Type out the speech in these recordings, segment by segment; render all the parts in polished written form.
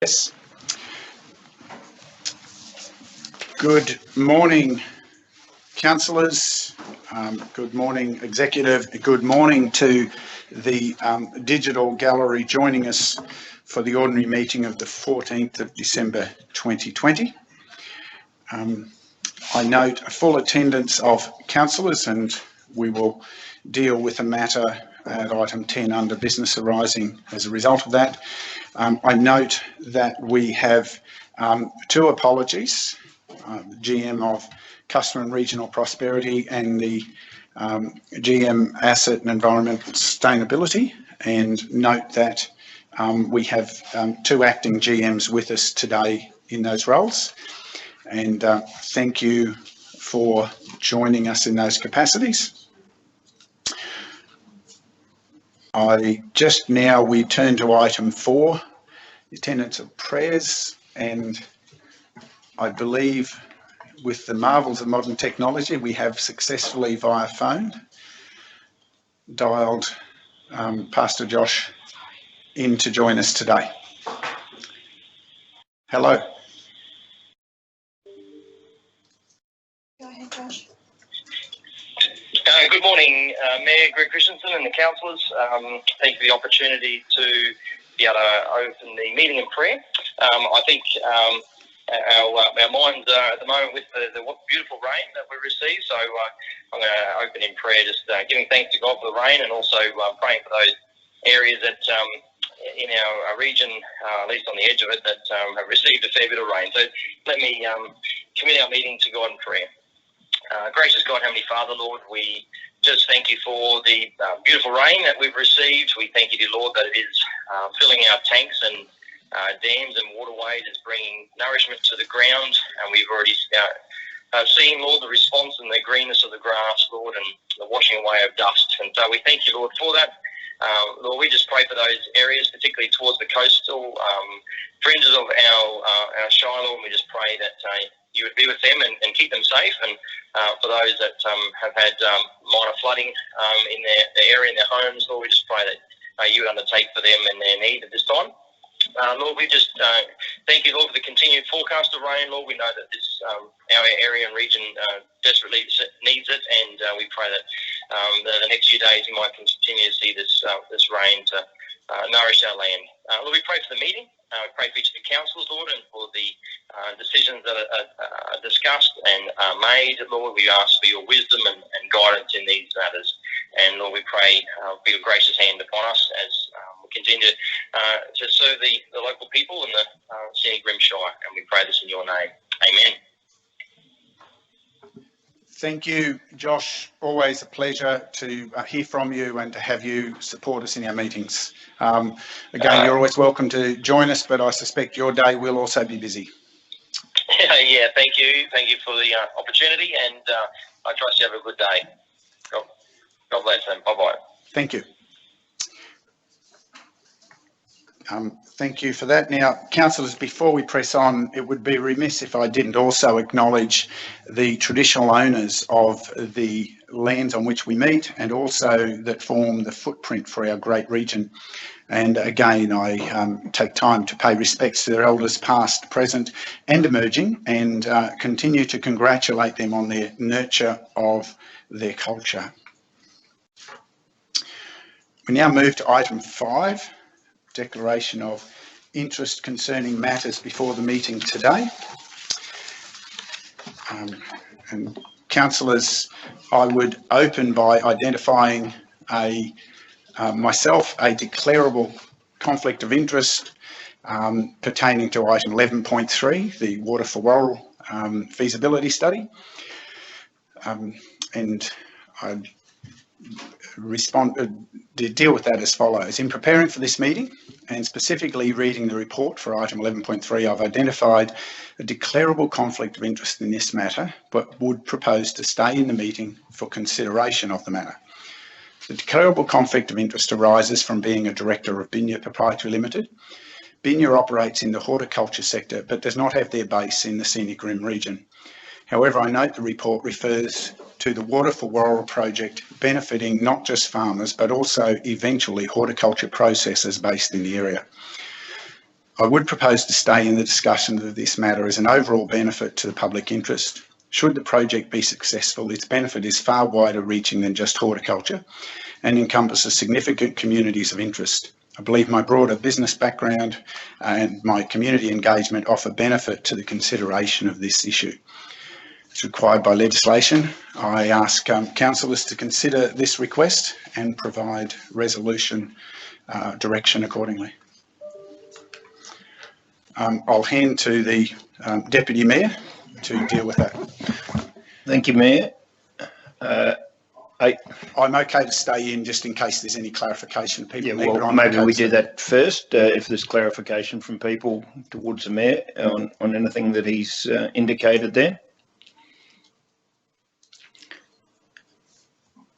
Yes. Good morning, councillors. Good morning, executive. Good morning to the digital gallery joining us for the ordinary meeting of the 14th of December 2020. I note a full attendance of councillors, and we will deal with a matter at item 10 under business arising as a result of that. I note that we have two apologies, GM of Customer and Regional Prosperity and the GM Asset and Environmental Sustainability, and note that we have two acting GMs with us today in those roles, and thank you for joining us in those capacities. We turn to item 4, the attendance of prayers, and I believe with the marvels of modern technology we have successfully via phone dialed Pastor Josh in to join us today. Hello. Go ahead, Josh. Good morning, Mayor Greg Christensen and the councillors. Thank you for the opportunity to be able to open the meeting in prayer. I think our minds are at the moment with the beautiful rain that we received, so I'm going to open in prayer, just giving thanks to God for the rain, and also praying for those areas that in our region, at least on the edge of it, that have received a fair bit of rain. So let me commit our meeting to God in prayer. Gracious God, Heavenly Father, Lord, we just thank you for the beautiful rain that we've received. We thank you, dear Lord, that it is filling our tanks and dams and waterways. It's bringing nourishment to the ground, and we've already seen, Lord, the response and the greenness of the grass, Lord, and the washing away of dust. And so we thank you, Lord, for that. Lord, we just pray for those areas, particularly towards the coastal fringes of our Shiloh, and we just pray that you would be with them and keep them safe. And for those that have had minor flooding in their area, in their homes, Lord, we just pray that you would undertake for them and their need at this time. Lord, we just thank you, Lord, for the continued forecast of rain. Lord, we know that this our area and region desperately needs it, and we pray that the next few days we might continue to see this rain to nourish our land. Lord, we pray for the meeting. We pray for each of the councils, Lord, and for the decisions that are discussed and are made. Lord, we ask for your wisdom and guidance in these matters. And Lord, we pray for your gracious hand upon us as we continue to serve the local people in the Scenic Shire. And we pray this in your name. Amen. Thank you, Josh. Always a pleasure to hear from you and to have you support us in our meetings. Again, you're always welcome to join us, but I suspect your day will also be busy. Yeah, thank you. Thank you for the opportunity, and I trust you have a good day. God bless them. Bye-bye. Thank you. Thank you for that. Now, councillors, before we press on, it would be remiss if I didn't also acknowledge the traditional owners of the lands on which we meet, and also that form the footprint for our great region. And again, I take time to pay respects to their elders past, present and emerging, and continue to congratulate them on their nurture of their culture. We now move to item 5, declaration of interest concerning matters before the meeting today. And councillors, I would open by identifying myself a declarable conflict of interest pertaining to item 11.3, the Water for Worrell feasibility study. And I deal with that as follows. In preparing for this meeting, and specifically reading the report for item 11.3, I've identified a declarable conflict of interest in this matter, but would propose to stay in the meeting for consideration of the matter. The declarable conflict of interest arises from being a director of Binya Proprietary Limited. Binya operates in the horticulture sector, but does not have their base in the Scenic Rim region. However, I note the report refers to the Water for Worrell project benefiting not just farmers, but also eventually horticulture processors based in the area. I would propose to stay in the discussion of this matter as an overall benefit to the public interest. Should the project be successful, its benefit is far wider reaching than just horticulture and encompasses significant communities of interest. I believe my broader business background and my community engagement offer benefit to the consideration of this issue. It's required by legislation. I ask councillors to consider this request and provide resolution direction accordingly. I'll hand to the Deputy Mayor to deal with that. Thank you, Mayor. I'm okay to stay in just in case there's any clarification people need. Well, maybe we do that first, if there's clarification from people towards the Mayor on anything that he's indicated there.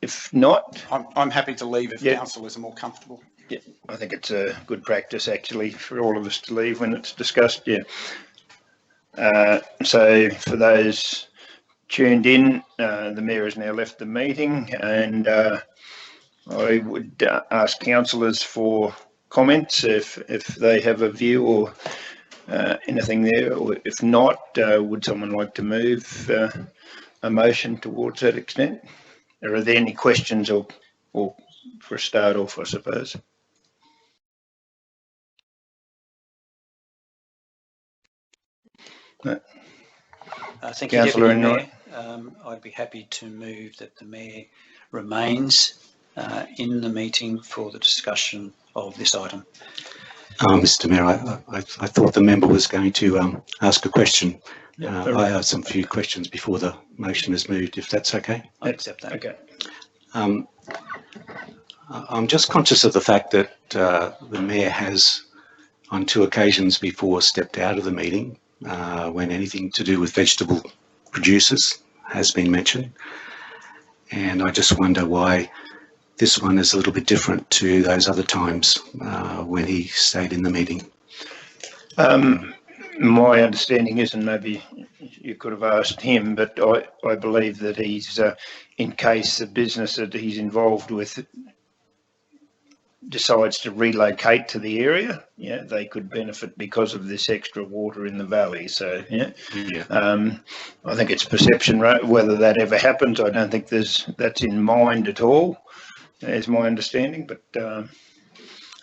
If not... I'm happy to leave if councillors are more comfortable. Yeah, I think it's a good practice actually for all of us to leave when it's discussed, so for those tuned in, the Mayor has now left the meeting, and I would ask councillors for comments if they have a view or anything there, or if not, would someone like to move a motion towards that extent? Or are there any questions or for a start off, I suppose? No. Thank you, Deputy Mayor. I'd be happy to move that the Mayor remains in the meeting for the discussion of this item. Mr. Mayor, I thought the member was going to ask a question. I have some few questions before the motion is moved, if that's okay. I accept that. Okay. I'm just conscious of the fact that the Mayor has on 2 occasions before stepped out of the meeting when anything to do with vegetable producers has been mentioned. And I just wonder why this one is a little bit different to those other times when he stayed in the meeting. My understanding is, and maybe you could have asked him, but I believe that he's, in case the business that he's involved with decides to relocate to the area, they could benefit because of this extra water in the valley. So, I think it's perception, right? Whether that ever happens, I don't think that's in mind at all, is my understanding. But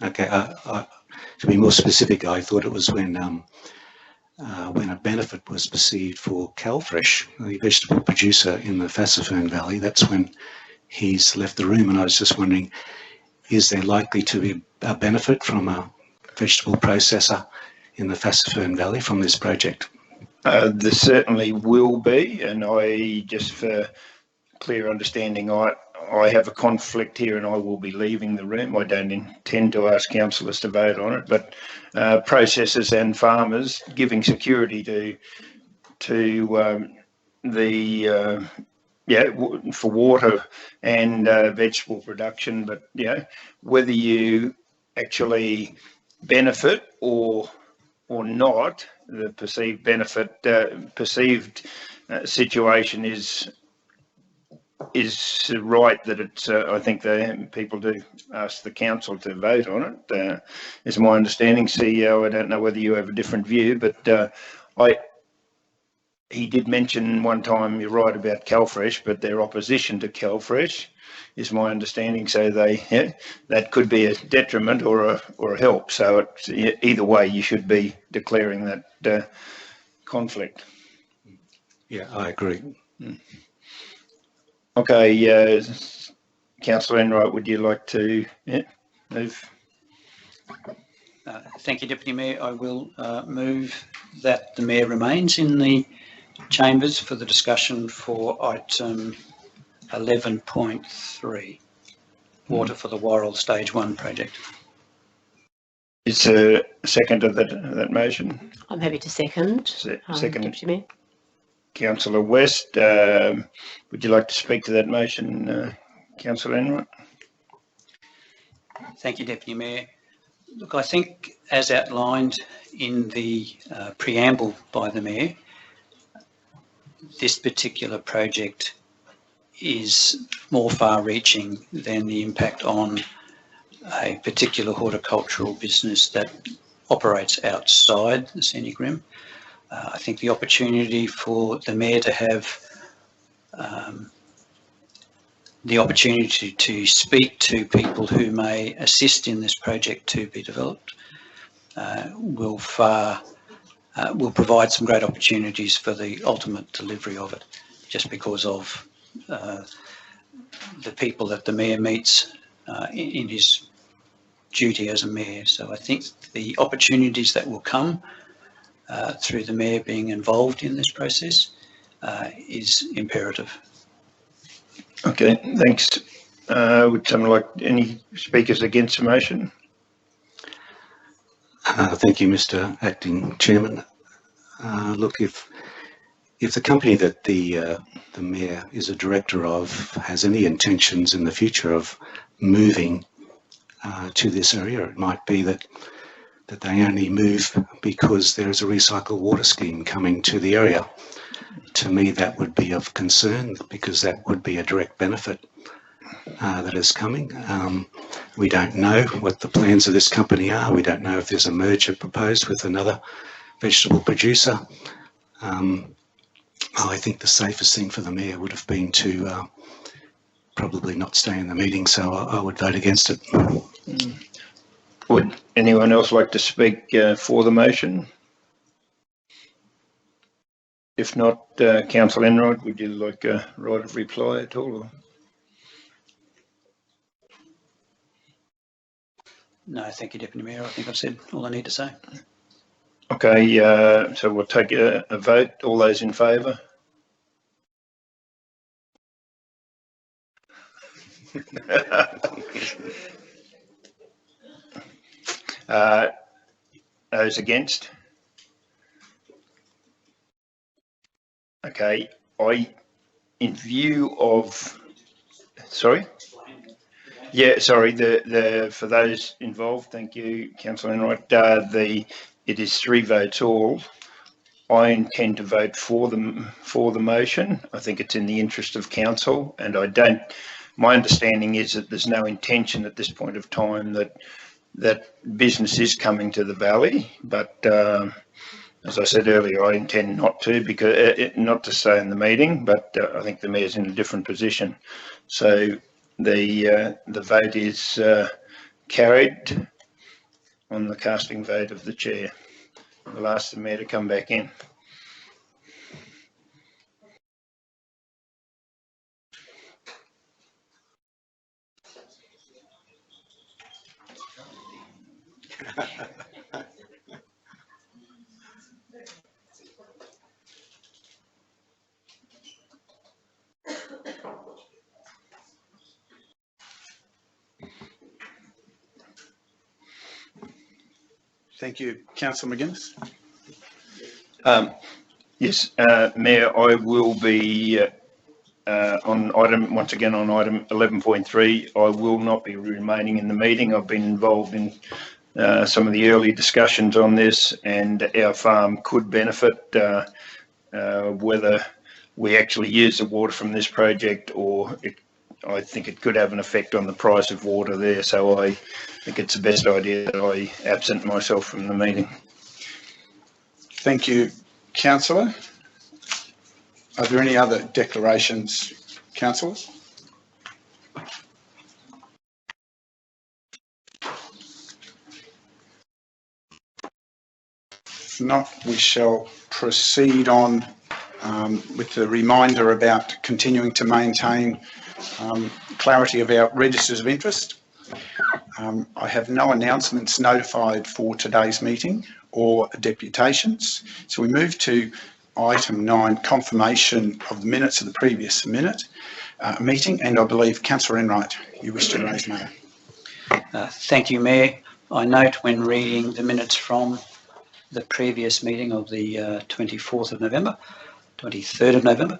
okay, to be more specific, I thought it was when a benefit was perceived for Calfresh, the vegetable producer in the Fassifern Valley. That's when he's left the room, and I was just wondering, is there likely to be a benefit from a vegetable processor in the Fassifern Valley from this project? There certainly will be, and I, just for clear understanding, I have a conflict here and I will be leaving the room. I don't intend to ask councillors to vote on it, but processors and farmers giving security to the for water and vegetable production. But whether you actually benefit or not, the perceived benefit, perceived situation is right, that it's I think people do ask the council to vote on it, is my understanding. CEO, I don't know whether you have a different view, but he did mention one time, you're right, about Calfresh, but their opposition to Calfresh is my understanding. So that could be a detriment or a help. So it's, either way, you should be declaring that conflict. Yeah, I agree. Okay, Councillor Enright, would you like to move? Thank you, Deputy Mayor. I will move that the Mayor remains in the chambers for the discussion for item 11.3, Water for the Worrell Stage 1 project. Is there a second of that motion? I'm happy to second. Second. Deputy Mayor. Councillor West, would you like to speak to that motion, Councillor Enright? Thank you, Deputy Mayor. Look, I think as outlined in the preamble by the Mayor, this particular project is more far-reaching than the impact on a particular horticultural business that operates outside the Scenic Rim. I think the opportunity for the Mayor to have the opportunity to speak to people who may assist in this project to be developed will provide some great opportunities for the ultimate delivery of it, just because of the people that the Mayor meets in his duty as a Mayor. So I think the opportunities that will come through the Mayor being involved in this process is imperative. Okay, thanks. Would someone like any speakers against the motion? Thank you, Mr. Acting Chairman. Look, if the company that the Mayor is a director of has any intentions in the future of moving to this area, it might be that they only move because there is a recycled water scheme coming to the area. To me, that would be of concern, because that would be a direct benefit that is coming. We don't know what the plans of this company are. We don't know if there's a merger proposed with another vegetable producer. I think the safest thing for the Mayor would have been to probably not stay in the meeting, so I would vote against it. Would anyone else like to speak for the motion? If not, Councillor Enright, would you like a right of reply at all? Or? No, thank you, Deputy Mayor. I think I've said all I need to say. Okay, so we'll take a vote. All those in favour? Those against? Okay, in view of, sorry? Yeah, sorry, for those involved, thank you, Councillor Enright, it is 3 votes all. I intend to vote for the motion. I think it's in the interest of council, and my understanding is that there's no intention at this point of time that business is coming to the valley, but as I said earlier, I intend not to stay in the meeting, but I think the Mayor's in a different position. So the vote is carried on the casting vote of the Chair. We'll ask the Mayor to come back in. Thank you. Councillor McGuinness. Yes, Mayor, I will be once again on item 11.3. I will not be remaining in the meeting. I've been involved in some of the early discussions on this, and our farm could benefit whether we actually use the water from this project, or I think it could have an effect on the price of water there. So I think it's the best idea that I absent myself from the meeting. Thank you, Councillor. Are there any other declarations, councillors? If not, we shall proceed on with the reminder about continuing to maintain clarity of our registers of interest. I have no announcements notified for today's meeting or deputations. So we move to item 9, confirmation of the minutes of the previous meeting, and I believe Councillor Enright, you wish to raise matter. Thank you, Mayor. I note when reading the minutes from the previous meeting of the 23rd of November,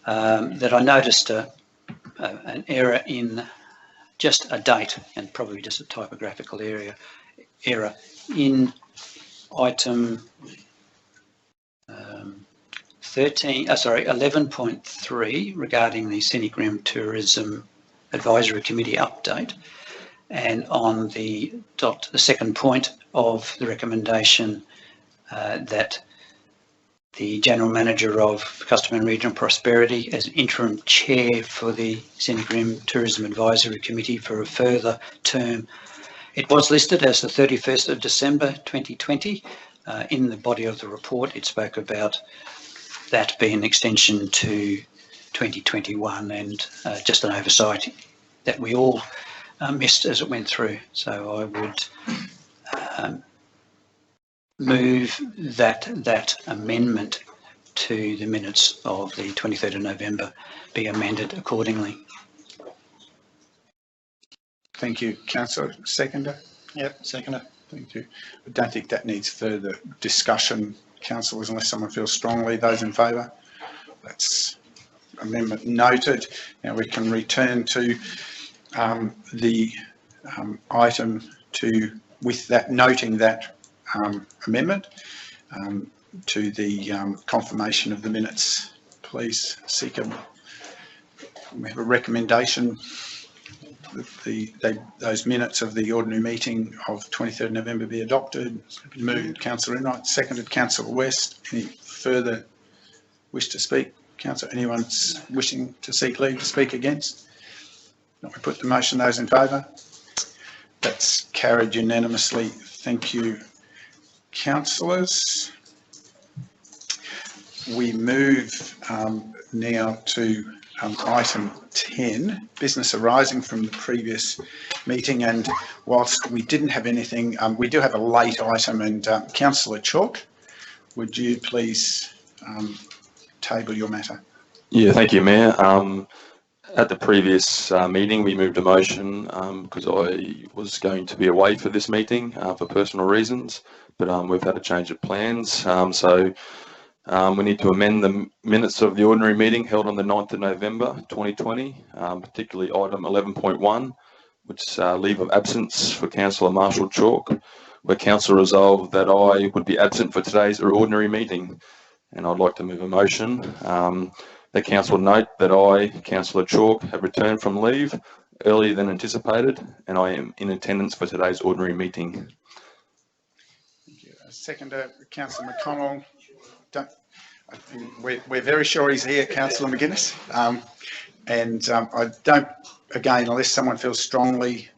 that I noticed an error in just a date, and probably just a typographical error in item 11.3 regarding the Scenic Rim Tourism Advisory Committee update. And on the second point of the recommendation that the General Manager of Customer and Regional Prosperity as interim chair for the Scenic Rim Tourism Advisory Committee for a further term. It was listed as the 31st of December 2020. In the body of the report, it spoke about that being an extension to 2021 and just an oversight that we all missed as it went through. So I would move that amendment to the minutes of the 23rd of November be amended accordingly. Thank you, Councillor. Seconder? Yep, seconder. Thank you. I don't think that needs further discussion, councillors, unless someone feels strongly. Those in favour? That's amendment noted. Now we can return to the item with that, noting that amendment to the confirmation of the minutes. Please seek we have a recommendation that those minutes of the ordinary meeting of 23rd November be adopted. Moved Councillor Enright, seconded Councillor West. Any further wish to speak? Councillor, anyone wishing to seek leave to speak against? We put the motion. Those in favour? That's carried unanimously. Thank you, councillors. We move now to item 10, business arising from the previous meeting, and whilst we didn't have anything, we do have a late item, and Councillor Chalk, would you please table your matter? Yeah, thank you, Mayor. At the previous meeting, we moved a motion because I was going to be away for this meeting for personal reasons, but we've had a change of plans. So we need to amend the minutes of the ordinary meeting held on the 9th of November 2020, particularly item 11.1, which leave of absence for Councillor Marshall Chalk, where Council resolved that I would be absent for today's ordinary meeting. And I'd like to move a motion that Council note that I, Councillor Chalk, have returned from leave earlier than anticipated, and I am in attendance for today's ordinary meeting. Thank you. Seconder, Councillor McConnell. We're very sure he's here, Councillor McGuinness. I don't, again, unless someone feels strongly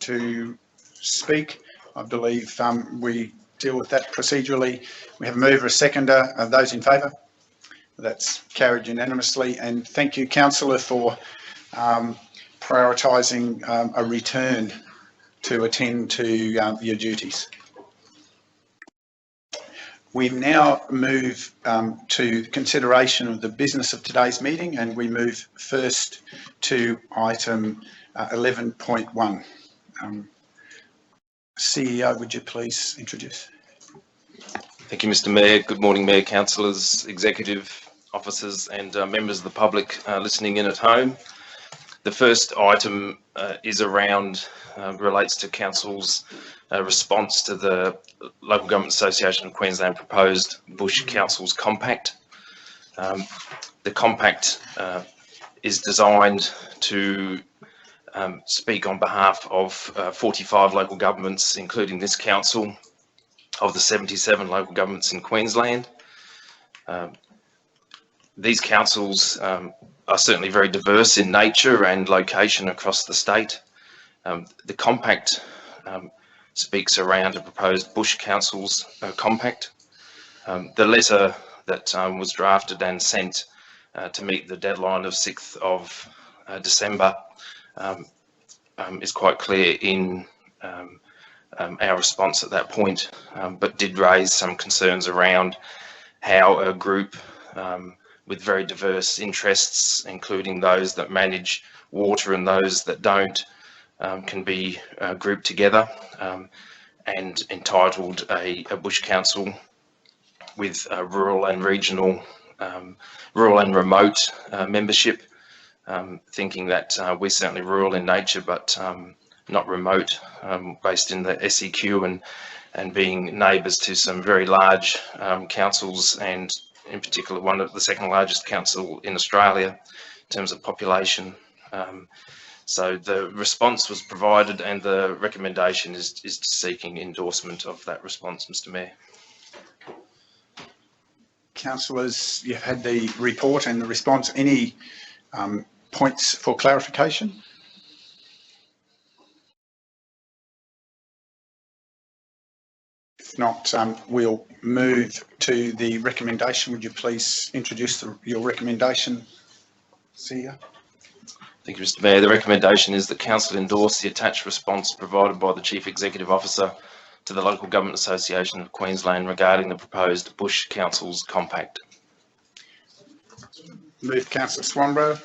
to speak, I believe we deal with that procedurally. We have a mover, a seconder. Those in favour? That's carried unanimously. And thank you, Councillor, for prioritising a return to attend to your duties. We now move to consideration of the business of today's meeting, and we move first to item 11.1. CEO, would you please introduce? Thank you, Mr. Mayor. Good morning, Mayor, councillors, executive officers and members of the public listening in at home. The first item is around, relates to Council's response to the Local Government Association of Queensland proposed Bush Council's Compact. The Compact is designed to speak on behalf of 45 local governments, including this council, of the 77 local governments in Queensland. These councils are certainly very diverse in nature and location across the state. The Compact speaks around a proposed Bush Council's Compact. The letter that was drafted and sent to meet the deadline of 6th of December is quite clear in our response at that point, but did raise some concerns around how a group with very diverse interests, including those that manage water and those that don't, can be grouped together and entitled a Bush Council with rural and regional, rural and remote membership, thinking that we're certainly rural in nature, but not remote, based in the SEQ and being neighbours to some very large councils, and in particular one of the second largest council in Australia in terms of population. So the response was provided and the recommendation is seeking endorsement of that response, Mr. Mayor. Councillors, you've had the report and the response. Any points for clarification? If not, we'll move to the recommendation. Would you please introduce your recommendation, Sia? Thank you, Mr. Mayor. The recommendation is that Council endorse the attached response provided by the Chief Executive Officer to the Local Government Association of Queensland regarding the proposed Bush Councils Compact. Move Councillor Swanborough.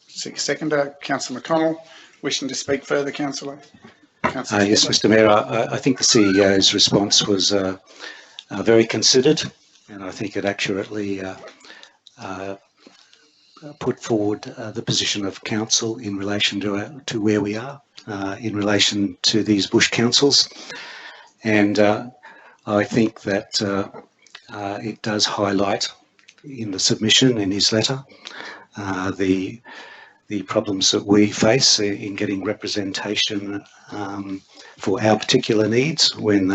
Seconder, Councillor McConnell. Wishing to speak further, Councillor? Yes, Mr. Mayor, I think the CEO's response was very considered, and I think it accurately put forward the position of council in relation to where we are in relation to these bush councils. And I think that it does highlight in the submission in his letter the problems that we face in getting representation for our particular needs when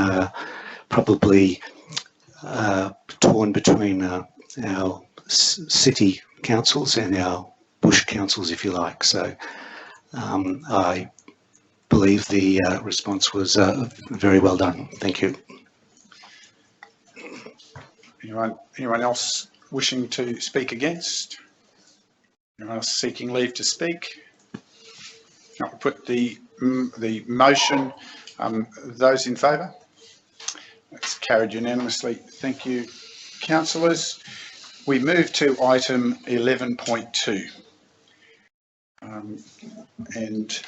probably torn between our city councils and our bush councils, if you like. So I believe the response was very well done. Thank you. Anyone else wishing to speak against? Anyone else seeking leave to speak? I'll put the motion. Those in favour? That's carried unanimously. Thank you, councillors. We move to item 11.2. And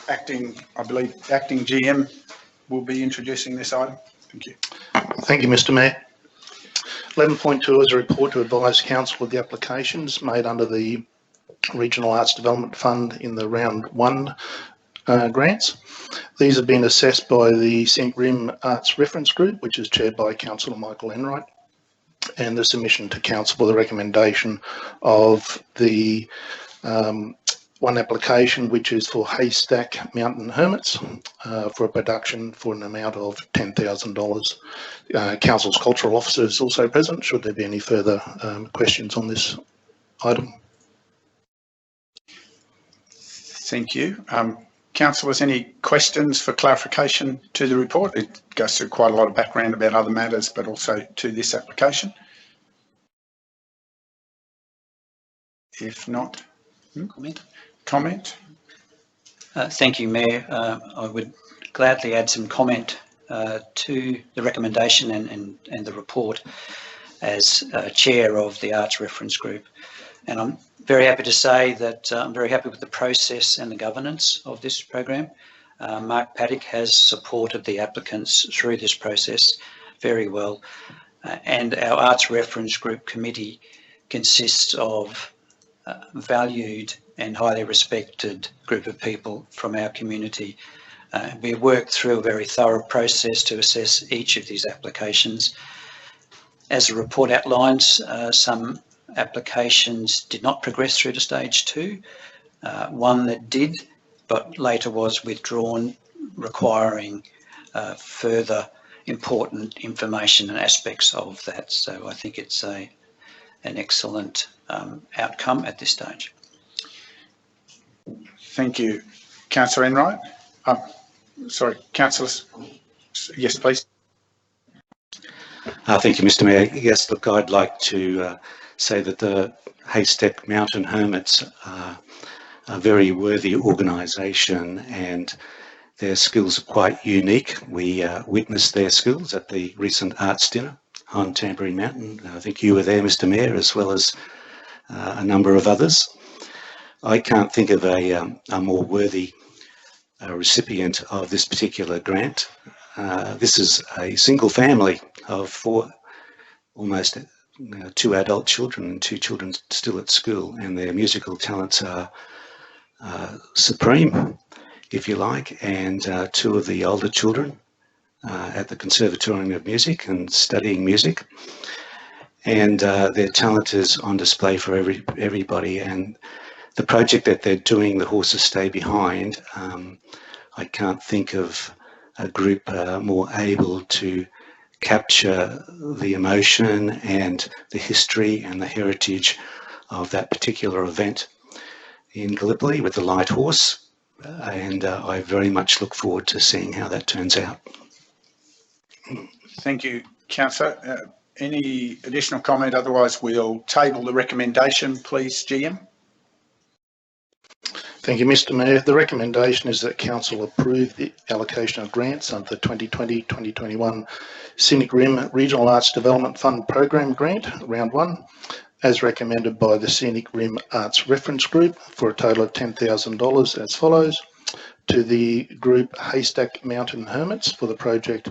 I believe acting GM will be introducing this item. Thank you. Thank you, Mr. Mayor. 11.2 is a report to advise council of the applications made under the Regional Arts Development Fund in the round 1 grants. These have been assessed by the Scenic Rim Arts Reference Group, which is chaired by Councillor Michael Enright, and the submission to council for the recommendation of the one application, which is for Haystack Mountain Hermits for a production for an amount of $10,000. Council's cultural officer is also present, should there be any further questions on this item. Thank you. Councillors, any questions for clarification to the report? It goes through quite a lot of background about other matters, but also to this application. If not, comment? Thank you, Mayor. I would gladly add some comment to the recommendation and the report as chair of the Arts Reference Group. And I'm very happy to say that I'm very happy with the process and the governance of this program. Mark Paddock has supported the applicants through this process very well. And our Arts Reference Group committee consists of valued and highly respected group of people from our community. We worked through a very thorough process to assess each of these applications. As the report outlines, some applications did not progress through to stage 2. One that did, but later was withdrawn, requiring further important information and aspects of that. So I think it's an excellent outcome at this stage. Thank you. Councillor Enright? Sorry, councillors. Yes, please. Thank you, Mr. Mayor. Yes, look, I'd like to say that the Haystack Mountain Hermits are a very worthy organisation and their skills are quite unique. We witnessed their skills at the recent arts dinner on Tamborine Mountain. I think you were there, Mr. Mayor, as well as a number of others. I can't think of a more worthy recipient of this particular grant. This is a single family of 4, almost 2 adult children and 2 children still at school, and their musical talents are supreme, if you like, and 2 of the older children at the Conservatorium of Music and studying music, and their talent is on display for everybody, and the project that they're doing, the Horses Stay Behind, I can't think of a group more able to capture the emotion and the history and the heritage of that particular event in Gallipoli with the light horse, and I very much look forward to seeing how that turns out. Thank you, Councillor. Any additional comment? Otherwise, we'll table the recommendation, please, GM. Thank you, Mr Mayor. The recommendation is that Council approve the allocation of grants under the 2020-2021 Scenic Rim Regional Arts Development Fund Program Grant, Round 1, as recommended by the Scenic Rim Arts Reference Group for a total of $10,000 as follows. To the group Haystack Mountain Hermits for the project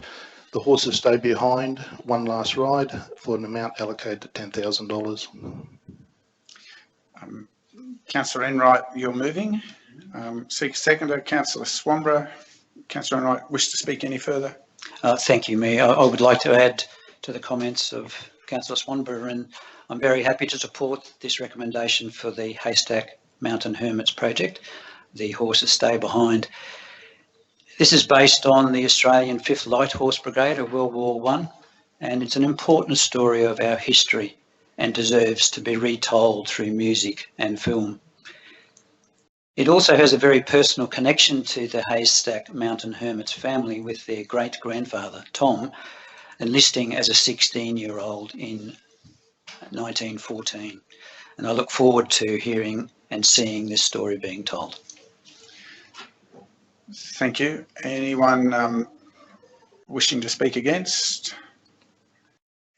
The Horses Stay Behind, One Last Ride for an amount allocated at $10,000. Councillor Enright, you're moving. Seek seconder, Councillor Swanborough. Councillor Enright, wish to speak any further? Thank you, Mayor. I would like to add to the comments of Councillor Swanborough, and I'm very happy to support this recommendation for the Haystack Mountain Hermits project, The Horses Stay Behind. This is based on the Australian 5th Light Horse Brigade of World War I, and it's an important story of our history and deserves to be retold through music and film. It also has a very personal connection to the Haystack Mountain Hermits family, with their great-grandfather, Tom, enlisting as a 16-year-old in 1914. And I look forward to hearing and seeing this story being told. Thank you. Anyone wishing to speak against?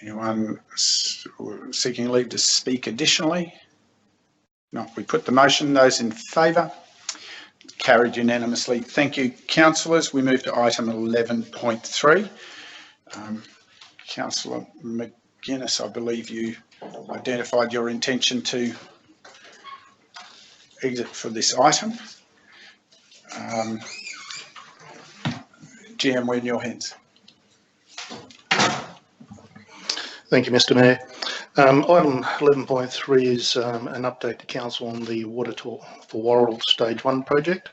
Anyone seeking leave to speak additionally? No, we put the motion. Those in favour? Carried unanimously. Thank you, councillors. We move to item 11.3. Councillor McGuinness, I believe you identified your intention to exit for this item. GM, we're in your hands. Thank you, Mr Mayor. Item 11.3 is an update to Council on the Water Tour for Worrell Stage 1 project.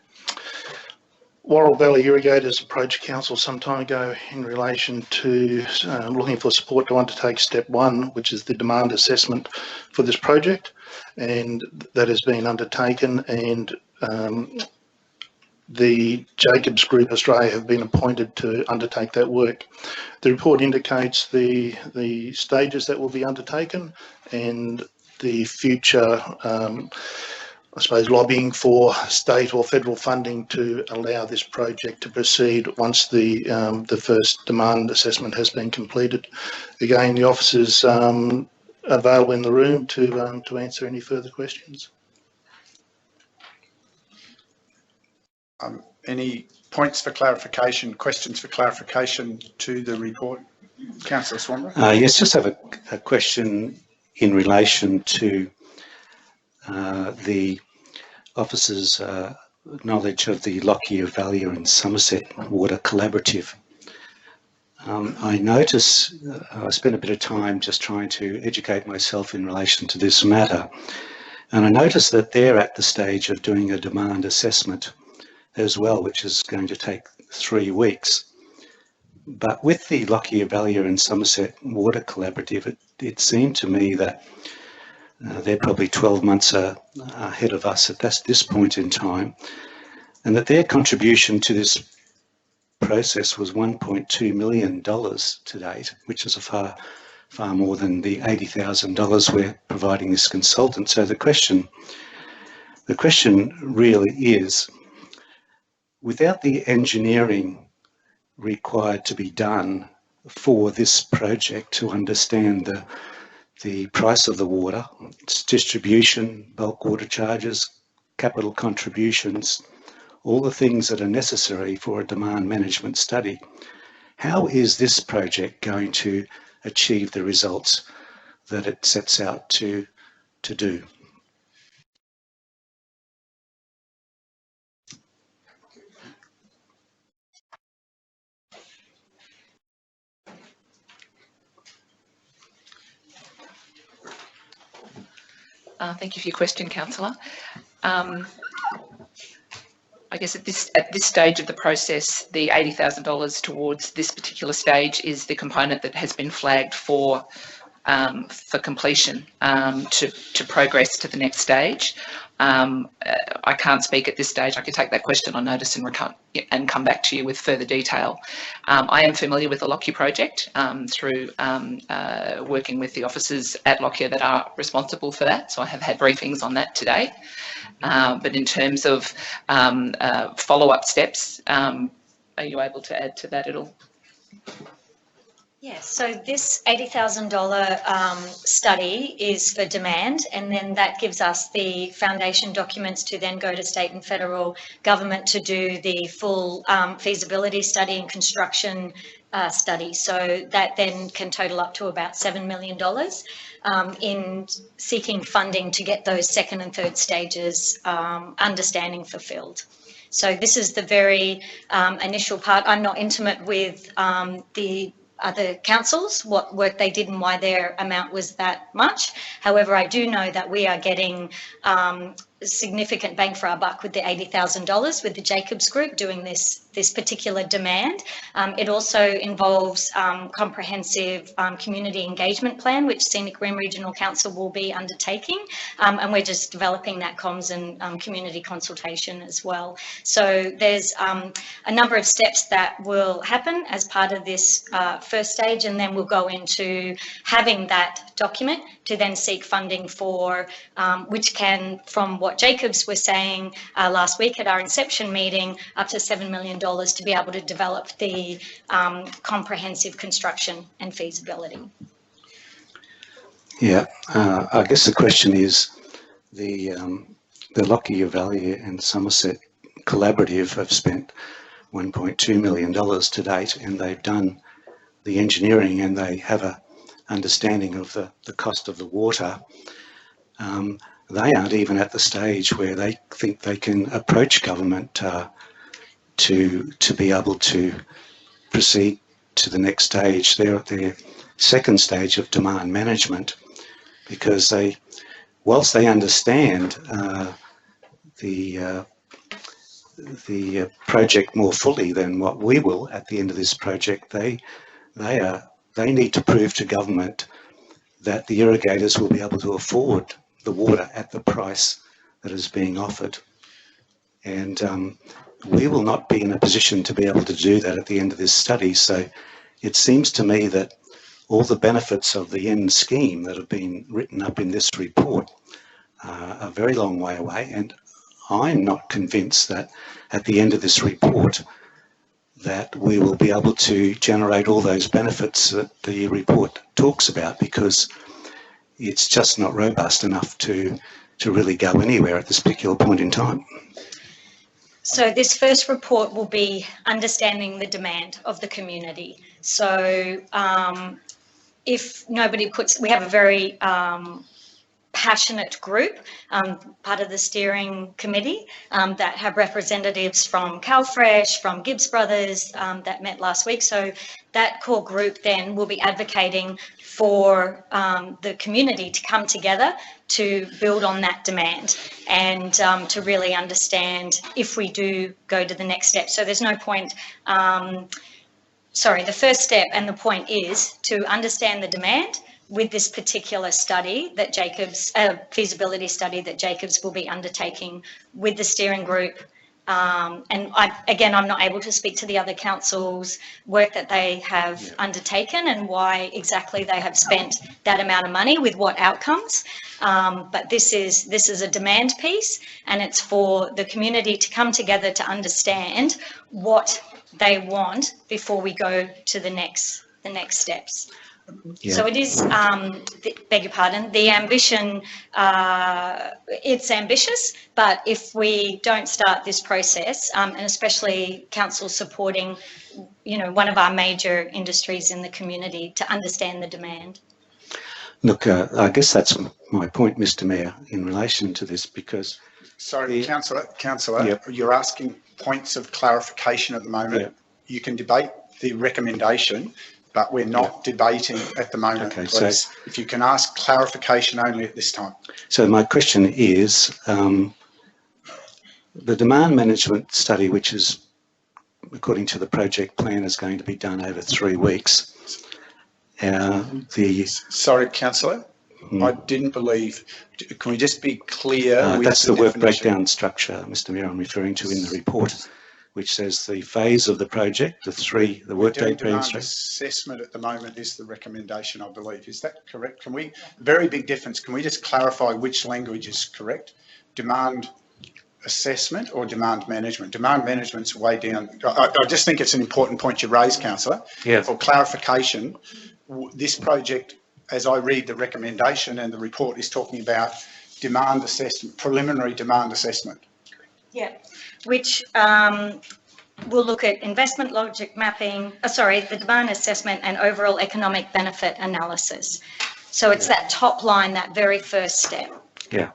Worrell Valley Irrigators approached Council some time ago in relation to looking for support to undertake Step 1, which is the demand assessment for this project, and that has been undertaken, and the Jacobs Group Australia have been appointed to undertake that work. The report indicates the stages that will be undertaken and the future, I suppose, lobbying for state or federal funding to allow this project to proceed once the first demand assessment has been completed. Again, the officers available in the room to answer any further questions. Any points for clarification, questions for clarification to the report? Councillor Swanborough? Yes, just have a question in relation to the officers' knowledge of the Lockyer Valley and Somerset Water Collaborative. I notice, I spent a bit of time just trying to educate myself in relation to this matter, and I noticed that they're at the stage of doing a demand assessment as well, which is going to take 3 weeks. But with the Lockyer Valley and Somerset Water Collaborative, it seemed to me that they're probably 12 months ahead of us at this point in time, and that their contribution to this process was $1.2 million to date, which is a far more than the $80,000 we're providing this consultant. So the question really is, without the engineering required to be done for this project to understand the price of the water, its distribution, bulk water charges, capital contributions, all the things that are necessary for a demand management study, how is this project going to achieve the results that it sets out to do? Thank you for your question, Councillor. I guess at this stage of the process, the $80,000 towards this particular stage is the component that has been flagged for completion to progress to the next stage. I can't speak at this stage. I could take that question on notice and come back to you with further detail. I am familiar with the Lockyer project through working with the officers at Lockyer that are responsible for that. So I have had briefings on that today. But in terms of follow-up steps, are you able to add to that at all? Yes, so this $80,000 study is for demand, and then that gives us the foundation documents to then go to state and federal government to do the full feasibility study and construction study. So that then can total up to about $7 million in seeking funding to get those second and third stages understanding fulfilled. So this is the very initial part. I'm not intimate with the other councils, what work they did and why their amount was that much. However, I do know that we are getting significant bang for our buck with the $80,000 with the Jacobs Group doing this particular demand. It also involves comprehensive community engagement plan, which Scenic Regional Council will be undertaking, and we're just developing that comms and community consultation as well. So there's a number of steps that will happen as part of this first stage, and then we'll go into having that document to then seek funding for, which can, from what Jacobs was saying last week at our inception meeting, up to $7 million to be able to develop the comprehensive construction and feasibility. Yeah, I guess the question is the Lockyer Valley and Somerset Collaborative have spent $1.2 million to date, and they've done the engineering and they have a understanding of the cost of the water. They aren't even at the stage where they think they can approach government to be able to proceed to the next stage. They're at their second stage of demand management, because whilst they understand the project more fully than what we will at the end of this project, they need to prove to government that the irrigators will be able to afford the water at the price that is being offered. And we will not be in a position to be able to do that at the end of this study. So it seems to me that all the benefits of the end scheme that have been written up in this report are a very long way away. And I'm not convinced that at the end of this report that we will be able to generate all those benefits that the report talks about, because it's just not robust enough to really go anywhere at this particular point in time. So this first report will be understanding the demand of the community. So if nobody we have a very passionate group, part of the steering committee, that have representatives from CalFresh, from Gibbs Brothers, that met last week. So that core group then will be advocating for the community to come together to build on that demand and to really understand if we do go to the next step. So there's no point, the first step and the point is to understand the demand with this particular study that Jacobs, feasibility study that Jacobs will be undertaking with the steering group. And I'm not able to speak to the other councils' work that they have undertaken and why exactly they have spent that amount of money with what outcomes. But this is a demand piece, and it's for the community to come together to understand what they want before we go to the next steps. Yeah. So it is, beg your pardon, the ambition, it's ambitious, but if we don't start this process, and especially council supporting, one of our major industries in the community to understand the demand. Look, I guess that's my point, Mr. Mayor, in relation to this, because... Sorry, Councillor, you're asking points of clarification at the moment. Yep. You can debate the recommendation, but we're not debating at the moment. Okay, please. So if you can ask clarification only at this time. So my question is, The demand management study, which is, according to the project plan, is going to be done over 3 weeks. Sorry, Councillor, I didn't believe. Can we just be clear? That's the work breakdown structure, Mr. Mayor, I'm referring to in the report, which says the phase of the project, the workday demand assessment at the moment is the recommendation, I believe. Is that correct? Very big difference. Can we just clarify which language is correct? Demand assessment or demand management? Demand management's way down. I just think it's an important point you raised, Councillor. Yeah. For clarification, this project, as I read the recommendation and the report, is talking about demand assessment, preliminary demand assessment. Yeah, which will look at investment logic mapping, the demand assessment and overall economic benefit analysis. So it's that top line, that very first step. Yeah.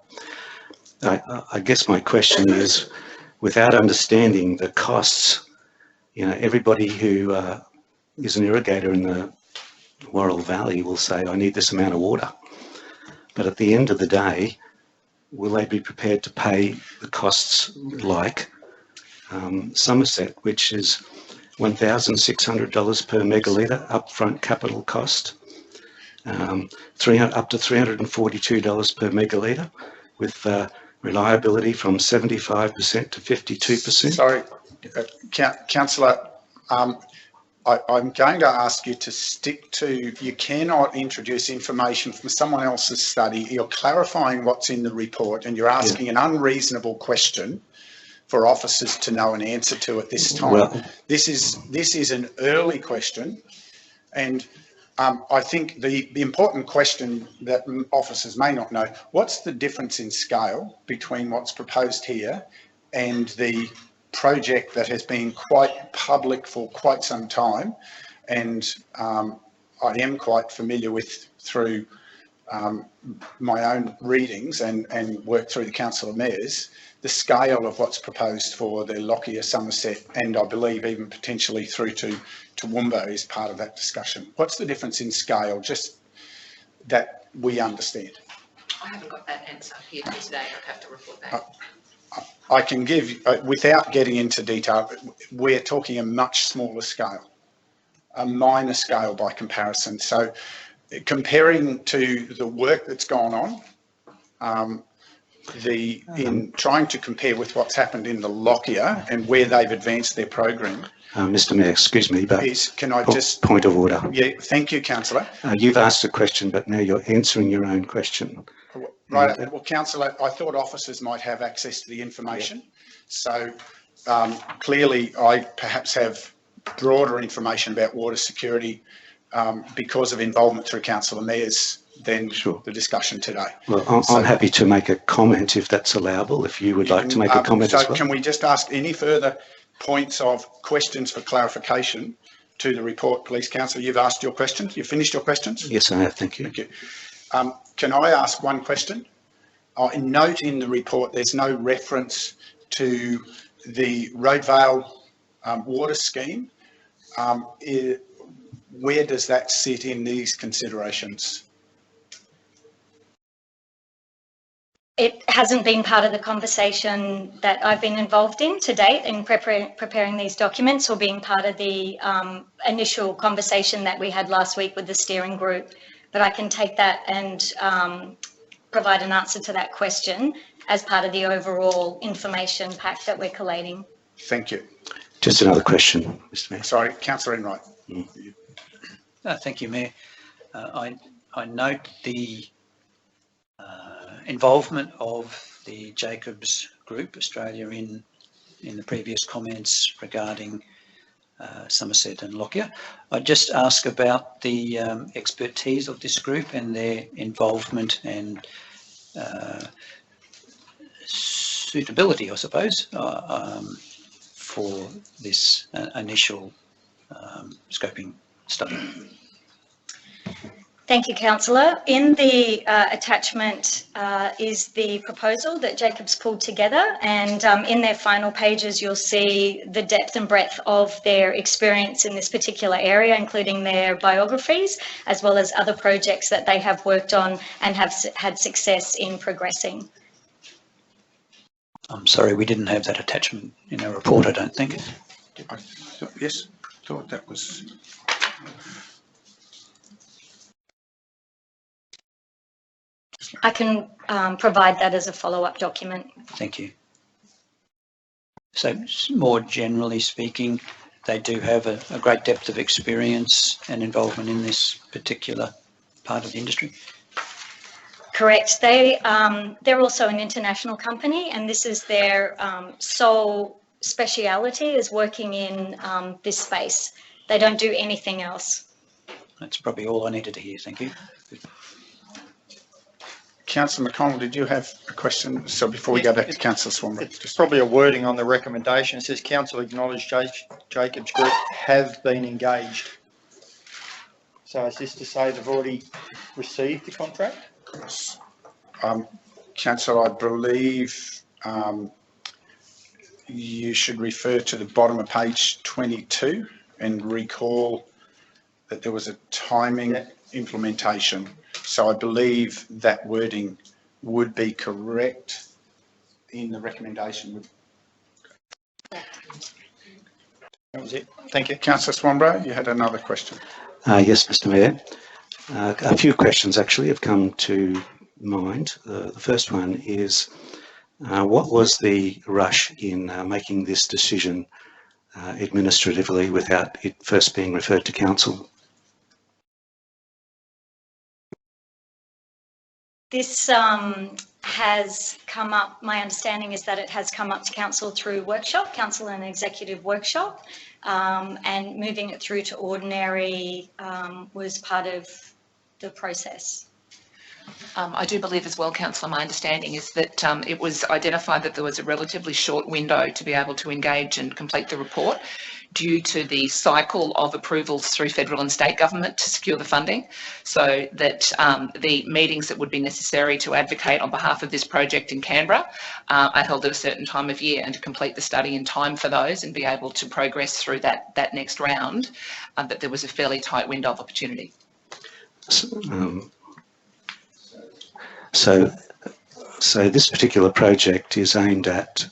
I guess my question is, without understanding the costs, everybody who is an irrigator in the Worrell Valley will say, I need this amount of water. But at the end of the day, will they be prepared to pay the costs like Somerset, which is $1,600 per megalitre upfront capital cost, up to $342 per megalitre, with reliability from 75% to 52%? Sorry, Councillor, I'm going to ask you to stick to, you cannot introduce information from someone else's study. You're clarifying what's in the report and you're asking an unreasonable question for officers to know an answer to at this time. Well, this is an early question, and I think the important question that officers may not know, what's the difference in scale between what's proposed here and the project that has been quite public for quite some time, and I am quite familiar with through my own readings and work through the Council of Mayors, the scale of what's proposed for the Lockyer, Somerset, and I believe even potentially through to Toowoomba is part of that discussion. What's the difference in scale, just that we understand? I haven't got that answer here today. I'd have to report back. I can give, without getting into detail, we're talking a much smaller scale, a minor scale by comparison. So comparing to the work that's gone on, in trying to compare with what's happened in the Lockyer and where they've advanced their program. Mr. Mayor, excuse me, but can I just... Point of order. Yeah, thank you, Councillor. You've asked a question, but now you're answering your own question. Right, well, Councillor, I thought officers might have access to the information. Yeah. So clearly I perhaps have broader information about water security because of involvement through Council of Mayors than the discussion today. Well, I'm happy to make a comment if that's allowable, if you would like to make a comment as well. Can we just ask any further points of questions for clarification to the report, please, Councillor? You've asked your questions. You've finished your questions? Yes, I have. Thank you. Thank you. Can I ask one question? Note in the report there's no reference to the Roadvale water scheme. Where does that sit in these considerations? It hasn't been part of the conversation that I've been involved in to date in preparing these documents, or being part of the initial conversation that we had last week with the steering group. But I can take that and provide an answer to that question as part of the overall information pack that we're collating. Thank you. Just another question, Mr. Mayor. Sorry, Councillor Enright. Thank you, Mayor. I note the involvement of the Jacobs Group Australia in the previous comments regarding Somerset and Lockyer. I'd just ask about the expertise of this group and their involvement and suitability, I suppose, for this initial scoping study. Thank you, Councillor. In the attachment is the proposal that Jacobs pulled together, and in their final pages you'll see the depth and breadth of their experience in this particular area, including their biographies, as well as other projects that they have worked on and have had success in progressing. I'm sorry, we didn't have that attachment in our report, I don't think. Yes, thought that was. I can provide that as a follow-up document. Thank you. So more generally speaking, they do have a great depth of experience and involvement in this particular part of the industry. Correct. They're also an international company, and this is their sole speciality is working in this space. They don't do anything else. That's probably all I needed to hear. Thank you. Councillor McConnell, did you have a question? So before we go back to Councillor Swanborough. It's probably a wording on the recommendation. It says council acknowledged Jacobs Group have been engaged. So is this to say they've already received the contract? Yes. Councillor, I believe you should refer to the bottom of page 22 and recall that there was a timing implementation. So I believe that wording would be correct in the recommendation. That was it. Thank you. Councillor Swanborough, you had another question. Yes, Mr. Mayor. A few questions actually have come to mind. The first one is, what was the rush in making this decision administratively without it first being referred to council? This has come up, my understanding is that it has come up to council through workshop, council and executive workshop, and moving it through to ordinary was part of the process. I do believe as well, Councillor, my understanding is that it was identified that there was a relatively short window to be able to engage and complete the report due to the cycle of approvals through federal and state government to secure the funding, so that the meetings that would be necessary to advocate on behalf of this project in Canberra are held at a certain time of year, and to complete the study in time for those and be able to progress through that next round, that there was a fairly tight window of opportunity. So this particular project is aimed at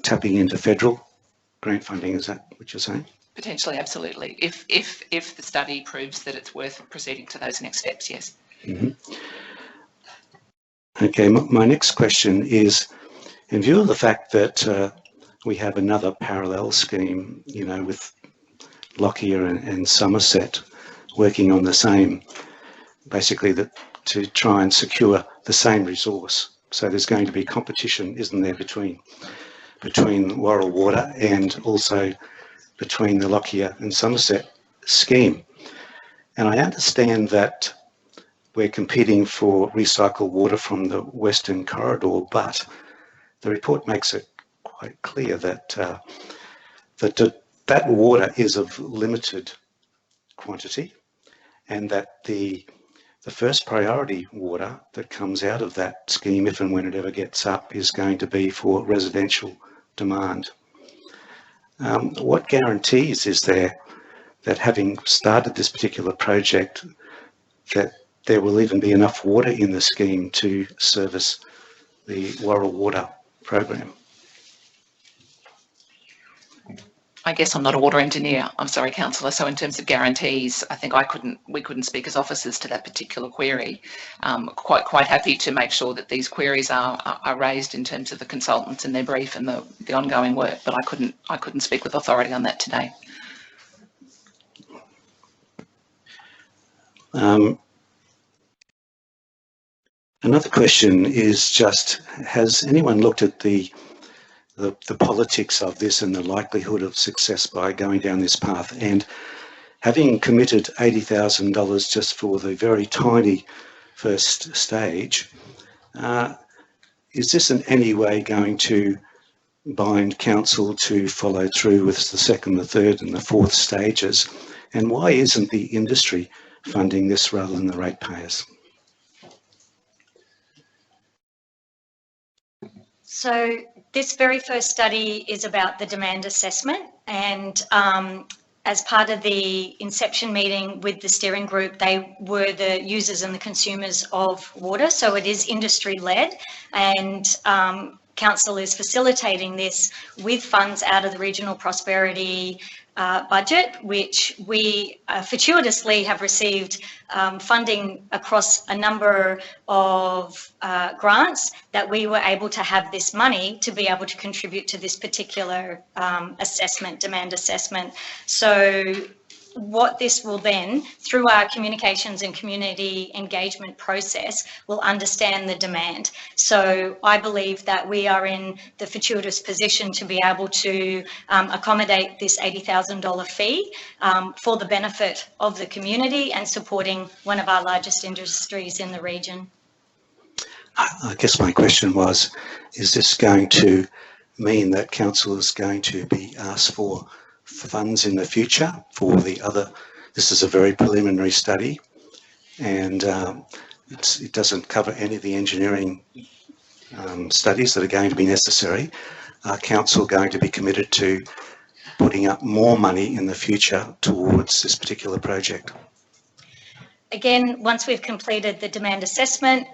tapping into federal grant funding, is that what you're saying? Potentially, absolutely. If the study proves that it's worth proceeding to those next steps, yes. Mm-hmm. Okay, my next question is, in view of the fact that we have another parallel scheme, you know, with Lockyer and Somerset working on the same, basically to try and secure the same resource. So there's going to be competition, isn't there, between Warrell Water and also between the Lockyer and Somerset scheme. And I understand that we're competing for recycled water from the Western Corridor, but the report makes it quite clear that that water is of limited quantity, and that the first priority water that comes out of that scheme, if and when it ever gets up, is going to be for residential demand. What guarantees is there that, having started this particular project, that there will even be enough water in the scheme to service the Warrell Water program? I guess I'm not a water engineer. I'm sorry, councillor. So in terms of guarantees, I think we couldn't speak as officers to that particular query. Quite happy to make sure that these queries are raised in terms of the consultants and their brief and the ongoing work, but I couldn't speak with authority on that today. Another question is just, has anyone looked at the politics of this and the likelihood of success by going down this path? And having committed $80,000 just for the very tiny first stage, is this in any way going to bind council to follow through with the second, the third and the fourth stages? And why isn't the industry funding this rather than the ratepayers? So this very first study is about the demand assessment, and as part of the inception meeting with the steering group, they were the users and the consumers of water, so it is industry led, and council is facilitating this with funds out of the Regional Prosperity budget, which we fortuitously have received funding across a number of grants, that we were able to have this money to be able to contribute to this particular assessment, demand assessment. So what this will then, through our communications and community engagement process, will understand the demand. So I believe that we are in the fortuitous position to be able to accommodate this $80,000 fee for the benefit of the community and supporting one of our largest industries in the region. I guess my question was, is this going to mean that council is going to be asked for funds in the future for the other? This is a very preliminary study, and it doesn't cover any of the engineering studies that are going to be necessary. Are council going to be committed to putting up more money in the future towards this particular project? Again, once we've completed the demand assessment,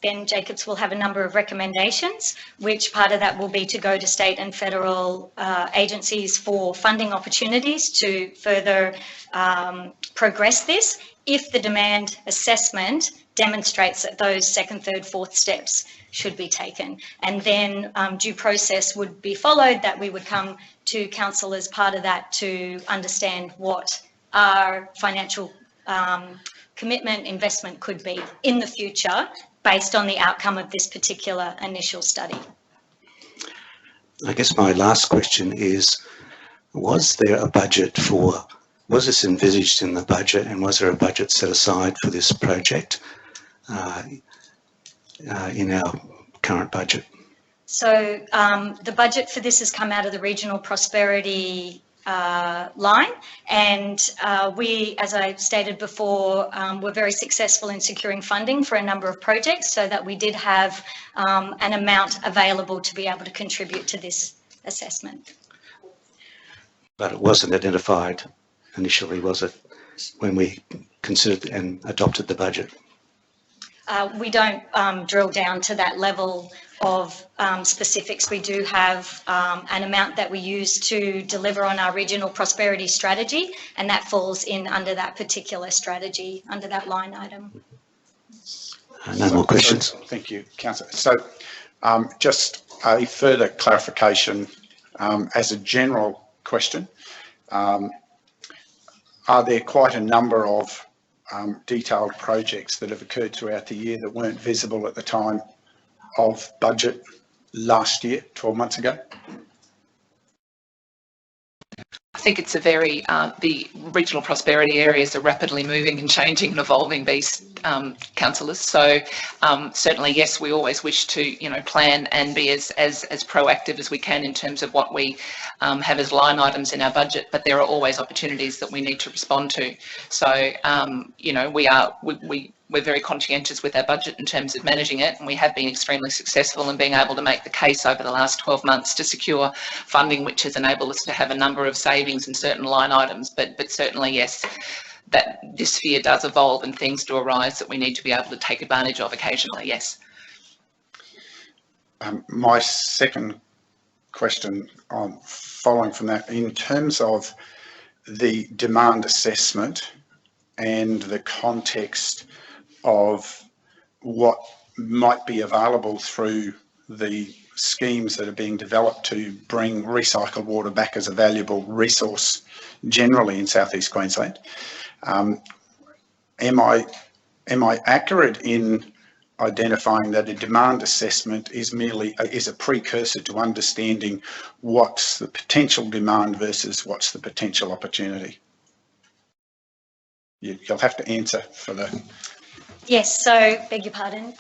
then Jacobs will have a number of recommendations, which part of that will be to go to state and federal agencies for funding opportunities to further progress this, if the demand assessment demonstrates that those second, third, fourth steps should be taken. And then due process would be followed, that we would come to council as part of that to understand what our financial commitment, investment could be in the future based on the outcome of this particular initial study. I guess my last question is, was there a budget for, was this envisaged in the budget, and was there a budget set aside for this project in our current budget? So the budget for this has come out of the Regional Prosperity line, and we, as I stated before, were very successful in securing funding for a number of projects, so that we did have an amount available to be able to contribute to this assessment. But it wasn't identified initially, was it, when we considered and adopted the budget? We don't drill down to that level of specifics. We do have an amount that we use to deliver on our regional prosperity strategy, and that falls in under that particular strategy, under that line item. No more questions. Thank you, Councillor. So just a further clarification as a general question. Are there quite a number of detailed projects that have occurred throughout the year that weren't visible at the time of budget last year, 12 months ago? I think it's a very, the regional prosperity areas are rapidly moving and changing and evolving beast, councillors. So certainly, yes, we always wish to, you know, plan and be as proactive as we can in terms of what we have as line items in our budget, but there are always opportunities that we need to respond to. So, you know, we're very conscientious with our budget in terms of managing it, and we have been extremely successful in being able to make the case over the last 12 months to secure funding, which has enabled us to have a number of savings in certain line items. But certainly, yes, that this sphere does evolve and things do arise that we need to be able to take advantage of occasionally, yes. My second question, following from that, in terms of the demand assessment and the context of what might be available through the schemes that are being developed to bring recycled water back as a valuable resource generally in southeast Queensland. Am I accurate in identifying that a demand assessment is merely a precursor to understanding what's the potential demand versus what's the potential opportunity? You'll have to answer for the... Yes, so beg your pardon.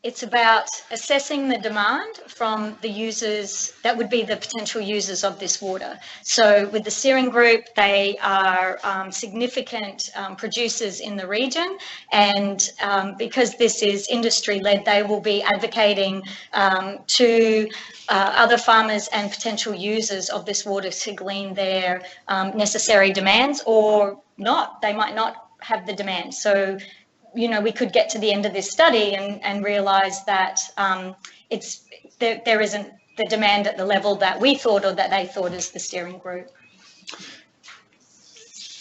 It's about assessing the demand from the users that would be the potential users of this water. So with the steering group, they are significant producers in the region, and because this is industry-led, they will be advocating to other farmers and potential users of this water to glean their necessary demands, or not. They might not have the demand. So, you know, we could get to the end of this study and realise that there isn't the demand at the level that we thought or that they thought as the steering group.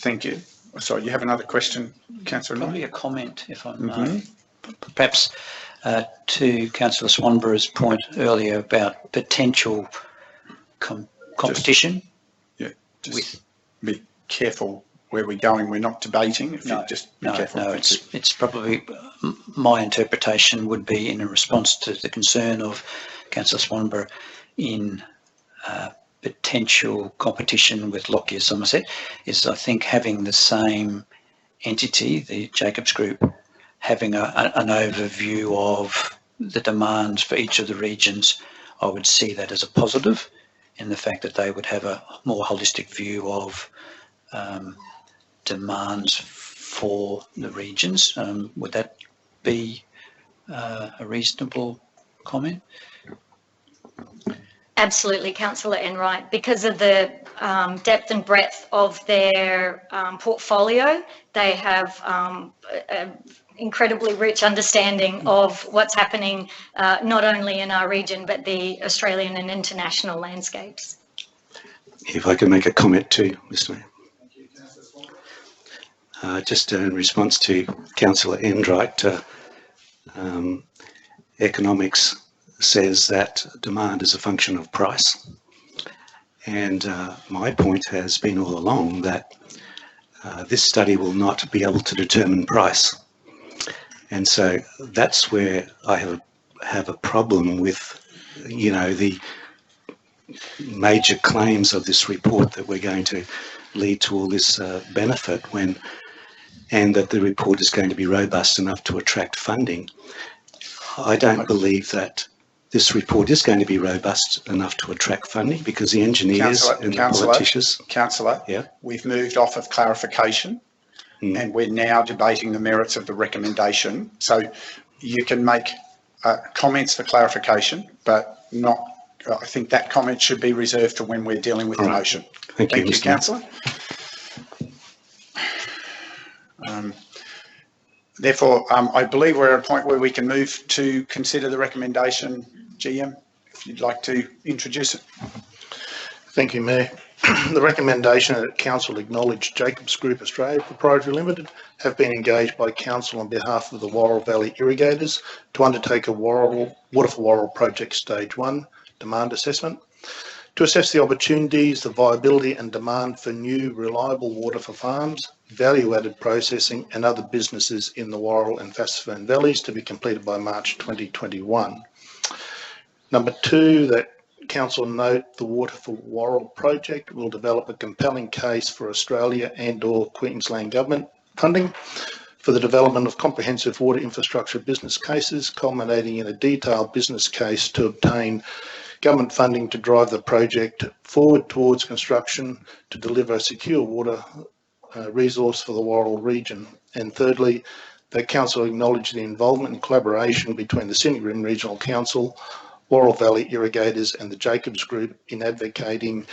Thank you. Sorry, you have another question, Councillor? Probably a comment, if I may. Perhaps to Councillor Swanborough's point earlier about potential competition. Just be careful where we're going. We're not debating. If you just be careful. No, it's probably, my interpretation would be in a response to the concern of Councillor Swanborough in potential competition with Lockyer Somerset, is I think having the same entity, the Jacobs Group, having an overview of the demands for each of the regions, I would see that as a positive in the fact that they would have a more holistic view of demands for the regions. Would that be a reasonable comment? Absolutely, Councillor Enright. Because of the depth and breadth of their portfolio, they have an incredibly rich understanding of what's happening not only in our region, but the Australian and international landscapes. If I can make a comment too, Mr. Mayor. Just in response to Councillor Enright, economics says that demand is a function of price. And my point has been all along that this study will not be able to determine price. And so that's where I have a problem with, you know, the major claims of this report that we're going to lead to all this benefit and that the report is going to be robust enough to attract funding. I don't believe that this report is going to be robust enough to attract funding because the engineers and the politicians... Councillor, we've moved off of clarification and we're now debating the merits of the recommendation. So you can make comments for clarification, but not... I think that comment should be reserved for when we're dealing with the motion. Thank you, Councillor. Therefore, I believe we're at a point where we can move to consider the recommendation. GM, if you'd like to introduce it. Thank you, Mayor. The recommendation that Council acknowledge Jacobs Group Australia Proprietary Limited have been engaged by Council on behalf of the Worrell Valley Irrigators to undertake a Water for Worrell Project Stage 1 demand assessment to assess the opportunities, the viability and demand for new reliable water for farms, value-added processing and other businesses in the Worrell and Fassifern Valleys to be completed by March 2021. Number 2, that Council note the Water for Worrell project will develop a compelling case for Australia and/or Queensland Government funding for the development of comprehensive water infrastructure business cases, culminating in a detailed business case to obtain government funding to drive the project forward towards construction to deliver a secure water resource for the Worrell region. And thirdly, that Council acknowledge the involvement and collaboration between the Scenic Regional Council, Worrell Valley Irrigators and the Jacobs Group in advocating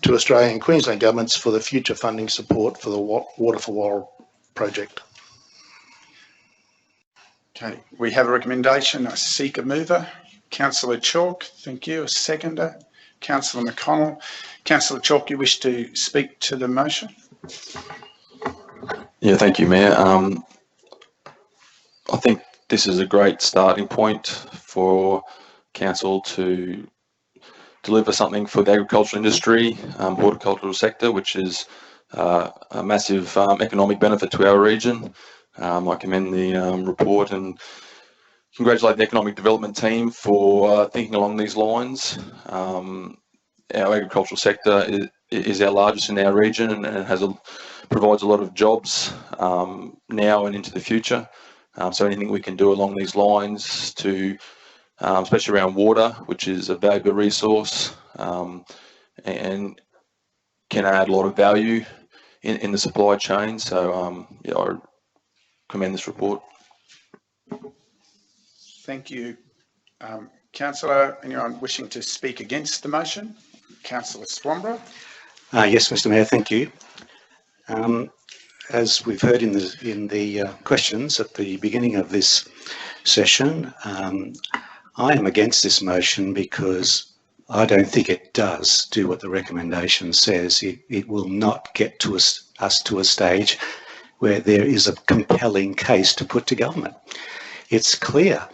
to Australian and Queensland governments for the future funding support for the Water for Worrell project. Okay, we have a recommendation. I seek a mover. Councillor Chalk, thank you. A seconder. Councillor McConnell. Councillor Chalk, you wish to speak to the motion? Yeah, thank you, Mayor. I think this is a great starting point for Council to deliver something for the agricultural industry, horticultural sector, which is a massive economic benefit to our region. I commend the report and congratulate the economic development team for thinking along these lines. Our agricultural sector is our largest in our region and it provides a lot of jobs now and into the future. So anything we can do along these lines to especially around water, which is a valuable resource and can add a lot of value in the supply chain. So yeah, I commend this report. Thank you. Councillor, anyone wishing to speak against the motion? Councillor Swanborough. Yes, Mr. Mayor, thank you. As we've heard in the questions at the beginning of this session, I am against this motion because I don't think it does do what the recommendation says. It will not get to us to a stage where there is a compelling case to put to government. It's clear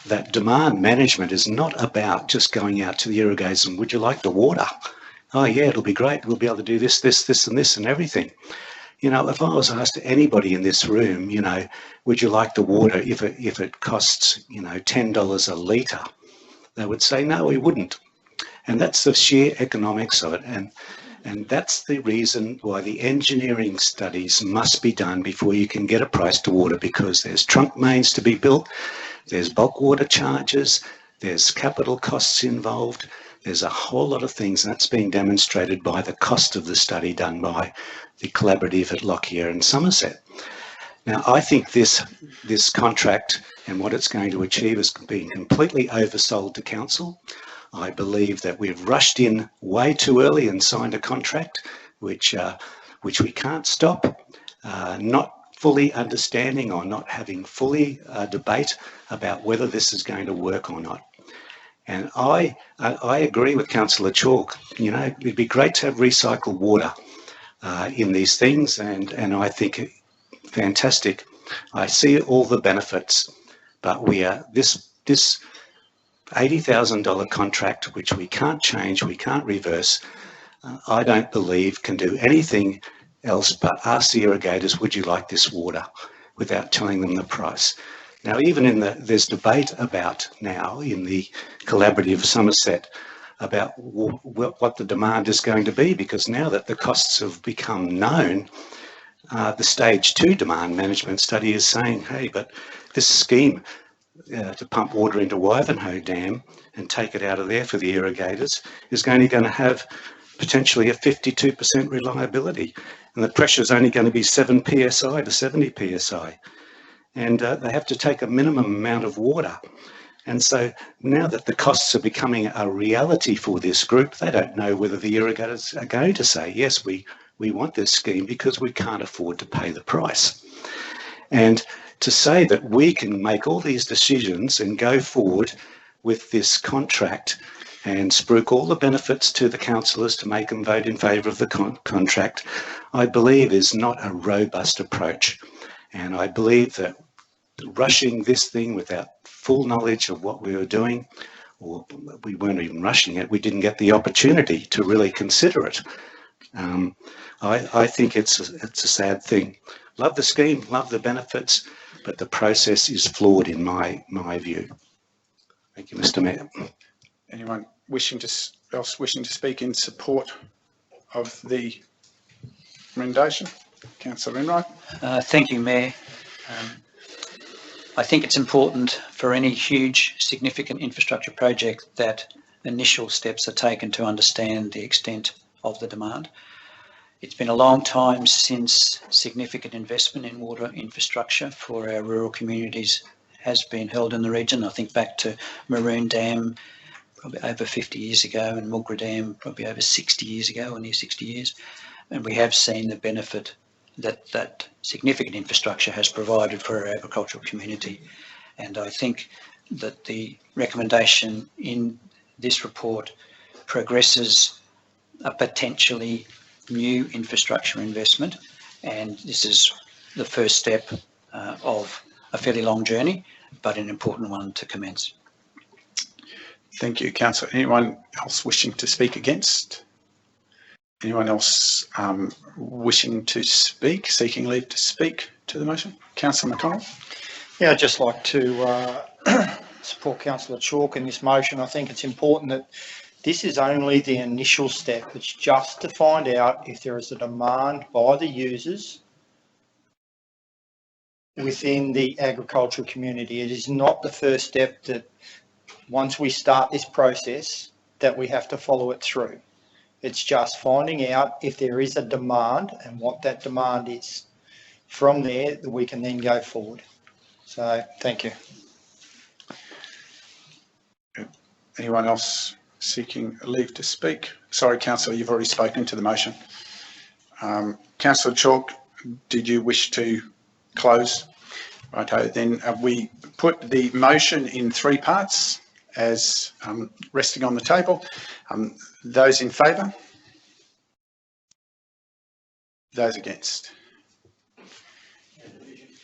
that demand management is not about just going out to the irrigators and would you like the water? Oh yeah, it'll be great. We'll be able to do this, this, this and this and everything. You know, if I was asked anybody in this room, you know, would you like the water if it costs, you know, $10 a litre, they would say, no, we wouldn't. And that's the sheer economics of it. And that's the reason why the engineering studies must be done before you can get a price to water, because there's trunk mains to be built, there's bulk water charges, there's capital costs involved, there's a whole lot of things, and that's being demonstrated by the cost of the study done by the collaborative at Lockyer and Somerset. Now, I think this contract and what it's going to achieve is being completely oversold to council. I believe that we've rushed in way too early and signed a contract which we can't stop, not fully understanding or not having fully debate about whether this is going to work or not. And I agree with Councillor Chalk. You know, it'd be great to have recycled water in these things, and I think fantastic. I see all the benefits, but this $80,000 contract, which we can't change, we can't reverse, I don't believe can do anything else but ask the irrigators, would you like this water, without telling them the price. Now, even there's debate about now in the collaborative Somerset about what the demand is going to be, because now that the costs have become known, the stage 2 demand management study is saying, hey, but this scheme to pump water into Wivenhoe Dam and take it out of there for the irrigators is only going to have potentially a 52% reliability, and the pressure is only going to be 7 psi to 70 psi, and they have to take a minimum amount of water. And so now that the costs are becoming a reality for this group, they don't know whether the irrigators are going to say, yes, we want this scheme because we can't afford to pay the price. And to say that we can make all these decisions and go forward with this contract and spruik all the benefits to the councillors to make them vote in favour of the contract, I believe is not a robust approach. And I believe that rushing this thing without full knowledge of what we were doing, or we weren't even rushing it, we didn't get the opportunity to really consider it. I think it's a sad thing. Love the scheme, love the benefits, but the process is flawed in my view. Thank you, Mr. Mayor. Anyone else wishing to speak in support of the recommendation? Councillor Enright. Thank you, Mayor. I think it's important for any huge, significant infrastructure project that initial steps are taken to understand the extent of the demand. It's been a long time since significant investment in water infrastructure for our rural communities has been held in the region. I think back to Maroon Dam probably over 50 years ago, and Mulgra Dam probably over 60 years ago, or near 60 years. And we have seen the benefit that significant infrastructure has provided for our agricultural community. And I think that the recommendation in this report progresses a potentially new infrastructure investment, and this is the first step of a fairly long journey, but an important one to commence. Thank you, Councillor. Anyone else wishing to speak against? Anyone else wishing to speak, seeking leave to speak to the motion? Councillor McConnell. Yeah, I'd just like to support Councillor Chalk in this motion. I think it's important that this is only the initial step. It's just to find out if there is a demand by the users within the agricultural community. It is not the first step that once we start this process that we have to follow it through. It's just finding out if there is a demand and what that demand is. From there, we can then go forward. So, thank you. Anyone else seeking leave to speak? Sorry, Councillor, you've already spoken to the motion. Councillor Chalk, did you wish to close? Righto, then we put the motion in 3 parts, as resting on the table. Those in favour? Those against?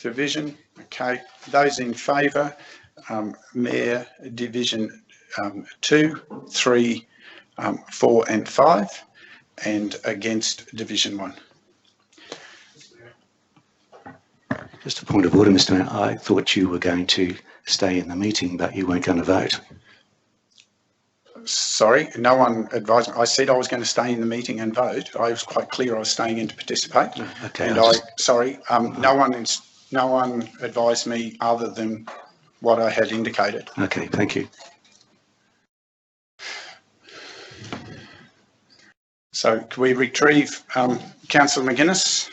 Division. Okay. Those in favour, Mayor, Division 2, 3, 4 and 5, and against Division 1. Just a point of order, Mr. Mayor. I thought you were going to stay in the meeting, but you weren't going to vote. Sorry, no one advised me. I said I was going to stay in the meeting and vote. I was quite clear I was staying in to participate. Okay. And no one advised me other than what I had indicated. Okay, thank you. So can we retrieve Councillor McGuinness?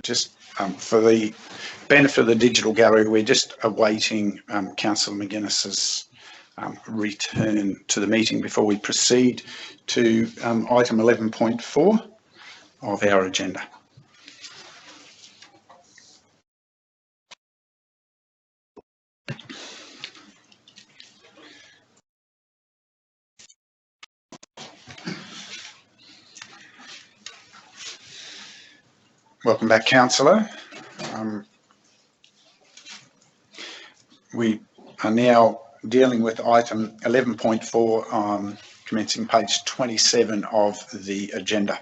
Just for the benefit of the digital gallery, we're just awaiting Councillor McGuinness's return to the meeting before we proceed to item 11.4 of our agenda. Welcome back, Councillor. We are now dealing with item 11.4, commencing page 27 of the agenda.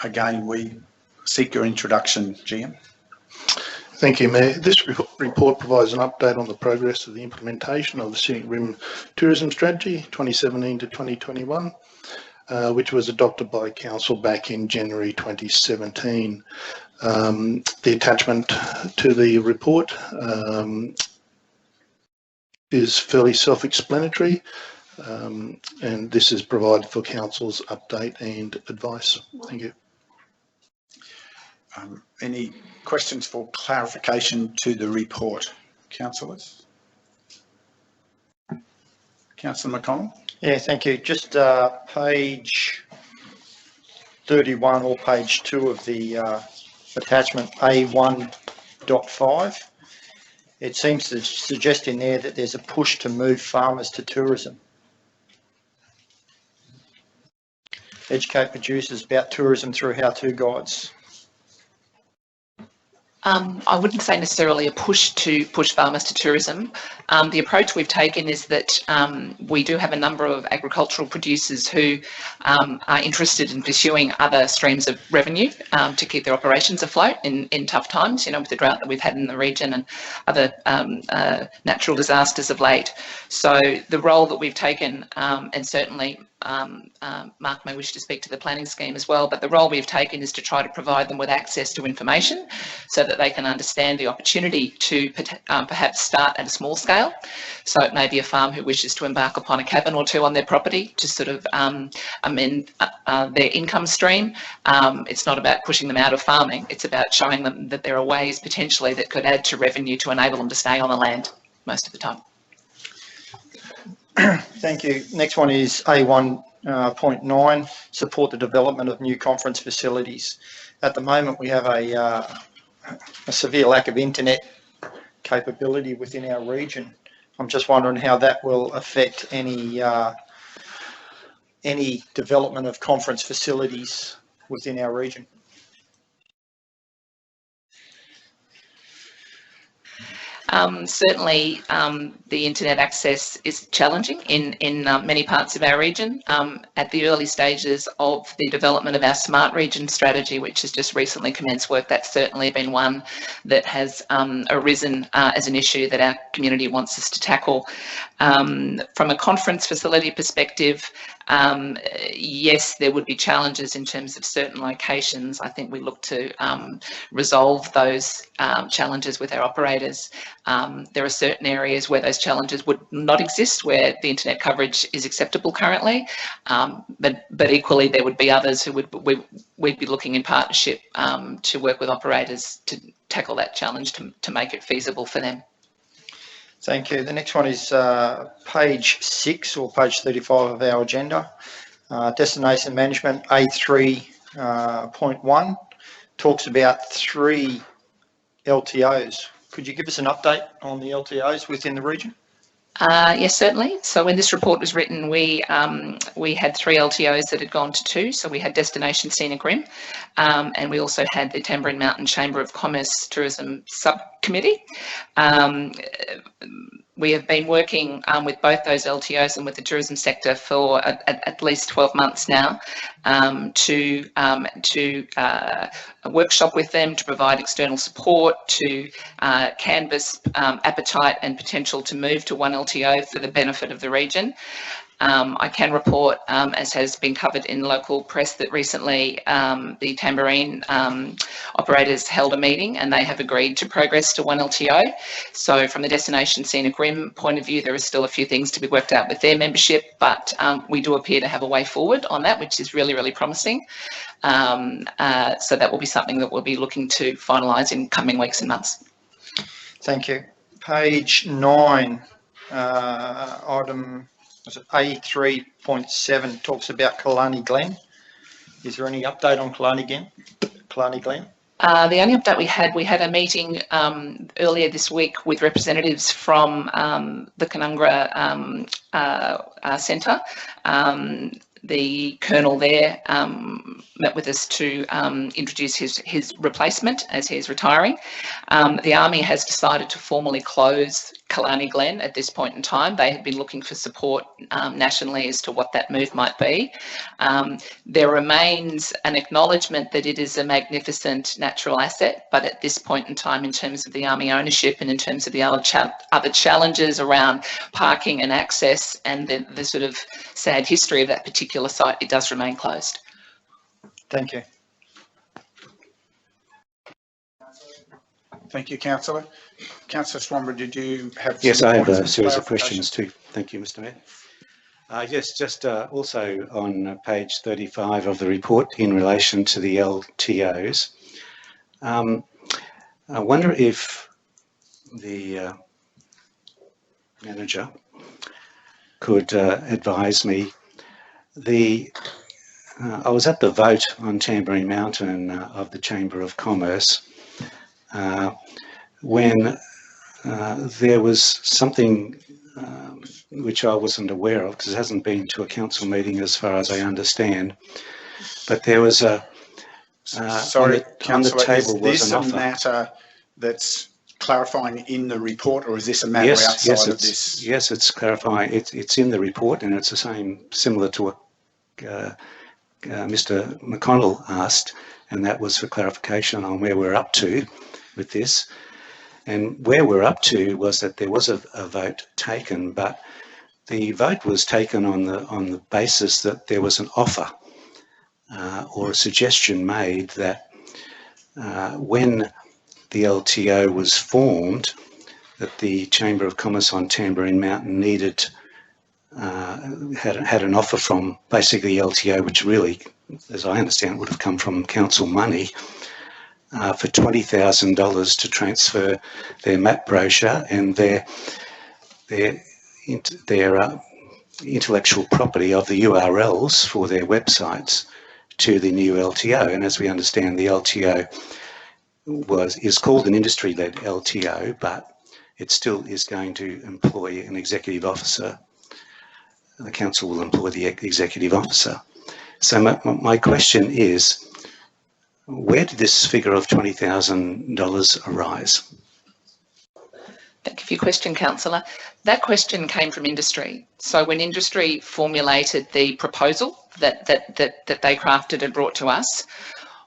Again, we seek your introduction, GM. Thank you, Mayor. This report provides an update on the progress of the implementation of the Scenic Rim Tourism Strategy 2017 to 2021. Which was adopted by Council back in January 2017. The attachment to the report is fairly self-explanatory, and this is provided for Council's update and advice. Thank you. Any questions for clarification to the report, councillors? Councillor McConnell? Yeah, thank you. Just page 31 or page 2 of the attachment A1.5. It seems to suggest in there that there's a push to move farmers to tourism. Educate producers about tourism through how-to guides. I wouldn't say necessarily a push farmers to tourism. The approach we've taken is that we do have a number of agricultural producers who are interested in pursuing other streams of revenue to keep their operations afloat in tough times, you know, with the drought that we've had in the region and other natural disasters of late. So the role that we've taken, and certainly Mark may wish to speak to the planning scheme as well, but the role we've taken is to try to provide them with access to information so that they can understand the opportunity to perhaps start at a small scale. So it may be a farm who wishes to embark upon a cabin or two on their property to sort of amend their income stream. It's not about pushing them out of farming, it's about showing them that there are ways potentially that could add to revenue to enable them to stay on the land most of the time. Thank you. Next one is A1.9, support the development of new conference facilities. At the moment, we have a severe lack of internet capability within our region. I'm just wondering how that will affect any development of conference facilities within our region. Certainly, the internet access is challenging in many parts of our region. At the early stages of the development of our Smart Region strategy, which has just recently commenced work, that's certainly been one that has arisen as an issue that our community wants us to tackle. From a conference facility perspective, yes, there would be challenges in terms of certain locations. I think we look to resolve those challenges with our operators. There are certain areas where those challenges would not exist, where the internet coverage is acceptable currently, but equally there would be others who we'd be looking in partnership to work with operators to tackle that challenge to make it feasible for them. Thank you. The next one is page 6 or page 35 of our agenda. Destination management A3.1 talks about 3 LTOs. Could you give us an update on the LTOs within the region? Yes, certainly. So when this report was written, we had 3 LTOs that had gone to 2. So we had Destination Scenic Rim, and we also had the Tambourine Mountain Chamber of Commerce Tourism Subcommittee. We have been working with both those LTOs and with the tourism sector for at least 12 months now to workshop with them, to provide external support, to canvass appetite and potential to move to one LTO for the benefit of the region. I can report, as has been covered in local press, that recently the Tambourine operators held a meeting and they have agreed to progress to one LTO. So from the Destination Scenic Rim point of view, there are still a few things to be worked out with their membership, but we do appear to have a way forward on that, which is really, really promising. So that will be something that we'll be looking to finalise in coming weeks and months. Thank you. Page 9, item A3.7 talks about Killarney Glen. Is there any update on Killarney Glen? The only update we had a meeting earlier this week with representatives from the Canungra Centre. The colonel there met with us to introduce his replacement as he is retiring. The Army has decided to formally close Killarney Glen at this point in time. They have been looking for support nationally as to what that move might be. There remains an acknowledgement that it is a magnificent natural asset, but at this point in time, in terms of the Army ownership and in terms of the other challenges around parking and access and the sort of sad history of that particular site, it does remain closed. Thank you. Thank you, Councillor. Councillor Swanborough, did you have? Yes, some I have points a of series of clarification? questions too. Thank you, Mr. Mayor. Yes, just also on page 35 of the report in relation to the LTOs, I wonder if the manager could advise me. I was at the vote on Tambourine Mountain of the Chamber of Commerce when there was something which I wasn't aware of because it hasn't been to a council meeting as far as I understand, but there was Sorry, Councillor, is this a matter that's clarifying in the report, or is this a matter outside of this? Yes, it's clarifying. It's in the report, and it's the same, similar to what Mr. McConnell asked, and that was for clarification on where we're up to with this. And where we're up to was that there was a vote taken, but the vote was taken on the basis that there was an offer or a suggestion made that when the LTO was formed, that the Chamber of Commerce on Tambourine Mountain needed had an offer from basically LTO, which really, as I understand, would have come from council money for $20,000 to transfer their map brochure and their intellectual property of the URLs for their websites to the new LTO. And as we understand, the LTO is called an industry-led LTO, but it still is going to employ an executive officer. The council will employ the executive officer. So my question is, where did this figure of $20,000 arise? Thank you for your question, Councillor. That question came from industry. So when industry formulated the proposal that they crafted and brought to us,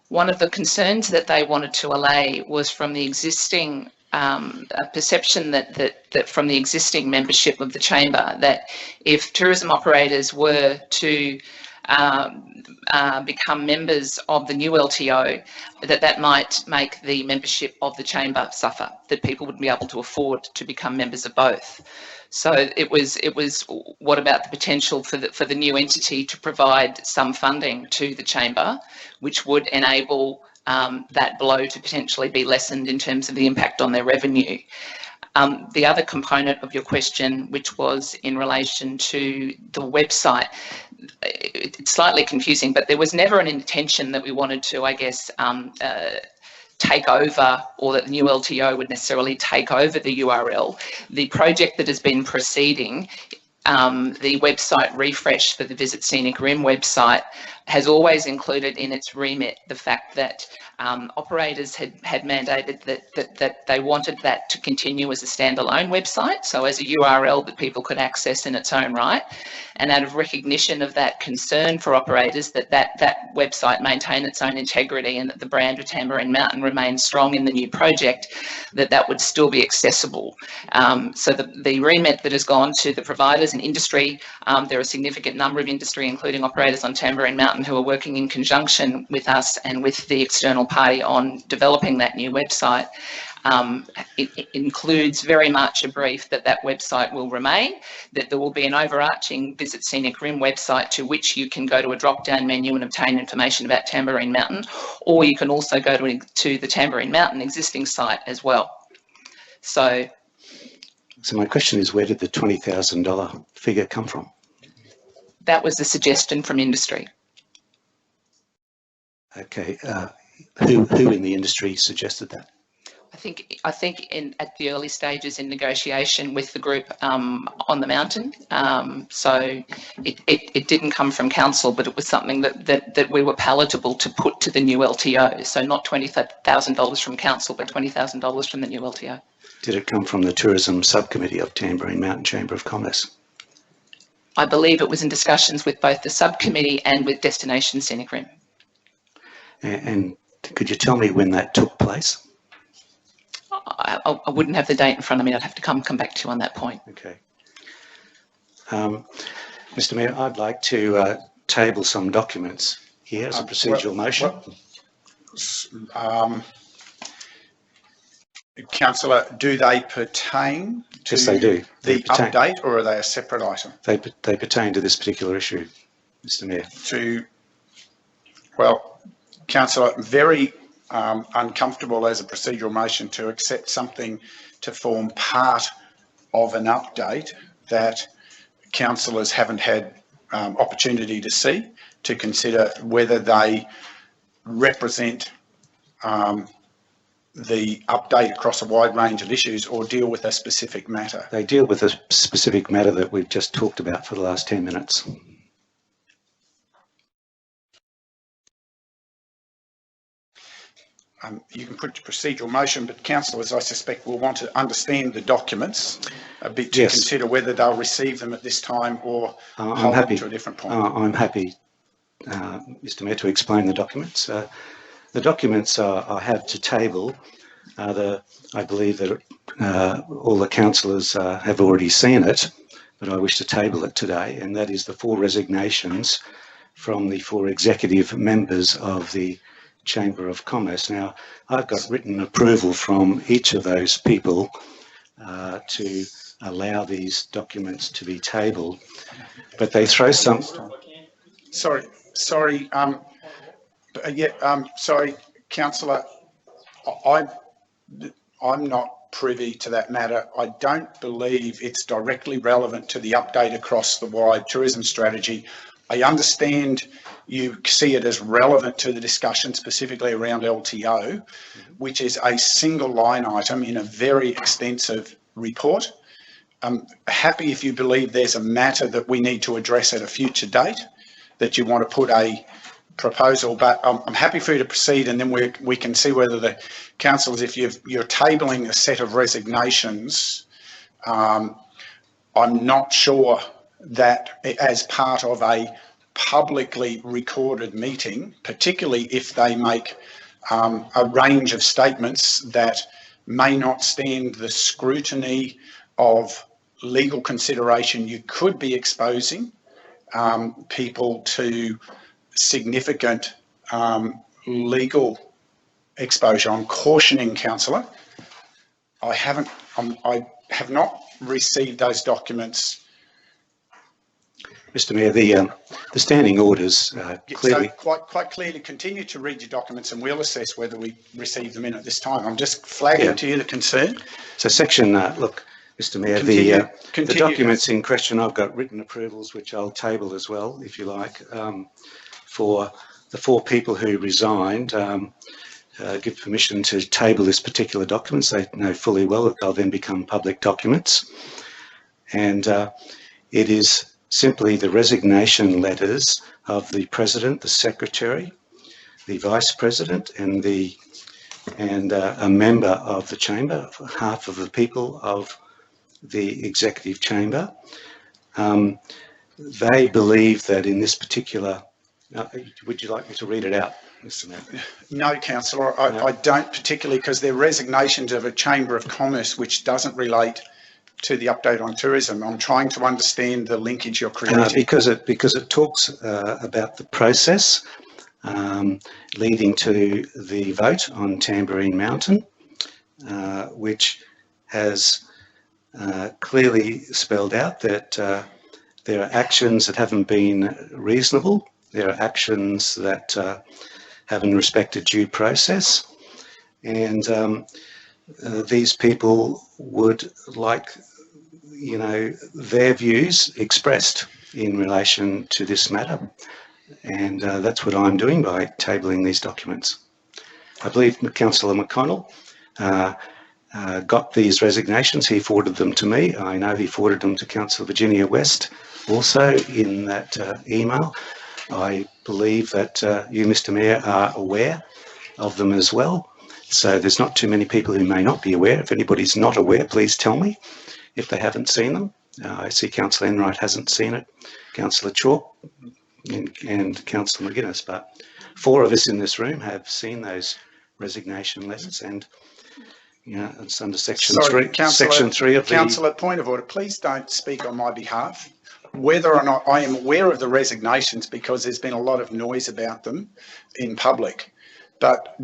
one of the concerns that they wanted to allay was from the existing perception that from the existing membership of the chamber, that if tourism operators were to become members of the new LTO, that might make the membership of the chamber suffer, that people wouldn't be able to afford to become members of both. So it was what about the potential for the new entity to provide some funding to the chamber, which would enable that blow to potentially be lessened in terms of the impact on their revenue. The other component of your question, which was in relation to the website, it's slightly confusing, but there was never an intention that we wanted to, I guess, take over, or that the new LTO would necessarily take over the URL. The project that has been proceeding, the website refresh for the Visit Scenic Rim website, has always included in its remit the fact that operators had mandated that they wanted that to continue as a standalone website, so as a URL that people could access in its own right. And out of recognition of that concern for operators that website maintain its own integrity and that the brand of Tambourine Mountain remains strong in the new project, that would still be accessible. So the remit that has gone to the providers and industry, there are a significant number of industry, including operators on Tambourine Mountain, who are working in conjunction with us and with the external party on developing that new website. It includes very much a brief that website will remain, that there will be an overarching Visit Scenic Rim website to which you can go to a drop-down menu and obtain information about Tambourine Mountain, or you can also go to the Tambourine Mountain existing site as well. So my question is, where did the $20,000 figure come from? That was a suggestion from industry. Okay, who in the industry suggested that? I think at the early stages in negotiation with the group on the mountain. So it didn't come from council, but it was something that we were palatable to put to the new LTO. So not $20,000 from council, but $20,000 from the new LTO. Did it come from the tourism subcommittee of Tambourine Mountain Chamber of Commerce? I believe it was in discussions with both the subcommittee and with Destination Scenic Rim. And could you tell me when that took place? I wouldn't have the date in front of me. I'd have to come back to you on that point. Okay. Mr. Mayor, I'd like to table some documents here as a procedural motion. Councillor, do they pertain to yes, they do. the update, or are they a separate item? They pertain to this particular issue, Mr. Mayor. Well, Councillor, very uncomfortable as a procedural motion to accept something to form part of an update that councillors haven't had opportunity to see, to consider whether they represent the update across a wide range of issues or deal with a specific matter. They deal with a specific matter that we've just talked about for the last 10 minutes. You can put procedural motion, but councillors, I suspect, will want to understand the documents a bit to consider whether they'll receive them at this time or hold them to a different point. I'm happy, Mr. Mayor, to explain the documents. The documents I have to table are I believe that all the councillors have already seen it, but I wish to table it today, and that is the 4 resignations from the 4 executive members of the Chamber of Commerce. Now, I've got written approval from each of those people to allow these documents to be tabled, but they throw some... Sorry, Councillor, I'm not privy to that matter. I don't believe it's directly relevant to the update across the wide tourism strategy. I understand you see it as relevant to the discussion specifically around LTO, which is a single line item in a very extensive report. I'm happy if you believe there's a matter that we need to address at a future date, that you want to put a proposal, but I'm happy for you to proceed, and then we can see whether the councillors, if you're tabling a set of resignations, I'm not sure that as part of a publicly recorded meeting, particularly if they make a range of statements that may not stand the scrutiny of legal consideration, you could be exposing people to significant legal exposure. I'm cautioning, councillor. I have not received those documents. Mr Mayor, the standing orders clearly... So quite clearly, continue to read your documents and we'll assess whether we receive them in at this time. I'm just flagging to you the concern. So section, look, Mr Mayor, the documents in question, I've got written approvals which I'll table as well, if you like, for the 4 people who resigned. Give permission to table this particular documents. They know fully well that they'll then become public documents. And it is simply the resignation letters of the President, the Secretary, the Vice President and a member of the Chamber, half of the people of the Executive Chamber. They believe that in this particular... would you like me to read it out, Mr Mayor? No, councillor, I don't particularly, because they're resignations of a Chamber of Commerce which doesn't relate to the update on tourism. I'm trying to understand the linkage you're creating. Because it talks about the process leading to the vote on Tamborine Mountain, which has clearly spelled out that there are actions that haven't been reasonable. There are actions that haven't respected due process, and these people would like, you know, their views expressed in relation to this matter, and that's what I'm doing by tabling these documents. I believe Councillor McConnell got these resignations. He forwarded them to me. I know he forwarded them to Councillor Virginia West also in that email. I believe that you, Mr Mayor, are aware of them as well. So there's not too many people who may not be aware. If anybody's not aware, please tell me if they haven't seen them. I see Councillor Enright hasn't seen it, Councillor Chalk and Councillor McGuinness, but 4 of us in this room have seen those resignation letters, and you know, it's under section 3. Section 3 of the... Councillor, point of order. Please don't speak on my behalf. Whether or not I am aware of the resignations, because there's been a lot of noise about them in public, but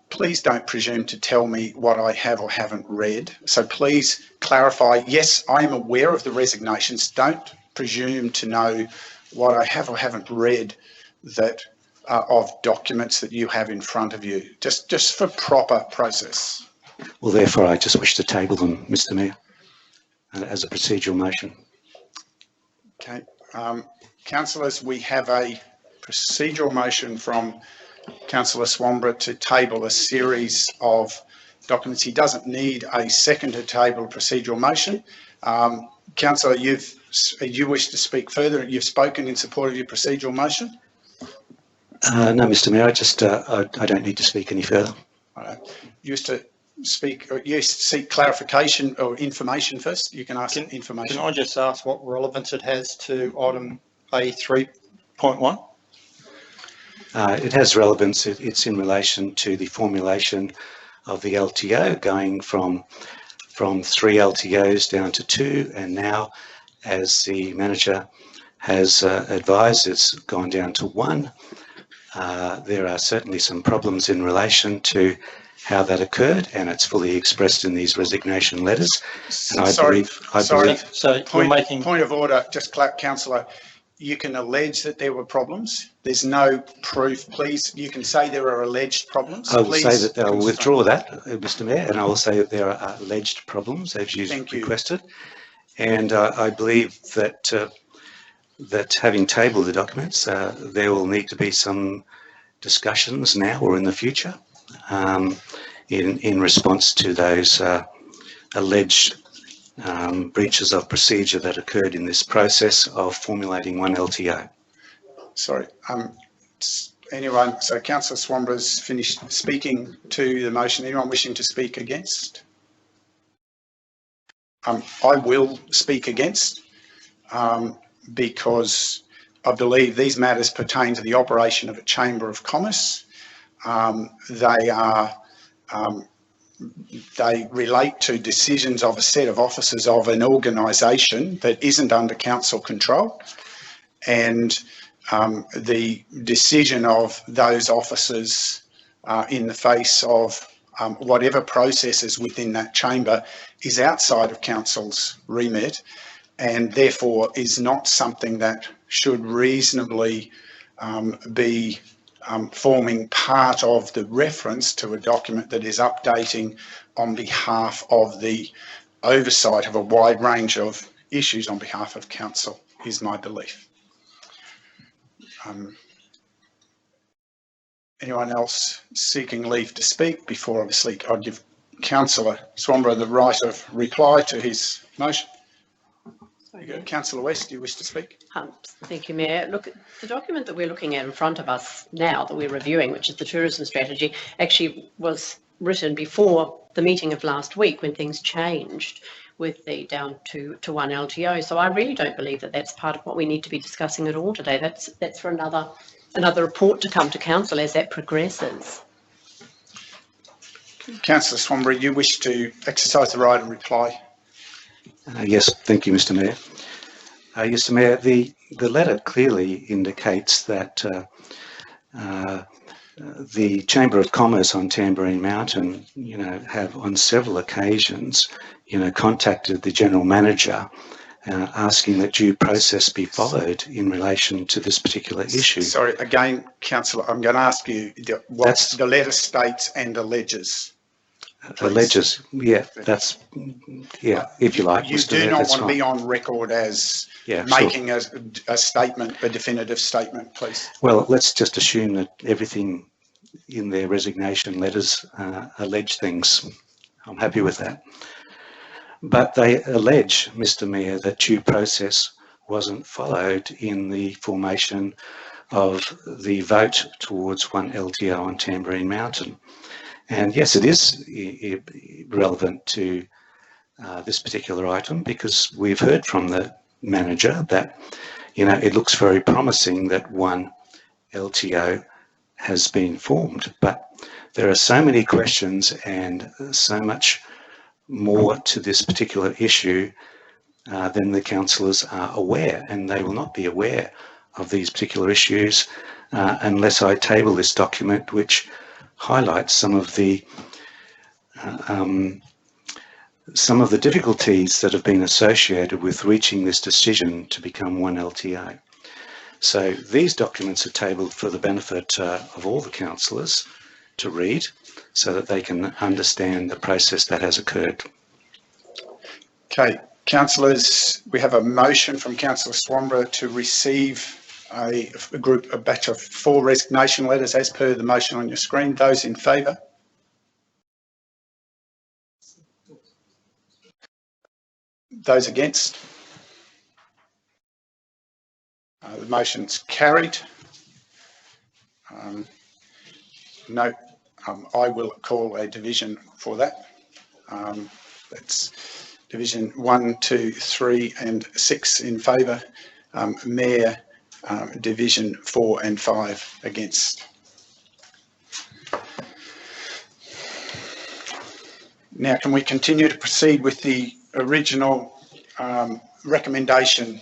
please don't presume to tell me what I have or haven't read. So please clarify. Yes, I am aware of the resignations. Don't presume to know what I have or haven't read that of documents that you have in front of you, just for proper process. Well, therefore, I just wish to table them, Mr Mayor, as a procedural motion. Okay. Councillors, we have a procedural motion from Councillor Swamborough to table a series of documents. He doesn't need a second to table a procedural motion. Councillor, you wish to speak further? You've spoken in support of your procedural motion? No, Mr Mayor, I don't need to speak any further. All right. You used to speak, or you seek clarification or information first? You can ask information. Can I just ask what relevance it has to item A3.1? It has relevance. It's in relation to the formulation of the LTO, going from 3 LTOs down to 2, and now, as the manager has advised, it's gone down to 1. There are certainly some problems in relation to how that occurred, and it's fully expressed in these resignation letters. And I believe. So point of order, just Councillor. You can allege that there were problems. There's no proof. Please, you can say there are alleged problems. I will say that I'll withdraw that, Mr Mayor, and I will say that there are alleged problems as you requested. And I believe that that having tabled the documents, there will need to be some discussions now or in the future in response to those alleged breaches of procedure that occurred in this process of formulating 1 LTO. Sorry. Anyone? So Councillor Swamborough's finished speaking to the motion. Anyone wishing to speak against? I will speak against because I believe these matters pertain to the operation of a Chamber of Commerce. They relate to decisions of a set of officers of an organisation that isn't under council control, and the decision of those officers in the face of whatever processes within that chamber is outside of council's remit, and therefore is not something that should reasonably be forming part of the reference to a document that is updating on behalf of the oversight of a wide range of issues on behalf of council, is my belief. Anyone else seeking leave to speak? Before, obviously, I'll give Councillor Swanborough the right of reply to his motion. Councillor West, do you wish to speak? Thank you, Mayor. Look, the document that we're looking at in front of us now that we're reviewing, which is the tourism strategy, actually was written before the meeting of last week when things changed with the down to one LTO. So I really don't believe that that's part of what we need to be discussing at all today. That's for another report to come to council as that progresses. Councillor Swanborough, you wish to exercise the right of reply? Yes, thank you, Mr. Mayor. Mr. Mayor, the letter clearly indicates that the Chamber of Commerce on Tamborine Mountain, have on several occasions, contacted the General Manager asking that due process be followed in relation to this particular issue. Sorry, again, Councillor, I'm going to ask you what the letter states and alleges. Alleges, yeah, if you like. You do not want to be on record as making a statement, a definitive statement, please. Well, let's just assume that everything in their resignation letters allege things. I'm happy with that. But they allege, Mr. Mayor, that due process wasn't followed in the formation of the vote towards one LTO on Tamborine Mountain. And yes, it is relevant to this particular item because we've heard from the manager that, it looks very promising that one LTO has been formed. But there are so many questions and so much more to this particular issue than the councillors are aware, and they will not be aware of these particular issues unless I table this document, which highlights some of the difficulties that have been associated with reaching this decision to become one LTO. So these documents are tabled for the benefit of all the councillors to read so that they can understand the process that has occurred. Okay, councillors, we have a motion from Councillor Swanborough to receive a batch of 4 resignation letters as per the motion on your screen. Those in favour? Those against? The motion's carried. No, I will call a division for that. That's division 1, 2, 3 and 6 in favour. Mayor, division 4 and 5 against. Now, can we continue to proceed with the original recommendation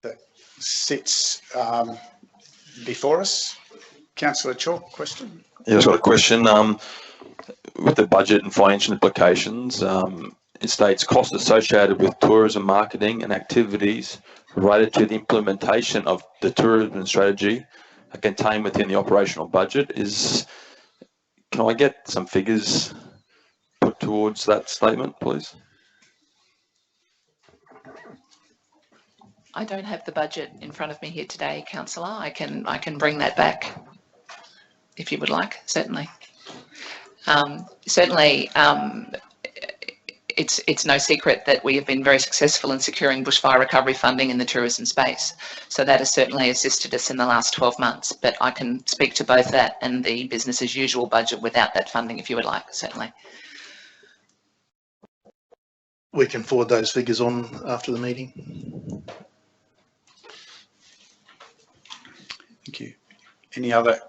that sits before us? Councillor Chalk, question? Yeah, I've got a question. With the budget and financial implications, it states costs associated with tourism marketing and activities related to the implementation of the tourism strategy are contained within the operational budget. Can I get some figures put towards that statement, please? I don't have the budget in front of me here today, Councillor. I can bring that back if you would like, certainly. It's no secret that we have been very successful in securing bushfire recovery funding in the tourism space. So that has certainly assisted us in the last 12 months, but I can speak to both that and the business as usual budget without that funding if you would like, certainly. We can forward those figures on after the meeting. Thank you. Any other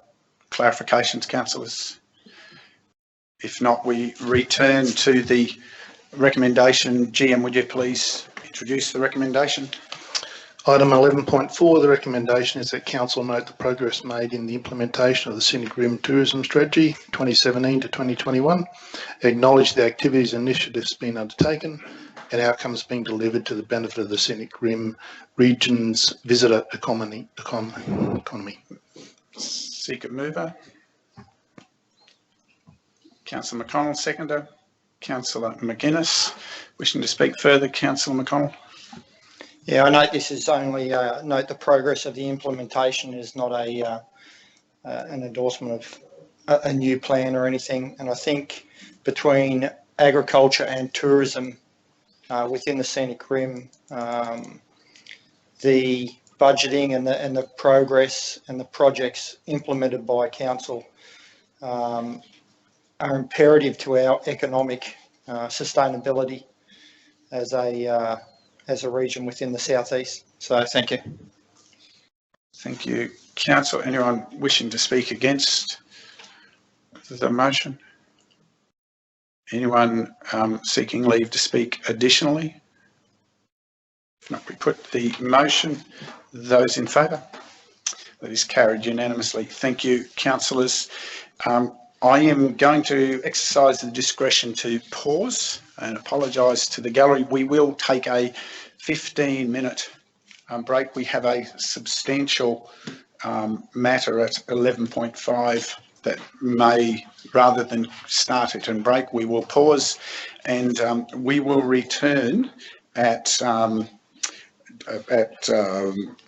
clarifications, councillors? If not, we return to the recommendation. GM, would you please introduce the recommendation? Item 11.4, the recommendation is that Council note the progress made in the implementation of the Scenic Rim Tourism Strategy 2017 to 2021, acknowledge the activities and initiatives being undertaken and outcomes being delivered to the benefit of the Scenic Rim region's visitor economy. Secret mover. Councillor McConnell, seconder. Councillor McGuinness, wishing to speak further. Councillor McConnell. Yeah, I note this is only, note the progress of the implementation is not an endorsement of a new plan or anything. And I think between agriculture and tourism within the Scenic Rim, the budgeting and the progress and the projects implemented by council are imperative to our economic sustainability as a region within the southeast. So thank you. Thank you, Council. Anyone wishing to speak against the motion? Anyone seeking leave to speak additionally? If not, we put the motion. Those in favour? That is carried unanimously. Thank you, councillors. I am going to exercise the discretion to pause and apologise to the gallery. We will take a 15-minute break. We have a substantial matter at 11.5 that may, rather than start it and break, we will pause and we will return at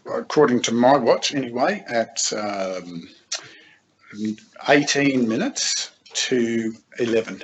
according to my watch anyway, at 18 minutes to 11.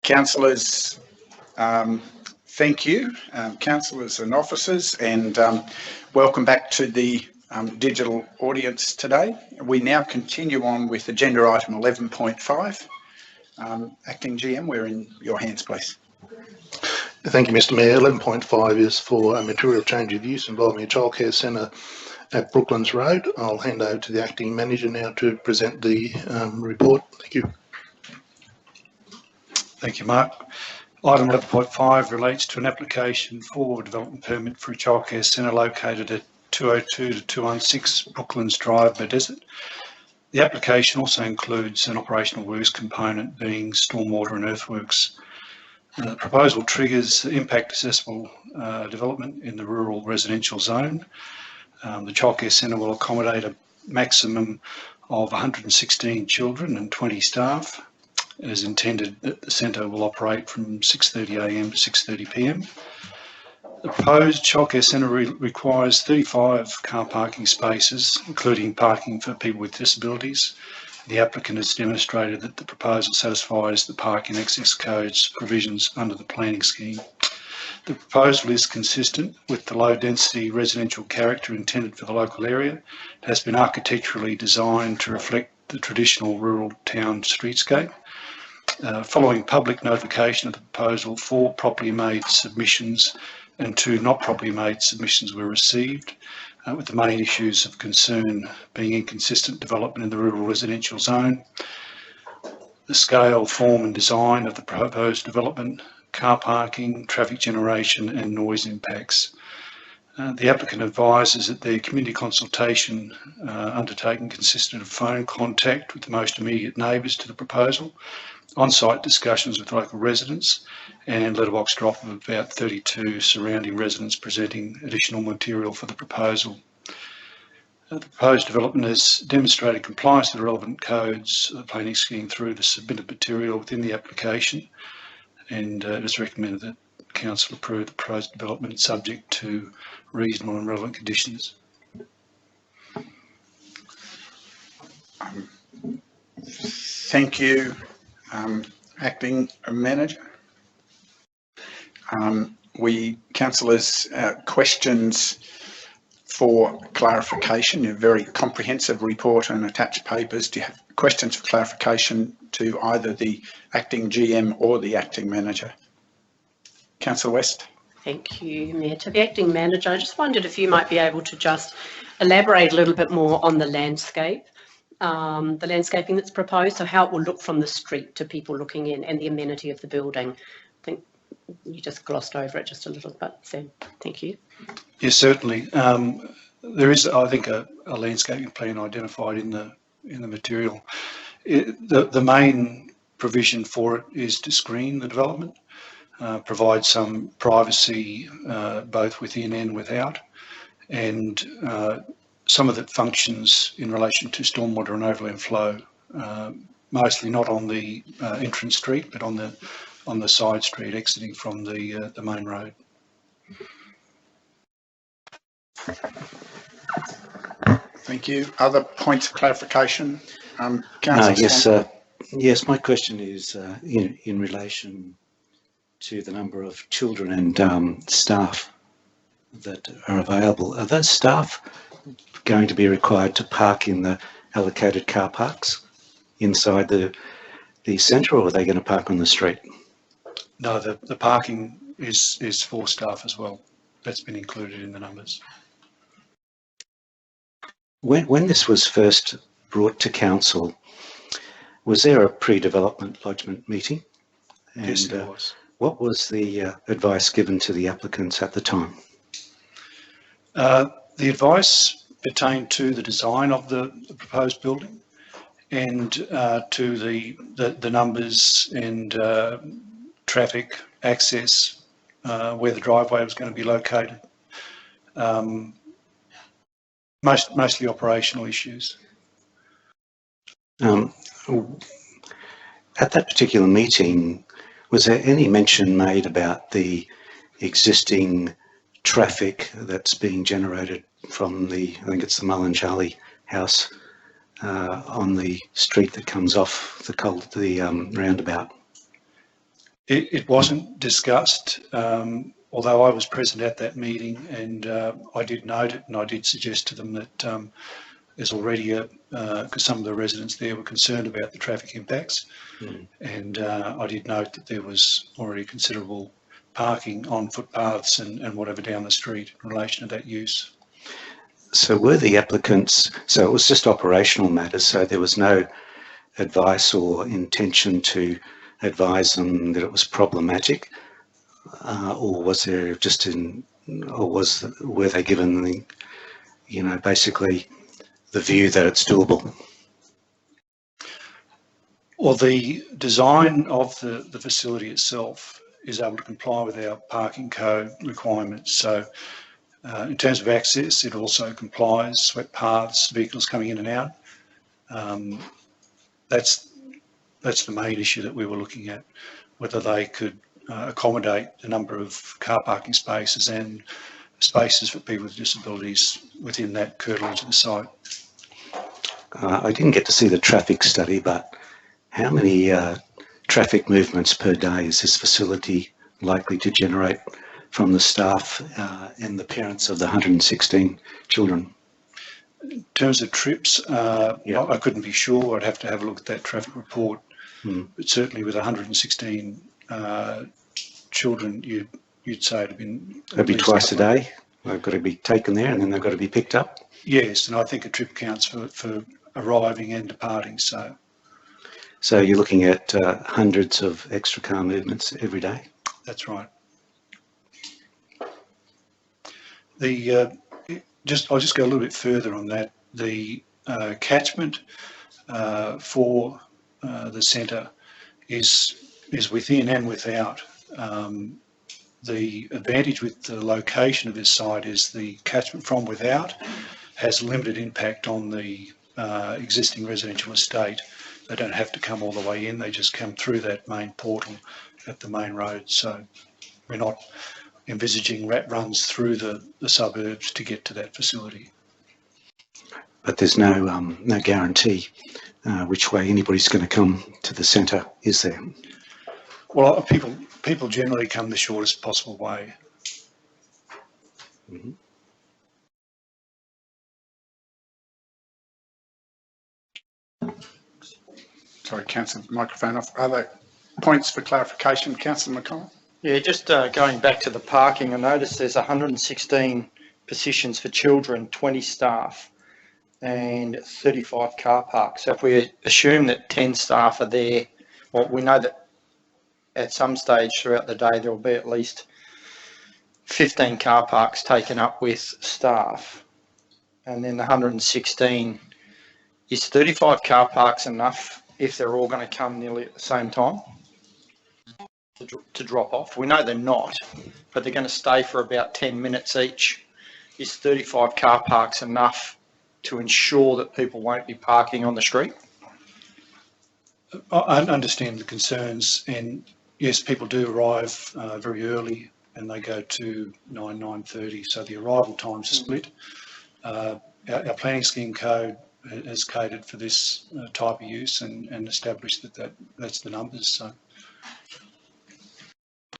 Councillors, thank you, councillors and officers, and welcome back to the digital audience today. We now continue on with agenda item 11.5. Acting GM, we're in your hands, please. Thank you, Mr Mayor. 11.5 is for a material change of use involving a childcare centre at Brooklands Road. I'll hand over to the Acting Manager now to present the report. Thank you. Thank you, Mark. Item 11.5 relates to an application for development permit for a childcare centre located at 202 to 216 Brooklands Drive, Bedesert. The application also includes an operational works component being stormwater and earthworks. The proposal triggers impact accessible development in the rural residential zone. The childcare centre will accommodate a maximum of 116 children and 20 staff. As intended, the centre will operate from 6:30 a.m. to 6:30 p.m. The proposed childcare centre requires 35 car parking spaces, including parking for people with disabilities. The applicant has demonstrated that the proposal satisfies the Parking Access Code's provisions under the planning scheme. The proposal is consistent with the low-density residential character intended for the local area. It has been architecturally designed to reflect the traditional rural town streetscape. Following public notification of the proposal, 4 properly made submissions and 2 not properly made submissions were received, with the main issues of concern being inconsistent development in the rural residential zone, the scale, form and design of the proposed development, car parking, traffic generation and noise impacts. The applicant advises that their community consultation undertaken consisted of phone contact with the most immediate neighbours to the proposal, on-site discussions with local residents and letterbox drop of about 32 surrounding residents presenting additional material for the proposal. The proposed development has demonstrated compliance with the relevant codes of the planning scheme through the submitted material within the application, and it is recommended that Council approve the proposed development subject to reasonable and relevant conditions. Thank you, Acting Manager. Councillors, questions for clarification? A very comprehensive report and attached papers. Do you have questions for clarification to either the Acting GM or the Acting Manager? Councillor West. Thank you, Mayor. To the Acting Manager, I just wondered if you might be able to just elaborate a little bit more on the landscape. The landscaping that's proposed, so how it will look from the street to people looking in, and the amenity of the building. I think you just glossed over it just a little bit, so thank you. Yes, certainly. There is, I think, a landscaping plan identified in the material. The main provision for it is to screen the development, provide some privacy both within and without, and some of it functions in relation to stormwater and overland flow, mostly not on the entrance street, but on the side street exiting from the main road. Thank you. Other points of clarification? Yes, my question is in relation to the number of children and staff that are available. Are those staff going to be required to park in the allocated car parks inside the centre, or are they going to park on the street? No, the parking is for staff as well. That's been included in the numbers. When this was first brought to council, was there a pre-development lodgement meeting? And, yes, there was. What was the advice given to the applicants at the time? The advice pertained to the design of the proposed building and to the numbers and traffic access, where the driveway was going to be located. Mostly operational issues. At that particular meeting, was there any mention made about the existing traffic that's being generated from I think it's the Mullen Charlie house on the street that comes off the roundabout? It wasn't discussed, although I was present at that meeting, and I did note it, and I did suggest to them that there's already because some of the residents there were concerned about the traffic impacts, and I did note that there was already considerable parking on footpaths and whatever down the street in relation to that use. So were the applicants, so it was just operational matters, so there was no advice or intention to advise them that it was problematic, or was there just were they given the, basically the view that it's doable? Well, the design of the facility itself is able to comply with our parking code requirements. So in terms of access, it also complies, swept paths, vehicles coming in and out. That's the main issue that we were looking at, whether they could accommodate the number of car parking spaces and spaces for people with disabilities within that curtilage of the site. I didn't get to see the traffic study, but how many traffic movements per day is this facility likely to generate from the staff and the parents of the 116 children? In terms of trips, I couldn't be sure. I'd have to have a look at that traffic report. But certainly with 116 children, you'd say it'd been... It'd be twice a day. They've got to be taken there and then they've got to be picked up? Yes, and I think a trip counts for arriving and departing. So you're looking at hundreds of extra car movements every day? That's right. I'll just go a little bit further on that. The catchment for the centre is within and without. The advantage with the location of this site is the catchment from without has limited impact on the existing residential estate. They don't have to come all the way in, they just come through that main portal at the main road. So we're not envisaging rat runs through the suburbs to get to that facility. But there's no guarantee which way anybody's going to come to the centre, is there? Well, people generally come the shortest possible way. Mm-hmm. Sorry, Councillor, microphone off. Are there points for clarification, Councillor McConnell? Yeah, just going back to the parking, I noticed there's 116 positions for children, 20 staff and 35 car parks. So if we assume that 10 staff are there, well, we know that at some stage throughout the day there will be at least 15 car parks taken up with staff, and then the 116, is 35 car parks enough if they're all going to come nearly at the same time to drop off? We know they're not, but they're going to stay for about 10 minutes each. Is 35 car parks enough to ensure that people won't be parking on the street? I understand the concerns, and yes, people do arrive very early and they go to 9:30, so the arrival times are split. Our planning scheme code has catered for this type of use and established that's the numbers. So.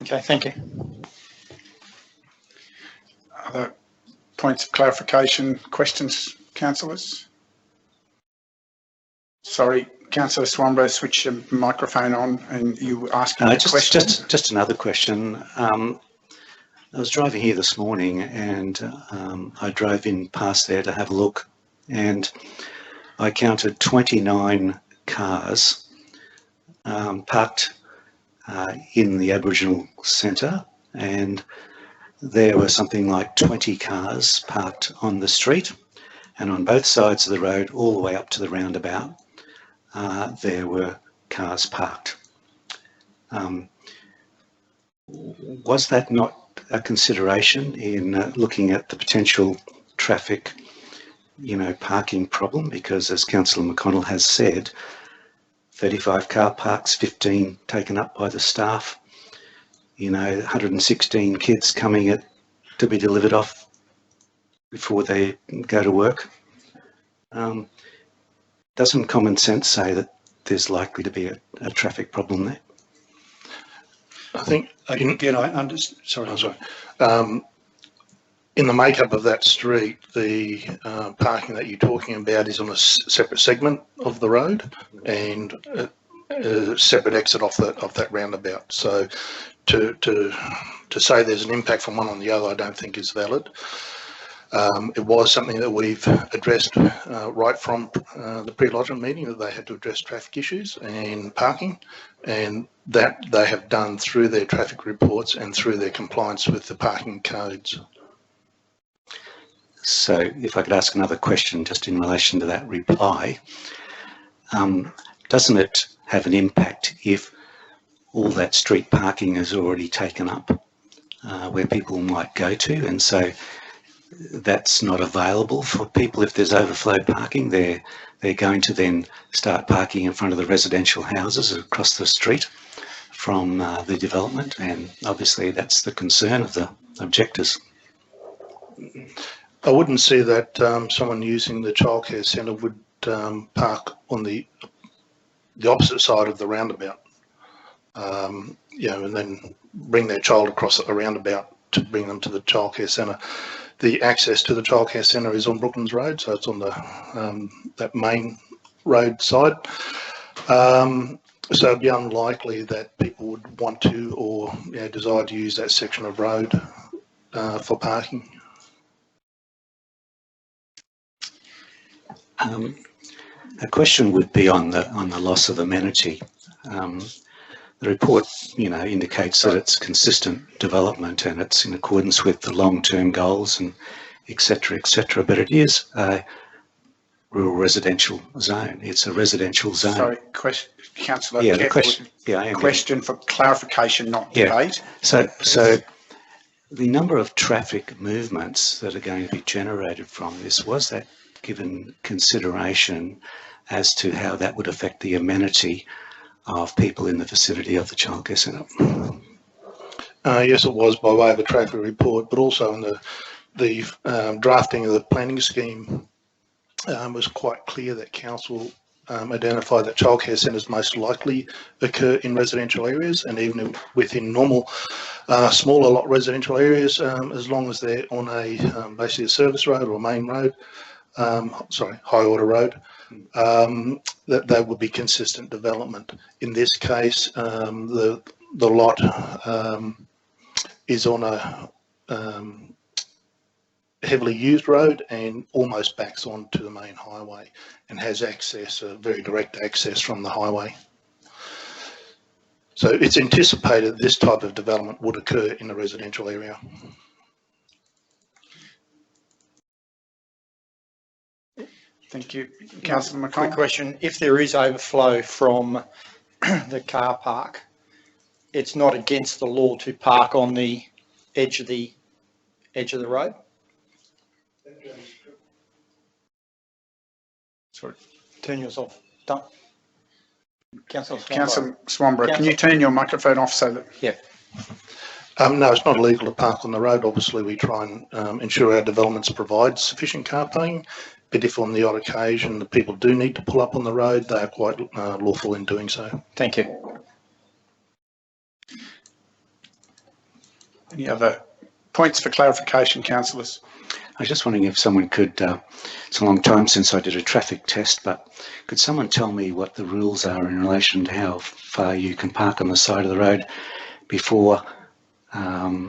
Okay, thank you. Other points of clarification, questions, councillors? Sorry, Councillor Swanborough, switch your microphone on and you were asking a question. Just another question. I was driving here this morning and I drove in past there to have a look, and I counted 29 cars parked in the Aboriginal Centre, and there were something like 20 cars parked on the street, and on both sides of the road all the way up to the roundabout there were cars parked. Was that not a consideration in looking at the potential traffic, parking problem? Because as Councillor McConnell has said, 35 car parks, 15 taken up by the staff, 116 kids coming to be delivered off before they go to work. Doesn't common sense say that there's likely to be a traffic problem there? I think Again, sorry. In the makeup of that street, the parking that you're talking about is on a separate segment of the road and a separate exit off that roundabout. So to say there's an impact from one on the other, I don't think is valid. It was something that we've addressed right from the pre-lodgement meeting, that they had to address traffic issues and parking, and that they have done through their traffic reports and through their compliance with the parking codes. So if I could ask another question just in relation to that reply, doesn't it have an impact if all that street parking is already taken up where people might go to, and so that's not available for people? If there's overflow parking, they're going to then start parking in front of the residential houses across the street from the development, and obviously that's the concern of the objectors. I wouldn't see that someone using the childcare centre would park on the opposite side of the roundabout, and then bring their child across a roundabout to bring them to the childcare centre. The access to the childcare centre is on Brooklands Road, so it's on the that main road side. So it'd be unlikely that people would want to or desire to use that section of road for parking. A question would be on the loss of amenity. The report, indicates that it's consistent development and it's in accordance with the long-term goals and et cetera, but it is a rural residential zone. It's a residential zone. Sorry, Councillor. Yeah, the question. Yeah, question for clarification, not debate. So the number of traffic movements that are going to be generated from this, was that given consideration as to how that would affect the amenity of people in the vicinity of the childcare centre? Yes, it was by way of a traffic report, but also in the drafting of the planning scheme was quite clear that council identified that childcare centres most likely occur in residential areas, and even within normal smaller lot residential areas, as long as they're on a basically a service road or a main road, high order road, that they would be consistent development. In this case, the lot is on a heavily used road and almost backs onto the main highway and has access, very direct access from the highway. So it's anticipated this type of development would occur in a residential area. Thank you. Councillor McCall. Quick question. If there is overflow from the car park, it's not against the law to park on the edge of the road? Sorry, turn yours off. Done. Councillor Swanborough, can you turn your microphone off so that... Yeah. No, it's not illegal to park on the road. Obviously, we try and ensure our developments provide sufficient car parking. But if on the odd occasion the people do need to pull up on the road, they are quite lawful in doing so. Thank you. Any other points for clarification, councillors? I was just wondering if someone could, it's a long time since I did a traffic test, but could someone tell me what the rules are in relation to how far you can park on the side of the road before a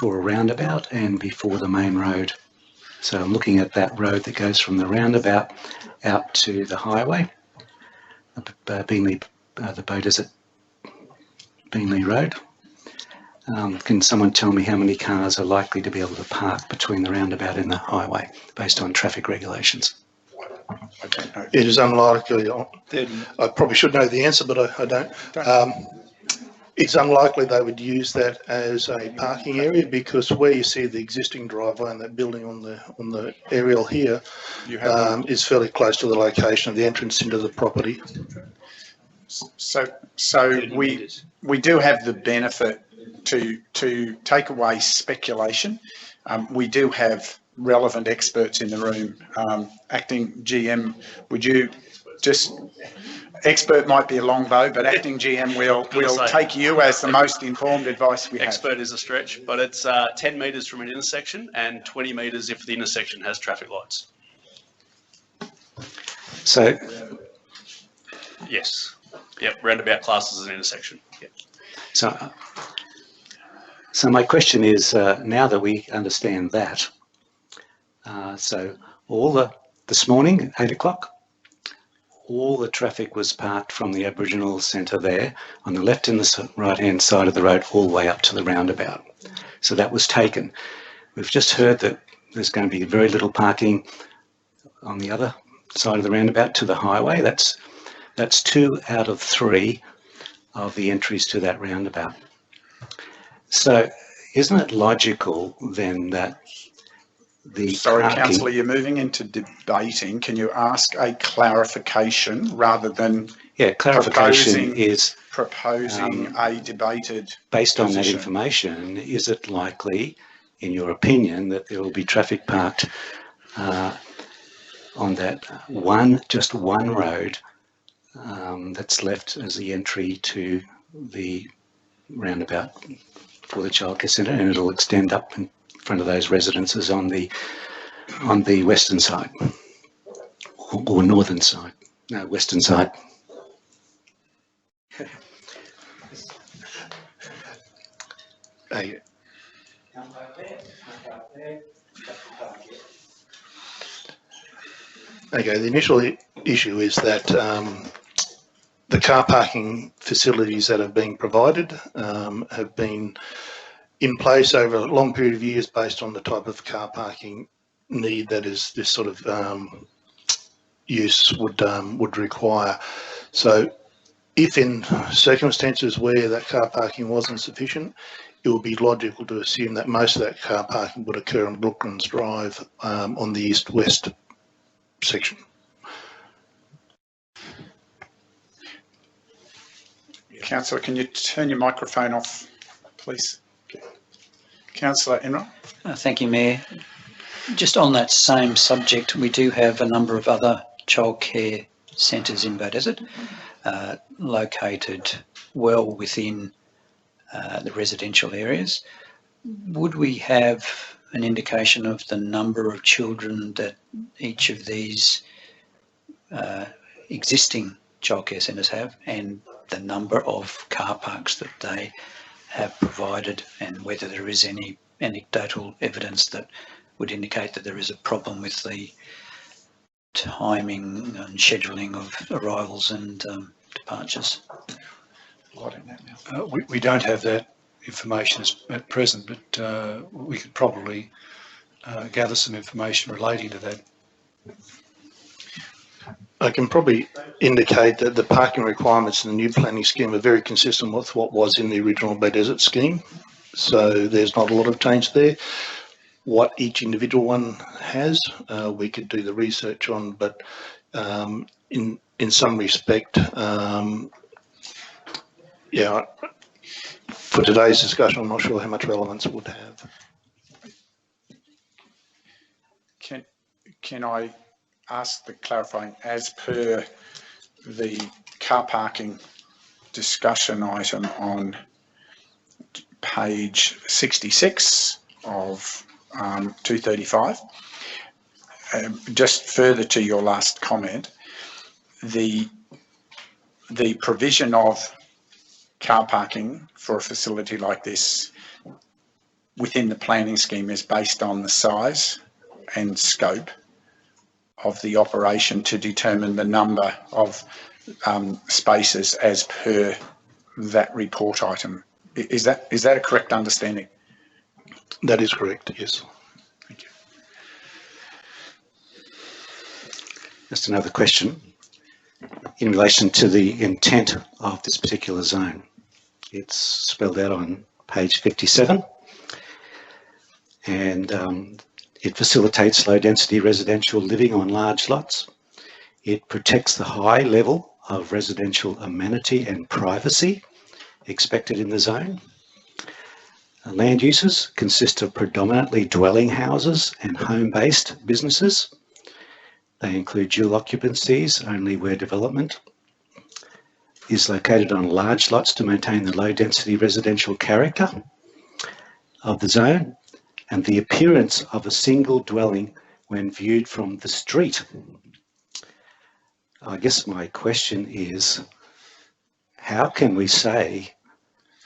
roundabout and before the main road? So I'm looking at that road that goes from the roundabout out to the highway, Beanley, the Beaudesert Beanley Road. Can someone tell me how many cars are likely to be able to park between the roundabout and the highway based on traffic regulations? I don't know. It is unlikely. I probably should know the answer, but I don't. It's unlikely they would use that as a parking area, because where you see the existing driveway and that building on the aerial here is fairly close to the location of the entrance into the property. So we do have the benefit to take away speculation. We do have relevant experts in the room. Acting GM, would you just expert might be a long bow, but acting GM, we'll take you as the most informed advice we have. Expert is a stretch, but it's 10 metres from an intersection and 20 metres if the intersection has traffic lights. So, Yes. Yep, roundabout classes as an intersection. Yep. so my question is, now that we understand that, so this morning, 8 o'clock, all the traffic was parked from the Aboriginal Centre there on the left and the right-hand side of the road all the way up to the roundabout. So that was taken. We've just heard that there's going to be very little parking on the other side of the roundabout to the highway. That's 2 out of 3 of the entries to that roundabout. So isn't it logical then that the Sorry, parking... Councillor, you're moving into debating. Can you ask a clarification rather than clarification is proposing a debated based on position? that information, is it likely, in your opinion, that there will be traffic parked on that just one road that's left as the entry to the roundabout for the childcare centre, and it'll extend up in front of those residences on the western side or northern side? No, western side. Okay, the initial issue is that the car parking facilities that have been provided have been in place over a long period of years based on the type of car parking need that is this sort of use would require. So if in circumstances where that car parking wasn't sufficient, it would be logical to assume that most of that car parking would occur on Brooklands Drive on the east-west section. Councillor, can you turn your microphone off, please? Councillor Enright. Thank you, Mayor. Just on that same subject, we do have a number of other childcare centres in Beaudesert located well within the residential areas. Would we have an indication of the number of children that each of these existing childcare centres have, and the number of car parks that they have provided, and whether there is any anecdotal evidence that would indicate that there is a problem with the timing and scheduling of arrivals and departures? We don't have that information at present, but we could probably gather some information relating to that. I can probably indicate that the parking requirements in the new planning scheme are very consistent with what was in the original Beaudesert scheme. So there's not a lot of change there. What each individual one has, we could do the research on, but in some respect, yeah, for today's discussion, I'm not sure how much relevance it would have. Can I ask the clarifying, as per the car parking discussion item on page 66 of 235, just further to your last comment, the provision of car parking for a facility like this within the planning scheme is based on the size and scope of the operation to determine the number of spaces as per that report item. Is that a correct understanding? That is correct, yes. Thank you. Just another question in relation to the intent of this particular zone. It's spelled out on page 57, and it facilitates low density residential living on large lots. It protects the high level of residential amenity and privacy expected in the zone. Land uses consist of predominantly dwelling houses and home-based businesses. They include dual occupancies only where development is located on large lots to maintain the low density residential character of the zone and the appearance of a single dwelling when viewed from the street. I guess my question is, how can we say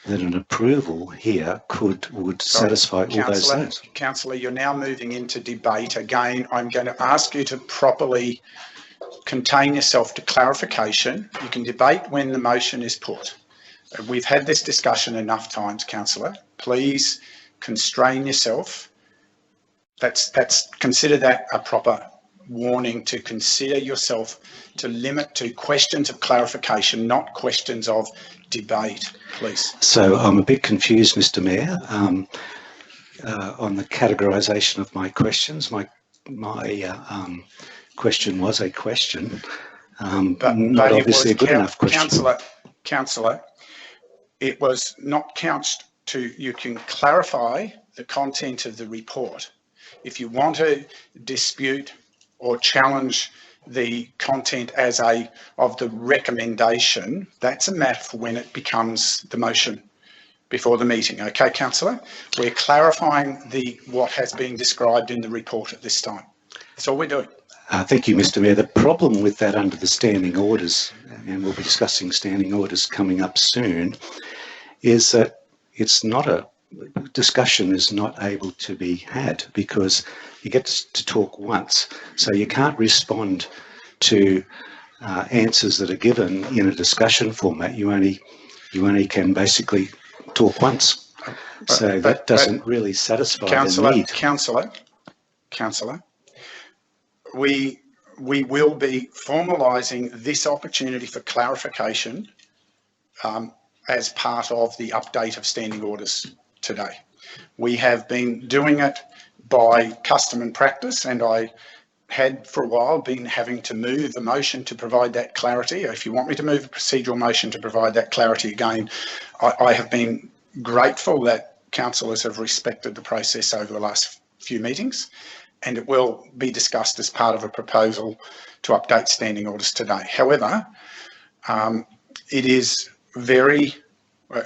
that an approval here would satisfy all those zones? Councillor, you're now moving into debate. Again, I'm going to ask you to properly contain yourself to clarification. You can debate when the motion is put. We've had this discussion enough times, Councillor. Please constrain yourself. Consider that a proper warning to consider yourself to limit to questions of clarification, not questions of debate, please. So I'm a bit confused, Mr. Mayor, on the categorisation of my questions. My question was a question, but not obviously a good enough question. Councillor, it was not couched to, you can clarify the content of the report. If you want to dispute or challenge the content of the recommendation, that's a matter for when it becomes the motion before the meeting. Okay, Councillor? We're clarifying what has been described in the report at this time. That's all we're doing. Thank you, Mr. Mayor. The problem with that under the standing orders, and we'll be discussing standing orders coming up soon, is that discussion is not able to be had because you get to talk once, so you can't respond to answers that are given in a discussion format. You only can basically talk once, so that doesn't really satisfy the need. Councillor, we will be formalising this opportunity for clarification as part of the update of standing orders today. We have been doing it by custom and practice, and I had for a while been having to move the motion to provide that clarity. If you want me to move a procedural motion to provide that clarity again, I have been grateful that councillors have respected the process over the last few meetings, and it will be discussed as part of a proposal to update standing orders today. However, it is very,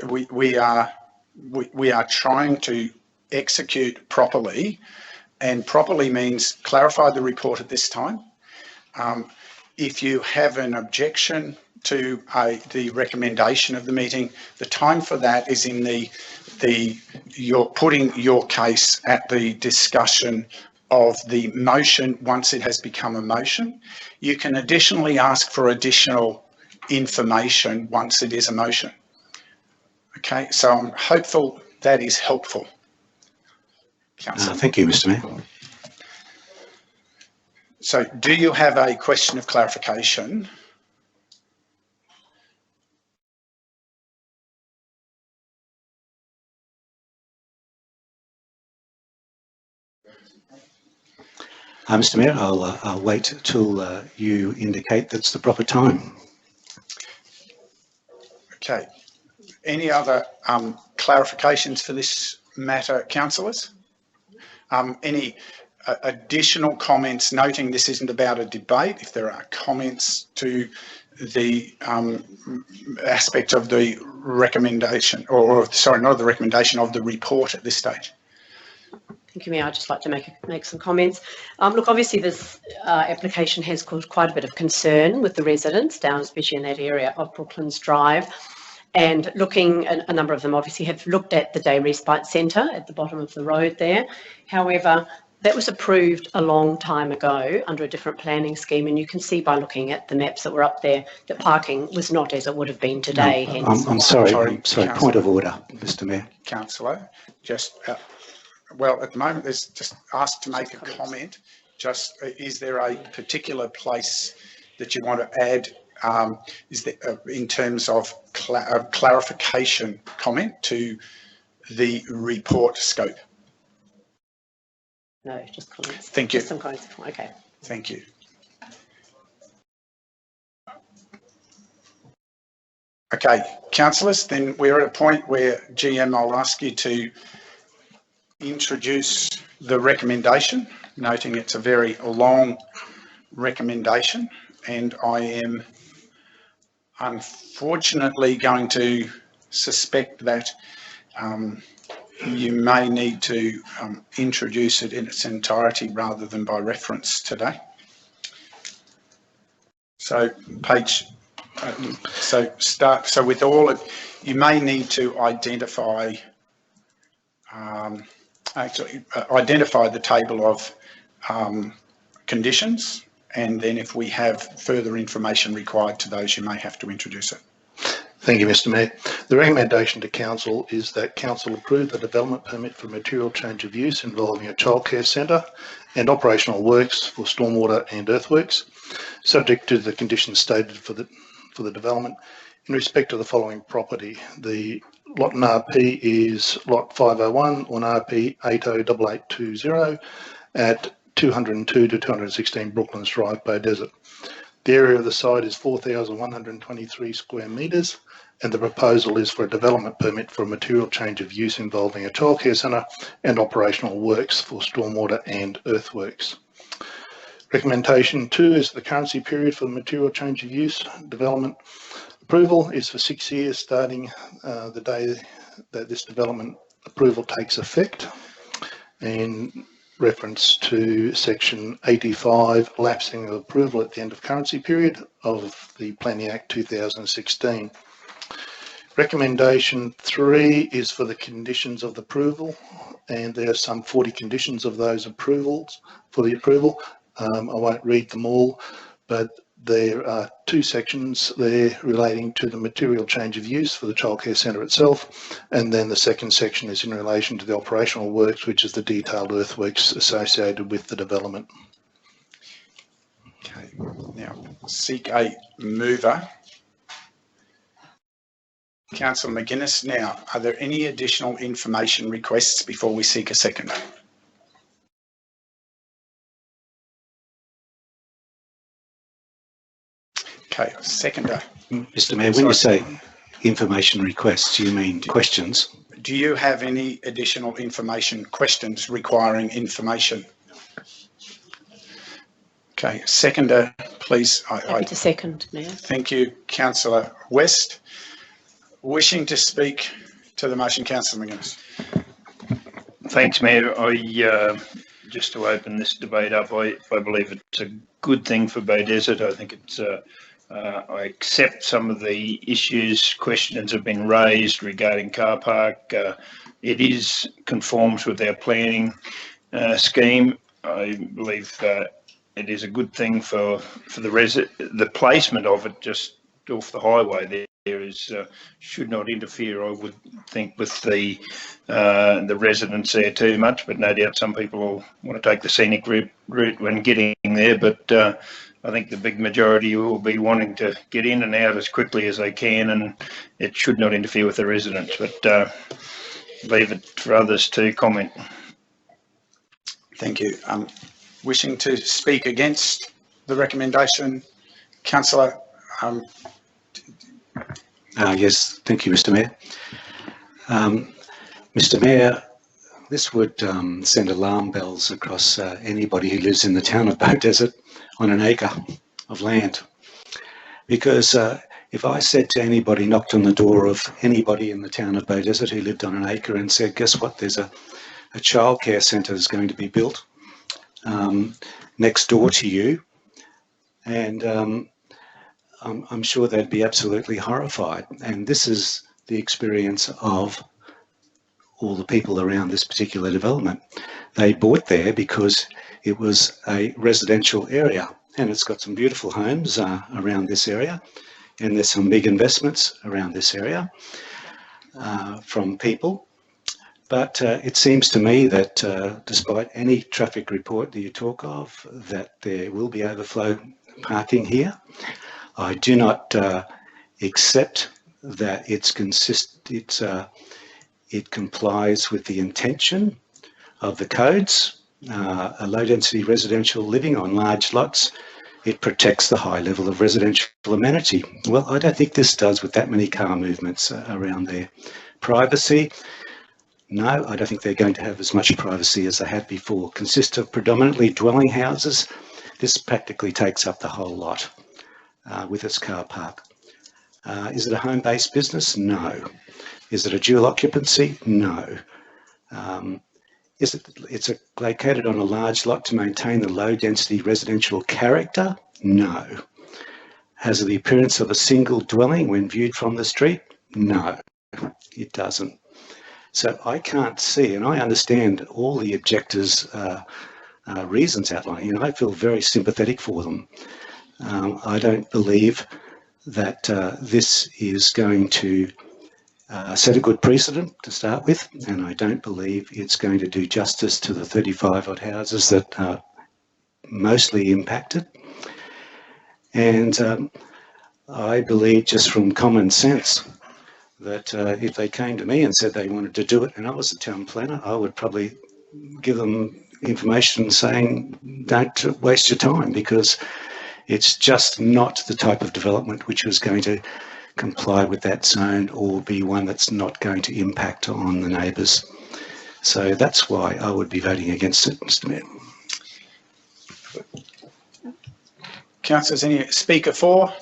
we are trying to execute properly, and properly means clarify the report at this time. If you have an objection to the recommendation of the meeting, the time for that is in you're putting your case at the discussion of the motion once it has become a motion. You can additionally ask for additional information once it is a motion. Okay, so I'm hopeful that is helpful. Thank you, Mr. Mayor. So do you have a question of clarification? Mr. Mayor, I'll wait till you indicate that's the proper time. Okay. Any other clarifications for this matter, councillors? Any additional comments, noting this isn't about a debate? If there are comments to the aspect of the recommendation, or sorry, not of the recommendation, of the report at this stage? Thank you, Mayor. I'd just like to make some comments. Look, obviously this application has caused quite a bit of concern with the residents down, especially in that area of Brooklands Drive. And a number of them obviously have looked at the day respite centre at the bottom of the road there. However, that was approved a long time ago under a different planning scheme, and you can see by looking at the maps that were up there that parking was not as it would have been today. No, I'm sorry, point of order, Mr. Mayor. Councillor, just, well, at the moment, there's just asked to make a comment. Just, is there a particular place that you want to add? Is there, in terms of clarification comment to the report scope? No, just comments. Thank you. Just some comments. Okay. Thank you. Okay, councillors, then we're at a point where, GM, I'll ask you to introduce the recommendation, noting it's a very long recommendation, and I am unfortunately going to suspect that you may need to introduce it in its entirety rather than by reference today. So so with all of, you may need to identify identify the table of conditions, and then if we have further information required to those, you may have to introduce it. Thank you, Mr. Mayor. The recommendation to Council is that Council approve the development permit for material change of use involving a childcare centre and operational works for stormwater and earthworks, subject to the conditions stated for the development. In respect to the following property, the lot in RP is lot 501 on RP 808820 at 202 to 216 Brooklands Drive, Bay Desert. The area of the site is 4,123 square metres, and the proposal is for a development permit for a material change of use involving a childcare centre and operational works for stormwater and earthworks. Recommendation 2 is the currency period for the material change of use development approval is for 6 years starting the day that this development approval takes effect, in reference to section 85, lapsing of approval at the end of currency period of the Planning Act 2016. Recommendation 3 is for the conditions of the approval, and there are some 40 conditions of those approvals for the approval. I won't read them all, but there are 2 sections there relating to the material change of use for the childcare centre itself, and then the second section is in relation to the operational works, which is the detailed earthworks associated with the development. Okay, now seek a mover. Councillor McGuinness, now, are there any additional information requests before we seek a seconder? Okay, seconder. Mr. Mayor, when you say information requests, you mean questions? Do you have any additional information questions requiring information? Okay, seconder, please. Happy to second, Mayor. Thank you, Councillor West. Wishing to speak to the motion, Councillor McGuinness. Thanks, Mayor. Just to open this debate up, I believe it's a good thing for Bay Desert. I think it's I accept some of the issues, questions have been raised regarding car park. It is conforms with our planning scheme. I believe it is a good thing for the placement of it just off the highway. There is should not interfere, I would think, with the residents there too much. But no doubt some people will want to take the scenic route when getting there. But I think the big majority will be wanting to get in and out as quickly as they can, and it should not interfere with the residents. But leave it for others to comment. Thank you. Wishing to speak against the recommendation, Councillor. Yes, thank you, Mr. Mayor. Mr. Mayor, this would send alarm bells across anybody who lives in the town of Bay Desert on an acre of land. Because if I said to anybody, knocked on the door of anybody in the town of Bay Desert who lived on an acre and said, guess what, there's a childcare centre is going to be built next door to you, and I'm sure they'd be absolutely horrified. And this is the experience of all the people around this particular development. They bought there because it was a residential area, and it's got some beautiful homes around this area, and there's some big investments around this area from people. But it seems to me that despite any traffic report that you talk of, that there will be overflow parking here. I do not accept that it complies with the intention of the codes. A low-density residential living on large lots, it protects the high level of residential amenity. Well, I don't think this does with that many car movements around there. Privacy, no, I don't think they're going to have as much privacy as they had before. Consist of predominantly dwelling houses This practically takes up the whole lot with its car park. Is it a home-based business? No. Is it a dual occupancy? No. It's located on a large lot to maintain the low-density residential character? No. Has it the appearance of a single dwelling when viewed from the street? No, it doesn't. So I can't see, and I understand all the objectors' reasons outlined, and I feel very sympathetic for them. I don't believe that this is going to set a good precedent to start with, and I don't believe it's going to do justice to the 35 odd houses that are mostly impacted. And I believe, just from common sense, that if they came to me and said they wanted to do it and I was the town planner, I would probably give them information saying don't waste your time, because it's just not the type of development which was going to comply with that zone or be one that's not going to impact on the neighbours. So that's why I would be voting against it, Mr Mayor. Councillors, any speaker for?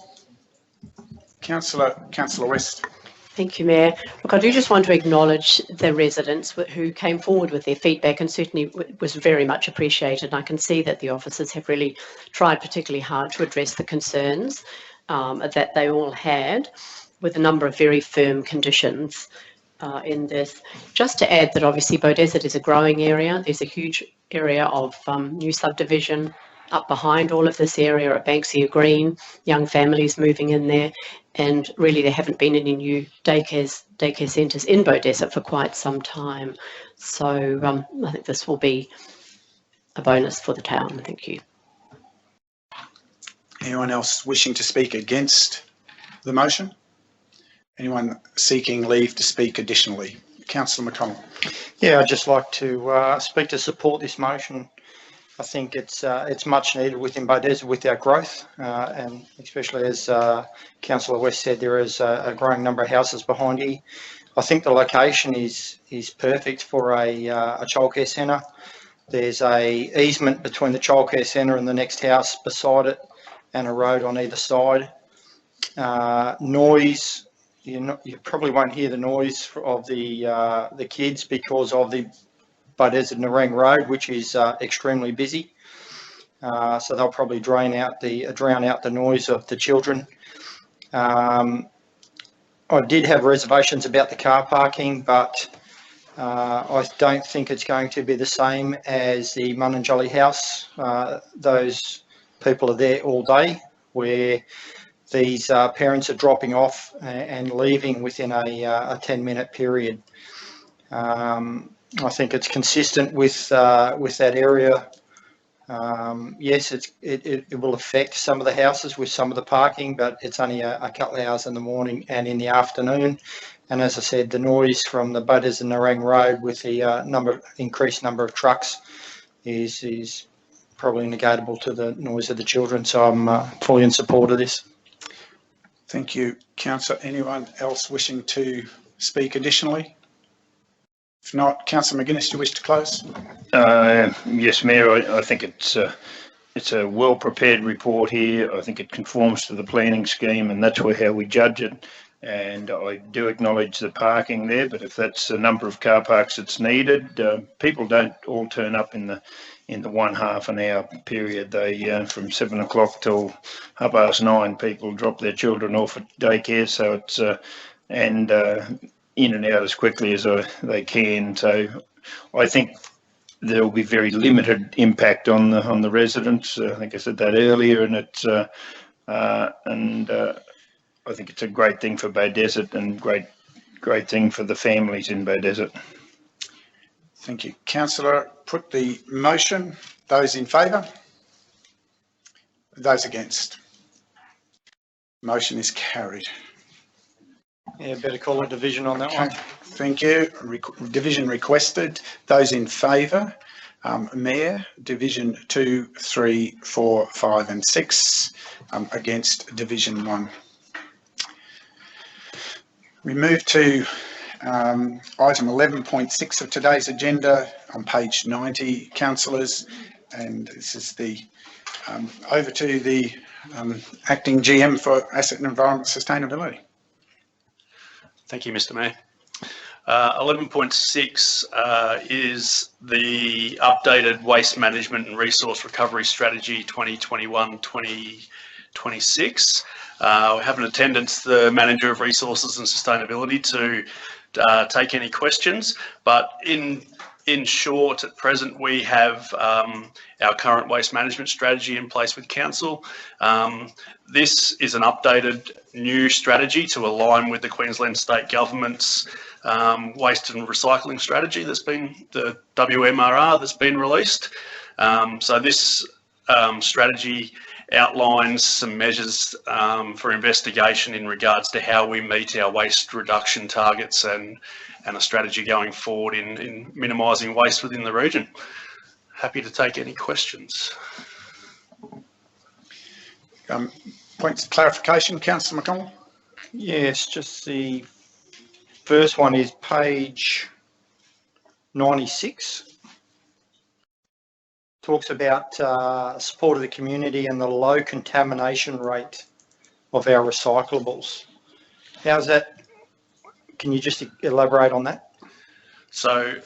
Councillor West. Thank you, Mayor. Look, I do just want to acknowledge the residents who came forward with their feedback, and certainly was very much appreciated. I can see that the officers have really tried particularly hard to address the concerns that they all had, with a number of very firm conditions in this. Just to add that obviously Beaudesert is a growing area. There's a huge area of new subdivision up behind all of this area at Banksia Green, young families moving in there, and really there haven't been any new daycare centres in Beaudesert for quite some time. So I think this will be a bonus for the town. Thank you. Anyone else wishing to speak against the motion? Anyone seeking leave to speak additionally? Councillor McConnell. Yeah, I'd just like to speak to support this motion. I think it's much needed within Beaudesert with our growth, and especially as Councillor West said, there is a growing number of houses behind here. I think the location is perfect for a childcare centre. There's a easement between the childcare centre and the next house beside it, and a road on either side. Noise, you probably won't hear the noise of the kids because of the Beaudesert Nerang Road, which is extremely busy. So they'll probably drown out the noise of the children. I did have reservations about the car parking, but I don't think it's going to be the same as the Munninjully house. Those people are there all day, where these parents are dropping off and leaving within a 10-minute period. I think it's consistent with that area. Yes, it will affect some of the houses with some of the parking, but it's only a couple of hours in the morning and in the afternoon. And as I said, the noise from the Beaudesert Nerang Road with the increased number of trucks is probably negatable to the noise of the children. So I'm fully in support of this. Thank you, Councillor. Anyone else wishing to speak additionally? If not, Councillor McGuinness, do you wish to close? Yes, Mayor, I think it's a well-prepared report here. I think it conforms to the planning scheme, and that's how we judge it. And I do acknowledge the parking there, but if that's the number of car parks that's needed, people don't all turn up in the 1.5 an hour period. They from 7 o'clock till 9:30, people drop their children off at daycare. So it's in and out as quickly as they can. So I think there will be very limited impact on the residents. I think I said that earlier, and it's I think it's a great thing for Beaudesert and great thing for the families in Beaudesert. Thank you. Councillor, put the motion. Those in favour? Those against? Motion is carried. Yeah, better call a division on that one. Thank you. Division requested. Those in favour? Mayor, Division 2, 3, 4, 5 and 6. Against Division 1. We move to item 11.6 of today's agenda on page 90, councillors, and this is the Over to the Acting GM for Asset and Environment Sustainability. Thank you, Mr. Mayor. 11.6 is the updated Waste Management and Resource Recovery Strategy 2021-2026. We have in attendance the Manager of Resources and Sustainability to take any questions, but in short, at present, we have our current waste management strategy in place with Council. This is an updated new strategy to align with the Queensland State Government's waste and recycling strategy that's been, the WMRR that's been released. So this strategy outlines some measures for investigation in regards to how we meet our waste reduction targets and a strategy going forward in minimising waste within the region. Happy to take any questions. Points of clarification, Councillor McConnell? Yes, just the first one is page 96. Talks about support of the community and the low contamination rate of our recyclables. How's that? Can you just elaborate on that? So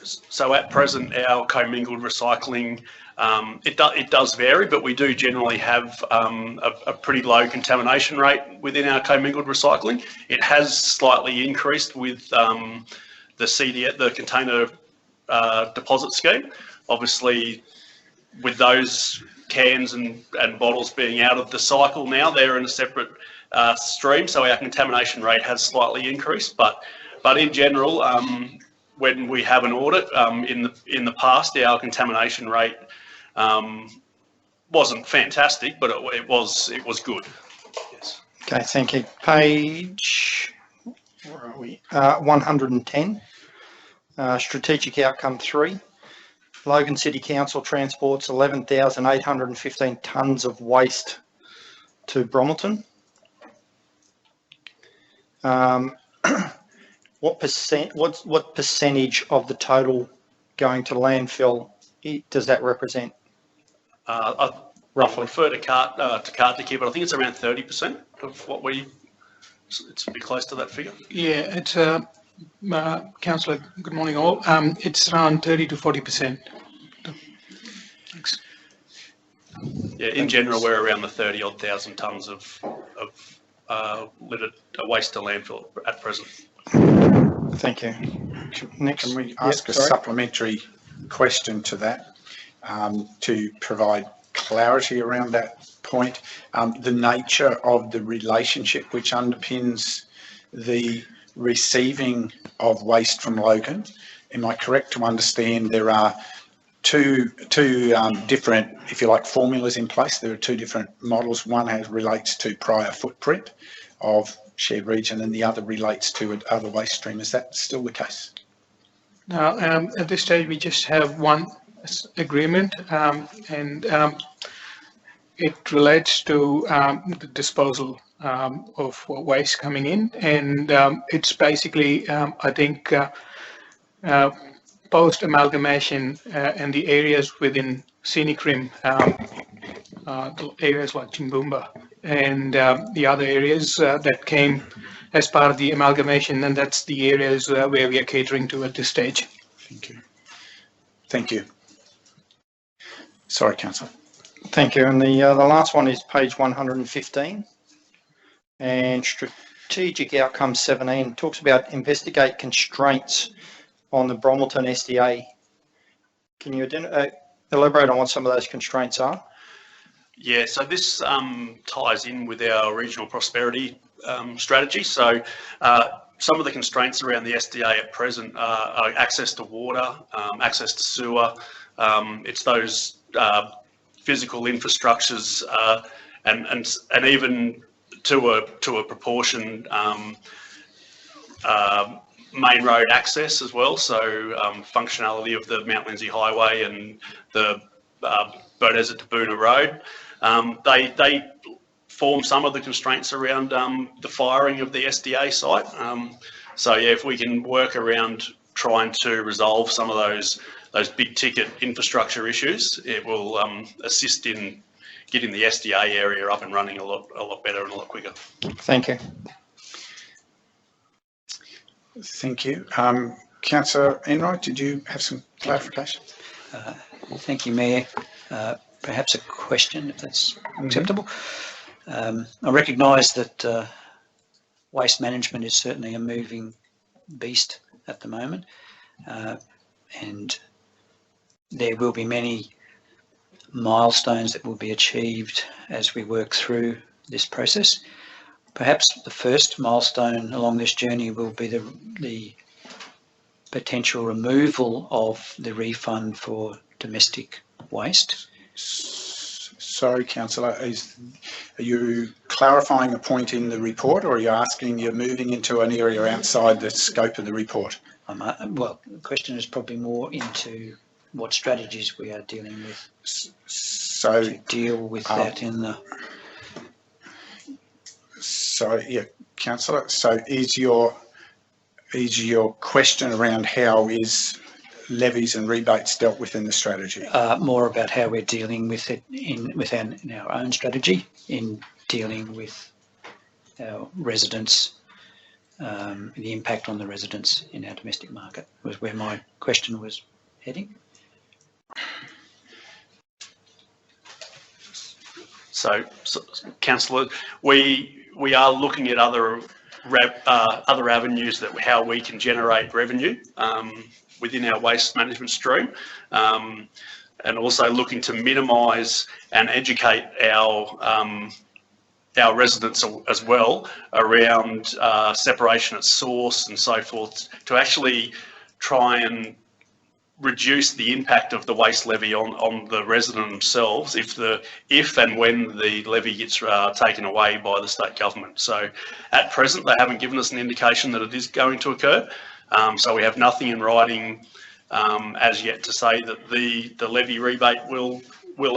at present, our commingled recycling, it does vary, but we do generally have a pretty low contamination rate within our commingled recycling. It has slightly increased with the CDS, the container deposit scheme. Obviously, with those cans and bottles being out of the cycle now, they're in a separate stream, so our contamination rate has slightly increased. But in general, when we have an audit, in the past, our contamination rate wasn't fantastic, but it was good. Yes. Okay, thank you. Page, where are we? 110. Strategic outcome 3. Logan City Council transports 11,815 tonnes of waste to Bromelton. What percentage of the total going to landfill does that represent? Roughly. I refer to Kartiki, but I think it's around 30% of what it's a bit close to that figure. Yeah, it's Councillor, good morning all. It's around 30 to 40%. Thanks. Yeah, in general, we're around the 30-odd thousand tonnes of littered waste to landfill at present. Thank you. Next. Can we ask a supplementary question to that to provide clarity around that point? The nature of the relationship which underpins the receiving of waste from Logan. Am I correct to understand there are two different, if you like, formulas in place? There are two different models. One relates to prior footprint of shared region and the other relates to other waste stream. Is that still the case? Now, at this stage, we just have one agreement and it relates to the disposal of waste coming in, and it's basically, I think, post amalgamation and the areas within Scenic Rim, the areas like Chimbumba and the other areas that came as part of the amalgamation, and that's the areas where we are catering to at this stage. Thank you. Thank you. Sorry, Councillor. Thank you. And the last one is page 115. And strategic outcome 17 talks about investigate constraints on the Bromelton SDA. Can you elaborate on what some of those constraints are? Yeah, so this ties in with our regional prosperity strategy. So some of the constraints around the SDA at present are access to water, access to sewer. It's those physical infrastructures and even to a proportion main road access as well. So functionality of the Mount Lindsay Highway and the Beaudesert to Boona Road. They form some of the constraints around the firing of the SDA site. So yeah, if we can work around trying to resolve some of those big ticket infrastructure issues, it will assist in getting the SDA area up and running a lot better and a lot quicker. Thank you. Thank you. Councillor Enright, did you have some clarification? Thank you, Mayor. Perhaps a question, if that's acceptable. I recognise that waste management is certainly a moving beast at the moment, and there will be many milestones that will be achieved as we work through this process. Perhaps the first milestone along this journey will be the potential removal of the refund for domestic waste. Sorry, Councillor, are you clarifying a point in the report, or are you asking you're moving into an area outside the scope of the report? Well, the question is probably more into what strategies we are dealing with to deal with that in the... So, yeah, Councillor, so is your question around how is levies and rebates dealt with in the strategy? More about how we're dealing with it in our own strategy, in dealing with our residents, the impact on the residents in our domestic market, was where my question was heading. So Councillor, we are looking at other avenues that how we can generate revenue within our waste management stream, and also looking to minimise and educate our residents as well around separation at source and so forth, to actually try and reduce the impact of the waste levy on the resident themselves if and when the levy gets taken away by the state government. So at present they haven't given us an indication that it is going to occur, so we have nothing in writing as yet to say that the levy rebate will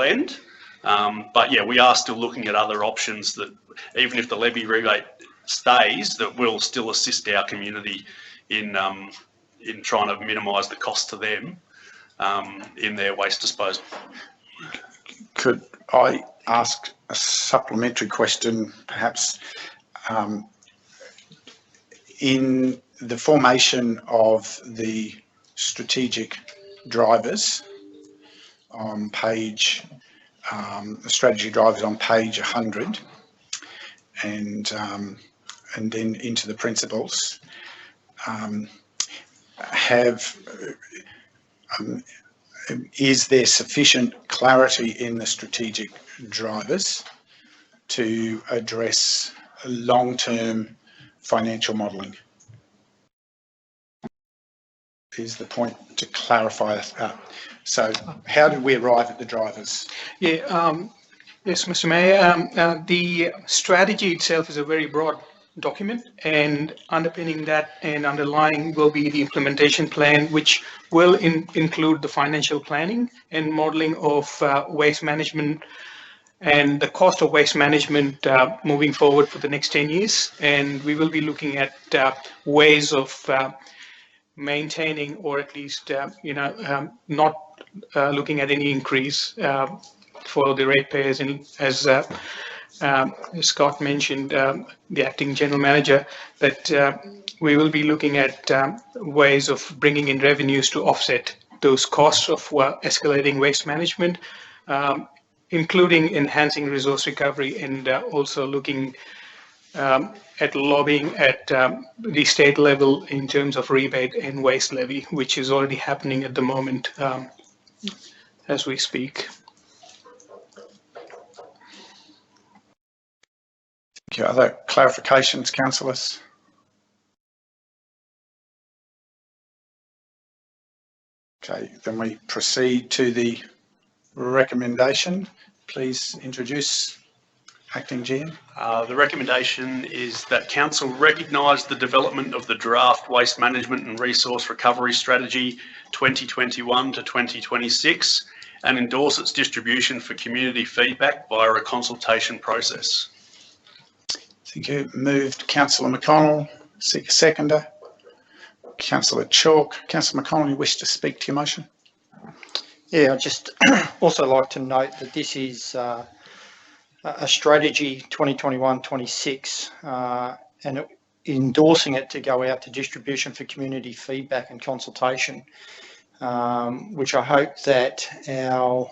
end, but yeah, we are still looking at other options that even if the levy rebate stays, that will still assist our community in trying to minimise the cost to them in their waste disposal. Could I ask a supplementary question, perhaps? In the formation of the strategic drivers on page, the strategy drivers on page 100, and then into the principles, is there sufficient clarity in the strategic drivers to address long-term financial modelling? Is the point to clarify that? So how did we arrive at the drivers? Yeah, yes, Mr. Mayor, the strategy itself is a very broad document, and underpinning that and underlying will be the implementation plan, which will include the financial planning and modelling of waste management and the cost of waste management moving forward for the next 10 years. And we will be looking at ways of maintaining, or at least not looking at any increase for the ratepayers. And as Scott mentioned, the acting general manager, that we will be looking at ways of bringing in revenues to offset those costs of escalating waste management, including enhancing resource recovery, and also looking at lobbying at the state level in terms of rebate and waste levy, which is already happening at the moment as we speak. Thank you. Other clarifications, councillors? Okay, then we proceed to the recommendation. Please introduce Acting GM. The recommendation is that Council recognise the development of the draft Waste Management and Resource Recovery Strategy 2021 to 2026 and endorse its distribution for community feedback via a consultation process. Thank you. Moved Councillor McConnell. Seek a seconder. Councillor Chalk. Councillor McConnell, you wish to speak to your motion? Yeah, I'd just also like to note that this is a strategy 2021-26 and endorsing it to go out to distribution for community feedback and consultation, which I hope that our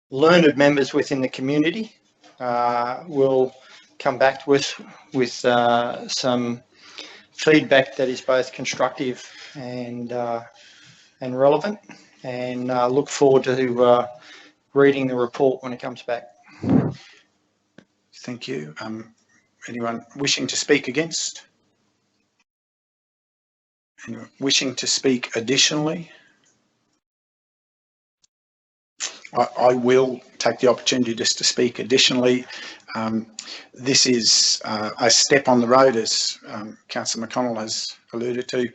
learned members within the community will come back with some feedback that is both constructive and relevant, and look forward to reading the report when it comes back. Thank you. Anyone wishing to speak against? Anyone wishing to speak additionally? I will take the opportunity just to speak additionally. This is a step on the road, as Councillor McConnell has alluded to.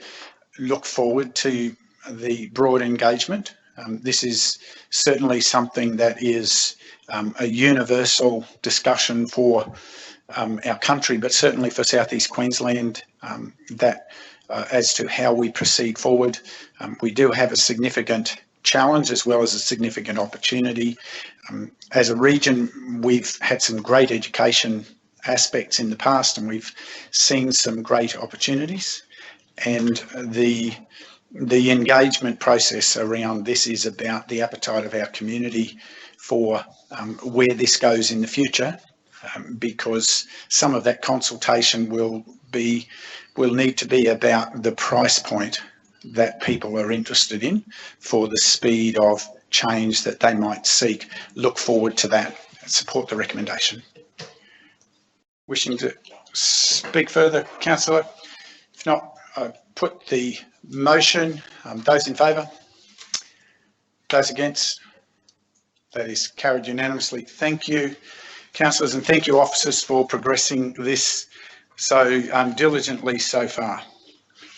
Look forward to the broad engagement. This is certainly something that is a universal discussion for our country, but certainly for South East Queensland, that as to how we proceed forward. We do have a significant challenge as well as a significant opportunity. As a region, we've had some great education aspects in the past, and we've seen some great opportunities, and the engagement process around this is about the appetite of our community for where this goes in the future, because some of that consultation will need to be about the price point that people are interested in for the speed of change that they might seek. Look forward to that and support the recommendation. Wishing to speak further, Councillor? If not, I put the motion. Those in favour? Those against? That is carried unanimously. Thank you, councillors, and thank you, officers, for progressing this so diligently so far.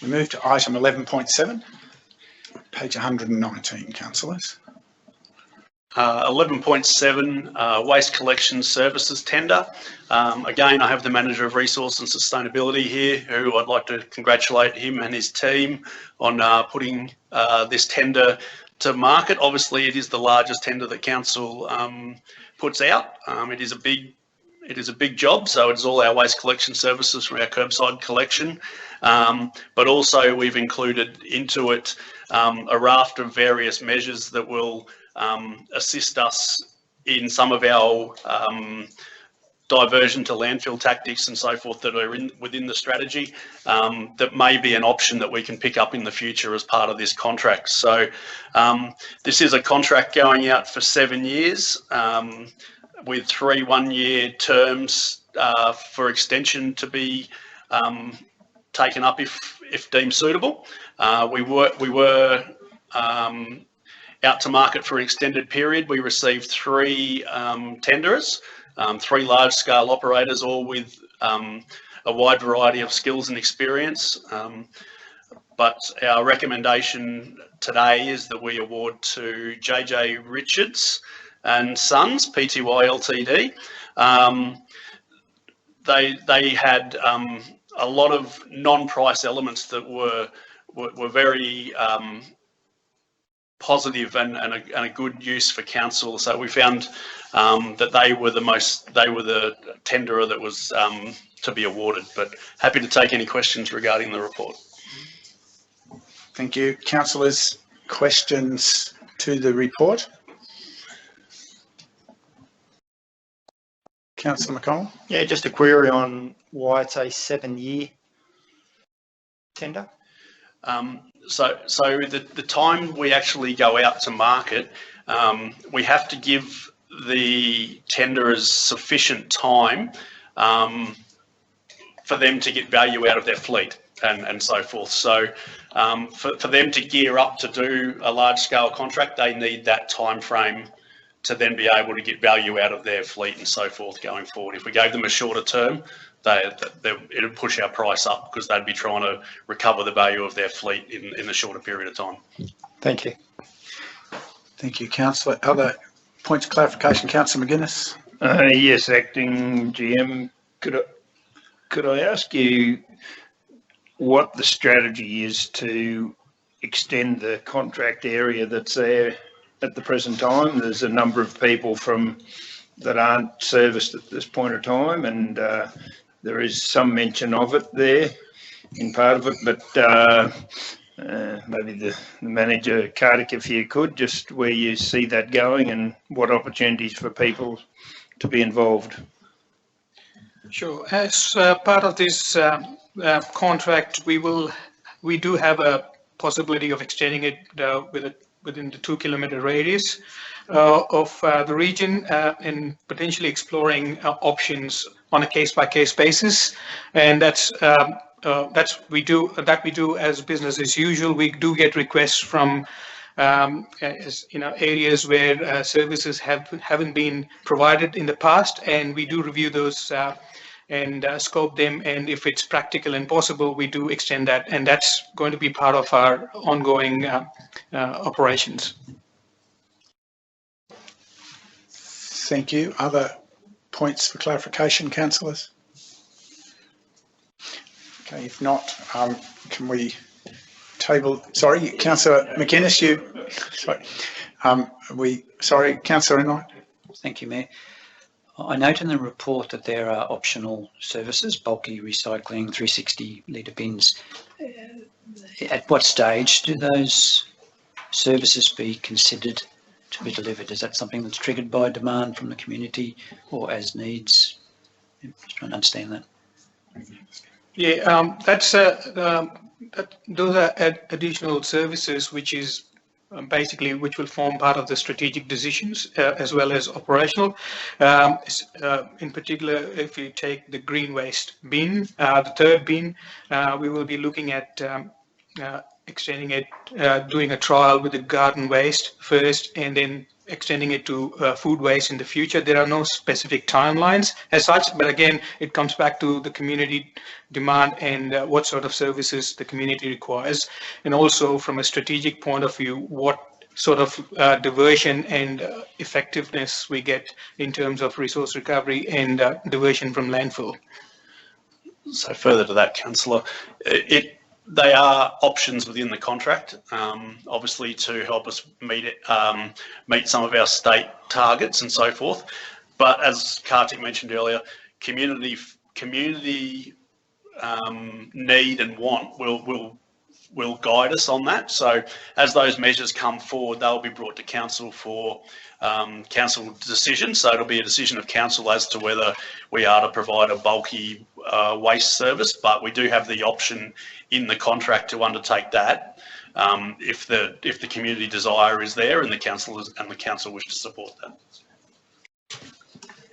We move to item 11.7, page 119, councillors. 11.7, waste collection services tender. Again, I have the Manager of Resource and Sustainability here, who I'd like to congratulate him and his team on putting this tender to market. Obviously, it is the largest tender that council puts out. It is a big job, so it's all our waste collection services from our curbside collection. But also we've included into it a raft of various measures that will assist us in some of our diversion to landfill tactics and so forth that are within the strategy, that may be an option that we can pick up in the future as part of this contract. So this is a contract going out for 7 years with 3 one-year terms for extension to be taken up if deemed suitable. We were out to market for an extended period. We received 3 tenderers, 3 large-scale operators, all with a wide variety of skills and experience. But our recommendation today is that we award to JJ Richards and Sons, Pty Ltd. They had a lot of non-price elements that were very positive and a good use for council. So we found that they were the tenderer that was to be awarded. But happy to take any questions regarding the report. Thank you. Councillors, questions to the report? Councillor McConnell? Yeah, just a query on why it's a 7-year tender. So the time we actually go out to market, we have to give the tenderers sufficient time for them to get value out of their fleet and so forth. So for them to gear up to do a large-scale contract, they need that time frame to then be able to get value out of their fleet and so forth going forward. If we gave them a shorter term, it would push our price up because they'd be trying to recover the value of their fleet in a shorter period of time. Thank you. Thank you, Councillor. Other points of clarification? Councillor McGuinness? Yes, Acting GM. Could I ask you what the strategy is to extend the contract area that's there at the present time? There's a number of people from that aren't serviced at this point of time, and there is some mention of it there in part of it, but maybe the manager, Kartik, if you could, just where you see that going and what opportunities for people to be involved. Sure. As part of this contract, we do have a possibility of extending it within the 2-kilometer radius of the region and potentially exploring options on a case-by-case basis. And that's we do as business as usual. We do get requests from areas where services haven't been provided in the past, and we do review those and scope them, and if it's practical and possible, we do extend that, and that's going to be part of our ongoing operations. Thank you. Other points for clarification, councillors? Okay, if not, can we table? Sorry, Councillor McInnes, sorry, Councillor Enright. Thank you, Mayor. I note in the report that there are optional services, bulky recycling, 360 litre bins. At what stage do those services be considered to be delivered? Is that something that's triggered by demand from the community or as needs? I'm just trying to understand that. Yeah, those are additional services, which is basically which will form part of the strategic decisions as well as operational. In particular, if you take the green waste bin, the third bin, we will be looking at extending it, doing a trial with the garden waste first, and then extending it to food waste in the future. There are no specific timelines as such, but again, it comes back to the community demand and what sort of services the community requires. And also from a strategic point of view, what sort of diversion and effectiveness we get in terms of resource recovery and diversion from landfill. So further to that, Councillor, they are options within the contract, obviously to help us meet some of our state targets and so forth. But as Kartik mentioned earlier, community need and want will guide us on that. So as those measures come forward, they'll be brought to council for council decision. So it'll be a decision of council as to whether we are to provide a bulky waste service, but we do have the option in the contract to undertake that if the community desire is there and the council wish to support that.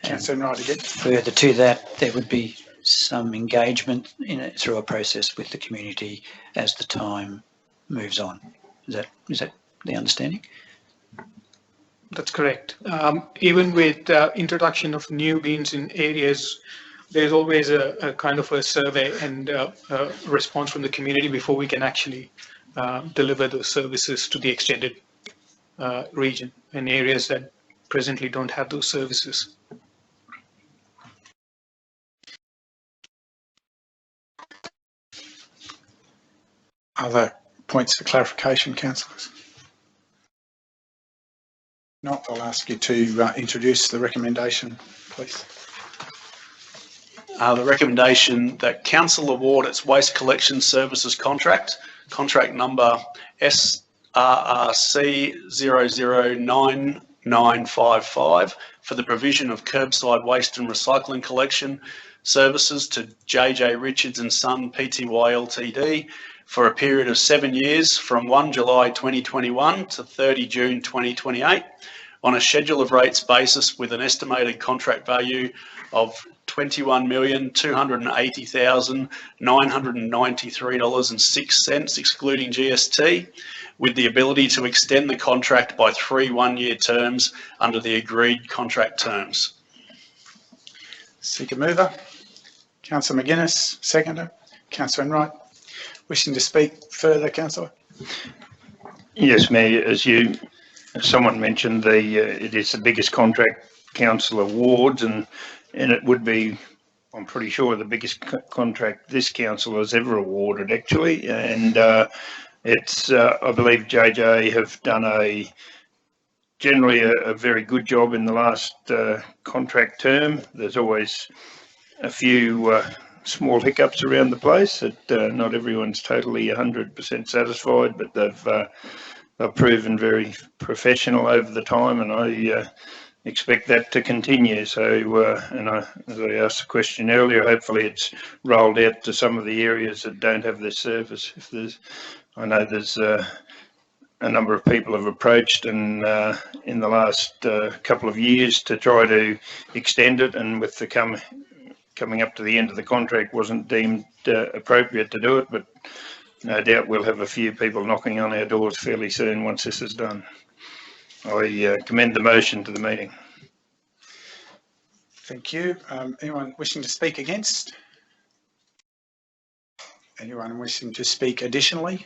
Councillor Knight again. Further to that, there would be some engagement in it through a process with the community as the time moves on. Is that the understanding? That's correct. Even with introduction of new bins in areas, there's always a kind of a survey and a response from the community before we can actually deliver those services to the extended region and areas that presently don't have those services. Other points for clarification, councillors? Not, I'll ask you to introduce the recommendation, please. The recommendation that council award its waste collection services contract number SRRC 009955 for the provision of curbside waste and recycling collection services to JJ Richards and Son Pty Ltd for a period of 7 years from 1 July 2021 to 30 June 2028 on a schedule of rates basis with an estimated contract value of $21,280,993.06 excluding GST, with the ability to extend the contract by 3 one-year terms under the agreed contract terms. Seeker mover. Councillor McGuinness, seconder. Councillor Enright. Wishing to speak further, councillor? Yes, Mayor, as someone mentioned, it is the biggest contract council awards, and it would be, I'm pretty sure, the biggest contract this council has ever awarded, actually. And it's, I believe JJ have done a generally a very good job in the last contract term. There's always a few small hiccups around the place that not everyone's totally 100% satisfied, but they've proven very professional over the time, and I expect that to continue. So, as I asked the question earlier, hopefully it's rolled out to some of the areas that don't have this service. I know there's a number of people have approached and in the last couple of years to try to extend it, and with the coming up to the end of the contract wasn't deemed appropriate to do it, but no doubt we'll have a few people knocking on our doors fairly soon once this is done. I commend the motion to the meeting. Thank you. Anyone wishing to speak against? Anyone wishing to speak additionally?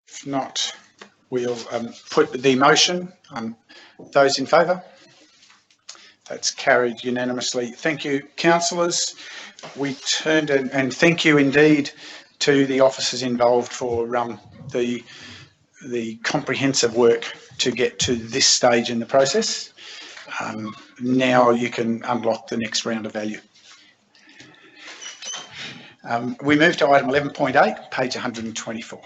If not, we'll put the motion. Those in favour? That's carried unanimously. Thank you, councillors. We turned and thank you indeed to the officers involved for the comprehensive work to get to this stage in the process. Now you can unlock the next round of value. We move to item 11.8, page 124.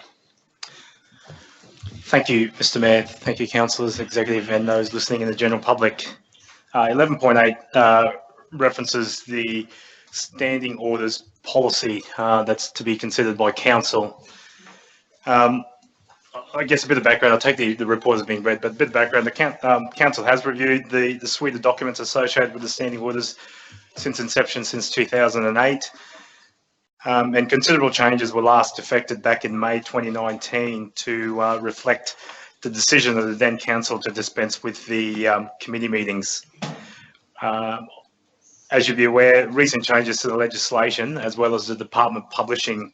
Thank you, Mr. Mayor. Thank you, councillors, executive, and those listening in the general public. 11.8 references the standing orders policy that's to be considered by council. I guess a bit of background. I'll take the report as being read, but a bit of background. The council has reviewed the suite of documents associated with the standing orders since inception, since 2008. And considerable changes were last effected back in May 2019 to reflect the decision of the then council to dispense with the committee meetings. As you'll be aware, recent changes to the legislation, as well as the department publishing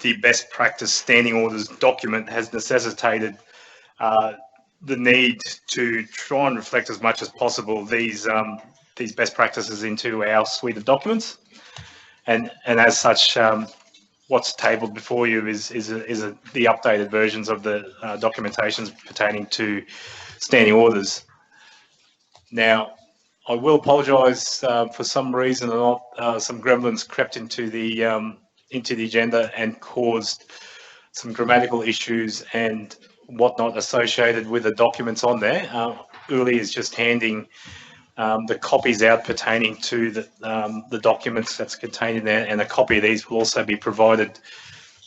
the best practice standing orders document, has necessitated the need to try and reflect as much as possible these best practices into our suite of documents. And as such, what's tabled before you is the updated versions of the documentations pertaining to standing orders. Now, I will apologise for some reason or not, some gremlins crept into the agenda and caused some grammatical issues and whatnot associated with the documents on there. Uli is just handing the copies out pertaining to the documents that's contained in there, and a copy of these will also be provided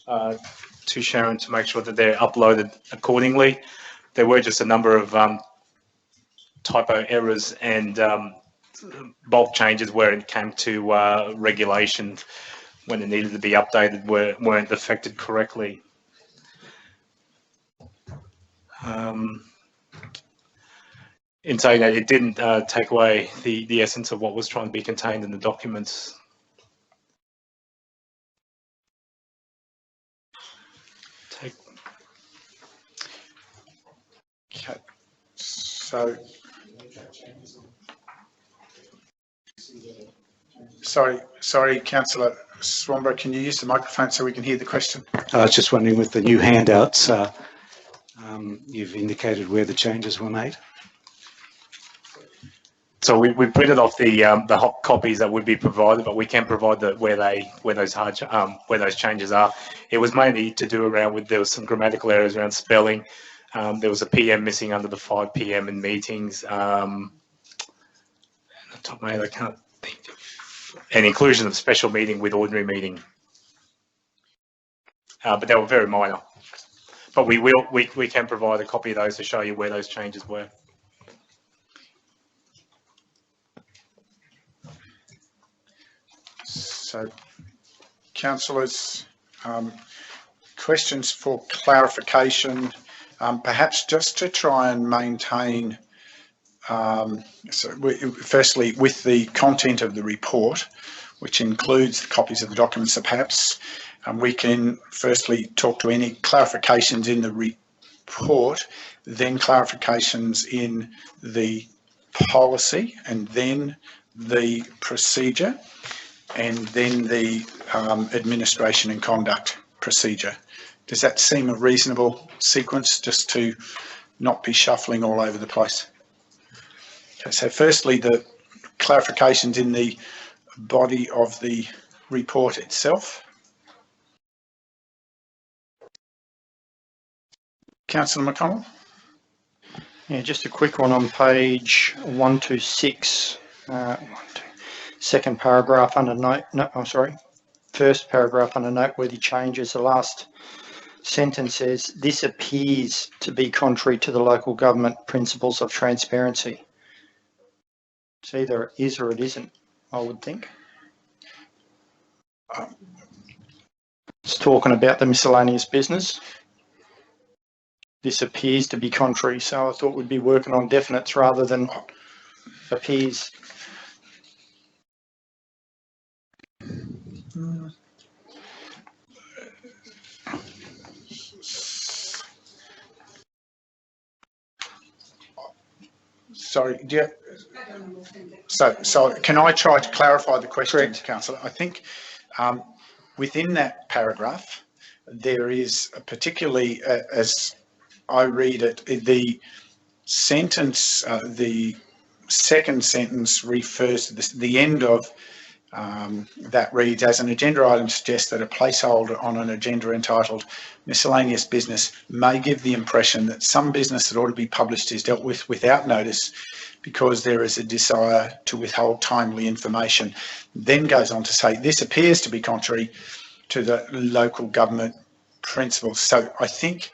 to Sharon to make sure that they're uploaded accordingly. There were just a number of typo errors and bulk changes where it came to regulation when it needed to be updated weren't affected correctly. In saying that, it didn't take away the essence of what was trying to be contained in the documents. Okay. So, sorry, Councillor Swanborough, can you use the microphone so we can hear the question? I was just wondering, with the new handouts, you've indicated where the changes were made. So we printed off the hot copies that would be provided, but we can provide where those changes are. It was mainly to do around there was some grammatical errors around spelling. There was a PM missing under the 5 PM in meetings. On the top of my head, I can't think of an inclusion of special meeting with ordinary meeting. But they were very minor. But we can provide a copy of those to show you where those changes were. So, councillors, questions for clarification, perhaps just to try and maintain, firstly, with the content of the report, which includes the copies of the documents, so perhaps we can firstly talk to any clarifications in the report, then clarifications in the policy, and then the procedure, and then the administration and conduct procedure. Does that seem a reasonable sequence, just to not be shuffling all over the place? Okay, so firstly, the clarifications in the body of the report itself. Councillor McConnell? Yeah, just a quick one on page 126, second paragraph under first paragraph under noteworthy changes. The last sentence says, this appears to be contrary to the local government principles of transparency. It's either it is or it isn't, I would think. It's talking about the miscellaneous business. This appears to be contrary, so I thought we'd be working on definites rather than appears. Sorry, so can I try to clarify the question, Councillor? I think within that paragraph, there is particularly, as I read it, the sentence, the second sentence refers to the end of that reads, as an agenda item suggests that a placeholder on an agenda entitled miscellaneous business may give the impression that some business that ought to be published is dealt with without notice because there is a desire to withhold timely information. Then goes on to say, this appears to be contrary to the local government principles. So I think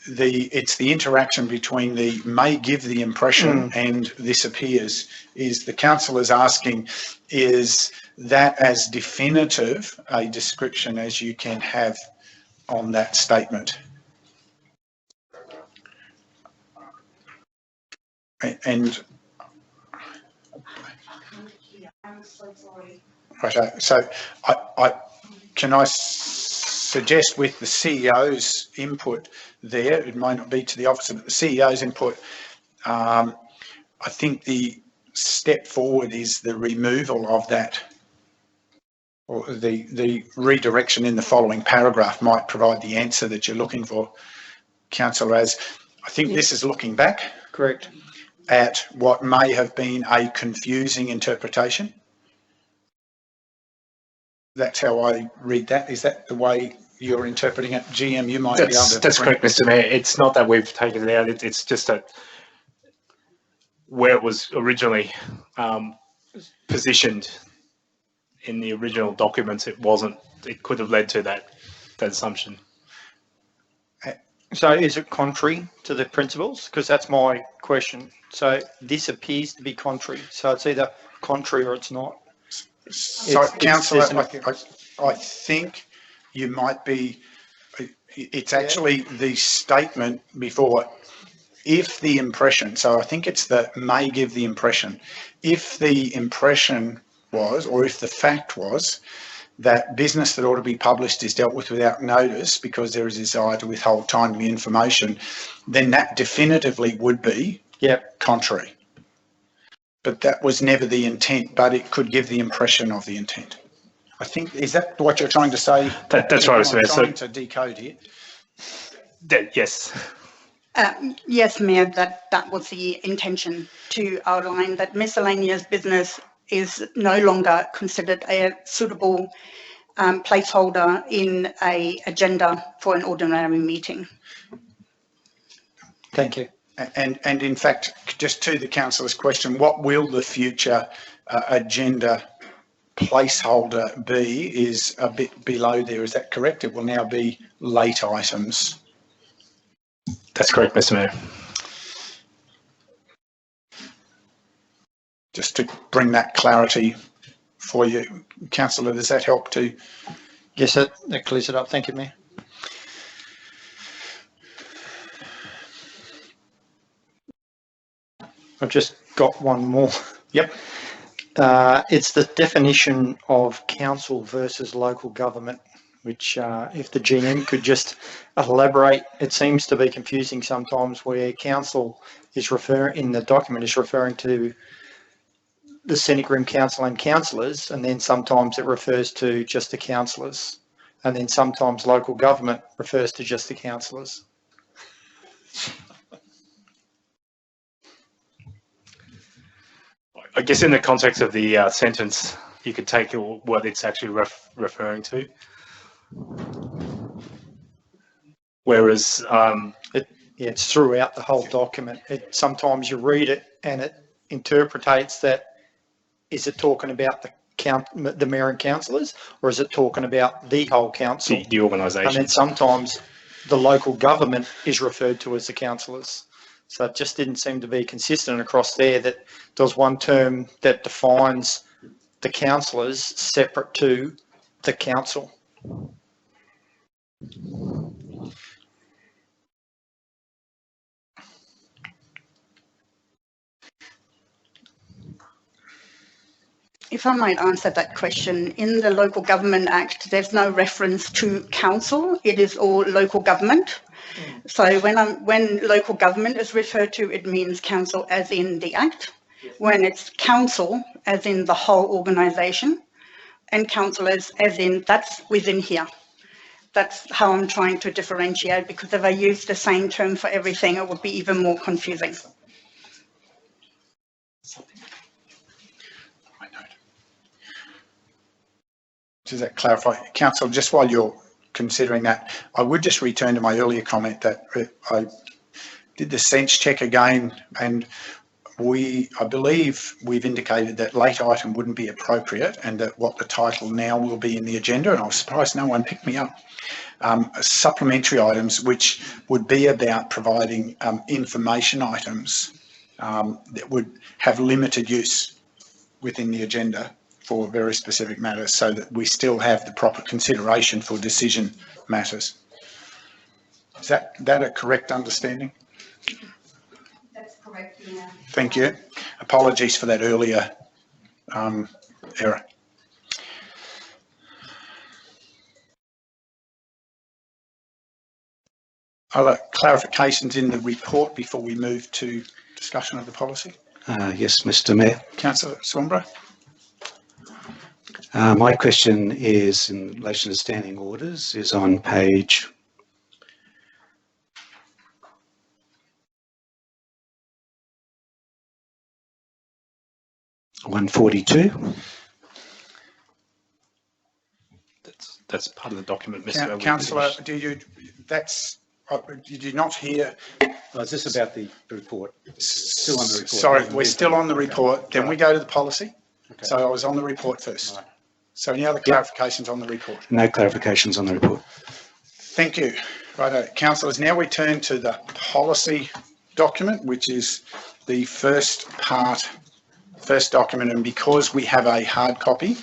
it's the interaction between the may give the impression and this appears, is the council is asking, is that as definitive a description as you can have on that statement? And right, so can I suggest with the CEO's input there, it might not be to the officer, but the CEO's input, I think the step forward is the removal of that, or the redirection in the following paragraph might provide the answer that you're looking for, Councillor. As I think this is looking back, correct, at what may have been a confusing interpretation. That's how I read that. Is that the way you're interpreting it? GM, you might be able to... That's correct, Mr Mayor. It's not that we've taken it out. It's just that where it was originally positioned in the original documents, it wasn't. It could have led to that assumption. So is it contrary to the principles? Because that's my question. So this appears to be contrary. So it's either contrary or it's not. So, Councillor, I think you might be, it's actually the statement before, if the impression, so I think it's the may give the impression, if the impression was, or if the fact was, that business that ought to be published is dealt with without notice because there is a desire to withhold timely information, then that definitively would be contrary. But that was never the intent, but it could give the impression of the intent. I think, is that what you're trying to say? That's right, Mr. Mayor. I'm trying to decode here. Yes. Yes, Mayor, that was the intention, to outline that miscellaneous business is no longer considered a suitable placeholder in an agenda for an ordinary meeting. Thank you. And in fact, just to the councillor's question, what will the future agenda placeholder be is a bit below there. Is that correct? It will now be late items. That's correct, Mr. Mayor. Just to bring that clarity for you, Councillor, does that help to? Yes, that clears it up. Thank you, Mayor. I've just got one more. Yep. It's the definition of council versus local government, which if the GM could just elaborate, it seems to be confusing sometimes where council is in the document is referring to the Scenic Room Council and councillors, and then sometimes it refers to just the councillors. And then sometimes local government refers to just the councillors. I guess in the context of the sentence, you could take what it's actually referring to. Whereas, it's throughout the whole document. Sometimes you read it and it interpretates that, is it talking about the mayor and councillors, or is it talking about the whole council? The organisation. And then sometimes the local government is referred to as the councillors. So it just didn't seem to be consistent across there, that there was one term that defines the councillors separate to the council. If I might answer that question, in the Local Government Act, there's no reference to council. It is all local government. So when local government is referred to, it means council as in the Act. When it's council, as in the whole organisation, and councillors as in that's within here. That's how I'm trying to differentiate, because if I use the same term for everything, it would be even more confusing. Does that clarify? Councillor, just while you're considering that, I would just return to my earlier comment that I did the sense check again, and I believe we've indicated that late item wouldn't be appropriate, and that what the title now will be in the agenda, and I was surprised no one picked me up, supplementary items, which would be about providing information items that would have limited use within the agenda for very specific matters, so that we still have the proper consideration for decision matters. Is that a correct understanding? That's correct, yeah. Thank you. Apologies for that earlier error. Other clarifications in the report before we move to discussion of the policy? Yes, Mr. Mayor. Councillor Swanborough. My question is in relation to standing orders, is on page 142. That's part of the document, Mr. Councillor, did you not hear? Oh, is this about the report? Still on the report. Sorry, we're still on the report. Then we go to the policy. Okay. So I was on the report first. Right. So any other clarifications on the report? No clarifications on the report. Thank you. Right, councillors, now we turn to the policy document, which is the first document, and because we have a hard copy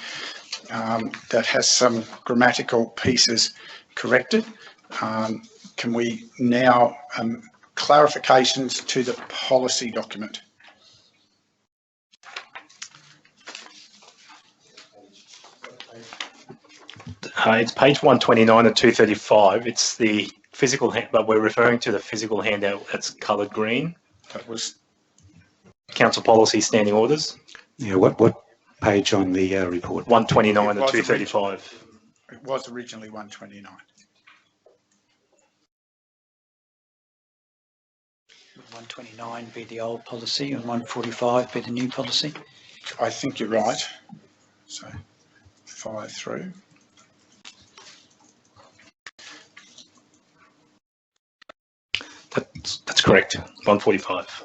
that has some grammatical pieces corrected, can we now clarifications to the policy document? It's page 129 and 235. It's the physical but we're referring to the physical handout that's coloured green. That was council policy standing orders. Yeah, what page on the report? 129 and 235. It was originally 129. 129 be the old policy and 145 be the new policy? I think you're right. So, follow through. That's correct, 145.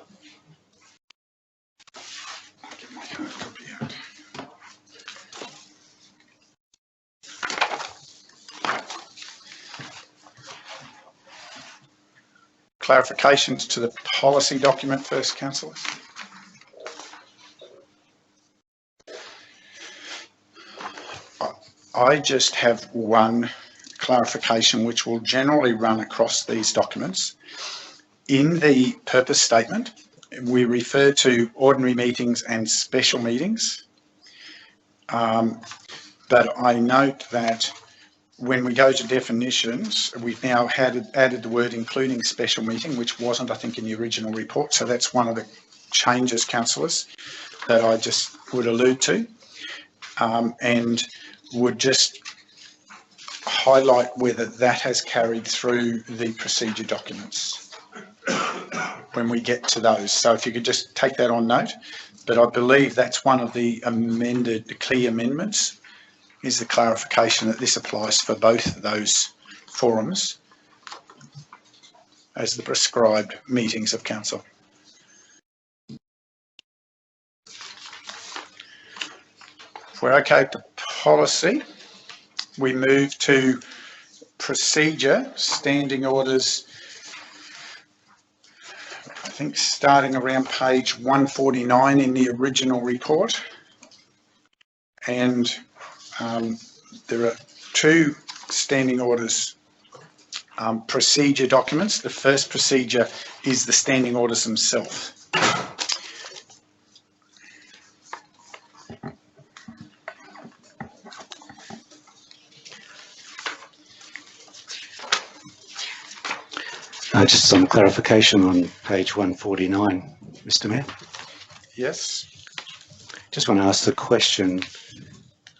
Clarifications to the policy document first, councillors. I just have one clarification which will generally run across these documents. In the purpose statement, we refer to ordinary meetings and special meetings, but I note that when we go to definitions, we've now added the word including special meeting, which wasn't, I think, in the original report. So that's one of the changes, councillors, that I just would allude to, and would just highlight whether that has carried through the procedure documents when we get to those. So if you could just take that on note. But I believe that's one of the key amendments, is the clarification that this applies for both those forums as the prescribed meetings of council. If we're okay with the policy, we move to procedure, standing orders, I think starting around page 149 in the original report. And there are two standing orders procedure documents. The first procedure is the standing orders themselves. Just some clarification on page 149, Mr. Mayor. Yes. Just want to ask the question,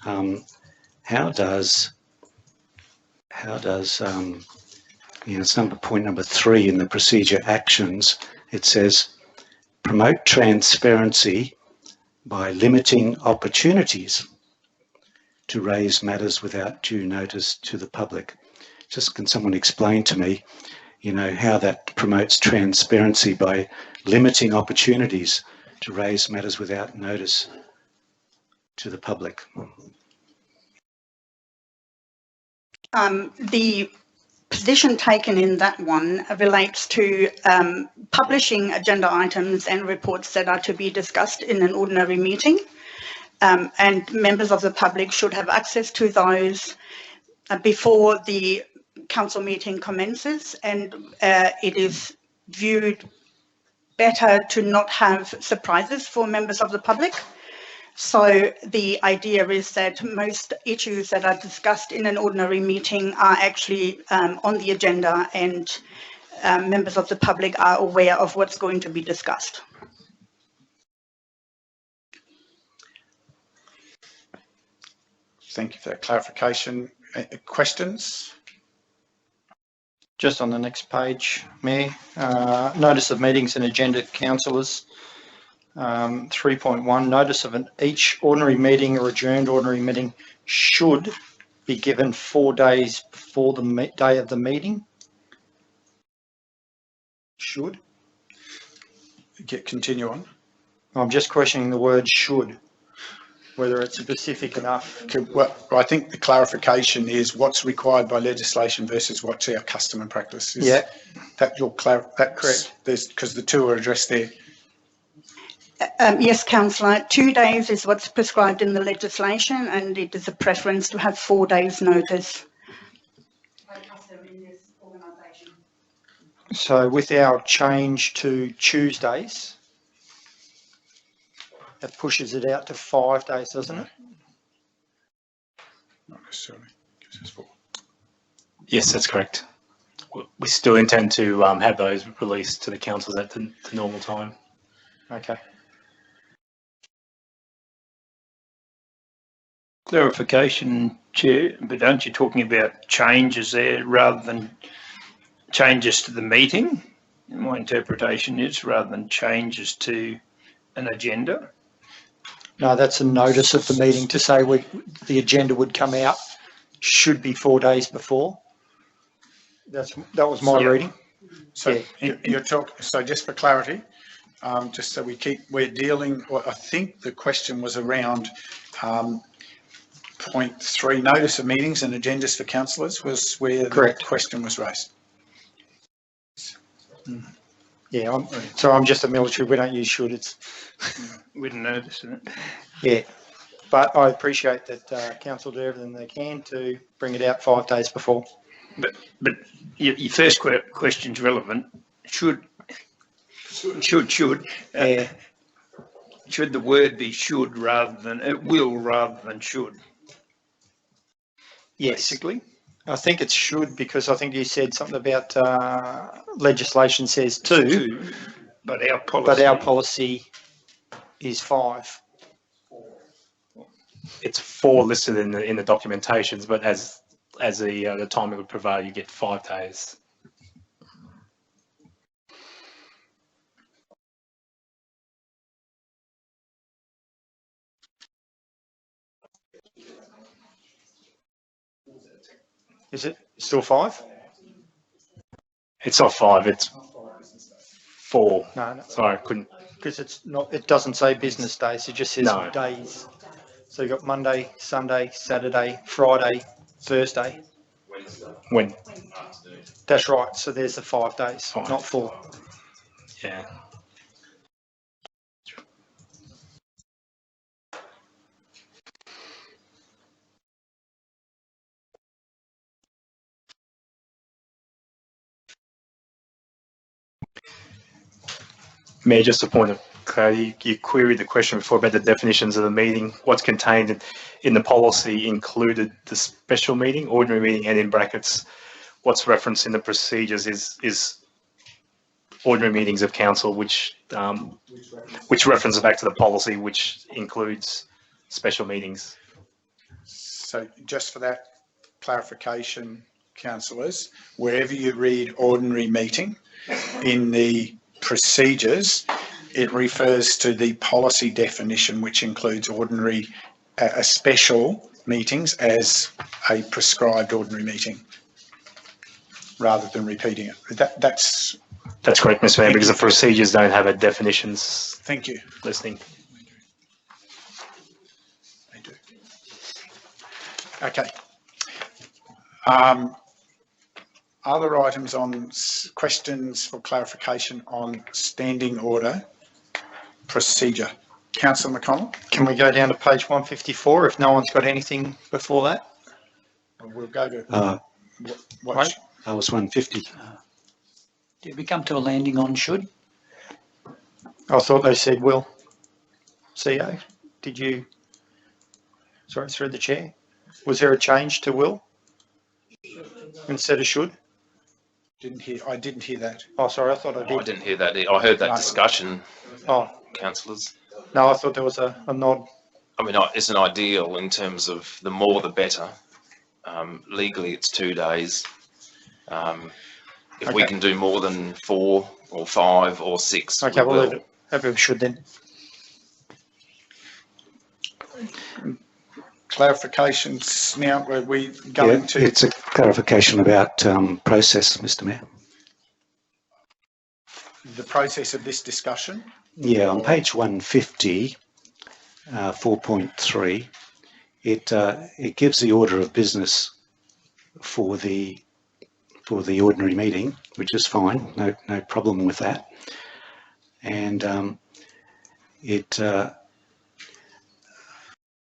how does it's point number 3 in the procedure actions, it says promote transparency by limiting opportunities to raise matters without due notice to the public. Just can someone explain to me, how that promotes transparency by limiting opportunities to raise matters without notice to the public? The position taken in that one relates to publishing agenda items and reports that are to be discussed in an ordinary meeting, and members of the public should have access to those before the council meeting commences, and it is viewed better to not have surprises for members of the public. So the idea is that most issues that are discussed in an ordinary meeting are actually on the agenda, and members of the public are aware of what's going to be discussed. Thank you for that clarification. Questions? Just on the next page, Mayor, notice of meetings and agenda, councillors. 3.1, notice of each ordinary meeting or adjourned ordinary meeting should be given 4 days before the day of the meeting. Should. Continue on. I'm just questioning the word should, whether it's specific enough. Well, I think the clarification is what's required by legislation versus what's our custom and practice. Yeah. That's correct. Because the two are addressed there. Yes, councillor, 2 days is what's prescribed in the legislation, and it is a preference to have 4 days notice. So with our change to Tuesdays, that pushes it out to 5 days, doesn't it? Not necessarily. Gives us 4. Yes, that's correct. We still intend to have those released to the councils at the normal time. Okay. Clarification, Chair, but aren't you talking about changes there rather than changes to the meeting? My interpretation is rather than changes to an agenda. No, that's a notice of the meeting to say the agenda would come out, should be 4 days before. That was my reading. So you're talking. So just for clarity, just so we're dealing. Well, I think the question was around point 3, notice of meetings and agendas for councillors was where the question was raised. Yeah, I'm just a military. We don't use should. It's we didn't notice it. Yeah, but I appreciate that council do everything they can to bring it out 5 days before. But your first question's relevant. Should the word be should rather than it will rather than should? Yes. Basically. I think it should, because I think you said something about legislation says 2, but our policy is 5. It's 4 listed in the documentations, but as as the timing would prevail, you get 5 days. Is it still 5? It's not 5, it's 4. No. Sorry, I couldn't. Because it's not, it doesn't say business days, it just says No. days. So you've got Monday, Sunday, Saturday, Friday, Thursday. When? That's right, so there's the 5 days, not 4. Yeah. Mayor, just a point of clarity, you queried the question before about the definitions of the meeting. What's contained in the policy included the special meeting, ordinary meeting, and in brackets, what's referenced in the procedures is ordinary meetings of council, which references back to the policy, which includes special meetings. So just for that clarification, councillors, wherever you read ordinary meeting in the procedures, it refers to the policy definition, which includes ordinary, special meetings as a prescribed ordinary meeting, rather than repeating it. That's correct, Mr. Mayor, because the procedures don't have a definitions. Thank you. Listing. They do. Okay. Other items on questions for clarification on standing order procedure. Councillor McConnell? Can we go down to page 154 if no one's got anything before that? We'll go to Right. I was 150. Did we come to a landing on should? I thought they said will. CO, did you? Sorry, through the chair. Was there a change to will instead of should? I didn't hear that. Oh, sorry, I thought I did. I didn't hear that. I heard that discussion, councillors. No, I thought there was a nod. I mean, it's an ideal in terms of the more the better. Legally, it's 2 days. If we can do more than 4 or 5 or 6, Okay, we we'll will. leave it. Maybe we should then. Clarifications now, were we going to? It's a clarification about process, Mr. Mayor. The process of this discussion? Yeah, on page 150, 4.3, it gives the order of business for the ordinary meeting, which is fine, no problem with that. And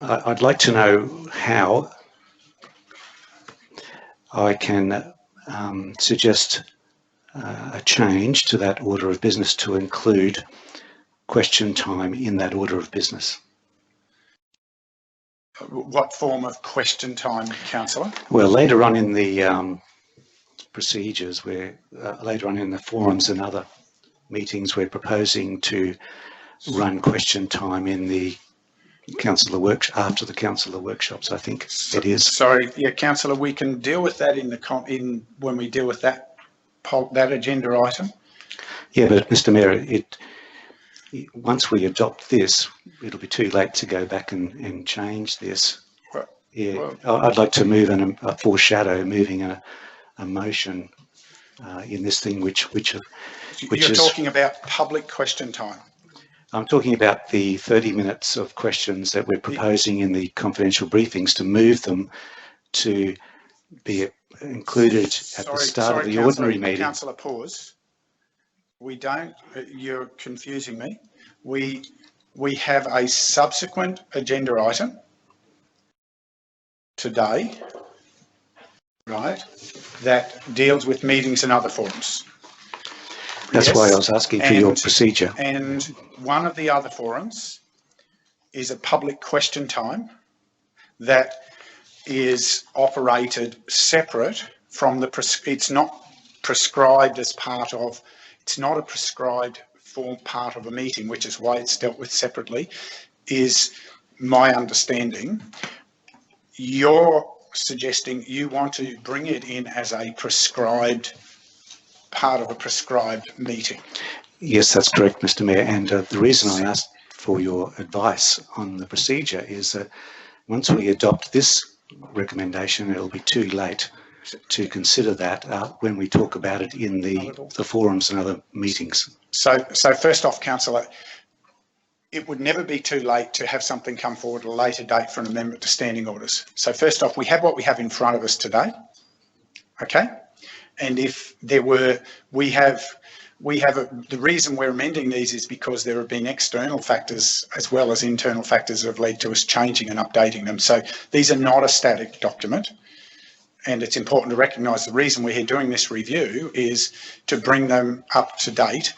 I'd like to know how I can suggest a change to that order of business to include question time in that order of business. What form of question time, councillor? Well, later on in the procedures, later on in the forums and other meetings, we're proposing to run question time in the councillor workshop, after the councillor workshops, I think it is. Sorry, yeah, councillor, we can deal with that when we deal with that agenda item. Yeah, but Mr. Mayor, once we adopt this, it'll be too late to go back and change this. Yeah, I'd like to move a foreshadow moving a motion in this thing, which You're talking about public question time. I'm talking about the 30 minutes of questions that we're proposing in the confidential briefings, to move them to be included at the start of the ordinary meeting. Councillor, pause. We don't, you're confusing me. We have a subsequent agenda item today, right, that deals with meetings and other forums. That's why I was asking for your procedure. And one of the other forums is a public question time that is operated separate from it's not prescribed as part of, it's not a prescribed part of a meeting, which is why it's dealt with separately, is my understanding. Your suggesting you want to bring it in as a prescribed, part of a prescribed meeting. Yes, that's correct, Mr. Mayor. And the reason I asked for your advice on the procedure is that once we adopt this recommendation, it'll be too late to consider that when we talk about it in the forums and other meetings. So first off, Councillor, it would never be too late to have something come forward at a later date for an amendment to standing orders. So first off, we have what we have in front of us today, okay? And if there were, the reason we're amending these is because there have been external factors as well as internal factors that have led to us changing and updating them. So these are not a static document. And it's important to recognise the reason we're here doing this review is to bring them up to date,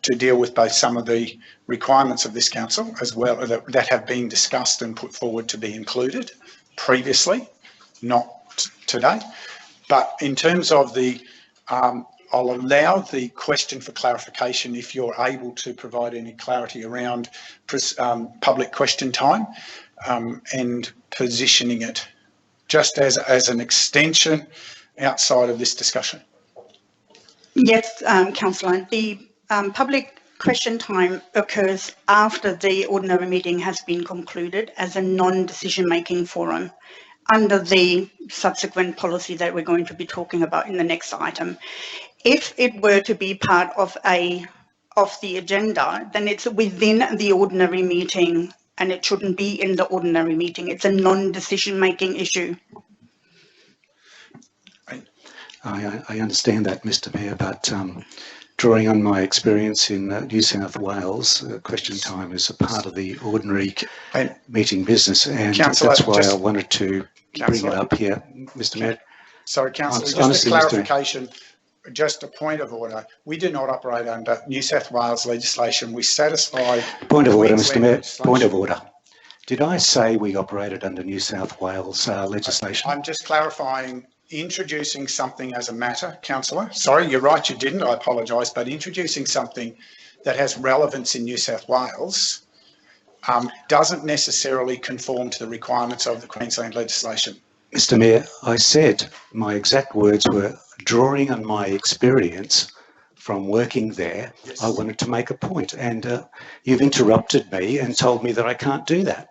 to deal with both some of the requirements of this council as well that have been discussed and put forward to be included previously, not today. But in terms of the, I'll allow the question for clarification if you're able to provide any clarity around public question time and positioning it just as an extension outside of this discussion. Yes, Councillor, the public question time occurs after the ordinary meeting has been concluded as a non-decision making forum under the subsequent policy that we're going to be talking about in the next item. If it were to be part of the agenda, then it's within the ordinary meeting and it shouldn't be in the ordinary meeting. It's a non-decision making issue. I understand that, Mr. Mayor, but drawing on my experience in New South Wales, question time is a part of the ordinary meeting business, and that's why I wanted to bring it up here, Mr. Mayor. Sorry, Councillor, just a clarification, just a point of order. We do not operate under New South Wales legislation. We satisfy... Point of order, Mr. Mayor, point of order. Did I say we operated under New South Wales legislation? I'm just clarifying. Introducing something as a matter, Councillor. Sorry, you're right, you didn't, I apologise, but introducing something that has relevance in New South Wales doesn't necessarily conform to the requirements of the Queensland legislation. Mr. Mayor, I said my exact words were drawing on my experience from working there. Yes. I wanted to make a point, and you've interrupted me and told me that I can't do that.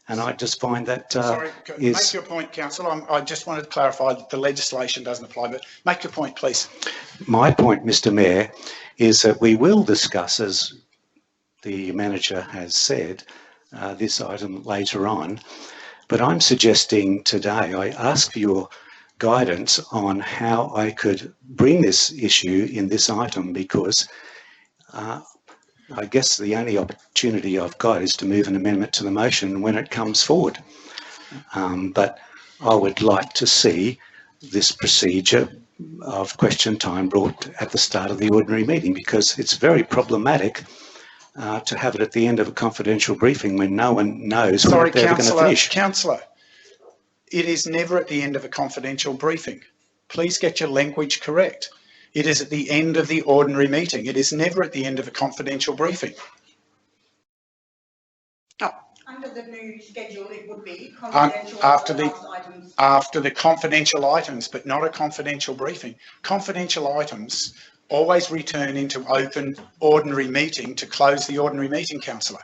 And I just find that Sorry, make your point, Councillor. I just wanted to clarify that the legislation doesn't apply, but make your point, please. My point, Mr. Mayor, is that we will discuss, as the manager has said, this item later on. But I'm suggesting today, I ask for your guidance on how I could bring this issue in this item, because I guess the only opportunity I've got is to move an amendment to the motion when it comes forward. But I would like to see this procedure of question time brought at the start of the ordinary meeting, because it's very problematic to have it at the end of a confidential briefing when no one knows when they're going to finish. Councillor, it is never at the end of a confidential briefing. Please get your language correct. It is at the end of the ordinary meeting. It is never at the end of a confidential briefing. Oh. Under the new schedule, it would be confidential after the confidential items, but not a confidential briefing. Confidential items always return into open ordinary meeting to close the ordinary meeting, Councillor.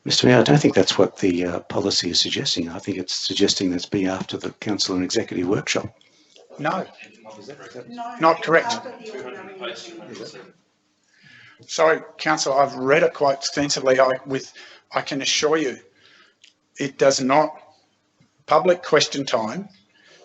Mr. Mayor, I don't think that's what the policy is suggesting. I think it's suggesting that's be after the council and executive workshop. No. Not correct. Sorry, Councillor, I've read it quite extensively. I can assure you, it does not. Public question time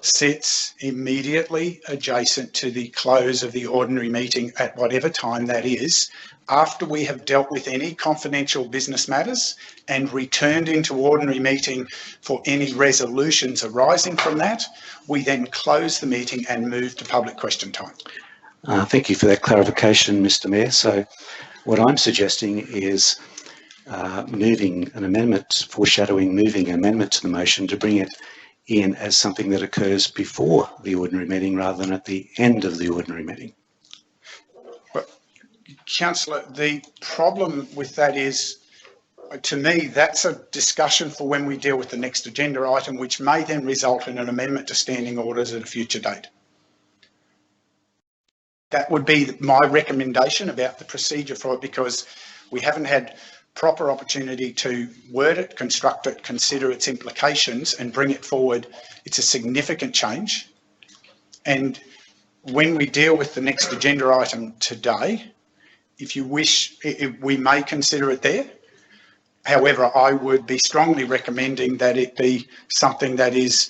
sits immediately adjacent to the close of the ordinary meeting at whatever time that is, after we have dealt with any confidential business matters and returned into ordinary meeting for any resolutions arising from that. We then close the meeting and move to public question time. Thank you for that clarification, Mr. Mayor. So what I'm suggesting is moving an amendment, foreshadowing moving an amendment to the motion to bring it in as something that occurs before the ordinary meeting rather than at the end of the ordinary meeting. Councillor, the problem with that is To me, that's a discussion for when we deal with the next agenda item, which may then result in an amendment to standing orders at a future date. That would be my recommendation about the procedure for it, because we haven't had proper opportunity to word it, construct it, consider its implications and bring it forward. It's a significant change. And when we deal with the next agenda item today, if you wish, we may consider it there. However, I would be strongly recommending that it be something that is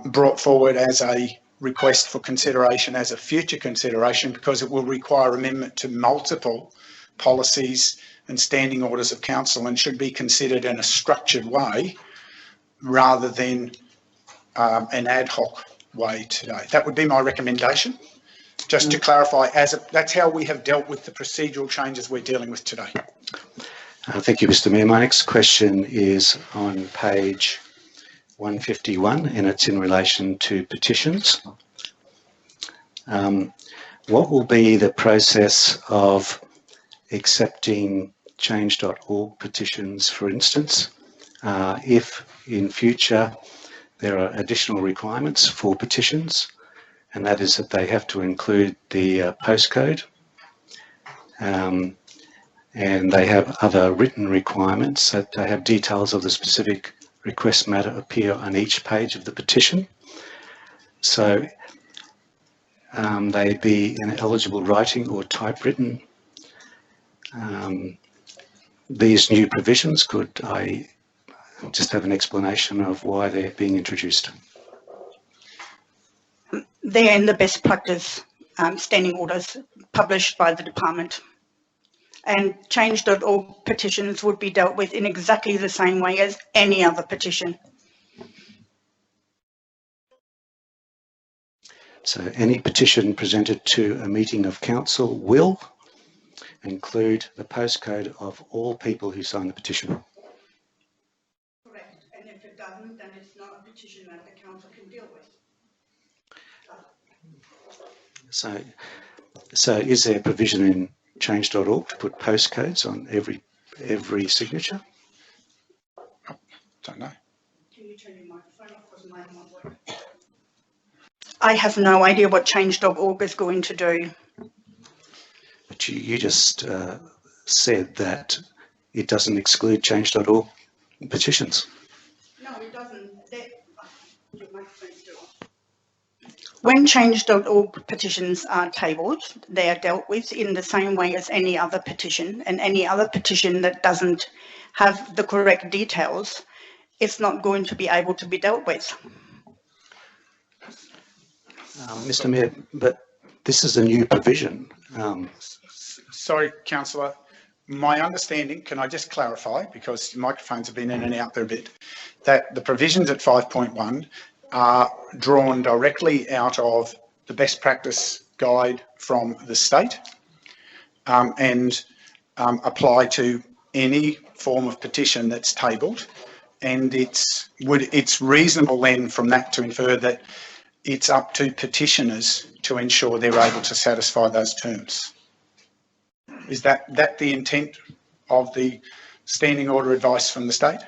brought forward as a request for consideration, as a future consideration, because it will require amendment to multiple policies and standing orders of council and should be considered in a structured way rather than an ad hoc way today. That would be my recommendation. Just to clarify, that's how we have dealt with the procedural changes we're dealing with today. Thank you, Mr. Mayor. My next question is on page 151, and it's in relation to petitions. What will be the process of accepting change.org petitions, for instance, if in future there are additional requirements for petitions, and that is that they have to include the postcode, and they have other written requirements that they have details of the specific request matter appear on each page of the petition. So they be in eligible writing or typewritten. These new provisions, could I just have an explanation of why they're being introduced? They're in the best practice standing orders published by the department. And change.org petitions would be dealt with in exactly the same way as any other petition. So any petition presented to a meeting of council will include the postcode of all people who sign the petition. Correct. And if it doesn't, then it's not a petition that the council can deal with. So is there provision in change.org to put postcodes on every signature? Don't know. Can you turn your microphone off because mine won't work? I have no idea what change.org is going to do. But you just said that it doesn't exclude change.org petitions. No, it doesn't. Your microphone's still on. When change.org petitions are tabled, they are dealt with in the same way as any other petition, and any other petition that doesn't have the correct details, it's not going to be able to be dealt with. Mr. Mayor, but this is a new provision. Sorry, Councillor. My understanding, can I just clarify, because microphones have been in and out there a bit, that the provisions at 5.1 are drawn directly out of the best practice guide from the state and apply to any form of petition that's tabled. And it's reasonable then from that to infer that it's up to petitioners to ensure they're able to satisfy those terms. Is that the intent of the standing order advice from the state?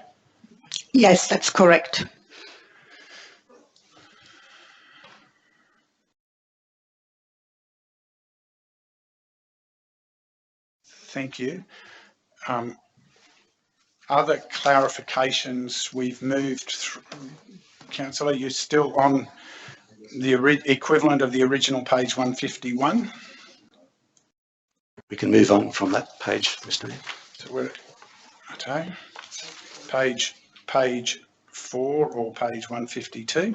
Yes, that's correct. Thank you. Other clarifications we've moved through. Councillor, you're still on the equivalent of the original page 151. We can move on from that page, Mr. Mayor. So we're okay. Page 4 or page 152.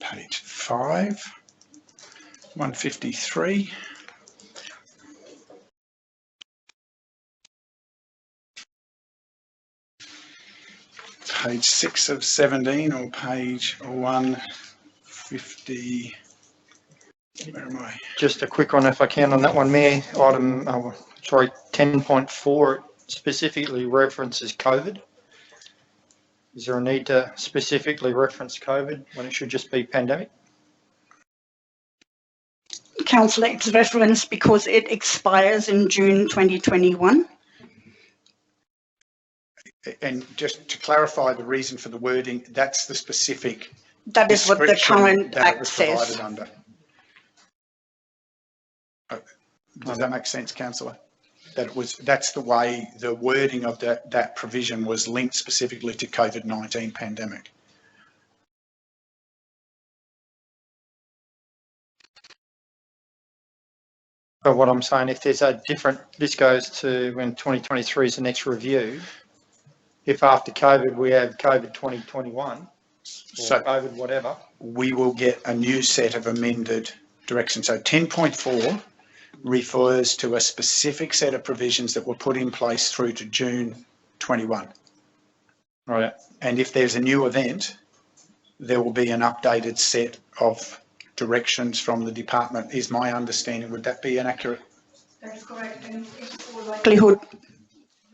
Page 5, 153. Page 6 of 17 or page 150. Where am I? Just a quick one if I can on that one, Mayor. Item, 10.4 specifically references COVID. Is there a need to specifically reference COVID when it should just be pandemic? Councillor, it's referenced because it expires in June 2021. And just to clarify the reason for the wording, that's the specific That is what the description current that it Act was says. provided under. Does that make sense, Councillor? That's the way the wording of that provision was linked specifically to COVID-19 pandemic. But what I'm saying, if there's a different, this goes to when 2023 is the next review. If after COVID we have COVID 2021 or COVID whatever, we will get a new set of amended directions. So 10.4 refers to a specific set of provisions that were put in place through to June 21. Right. And if there's a new event, there will be an updated set of directions from the department, is my understanding. Would that be inaccurate? That is correct. And in all likelihood,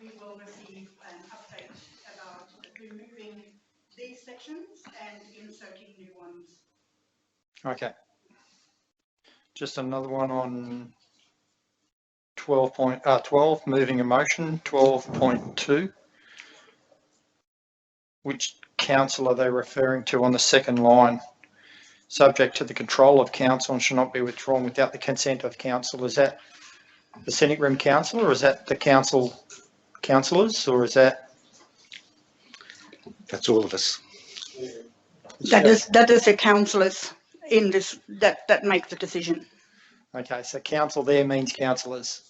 we will receive an update about removing these sections and inserting new ones. okay. Just another one on 12, moving a motion, 12.2. Which council are they referring to on the second line? Subject to the control of council and shall not be withdrawn without the consent of council. Is that the Scenic Room Council, or is that the councillors, or is that? That's all of us. That is the councillors in this that make the decision. Okay, so council there means councillors.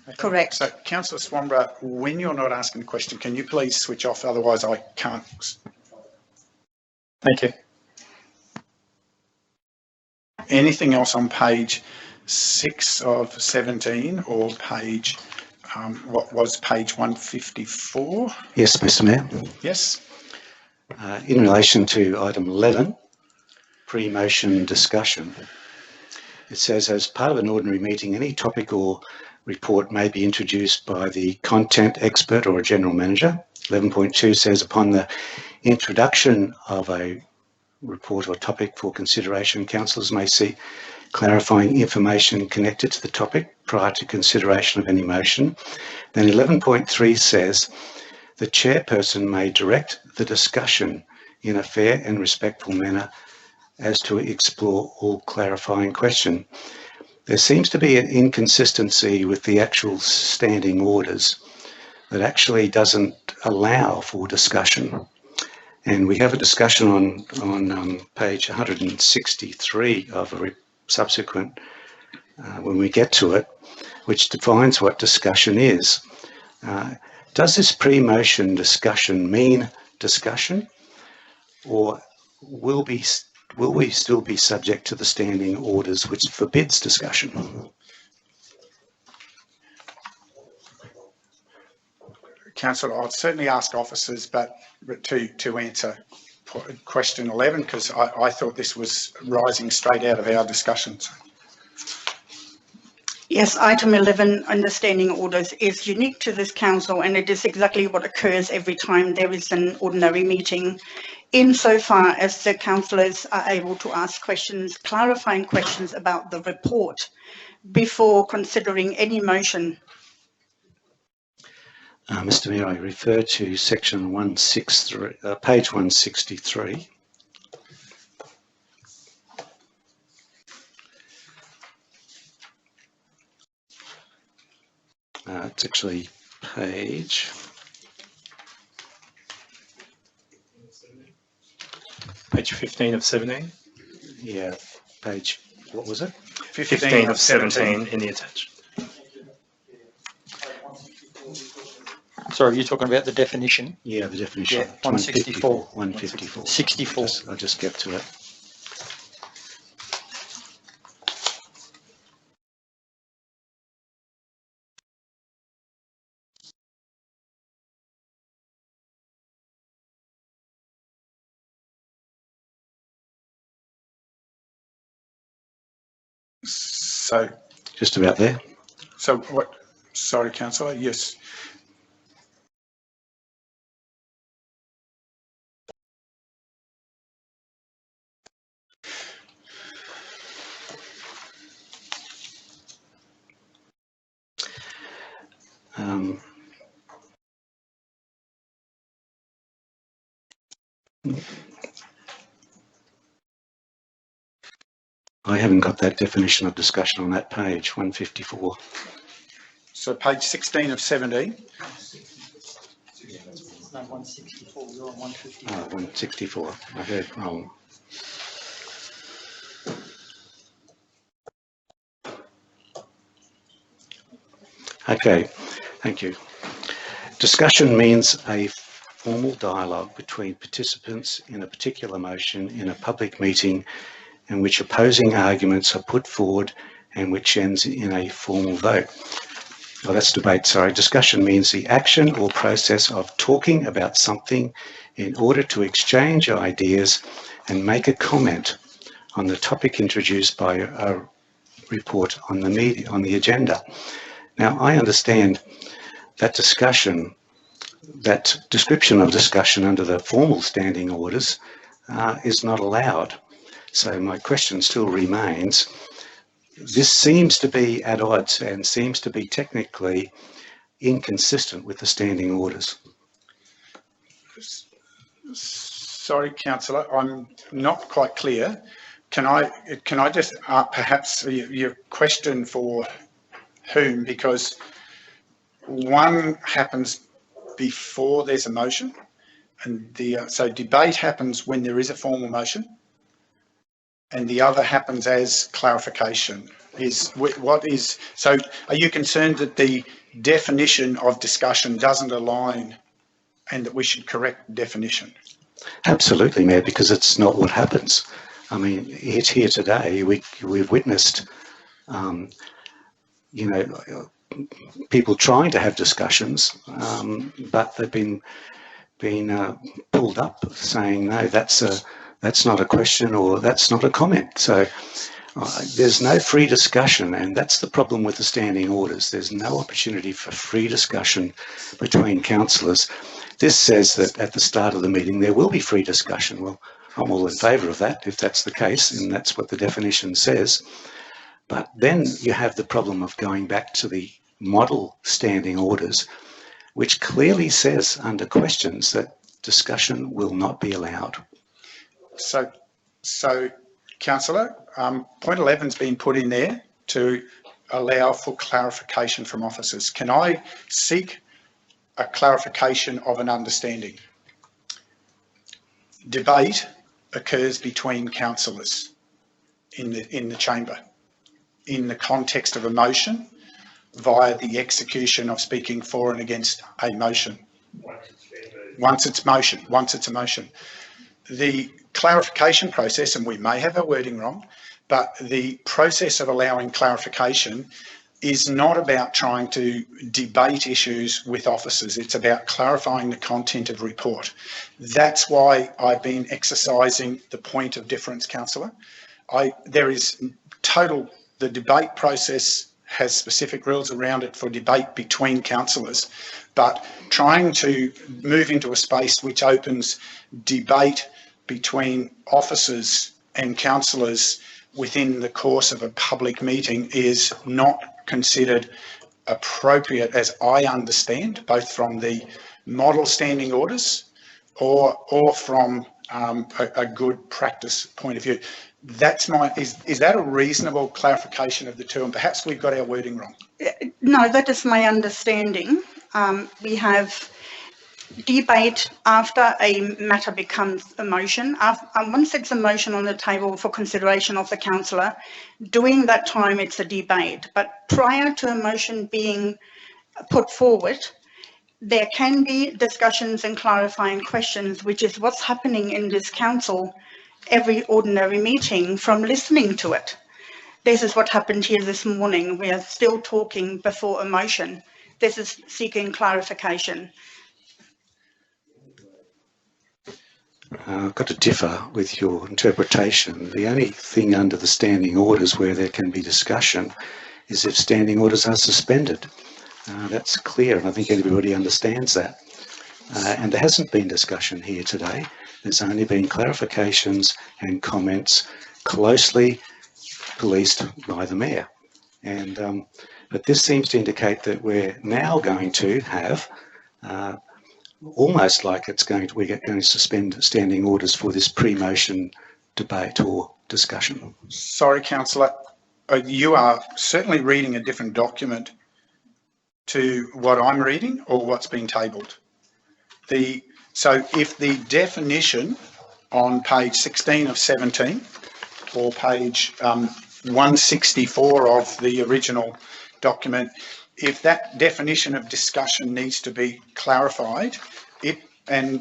Okay. Correct. So, Councillor Swanborough, when you're not asking a question, can you please switch off? Otherwise, I can't. Thank you. Anything else on page 6 of 17 or page, what was page 154? Yes, Mr. Mayor. Yes. In relation to item 11, pre-motion discussion, it says, as part of an ordinary meeting, any topic or report may be introduced by the content expert or a general manager. 11.2 says, upon the introduction of a report or topic for consideration, councillors may seek clarifying information connected to the topic prior to consideration of any motion. Then 11.3 says, the chairperson may direct the discussion in a fair and respectful manner as to explore all clarifying question. There seems to be an inconsistency with the actual standing orders that actually doesn't allow for discussion. And we have a discussion on page 163 of a subsequent, when we get to it, which defines what discussion is. Does this pre-motion discussion mean discussion, or will we still be subject to the standing orders which forbids discussion? Councillor, I'll certainly ask officers, but to answer question 11, because I thought this was rising straight out of our discussions. Yes, item 11, understanding orders, is unique to this council, and it is exactly what occurs every time there is an ordinary meeting, insofar as the councillors are able to ask questions, clarifying questions about the report before considering any motion. Mr. Mayor, I refer to section 163, page 163. It's actually page 15 of 17. Yeah, page, what was it? 15 of 17 in the attached. Sorry, you're talking about the definition? Yeah, the definition. Yeah, 164. 154. 64. I'll just get to it. So, just about there. So what, sorry, Councillor, yes. I haven't got that definition of discussion on that page, 154. So page 16 of 17. No, 164, you're on 154. Oh, 164, I heard wrong. Okay, thank you. Discussion means a formal dialogue between participants in a particular motion in a public meeting in which opposing arguments are put forward and which ends in a formal vote. Oh, that's debate, sorry. Discussion means the action or process of talking about something in order to exchange ideas and make a comment on the topic introduced by a report on the agenda. Now, I understand that discussion, that description of discussion under the formal standing orders is not allowed. So my question still remains, this seems to be at odds and seems to be technically inconsistent with the standing orders. Sorry, Councillor, I'm not quite clear. Can I just perhaps your question for whom? Because one happens before there's a motion, and so debate happens when there is a formal motion, and the other happens as clarification. So are you concerned that the definition of discussion doesn't align and that we should correct the definition? Absolutely, Mayor, because it's not what happens. I mean, it's here today. We've witnessed, you know, people trying to have discussions, but they've been pulled up saying, no, that's not a question or that's not a comment. So there's no free discussion, and that's the problem with the standing orders. There's no opportunity for free discussion between councillors. This says that at the start of the meeting there will be free discussion. Well, I'm all in favour of that if that's the case, and that's what the definition says. But then you have the problem of going back to the model standing orders, which clearly says under questions that discussion will not be allowed. So Councillor, point 11's been put in there to allow for clarification from officers. Can I seek a clarification of an understanding? Debate occurs between councillors in the chamber in the context of a motion via the execution of speaking for and against a motion. Once it's a motion. The clarification process, and we may have our wording wrong, but the process of allowing clarification is not about trying to debate issues with officers. It's about clarifying the content of the report. That's why I've been exercising the point of difference, Councillor. The debate process has specific rules around it for debate between councillors, but trying to move into a space which opens debate between officers and councillors within the course of a public meeting is not considered appropriate, as I understand, both from the model standing orders or from a good practice point of view. Is that a reasonable clarification of the two? And perhaps we've got our wording wrong. No, that is my understanding. We have debate after a matter becomes a motion. Once it's a motion on the table for consideration of the councillor, during that time it's a debate. But prior to a motion being put forward, there can be discussions and clarifying questions, which is what's happening in this council every ordinary meeting from listening to it. This is what happened here this morning. We are still talking before a motion. This is seeking clarification. I've got to differ with your interpretation. The only thing under the standing orders where there can be discussion is if standing orders are suspended. That's clear, and I think everybody understands that. And there hasn't been discussion here today. There's only been clarifications and comments closely policed by the Mayor. And But this seems to indicate that we're now going to have almost like we're going to suspend standing orders for this pre-motion debate or discussion. Sorry, councillor, you are certainly reading a different document to what I'm reading or what's been tabled. So if the definition on page 16 of 17 or page 164 of the original document, if that definition of discussion needs to be clarified,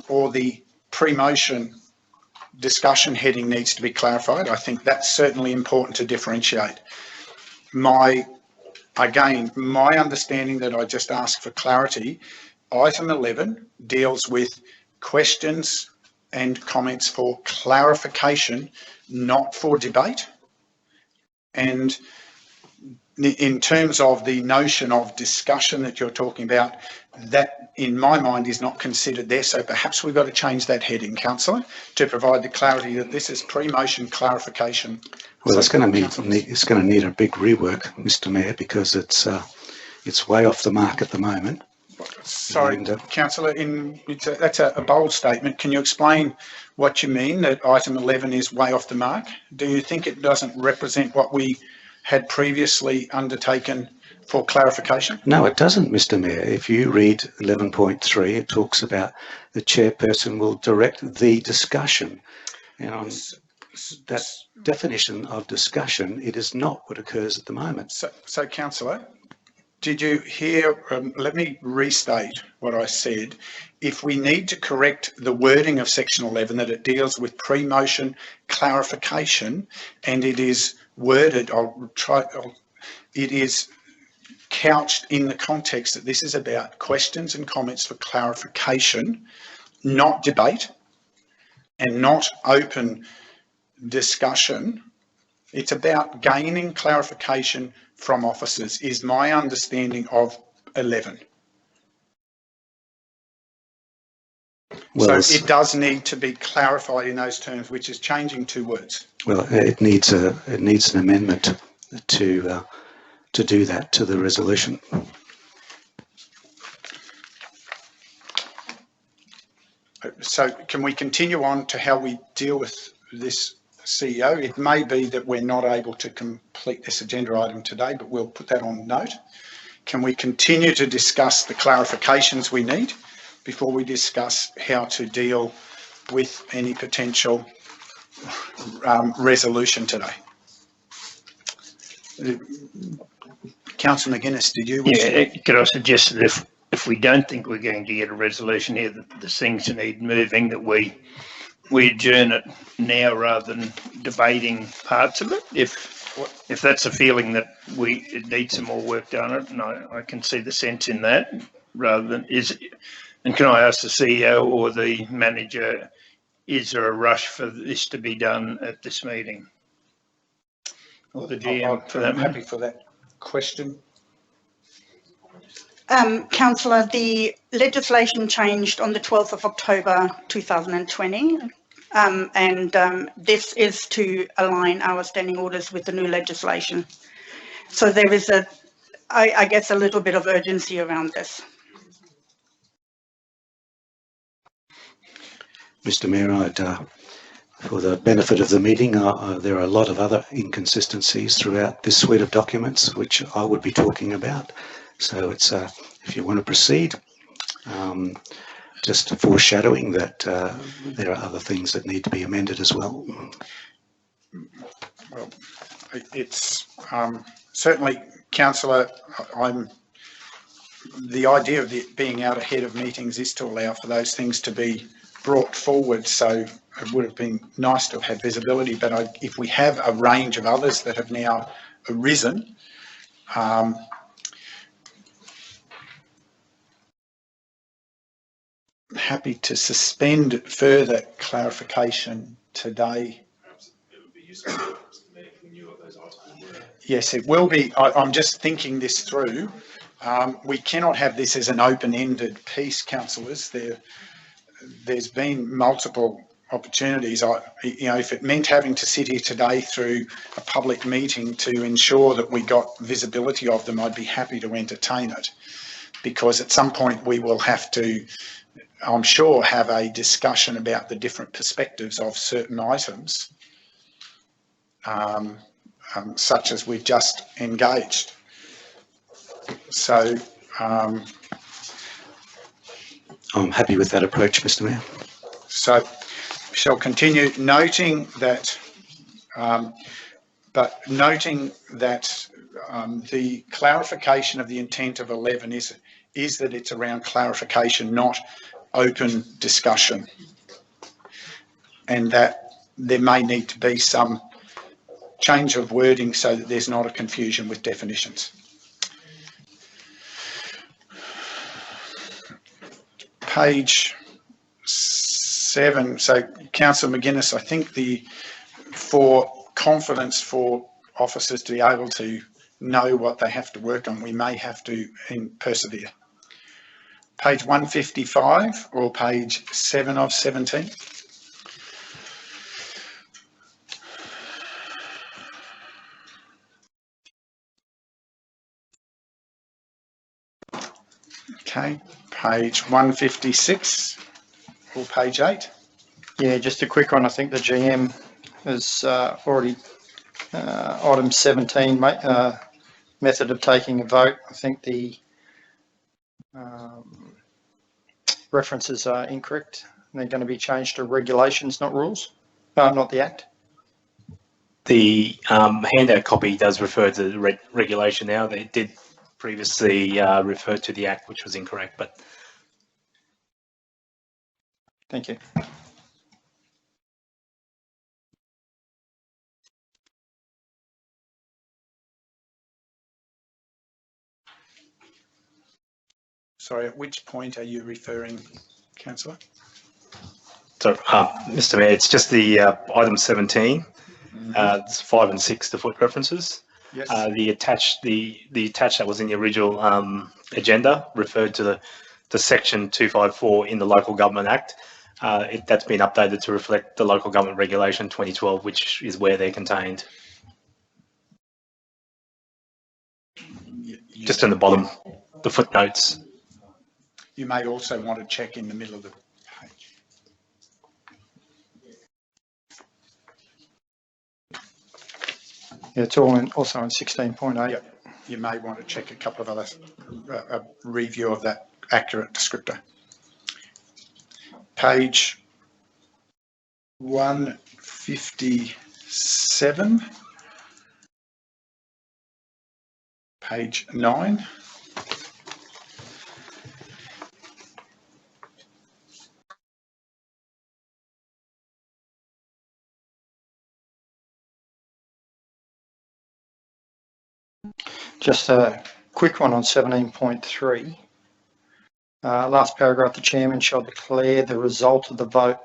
or the pre-motion discussion heading needs to be clarified, I think that's certainly important to differentiate. My understanding that I just asked for clarity, item 11 deals with questions and comments for clarification, not for debate. And in terms of the notion of discussion that you're talking about, that in my mind is not considered there. So perhaps we've got to change that heading, councillor, to provide the clarity that this is pre-motion clarification. Well, it's going to need a big rework, Mr. Mayor, because it's way off the mark at the moment. Sorry, councillor, that's a bold statement. Can you explain what you mean that item 11 is way off the mark? Do you think it doesn't represent what we had previously undertaken for clarification? No, it doesn't, Mr. Mayor. If you read 11.3, it talks about the chairperson will direct the discussion. And on that definition of discussion, it is not what occurs at the moment. So councillor, did you hear, let me restate what I said. If we need to correct the wording of section 11, that it deals with pre-motion clarification, and it is worded, it is couched in the context that this is about questions and comments for clarification, not debate, and not open discussion. It's about gaining clarification from officers, is my understanding of 11. Well, so it does need to be clarified in those terms, which is changing 2 words. Well, it needs an amendment to do that to the resolution. So can we continue on to how we deal with this CEO? It may be that we're not able to complete this agenda item today, but we'll put that on note. Can we continue to discuss the clarifications we need before we discuss how to deal with any potential resolution today? Councillor McGuinness, did you wish to... Could I suggest that if we don't think we're going to get a resolution here, that the things need moving, that we adjourn it now rather than debating parts of it? If that's a feeling that it needs some more work done on it, and I can see the sense in that, rather than and can I ask the CEO or the manager, is there a rush for this to be done at this meeting? Or the GM for that? I'm happy for that question. Councillor, the legislation changed on the 12th of October 2020, and this is to align our standing orders with the new legislation. So there is I guess, a little bit of urgency around this. Mr. Mayor, for the benefit of the meeting, there are a lot of other inconsistencies throughout this suite of documents, which I would be talking about. So it's, if you want to proceed, just foreshadowing that there are other things that need to be amended as well. Well, it's certainly, councillor, the idea of it being out ahead of meetings is to allow for those things to be brought forward. So it would have been nice to have had visibility, but if we have a range of others that have now arisen, happy to suspend further clarification today. Yes, it will be. I'm just thinking this through. We cannot have this as an open-ended piece, councillors. There's been multiple opportunities. If it meant having to sit here today through a public meeting to ensure that we got visibility of them, I'd be happy to entertain it, because at some point we will have to, I'm sure, have a discussion about the different perspectives of certain items, such as we've just engaged. So I'm happy with that approach, Mr. Mayor. So we shall continue, noting that, the clarification of the intent of 11 is that it's around clarification, not open discussion, and that there may need to be some change of wording so that there's not a confusion with definitions. Page 7. So, Councillor McGuinness, I think for confidence for officers to be able to know what they have to work on, we may have to persevere. Page 155 or page 7 of 17. Okay, page 156 or page 8. Yeah, just a quick one. I think the GM has already, item 17, method of taking a vote. I think the references are incorrect. And they're going to be changed to regulations, not rules, not the Act. The handout copy does refer to the regulation now. They did previously refer to the Act, which was incorrect, but... Thank you. Sorry, at which point are you referring, Councillor? So, Mr. Mayor, it's just the item 17. It's 5 and 6, the foot references. Yes. The attached that was in the original agenda referred to the section 254 in the Local Government Act. That's been updated to reflect the Local Government Regulation 2012, which is where they're contained. Just in the bottom, the footnotes. You may also want to check in the middle of the page. Yeah, it's all also in 16.8. Yep. You may want to check a couple of other review of that accurate descriptor. Page 157. Page 9. Just a quick one on 17.3. Last paragraph, the chairman shall declare the result of the vote.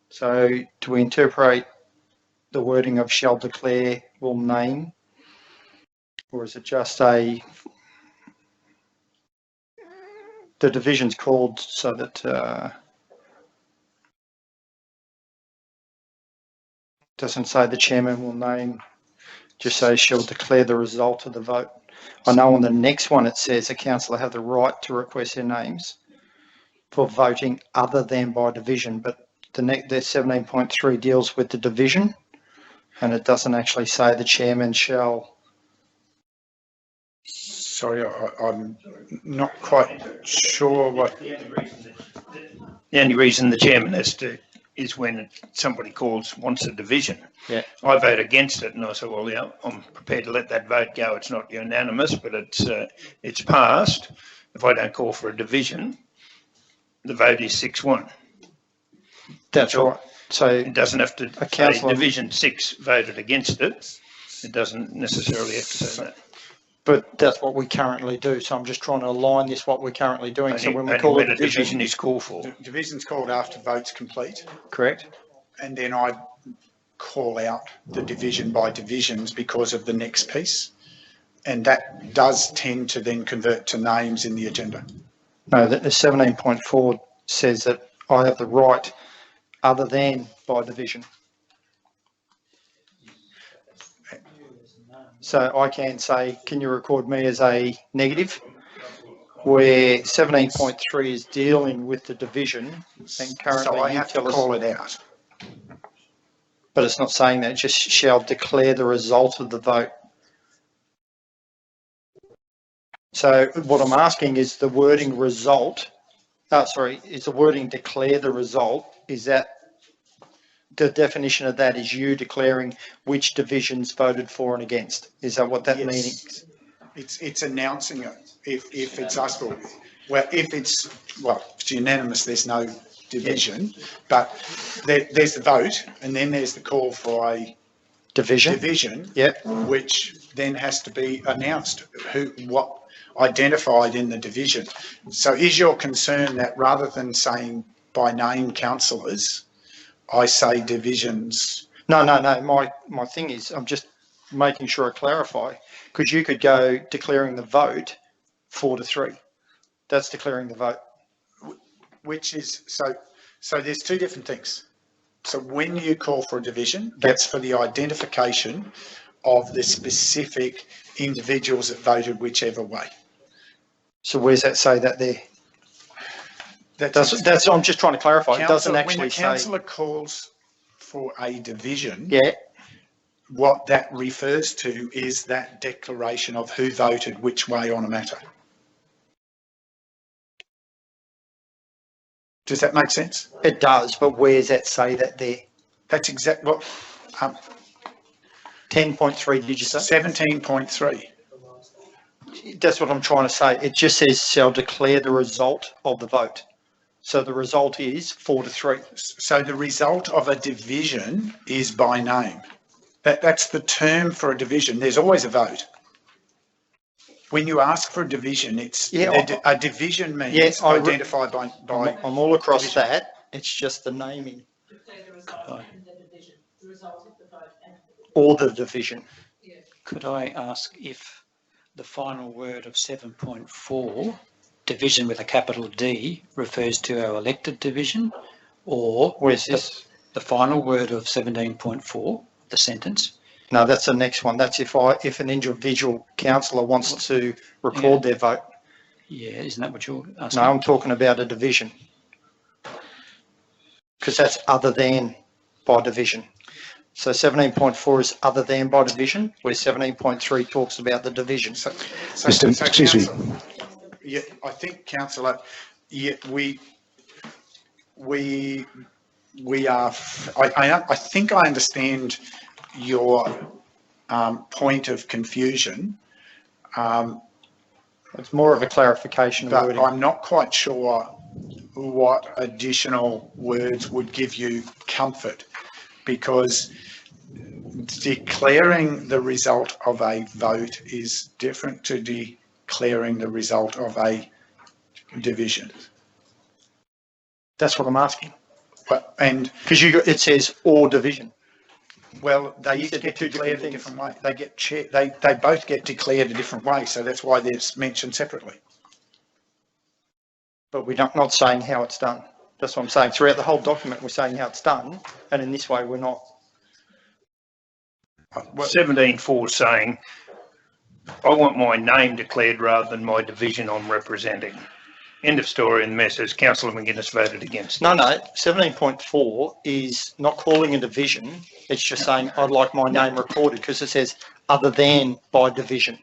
So do we interpret the wording of shall declare will name? Or is it just the division's called so that doesn't say the chairman will name, just say shall declare the result of the vote. I know on the next one it says a councillor have the right to request their names for voting other than by division, but the 17.3 deals with the division and it doesn't actually say the chairman shall. Sorry, I'm not quite sure what. The only reason the chairman has to is when somebody wants a division. Yeah. I vote against it, and I say, well, yeah, I'm prepared to let that vote go. It's not unanimous, but it's passed. If I don't call for a division, the vote is 6-1. That's right. So it doesn't have to say Division 6 voted against it. It doesn't necessarily have to say that. But that's what we currently do. So I'm just trying to align this what we're currently doing. Only, so when we call it a division is called for. Division's called after votes complete. Correct. And then I call out the division by divisions because of the next piece. And that does tend to then convert to names in the agenda. No, the 17.4 says that I have the right other than by division. So I can say, can you record me as a negative? Where 17.3 is dealing with the division, and currently So I you have to tell us, call it out. but it's not saying that, it just shall declare the result of the vote. So what I'm asking is the wording result, is the wording declare the result, is that the definition of that is you declaring which divisions voted for and against? Is that what that means? It's announcing it if it's us or, well, if it's unanimous, there's no division, but there's the vote and then there's the call for a division, which then has to be announced what identified in the division. So is your concern that rather than saying by name councillors, I say divisions? No. My thing is, I'm just making sure I clarify, because you could go declaring the vote 4-3. That's declaring the vote. Which is, so there's two different things. So when you call for a division, that's for the identification of the specific individuals that voted whichever way. So where's that say that there? That's I'm just trying to clarify. It doesn't actually when a say. councillor calls for a division, Yeah. What that refers to is that declaration of who voted which way on a matter. Does that make sense? It does, but where's that say that there? That's exactly what. 10.3, did you say? 17.3. That's what I'm trying to say. It just says shall declare the result of the vote. So the result is 4-3. So the result of a division is by name. That's the term for a division. There's always a vote. When you ask for a division, it's a division means identified by. I'm all across division. That. It's just the naming. Or the division. Could I ask if the final word of 7.4, division with a capital D, refers to our elected division, or where's this? The final word of 17.4, the sentence? No, that's the next one. That's if an individual councillor wants to record their vote. Yeah, isn't that what you're asking? No, I'm talking about a division. Because that's other than by division. So 17.4 is other than by division, where 17.3 talks about the division. Excuse me. Yeah, I think, Councillor, we are. I think I understand your point of confusion. It's more of a clarification. But I'm not quite sure what additional words would give you comfort, because declaring the result of a vote is different to declaring the result of a division. That's what I'm asking. And because it says or division. Well, they get declared a different way. They both get declared a different way, so that's why they're mentioned separately. But we're not saying how it's done. That's what I'm saying. Throughout the whole document, we're saying how it's done, and in this way, we're not. 17.4 saying, I want my name declared rather than my division I'm representing. End of story, and the mayor says Councillor McGuinness voted against. No, 17.4 is not calling a division. It's just saying I'd like my name recorded, because it says other than by division.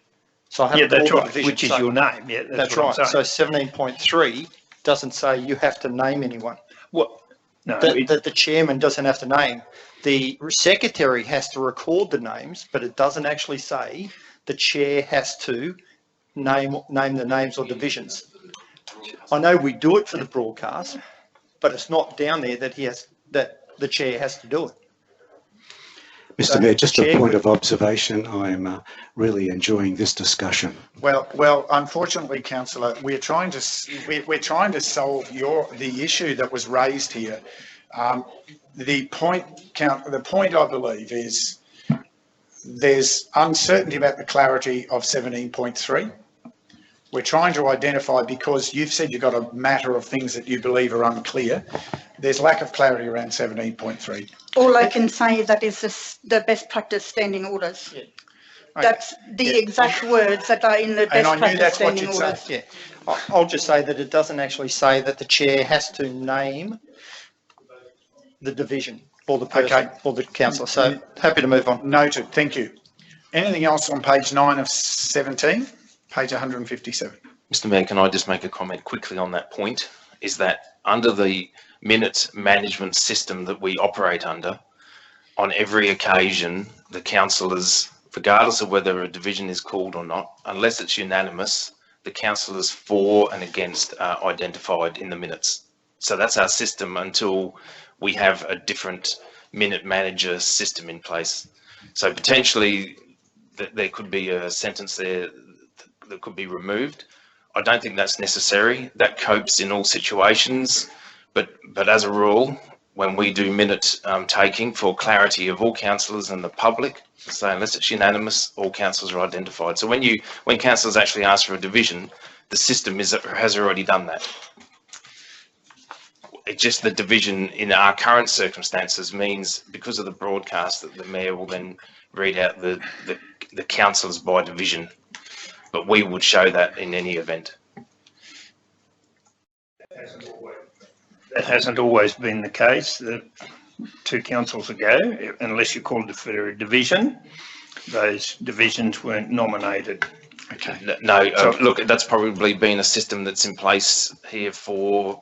So I have that's right, division, which is your name. Yeah, that's right. So 17.3 doesn't say you have to name anyone. What? No, the chairman doesn't have to name. The secretary has to record the names, but it doesn't actually say the chair has to name the names or divisions. I know we do it for the broadcast, but it's not down there that the chair has to do it. Mr. Mayor, just a point of observation. I'm really enjoying this discussion. Well, unfortunately, Councillor, we're trying to solve the issue that was raised here. The point I believe is there's uncertainty about the clarity of 17.3. we're trying to identify, because you've said you've got a matter of things that you believe are unclear. There's lack of clarity around 17.3. All I can say is that is the best practice standing orders. Yeah. That's the exact words that are in the best practice standing orders. Yeah, I'll just say that it doesn't actually say that the chair has to name the division or the person or the councillor. So happy to move on. Noted. Thank you. Anything else on page 9 of 17, page 157? Mr. Mayor, can I just make a comment quickly on that point? Is that under the minutes management system that we operate under, on every occasion, the councillors, regardless of whether a division is called or not, unless it's unanimous, the councillors for and against are identified in the minutes. So that's our system until we have a different minute manager system in place. So potentially there could be a sentence there that could be removed. I don't think that's necessary. That copes in all situations, but as a rule, when we do minute taking for clarity of all councillors and the public, so unless it's unanimous, all councillors are identified. So when councillors actually ask for a division, the system has already done that. It's just the division in our current circumstances means, because of the broadcast, that the mayor will then read out the councillors by division, but we would show that in any event. That hasn't always been the case. The 2 councils ago, unless you called it for a division, those divisions weren't nominated. Okay. No, look, that's probably been a system that's in place here for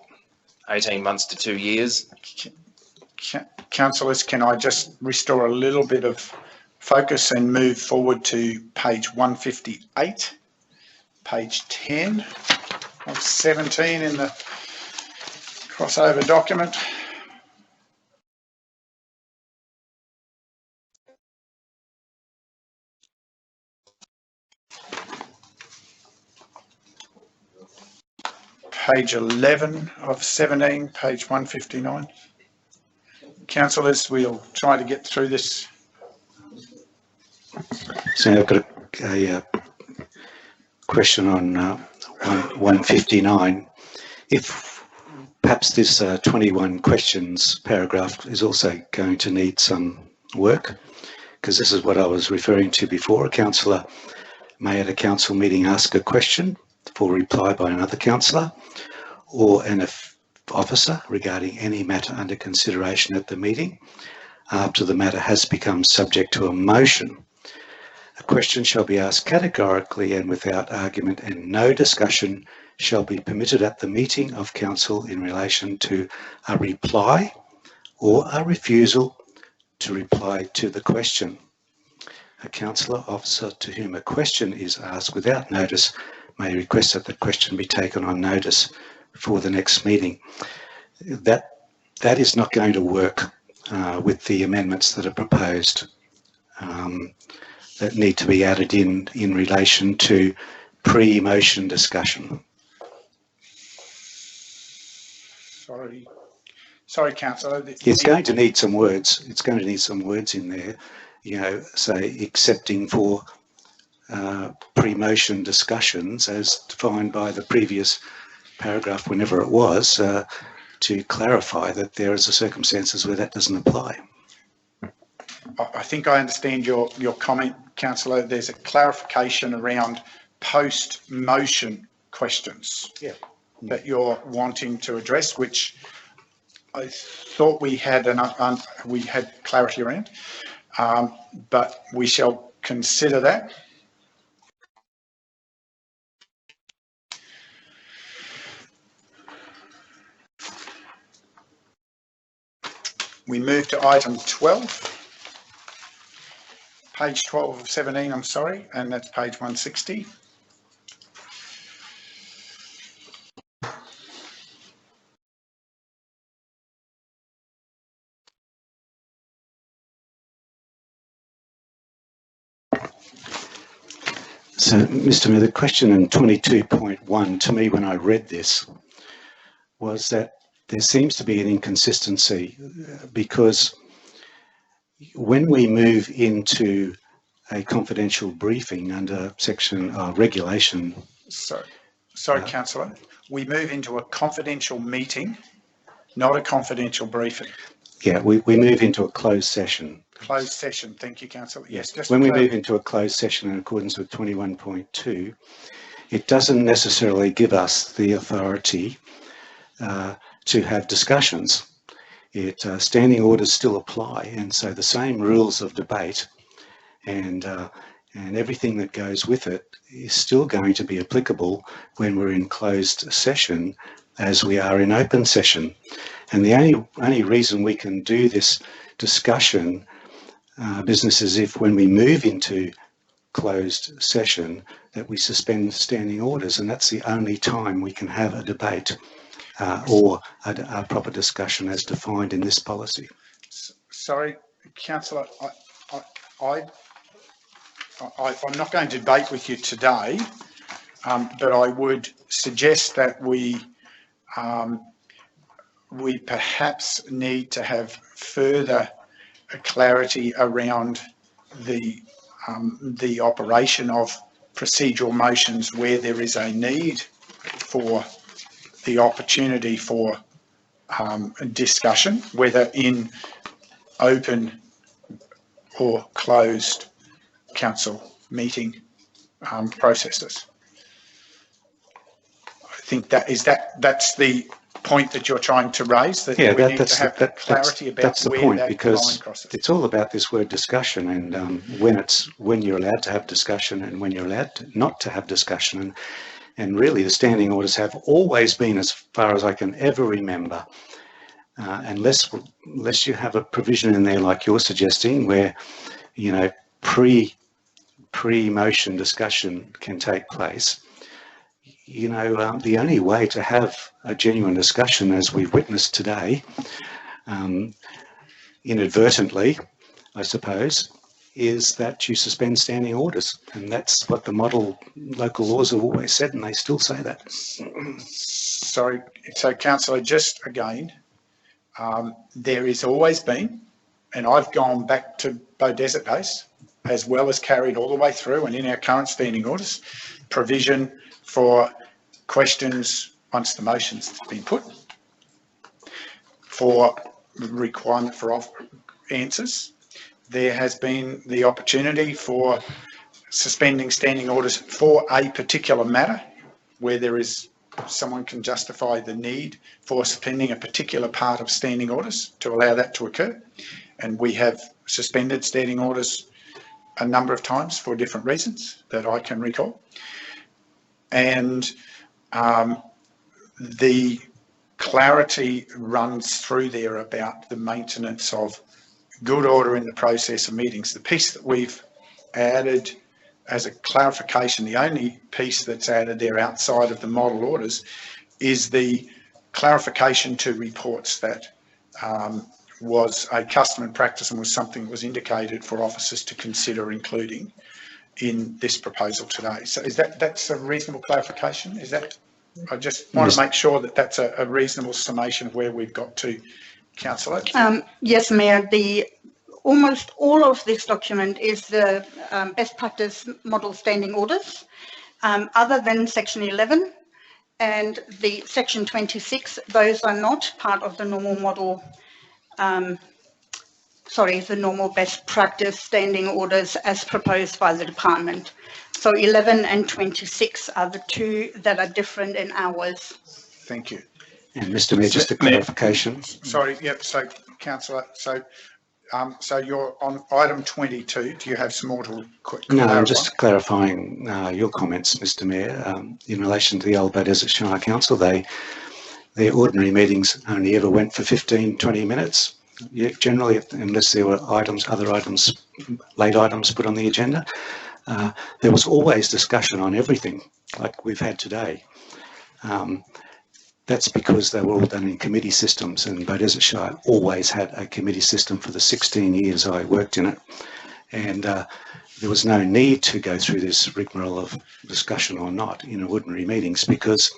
18 months to 2 years. Councillors, can I just restore a little bit of focus and move forward to page 158, page 10 of 17 in the crossover document. Page 11 of 17, page 159. Councillors, we'll try to get through this. So I've got a question on 159. If perhaps this 21 questions paragraph is also going to need some work, because this is what I was referring to before. A councillor may at a council meeting ask a question for reply by another councillor or an officer regarding any matter under consideration at the meeting after the matter has become subject to a motion. A question shall be asked categorically and without argument, and no discussion shall be permitted at the meeting of council in relation to a reply or a refusal to reply to the question. A councillor officer to whom a question is asked without notice may request that the question be taken on notice for the next meeting. That is not going to work with the amendments that are proposed that need to be added in relation to pre-motion discussion. Sorry, councillor. It's going to need some words. It's going to need some words in there, you know, say accepting for pre-motion discussions as defined by the previous paragraph, whenever it was, to clarify that there is circumstances where that doesn't apply. I think I understand your comment, councillor. There's a clarification around post-motion questions that you're wanting to address, which I thought we had clarity around, but we shall consider that. We move to item 12, page 12 of 17, I'm sorry, and that's page 160. So, Mr. Mayor, the question in 22.1 to me when I read this was that there seems to be an inconsistency because when we move into a confidential briefing under section regulation Sorry, councillor. We move into a confidential meeting, not a confidential briefing. Yeah, we move into a closed session. Closed session. Thank you, councillor. Yes. Just When we move into a closed session in accordance with 21.2, it doesn't necessarily give us the authority to have discussions. Standing orders still apply, and so the same rules of debate and everything that goes with it is still going to be applicable when we're in closed session as we are in open session. And the only reason we can do this discussion business is if when we move into closed session that we suspend standing orders, and that's the only time we can have a debate or a proper discussion as defined in this policy. Sorry, councillor, I'm not going to debate with you today, but I would suggest that we perhaps need to have further clarity around the operation of procedural motions where there is a need for the opportunity for discussion, whether in open or closed council meeting processes. I think that's the point that you're trying to raise, that we need to have clarity about that's the where point, that because line crosses. it's all about this word discussion, and when you're allowed to have discussion and when you're allowed not to have discussion. And really the standing orders have always been, as far as I can ever remember, unless you have a provision in there like you're suggesting where, pre-motion discussion can take place. The only way to have a genuine discussion, as we've witnessed today, inadvertently, I suppose, is that you suspend standing orders. And that's what the model local laws have always said, and they still say that. Sorry, so councillor, just again, there has always been, and I've gone back to Bow Desert days, as well as carried all the way through and in our current standing orders, provision for questions once the motion's been put, for requirement for answers. There has been the opportunity for suspending standing orders for a particular matter where there is someone can justify the need for suspending a particular part of standing orders to allow that to occur. And we have suspended standing orders a number of times for different reasons that I can recall. And the clarity runs through there about the maintenance of good order in the process of meetings. The piece that we've added as a clarification, the only piece that's added there outside of the model orders, is the clarification to reports that was a custom and practice and was something that was indicated for officers to consider including in this proposal today. So is that's a reasonable clarification? Is that, I just want to make sure that that's a reasonable summation of where we've got to, councillor. Yes, Mayor. Almost all of this document is the best practice model standing orders, other than section 11 and the section 26. Those are not part of the normal model, the normal best practice standing orders as proposed by the department. So 11 and 26 are the two that are different in hours. Thank you. And Mr. Mayor, just a clarification. Sorry, yep, so councillor, so you're on item 22. Do you have some more to clarify? No, I'm just clarifying your comments, Mr. Mayor, in relation to the old Bow Desert Shire Council. Their ordinary meetings only ever went for 15, 20 minutes. Yeah, generally, unless there were other items, late items put on the agenda. There was always discussion on everything, like we've had today. That's because they were all done in committee systems, and Bow Desert Shire always had a committee system for the 16 years I worked in it. And there was no need to go through this rigmarole of discussion or not in ordinary meetings because,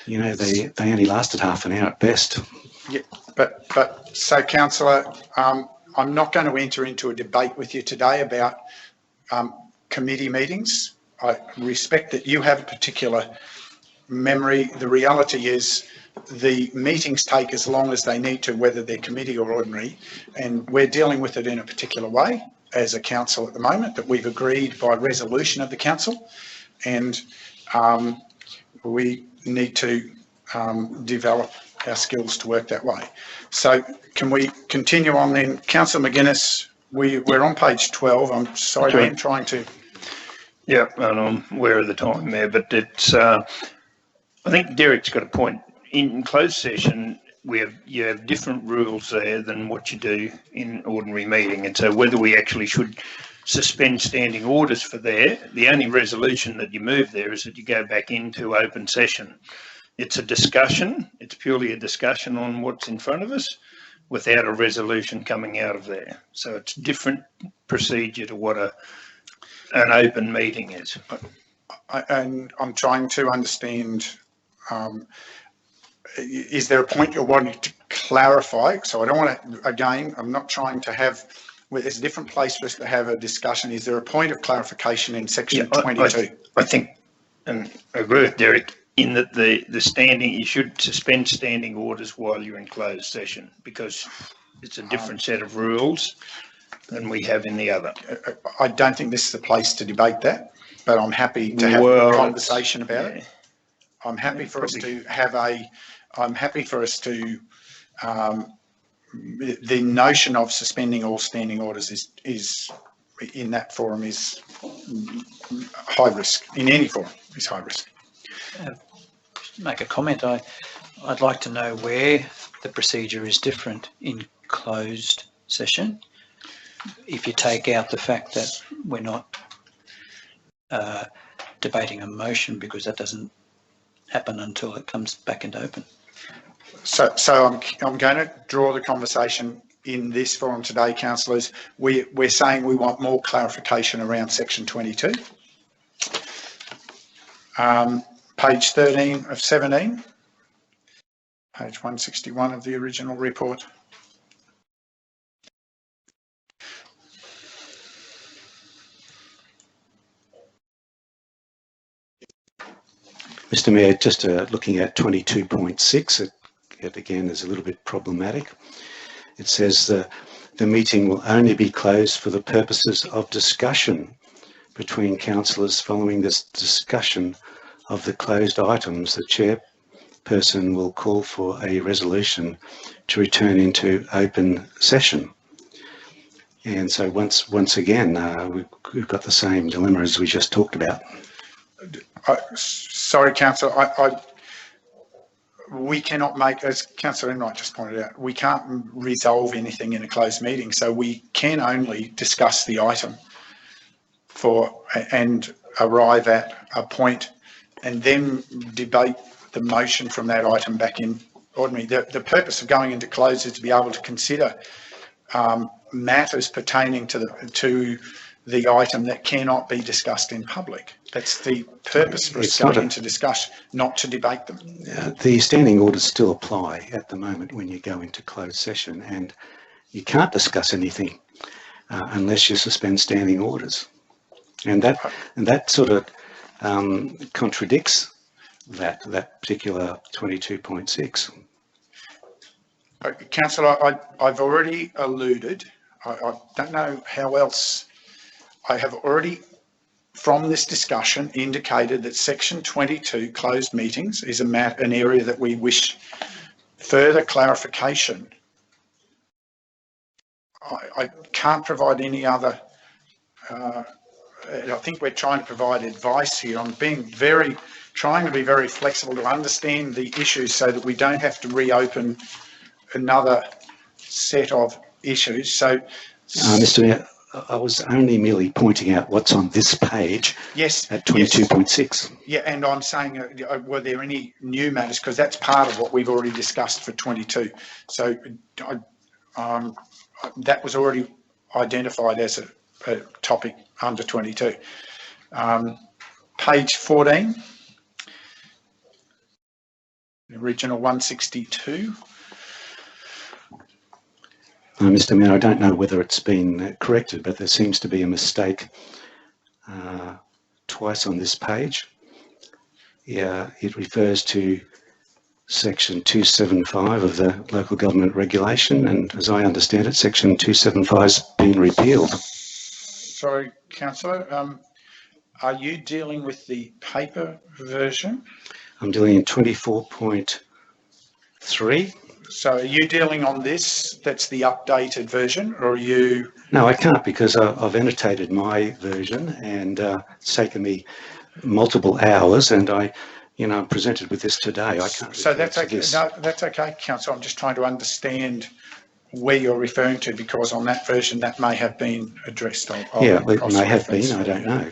they only lasted half an hour at best. Yeah, but so councillor, I'm not going to enter into a debate with you today about committee meetings. I respect that you have a particular memory, the reality is the meetings take as long as they need to, whether they're committee or ordinary, and we're dealing with it in a particular way as a council at the moment that we've agreed by resolution of the council, and we need to develop our skills to work that way. So can we continue on then? Councillor McGuinness, we're on page 12. I'm sorry, I'm trying to... Yeah, and I'm aware of the time there, but it's, I think Derek's got a point. In closed session, you have different rules there than what you do in ordinary meeting, and so whether we actually should suspend standing orders for there, the only resolution that you move there is that you go back into open session. It's a discussion, it's purely a discussion on what's in front of us without a resolution coming out of there. So it's different procedure to what an open meeting is. And I'm trying to understand, is there a point you're wanting to clarify? So I don't want to, again, I'm not trying to have, there's a different place for us to have a discussion. Is there a point of clarification in section 22? I think, and I agree with Derek, in that the standing, you should suspend standing orders while you're in closed session, because it's a different set of rules than we have in the other. I don't think this is the place to debate that, but I'm happy to have a conversation about it. I'm happy for us to have the notion of suspending all standing orders is in that forum is high risk. In any forum is high risk. Make a comment. I'd like to know where the procedure is different in closed session. If you take out the fact that we're not debating a motion, because that doesn't happen until it comes back into open. So I'm going to draw the conversation in this forum today, councillors. We're saying we want more clarification around section 22. Page 13 of 17, page 161 of the original report. Mr Mayor, just looking at 22.6, it again is a little bit problematic. It says the meeting will only be closed for the purposes of discussion between councillors. Following this discussion of the closed items, the chairperson will call for a resolution to return into open session. And so once again, we've got the same dilemma as we just talked about. Sorry, Councillor, we cannot make, as Councillor Enright just pointed out, we can't resolve anything in a closed meeting, so we can only discuss the item and arrive at a point and then debate the motion from that item back in ordinary. The purpose of going into closed is to be able to consider matters pertaining to the item that cannot be discussed in public. That's the purpose for us going into discussion, not to debate them. The standing orders still apply at the moment when you go into closed session, and you can't discuss anything unless you suspend standing orders. And that sort of contradicts that particular 22.6. Councillor, I've already alluded, I don't know how else, I have already from this discussion indicated that section 22 closed meetings is an area that we wish further clarification. I can't provide any other, I think we're trying to provide advice here. I'm trying to be very flexible to understand the issues so that we don't have to reopen another set of issues. So, Mr Mayor, I was only merely pointing out what's on this page. Yes, at 22.6. Yes. Yeah, and I'm saying, were there any new matters? Because that's part of what we've already discussed for 22. So that was already identified as a topic under 22. Page 14, the original 162. Mr Mayor, I don't know whether it's been corrected, but there seems to be a mistake twice on this page. yeah, it refers to section 275 of the local government regulation, and as I understand it, section 275 has been repealed. Sorry, councillor, are you dealing with the paper version? I'm dealing in 24.3. So are you dealing on this, that's the updated version, or are you? No, I can't, because I've annotated my version, and it's taken me multiple hours, and I'm presented with this today. I can't. So that's okay. No, that's okay, councillor. I'm just trying to understand where you're referring to, because on that version that may have been addressed. Yeah, it may have been. I don't know.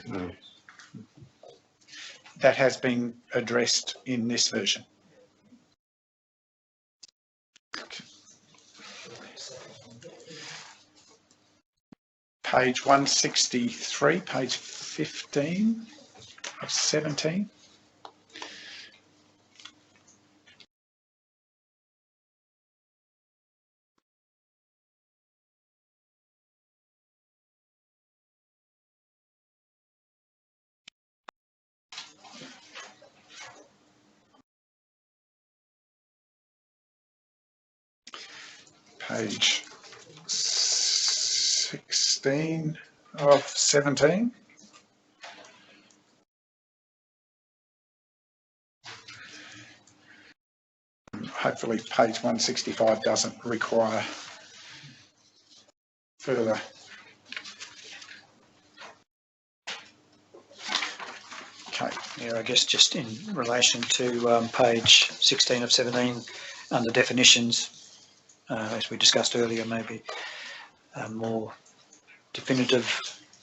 That has been addressed in this version. Page 163, page 15 of 17. Page 16 of 17. Hopefully page 165 doesn't require further. Okay, yeah, I guess just in relation to page 16 of 17, under definitions, as we discussed earlier, maybe a more definitive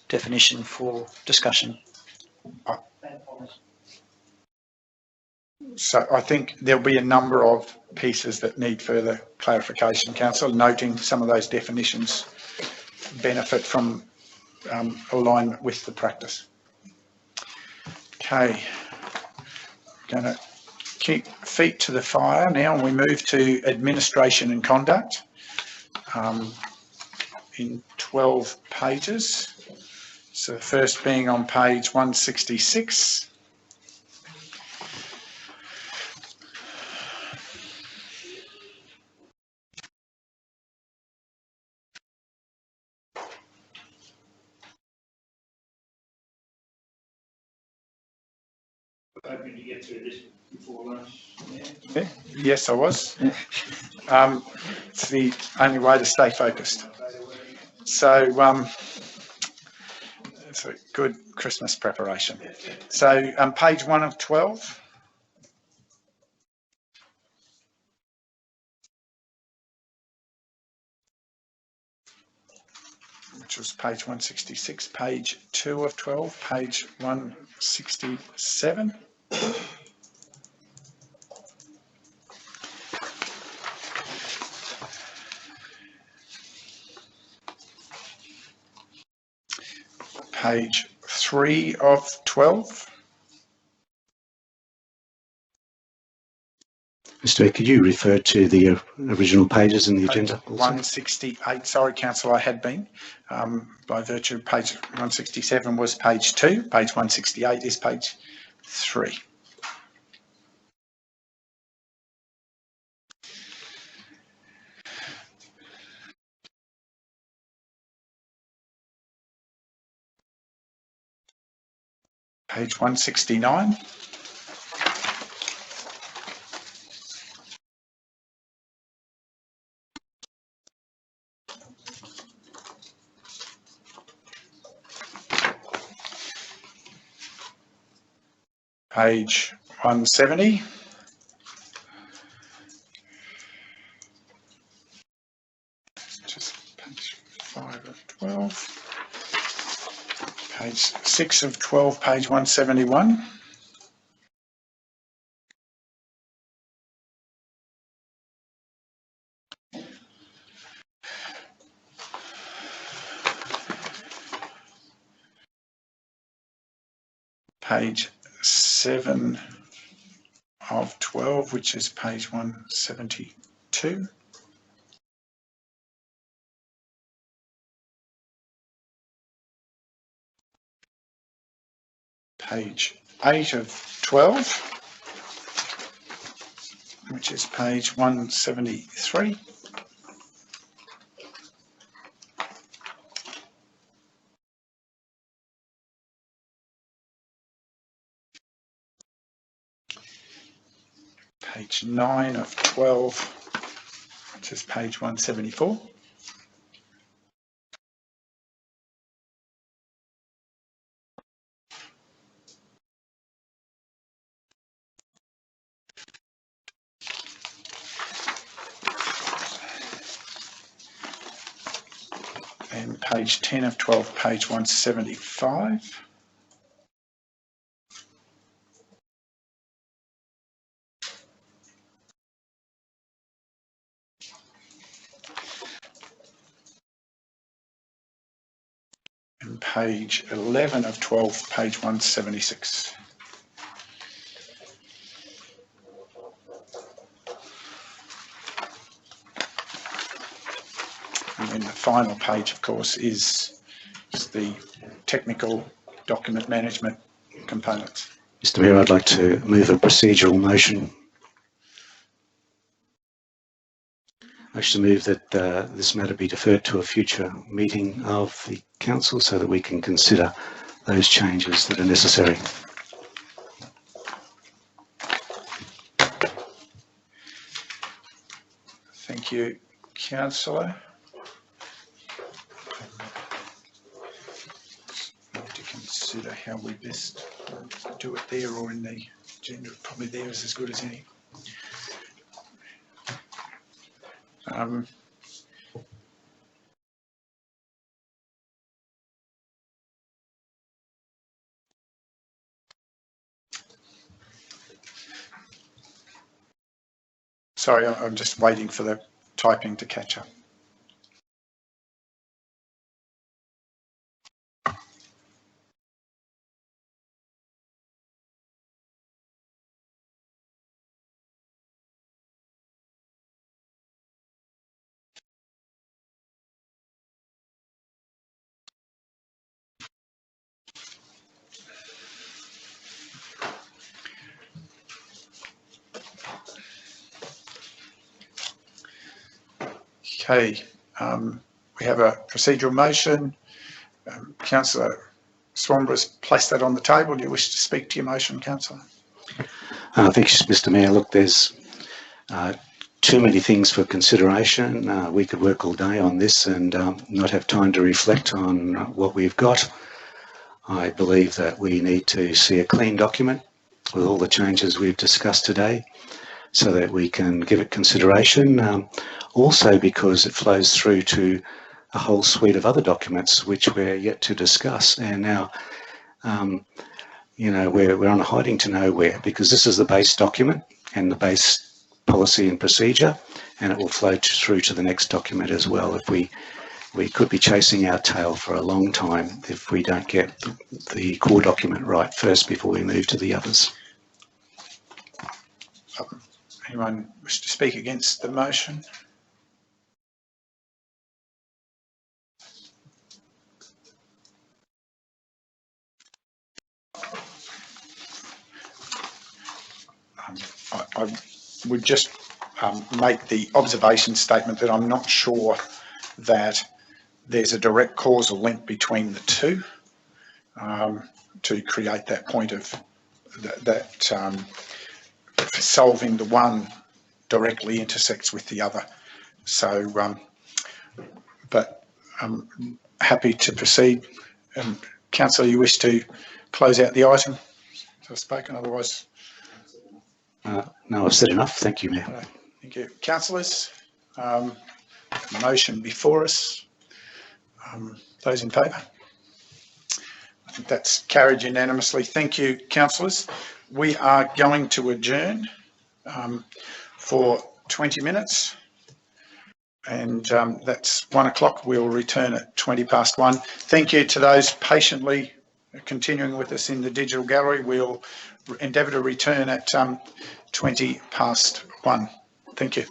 definition for discussion. So I think there'll be a number of pieces that need further clarification, Councillor, noting some of those definitions benefit from alignment with the practice. Okay, going to keep feet to the fire now, and we move to administration and conduct in 12 pages. So the first being on page 166. Hoping to get through this before lunch. Yeah, yes, I was. It's the only way to stay focused. So it's a good Christmas preparation. So page 1 of 12. Which was page 166, page 2 of 12, page 167. Page 3 of 12. Mr. Could you refer to the original pages in the agenda? Page 168, sorry, Councillor, I had been. By virtue of page 167 was page 2, page 168 is page 3. Page 169. Page 170. Just page 5 of 12. Page 6 of 12, page 171. Page 7 of 12, which is page 172. Page 8 of 12. which is page 173. Page 9 of 12, which is page 174. And page 10 of 12, page 175. And page 11 of 12, page 176. And then the final page, of course, is the technical document management components. Mr. Mayor, I'd like to move a procedural motion. I wish to move that this matter be deferred to a future meeting of the council so that we can consider those changes that are necessary. Thank you, Councillor. Need to consider how we best do it there or in the agenda. Probably there is as good as any. Sorry, I'm just waiting for the typing to catch up. Okay, we have a procedural motion. Councillor Swanborough's placed that on the table. Do you wish to speak to your motion, Councillor? Thank you, Mr. Mayor. Look, there's too many things for consideration. We could work all day on this and not have time to reflect on what we've got. I believe that we need to see a clean document with all the changes we've discussed today so that we can give it consideration. Also because it flows through to a whole suite of other documents which we're yet to discuss. And now, you know, we're on a hiding to nowhere because this is the base document and the base policy and procedure, and it will flow through to the next document as well. If we could be chasing our tail for a long time if we don't get the core document right first before we move to the others. Anyone wish to speak against the motion? I would just make the observation statement that I'm not sure that there's a direct causal link between the two to create that point of that solving the one directly intersects with the other. So, but I'm happy to proceed. Councillor, you wish to close out the item? I've spoken, otherwise. No, I've said enough. Thank you, Mayor. Thank you. Councillors, motion before us. Those in favour? I think that's carried unanimously. Thank you, councillors. We are going to adjourn for 20 minutes. And that's 1 o'clock. We'll return at 20 past 1. Thank you to those patiently continuing with us in the digital gallery. We'll endeavour to return at 20 past 1. Thank you.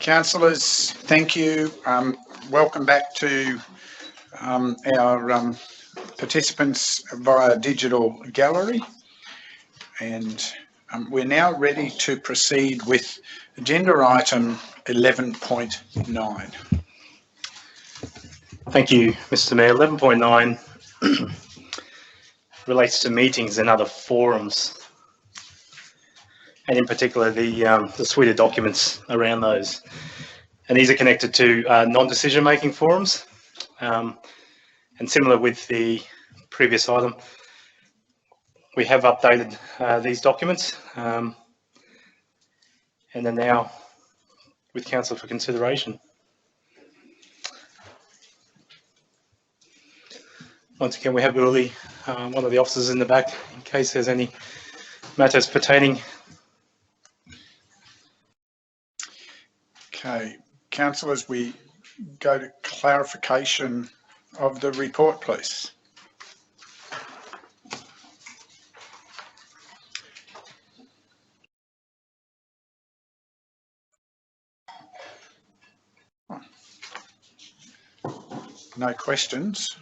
Councillors, thank you. Welcome back to our participants via digital gallery. And we're now ready to proceed with agenda item 11.9. Thank you, Mr. Mayor. 11.9 relates to meetings and other forums, and in particular the suite of documents around those. And these are connected to non-decision making forums. And similar with the previous item, we have updated these documents and they're now with Council for consideration. Once again, we have Uli, one of the officers in the back, in case there's any matters pertaining. Okay, councillors, we go to clarification of the report, please. No questions.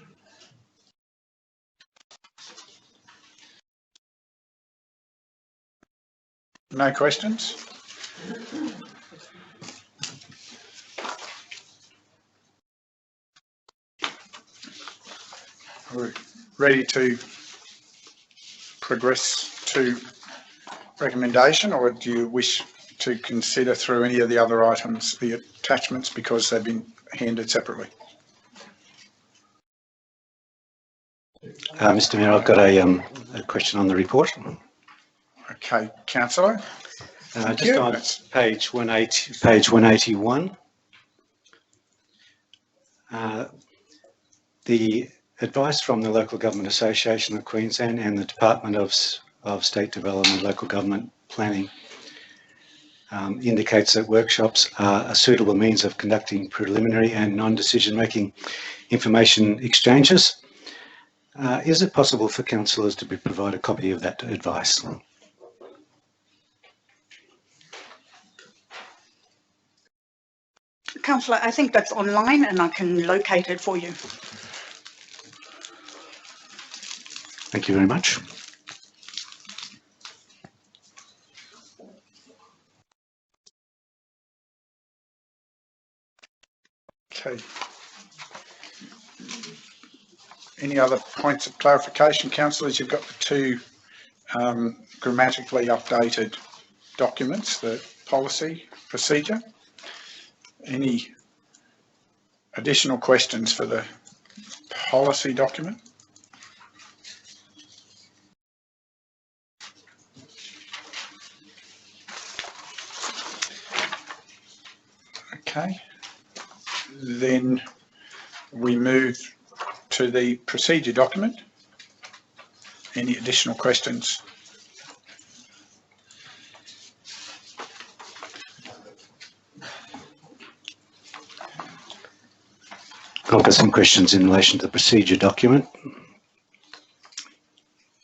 No questions? We're ready to progress to recommendation, or do you wish to consider through any of the other items, the attachments, because they've been handed separately? Mr. Mayor, I've got a question on the report. Okay, councillor. Just on page 181, the advice from the Local Government Association of Queensland and the Department of State Development and Local Government Planning indicates that workshops are a suitable means of conducting preliminary and non-decision making information exchanges. Is it possible for councillors to provide a copy of that advice? Councillor, I think that's online and I can locate it for you. Thank you very much. Okay. Any other points of clarification, councillors? You've got the two grammatically updated documents, the policy procedure. Any additional questions for the policy document? Okay, then we move to the procedure document. Any additional questions? I've got some questions in relation to the procedure document.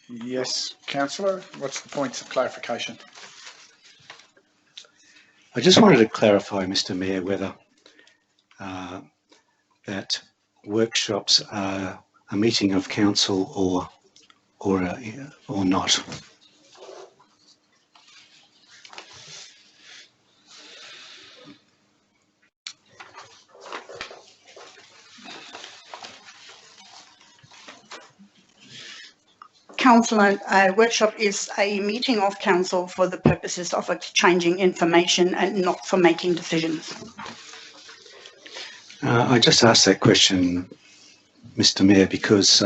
Yes, councillor, what's the points of clarification? I just wanted to clarify, Mr. Mayor, whether that workshops are a meeting of council or not. Councillor, a workshop is a meeting of council for the purposes of exchanging information and not for making decisions. I just asked that question, Mr. Mayor, because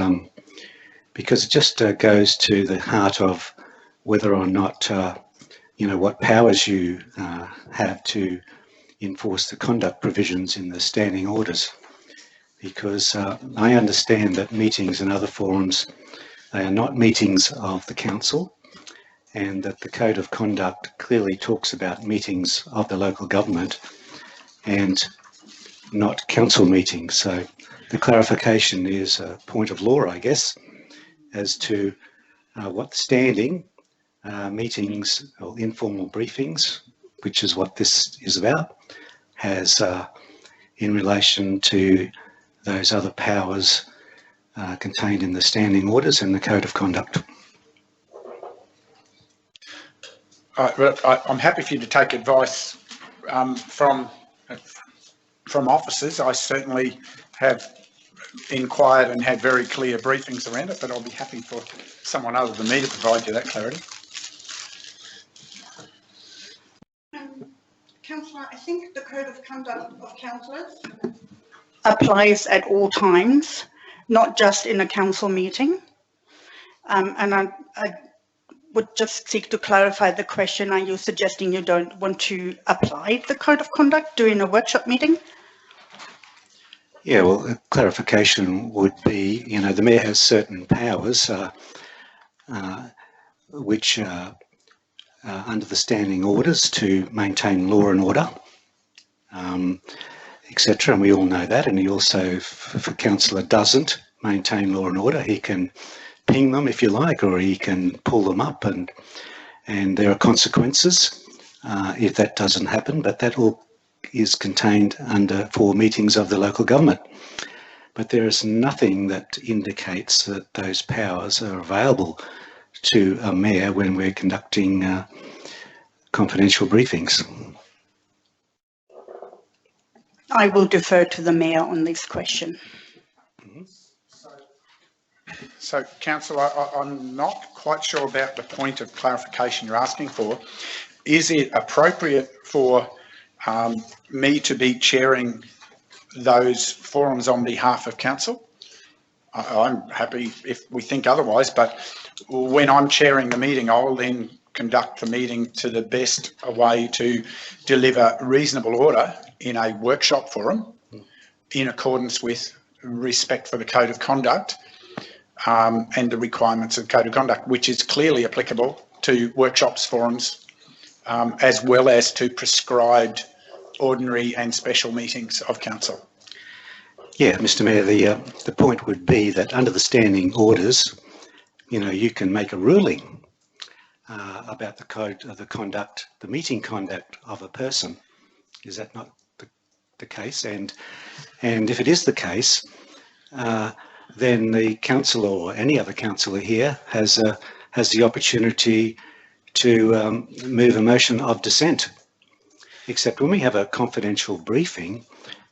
it just goes to the heart of whether or not, what powers you have to enforce the conduct provisions in the standing orders. Because I understand that meetings and other forums, they are not meetings of the council, and that the Code of Conduct clearly talks about meetings of the local government and not council meetings. So the clarification is a point of law, I guess, as to what standing meetings or informal briefings, which is what this is about, has in relation to those other powers contained in the standing orders and the code of conduct. I'm happy for you to take advice from officers. I certainly have inquired and had very clear briefings around it, but I'll be happy for someone other than me to provide you that clarity. Councillor, I think the code of conduct of councillors applies at all times, not just in a council meeting. And I would just seek to clarify the question. Are you suggesting you don't want to apply the code of conduct during a workshop meeting? Yeah, well, a clarification would be, you know, the Mayor has certain powers which under the standing orders to maintain law and order, etc. And we all know that. And he also, if a councillor doesn't maintain law and order, he can ping them, if you like, or he can pull them up, and there are consequences if that doesn't happen. But that all is contained under 4 meetings of the local government. But there is nothing that indicates that those powers are available to a mayor when we're conducting confidential briefings. I will defer to the mayor on this question. So, Councillor, I'm not quite sure about the point of clarification you're asking for. Is it appropriate for me to be chairing those forums on behalf of council? I'm happy if we think otherwise, but when I'm chairing the meeting, I'll then conduct the meeting to the best way to deliver reasonable order in a workshop forum in accordance with respect for the code of conduct and the requirements of the code of conduct, which is clearly applicable to workshops, forums, as well as to prescribed ordinary and special meetings of council. Yeah, Mr. Mayor, the point would be that under the standing orders, you know, you can make a ruling about the code of the conduct, the meeting conduct of a person. Is that not the case? And if it is the case, then the councillor or any other councillor here has the opportunity to move a motion of dissent. Except when we have a confidential briefing,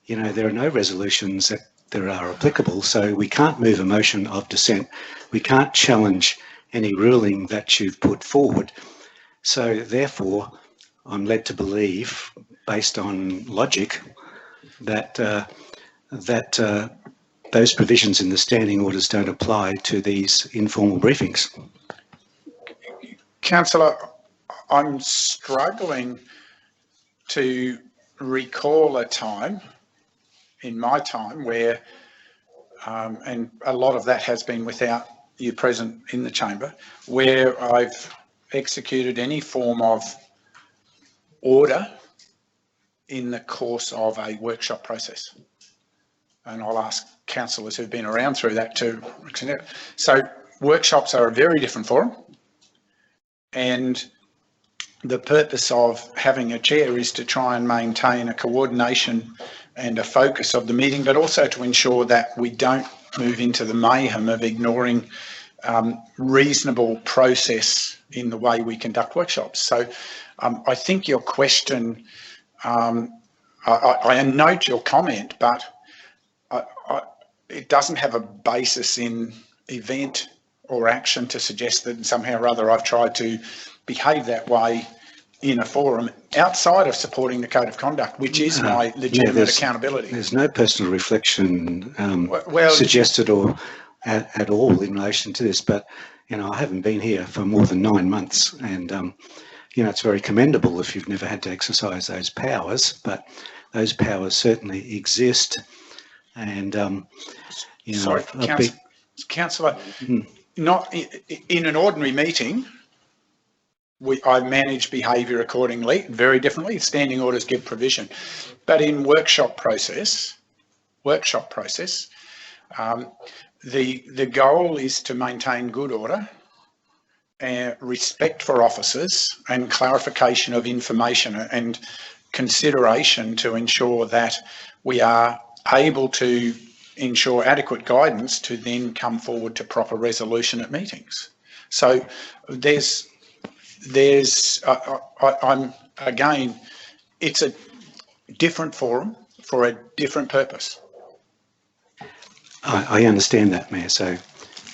you know, there are no resolutions that there are applicable, so we can't move a motion of dissent. We can't challenge any ruling that you've put forward. So therefore, I'm led to believe, based on logic, that those provisions in the standing orders don't apply to these informal briefings. Councillor, I'm struggling to recall a time in my time where, and a lot of that has been without you present in the chamber, where I've executed any form of order in the course of a workshop process. And I'll ask councillors who've been around through that to extend it. So workshops are a very different forum, and the purpose of having a chair is to try and maintain a coordination and a focus of the meeting, but also to ensure that we don't move into the mayhem of ignoring reasonable process in the way we conduct workshops. So I think your question, I note your comment, but it doesn't have a basis in event or action to suggest that somehow or other I've tried to behave that way in a forum outside of supporting the code of conduct, which is my legitimate accountability. There's no personal reflection suggested or at all in relation to this, but you know, I haven't been here for more than 9 months, and you know, it's very commendable if you've never had to exercise those powers, but those powers certainly exist. And you know, sorry, Councillor, not in an ordinary meeting, I manage behaviour accordingly, very differently. Standing orders give provision, but in workshop process, the goal is to maintain good order, respect for officers, and clarification of information. And consideration to ensure that we are able to ensure adequate guidance to then come forward to proper resolution at meetings. So I'm again, it's a different forum for a different purpose. I understand that, Mayor. So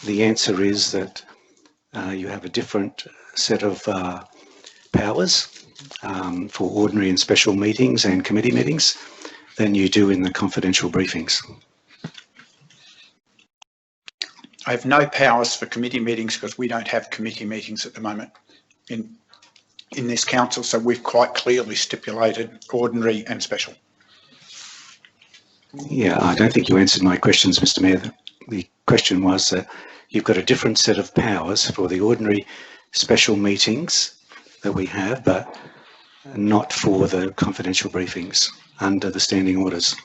the answer is that you have a different set of powers for ordinary and special meetings and committee meetings than you do in the confidential briefings. I have no powers for committee meetings because we don't have committee meetings at the moment in this council, so we've quite clearly stipulated ordinary and special. Yeah, I don't think you answered my questions, Mr. Mayor. The question was that you've got a different set of powers for the ordinary special meetings that we have, but not for the confidential briefings under the standing orders.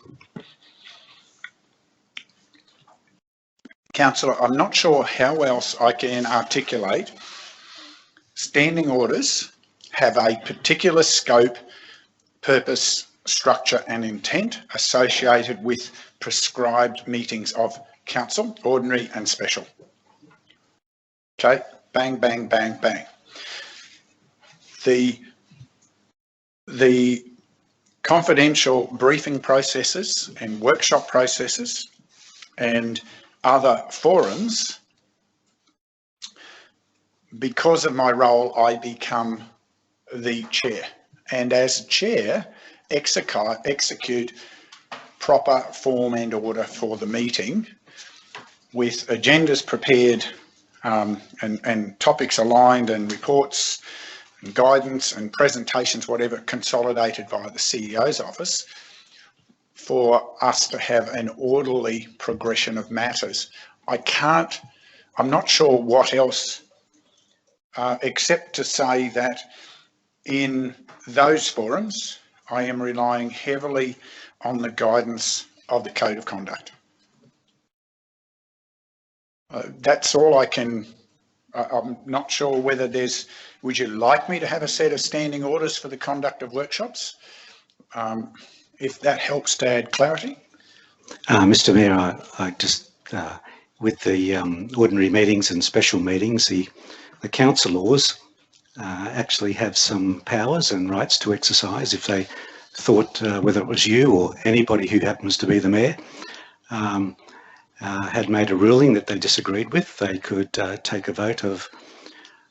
Councillor, I'm not sure how else I can articulate. Standing orders have a particular scope, purpose, structure and intent associated with prescribed meetings of council, ordinary and special. Okay, bang, bang, bang, bang. The confidential briefing processes and workshop processes and other forums, because of my role, I become the chair, and as chair, execute proper form and order for the meeting with agendas prepared and topics aligned and reports and guidance and presentations, whatever, consolidated via the CEO's office for us to have an orderly progression of matters. I'm not sure what else except to say that in those forums, I am relying heavily on the guidance of the Code of Conduct. That's all I can. I'm not sure whether would you like me to have a set of standing orders for the conduct of workshops? If that helps to add clarity. Mr. Mayor, I just, with the ordinary meetings and special meetings, the councillors actually have some powers and rights to exercise if they thought, whether it was you or anybody who happens to be the mayor, had made a ruling that they disagreed with, they could take a vote of,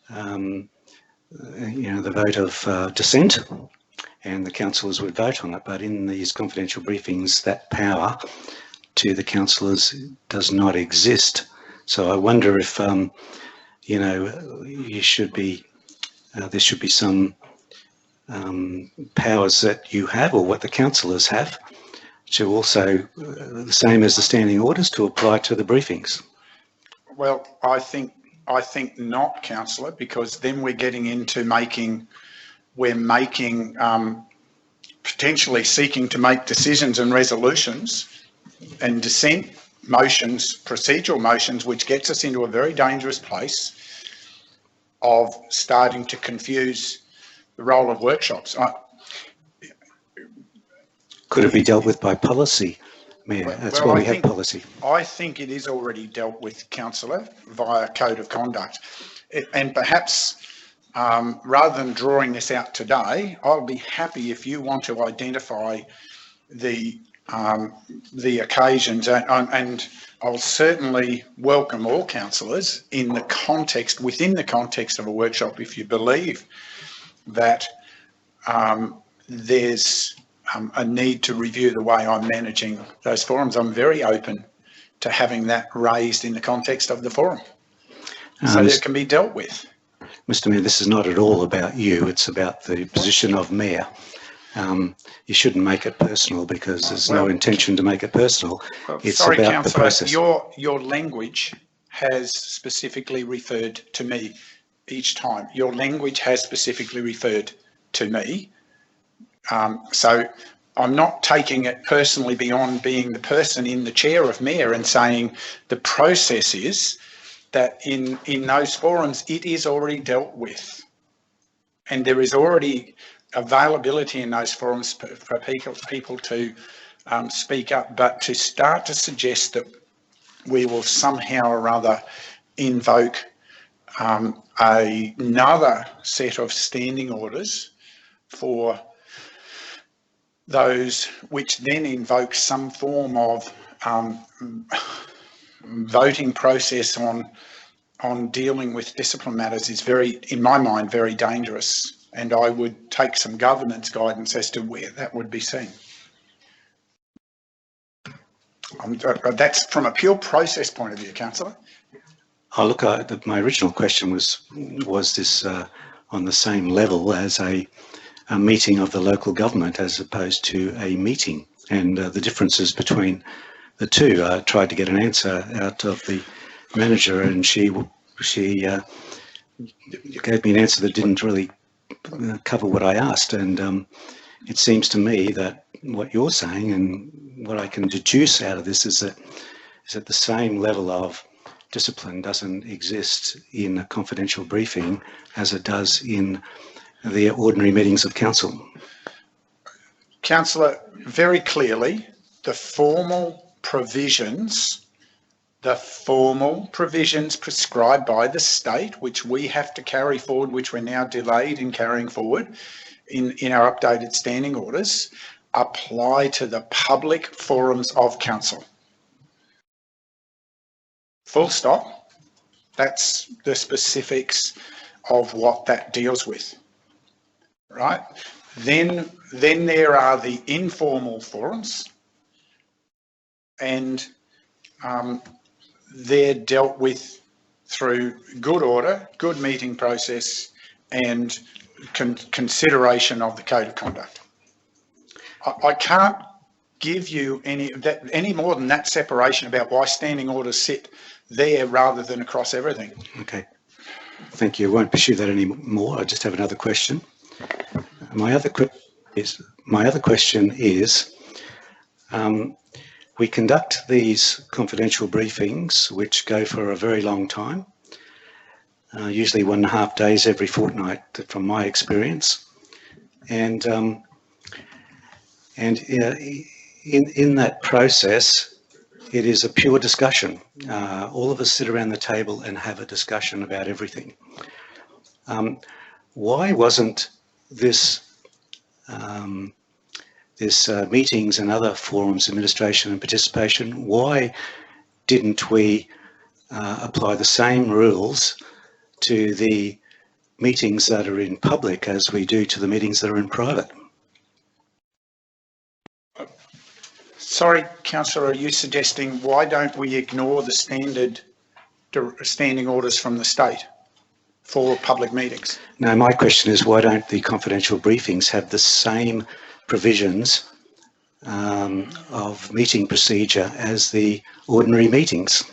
the vote of dissent, and the councillors would vote on it. But in these confidential briefings, that power to the councillors does not exist. So I wonder if, you should be, there should be some powers that you have, or what the councillors have, to also, the same as the standing orders, to apply to the briefings. Well, I think not, councillor, because then we're getting into potentially seeking to make decisions and resolutions and dissent motions, procedural motions, which gets us into a very dangerous place of starting to confuse the role of workshops. Could it be dealt with by policy, Mayor? That's why we have policy. I think it is already dealt with, councillor, via Code of Conduct. And perhaps rather than drawing this out today, I'll be happy if you want to identify the occasions, and I'll certainly welcome all councillors within the context of a workshop, if you believe that there's a need to review the way I'm managing those forums. I'm very open to having that raised in the context of the forum, so that it can be dealt with. Mr. Mayor, this is not at all about you. It's about the position of Mayor. You shouldn't make it personal, because there's no intention to make it personal. It's sorry, about the process. Your language has specifically referred to me each time. Your language has specifically referred to me. So I'm not taking it personally beyond being the person in the chair of Mayor and saying the process is that in those forums it is already dealt with, and there is already availability in those forums for people to speak up, but to start to suggest that we will somehow or other invoke another set of standing orders for those, which then invoke some form of voting process on dealing with discipline matters is very, in my mind, very dangerous. And I would take some governance guidance as to where that would be seen. That's from a pure process point of view, Councillor. Oh, look, my original question was this on the same level as a meeting of the local government as opposed to a meeting, and the differences between the two. I tried to get an answer out of the manager, and she gave me an answer that didn't really cover what I asked. And it seems to me that what you're saying and what I can deduce out of this is that the same level of discipline doesn't exist in a confidential briefing as it does in the ordinary meetings of council. Councillor, very clearly, the formal provisions prescribed by the state, which we have to carry forward, which we're now delayed in carrying forward in our updated standing orders, apply to the public forums of council. Full stop. That's the specifics of what that deals with, right? Then there are the informal forums, and they're dealt with through good order, good meeting process, and consideration of the code of conduct. I can't give you any more than that separation about why standing orders sit there rather than across everything. Okay, thank you. I won't pursue that anymore. I just have another question. My other question is, we conduct these confidential briefings, which go for a very long time, usually 1.5 days every fortnight, from my experience, and in that process, it is a pure discussion. All of us sit around the table and have a discussion about everything. Why wasn't this meetings and other forums, administration and participation, why didn't we apply the same rules to the meetings that are in public as we do to the meetings that are in private? Sorry, Councillor, are you suggesting why don't we ignore the standing orders from the state for public meetings? No, my question is, why don't the confidential briefings have the same provisions of meeting procedure as the ordinary meetings?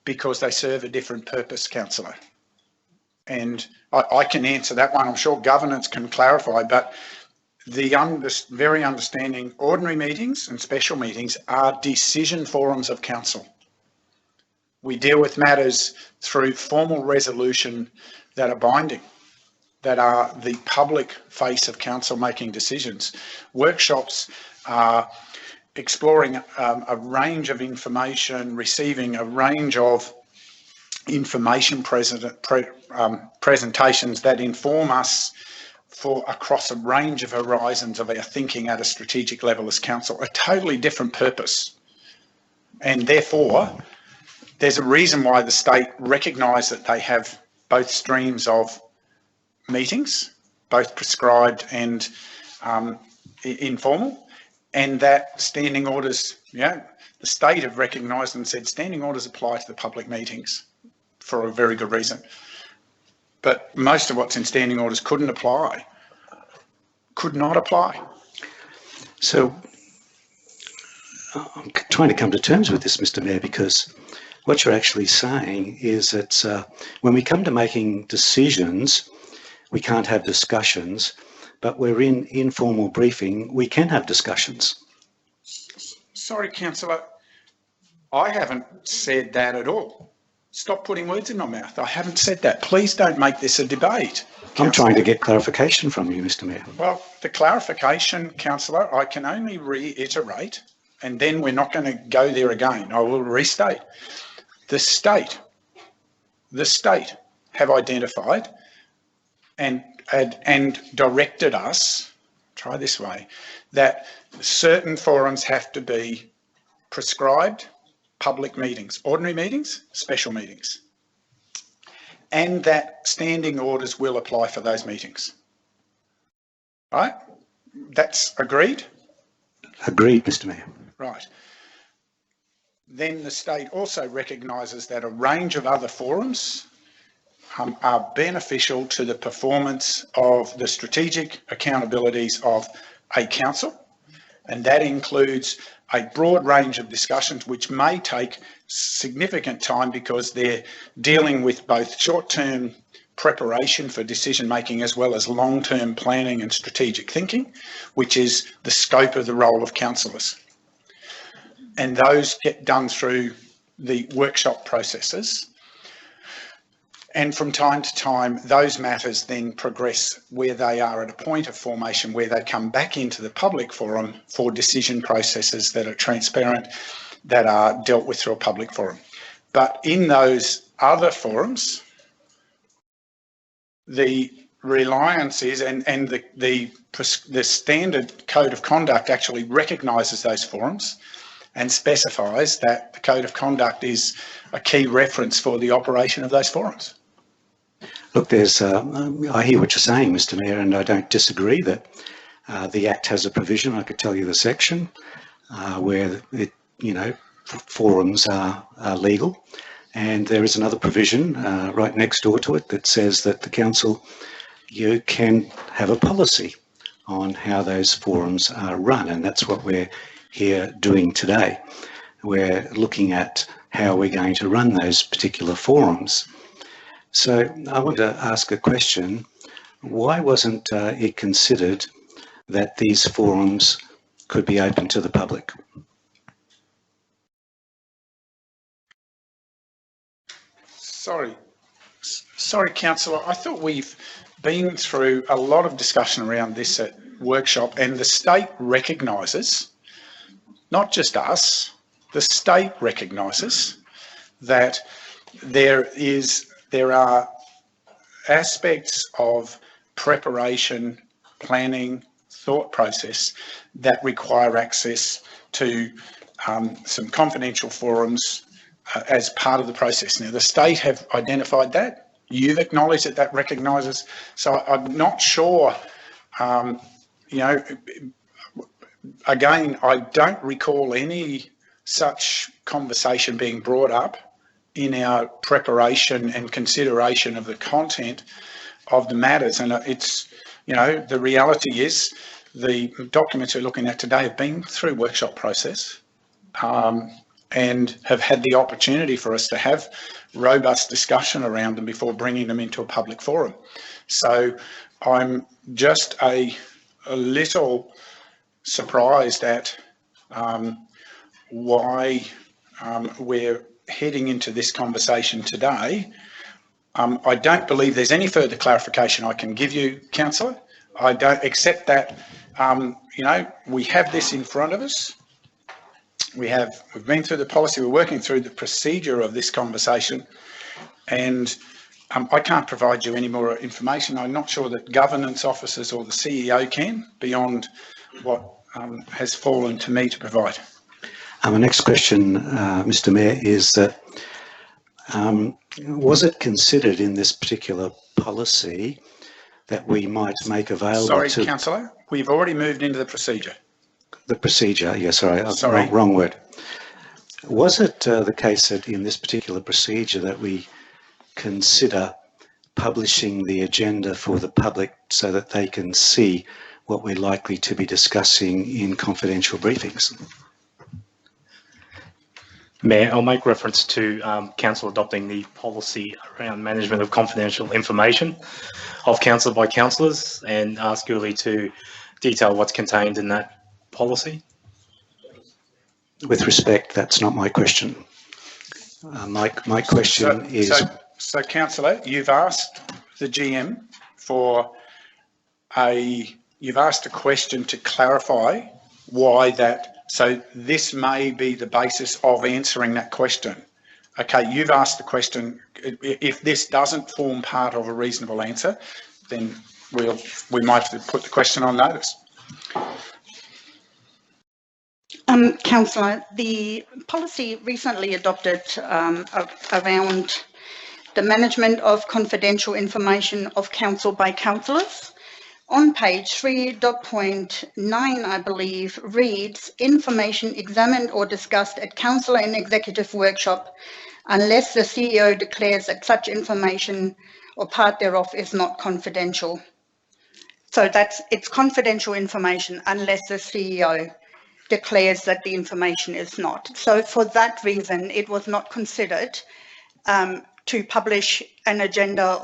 Because they serve a different purpose, Councillor. And I can answer that one. I'm sure governance can clarify, but the very understanding ordinary meetings and special meetings are decision forums of council. We deal with matters through formal resolution that are binding, that are the public face of council making decisions. Workshops are exploring a range of information, receiving a range of information presentations that inform us across a range of horizons of our thinking at a strategic level as council, a totally different purpose. And therefore, there's a reason why the state recognise that they have both streams of meetings, both prescribed and informal, and that standing orders, the state have recognised and said standing orders apply to the public meetings for a very good reason. But most of what's in standing orders could not apply. So I'm trying to come to terms with this, Mr. Mayor, because what you're actually saying is that when we come to making decisions, we can't have discussions, but we're in informal briefing, we can have discussions. Sorry, Councillor, I haven't said that at all. Stop putting words in my mouth. I haven't said that. Please don't make this a debate. I'm trying to get clarification from you, Mr. Mayor. Well, the clarification, councillor, I can only reiterate, and then we're not going to go there again. I will restate. The state have identified and directed us, try this way, that certain forums have to be prescribed public meetings, ordinary meetings, special meetings, and that standing orders will apply for those meetings. Right? That's agreed? Agreed, Mr. Mayor. Right. Then the state also recognises that a range of other forums are beneficial to the performance of the strategic accountabilities of a council, and that includes a broad range of discussions which may take significant time because they're dealing with both short-term preparation for decision making as well as long-term planning and strategic thinking, which is the scope of the role of councillors. And those get done through the workshop processes. And from time to time, those matters then progress where they are at a point of formation where they come back into the public forum for decision processes that are transparent, that are dealt with through a public forum. But in those other forums, the reliance is, and the standard code of conduct actually recognises those forums and specifies that the code of conduct is a key reference for the operation of those forums. Look, I hear what you're saying, Mr. Mayor, and I don't disagree that the Act has a provision. I could tell you the section where forums are legal, and there is another provision right next door to it that says that the council, you can have a policy on how those forums are run, and that's what we're here doing today. We're looking at how we're going to run those particular forums. So I want to ask a question. Why wasn't it considered that these forums could be open to the public? Sorry, councillor. I thought we've been through a lot of discussion around this at workshop, and the state recognises, not just us, the state recognises that there are aspects of preparation, planning, thought process that require access to some confidential forums as part of the process. Now, the state have identified that. You've acknowledged that that recognises. So I'm not sure, again, I don't recall any such conversation being brought up in our preparation and consideration of the content of the matters. And it's, the reality is the documents we're looking at today have been through workshop process and have had the opportunity for us to have robust discussion around them before bringing them into a public forum. So I'm just a little surprised at why we're heading into this conversation today. I don't believe there's any further clarification I can give you, councillor. I don't accept that, we have this in front of us. We've been through the policy, we're working through the procedure of this conversation, and I can't provide you any more information. I'm not sure that governance officers or the CEO can, beyond what has fallen to me to provide. The next question, Mr. Mayor, is that was it considered in this particular policy that we might make available Sorry, councillor, we've already moved into the procedure. The procedure, yes, sorry, wrong word. Was it the case that in this particular procedure that we consider publishing the agenda for the public so that they can see what we're likely to be discussing in confidential briefings? Mayor, I'll make reference to Council adopting the policy around management of confidential information of Council by councillors, and ask Julie to detail what's contained in that policy. With respect, that's not my question. My question is... So, councillor, you've asked the GM for you've asked a question to clarify why that, so this may be the basis of answering that question. Okay, you've asked the question. If this doesn't form part of a reasonable answer, then we might have to put the question on notice. Councillor, the policy recently adopted around the management of confidential information of council by councillors. On page 3.9, I believe, reads, information examined or discussed at councillor and executive workshop unless the CEO declares that such information or part thereof is not confidential. So it's confidential information unless the CEO declares that the information is not. So for that reason, it was not considered to publish an agenda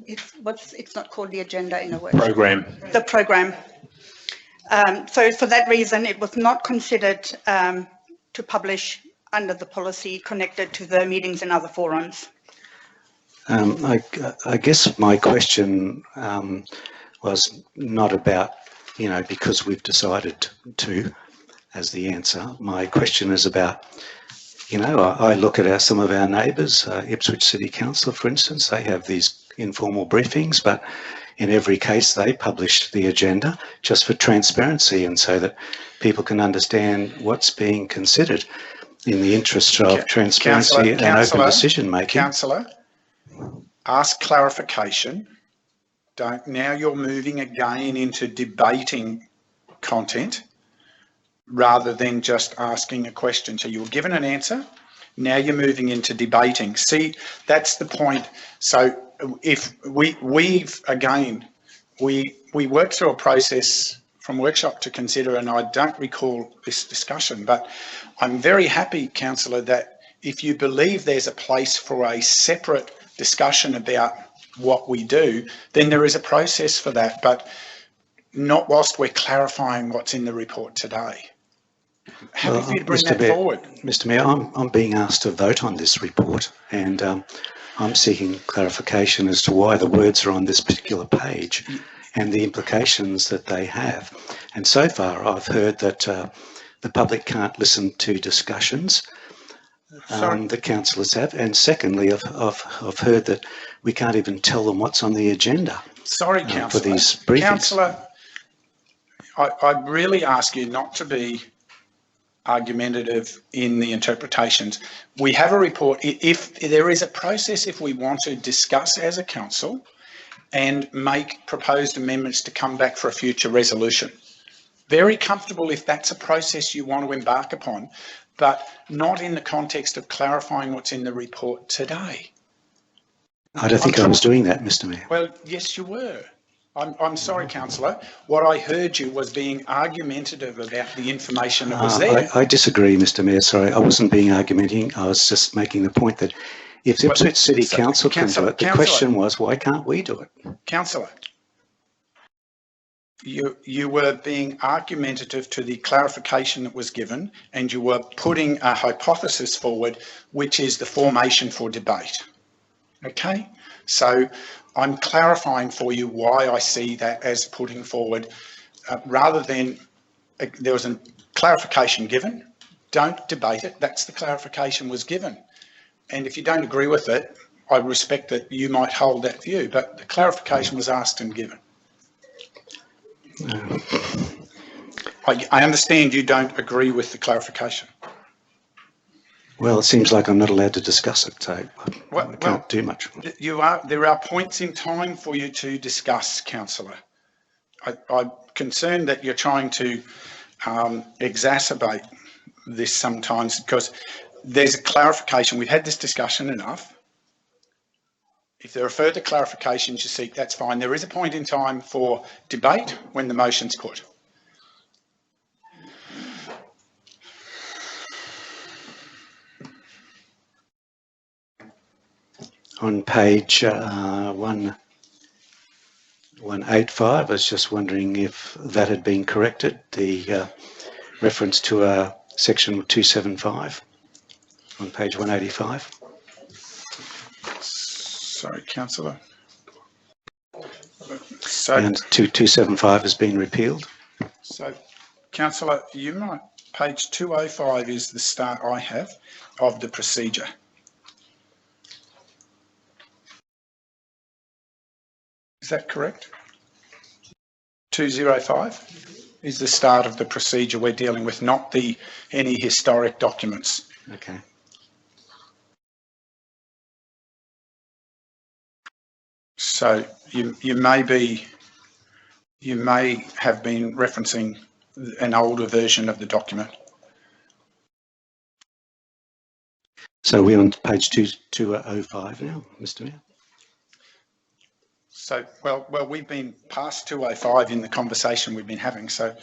it's not called the agenda in a word. Program. The program. So for that reason, it was not considered to publish under the policy connected to the meetings and other forums. I guess my question was not about, because we've decided to, as the answer. My question is about, I look at some of our neighbours, Ipswich City Council, for instance, they have these informal briefings, but in every case they publish the agenda just for transparency and so that people can understand what's being considered in the interest of transparency and open decision making. Councillor, ask clarification. Now you're moving again into debating content rather than just asking a question. So you were given an answer, now you're moving into debating. See, that's the point. So if we worked through a process from workshop to consider, and I don't recall this discussion, but I'm very happy, Councillor, that if you believe there's a place for a separate discussion about what we do, then there is a process for that, but not whilst we're clarifying what's in the report today. Happy for you to bring that forward. Mr Mayor, I'm being asked to vote on this report, and I'm seeking clarification as to why the words are on this particular page and the implications that they have. And so far I've heard that the public can't listen to discussions that councillors have, and secondly I've heard that we can't even tell them what's on the agenda. Sorry, Councillor. For these briefings. Councillor, I really ask you not to be argumentative in the interpretations. We have a report. If there is a process, if we want to discuss as a council and make proposed amendments to come back for a future resolution, very comfortable if that's a process you want to embark upon, but not in the context of clarifying what's in the report today. I don't think I was doing that, Mr Mayor. Well, yes, you were. I'm sorry, Councillor. What I heard you was being argumentative about the information that was there. I disagree, Mr Mayor. Sorry, I wasn't being argumentative. I was just making the point that if Ipswich City Council can do it, the question was, why can't we do it? Councillor, you were being argumentative to the clarification that was given, and you were putting a hypothesis forward, which is the formation for debate. Okay? So I'm clarifying for you why I see that as putting forward, rather than there was a clarification given, don't debate it. That's the clarification was given. And if you don't agree with it, I respect that you might hold that view, but the clarification was asked and given. I understand you don't agree with the clarification. Well, it seems like I'm not allowed to discuss it, so I can't do much. There are points in time for you to discuss, Councillor. I'm concerned that you're trying to exacerbate this sometimes, because there's a clarification. We've had this discussion enough. If there are further clarifications you seek, that's fine. There is a point in time for debate when the motion's put. On page 185, I was just wondering if that had been corrected, the reference to section 275 on page 185. Sorry, councillor. So, And 275 has been repealed. so councillor, you might, page 205 is the start I have of the procedure. Is that correct? 205 is the start of the procedure we're dealing with, not any historic documents. Okay. So you may have been referencing an older version of the document. So we're on page 205 now, Mr. Mayor. So, well, we've been past 205 in the conversation we've been having. So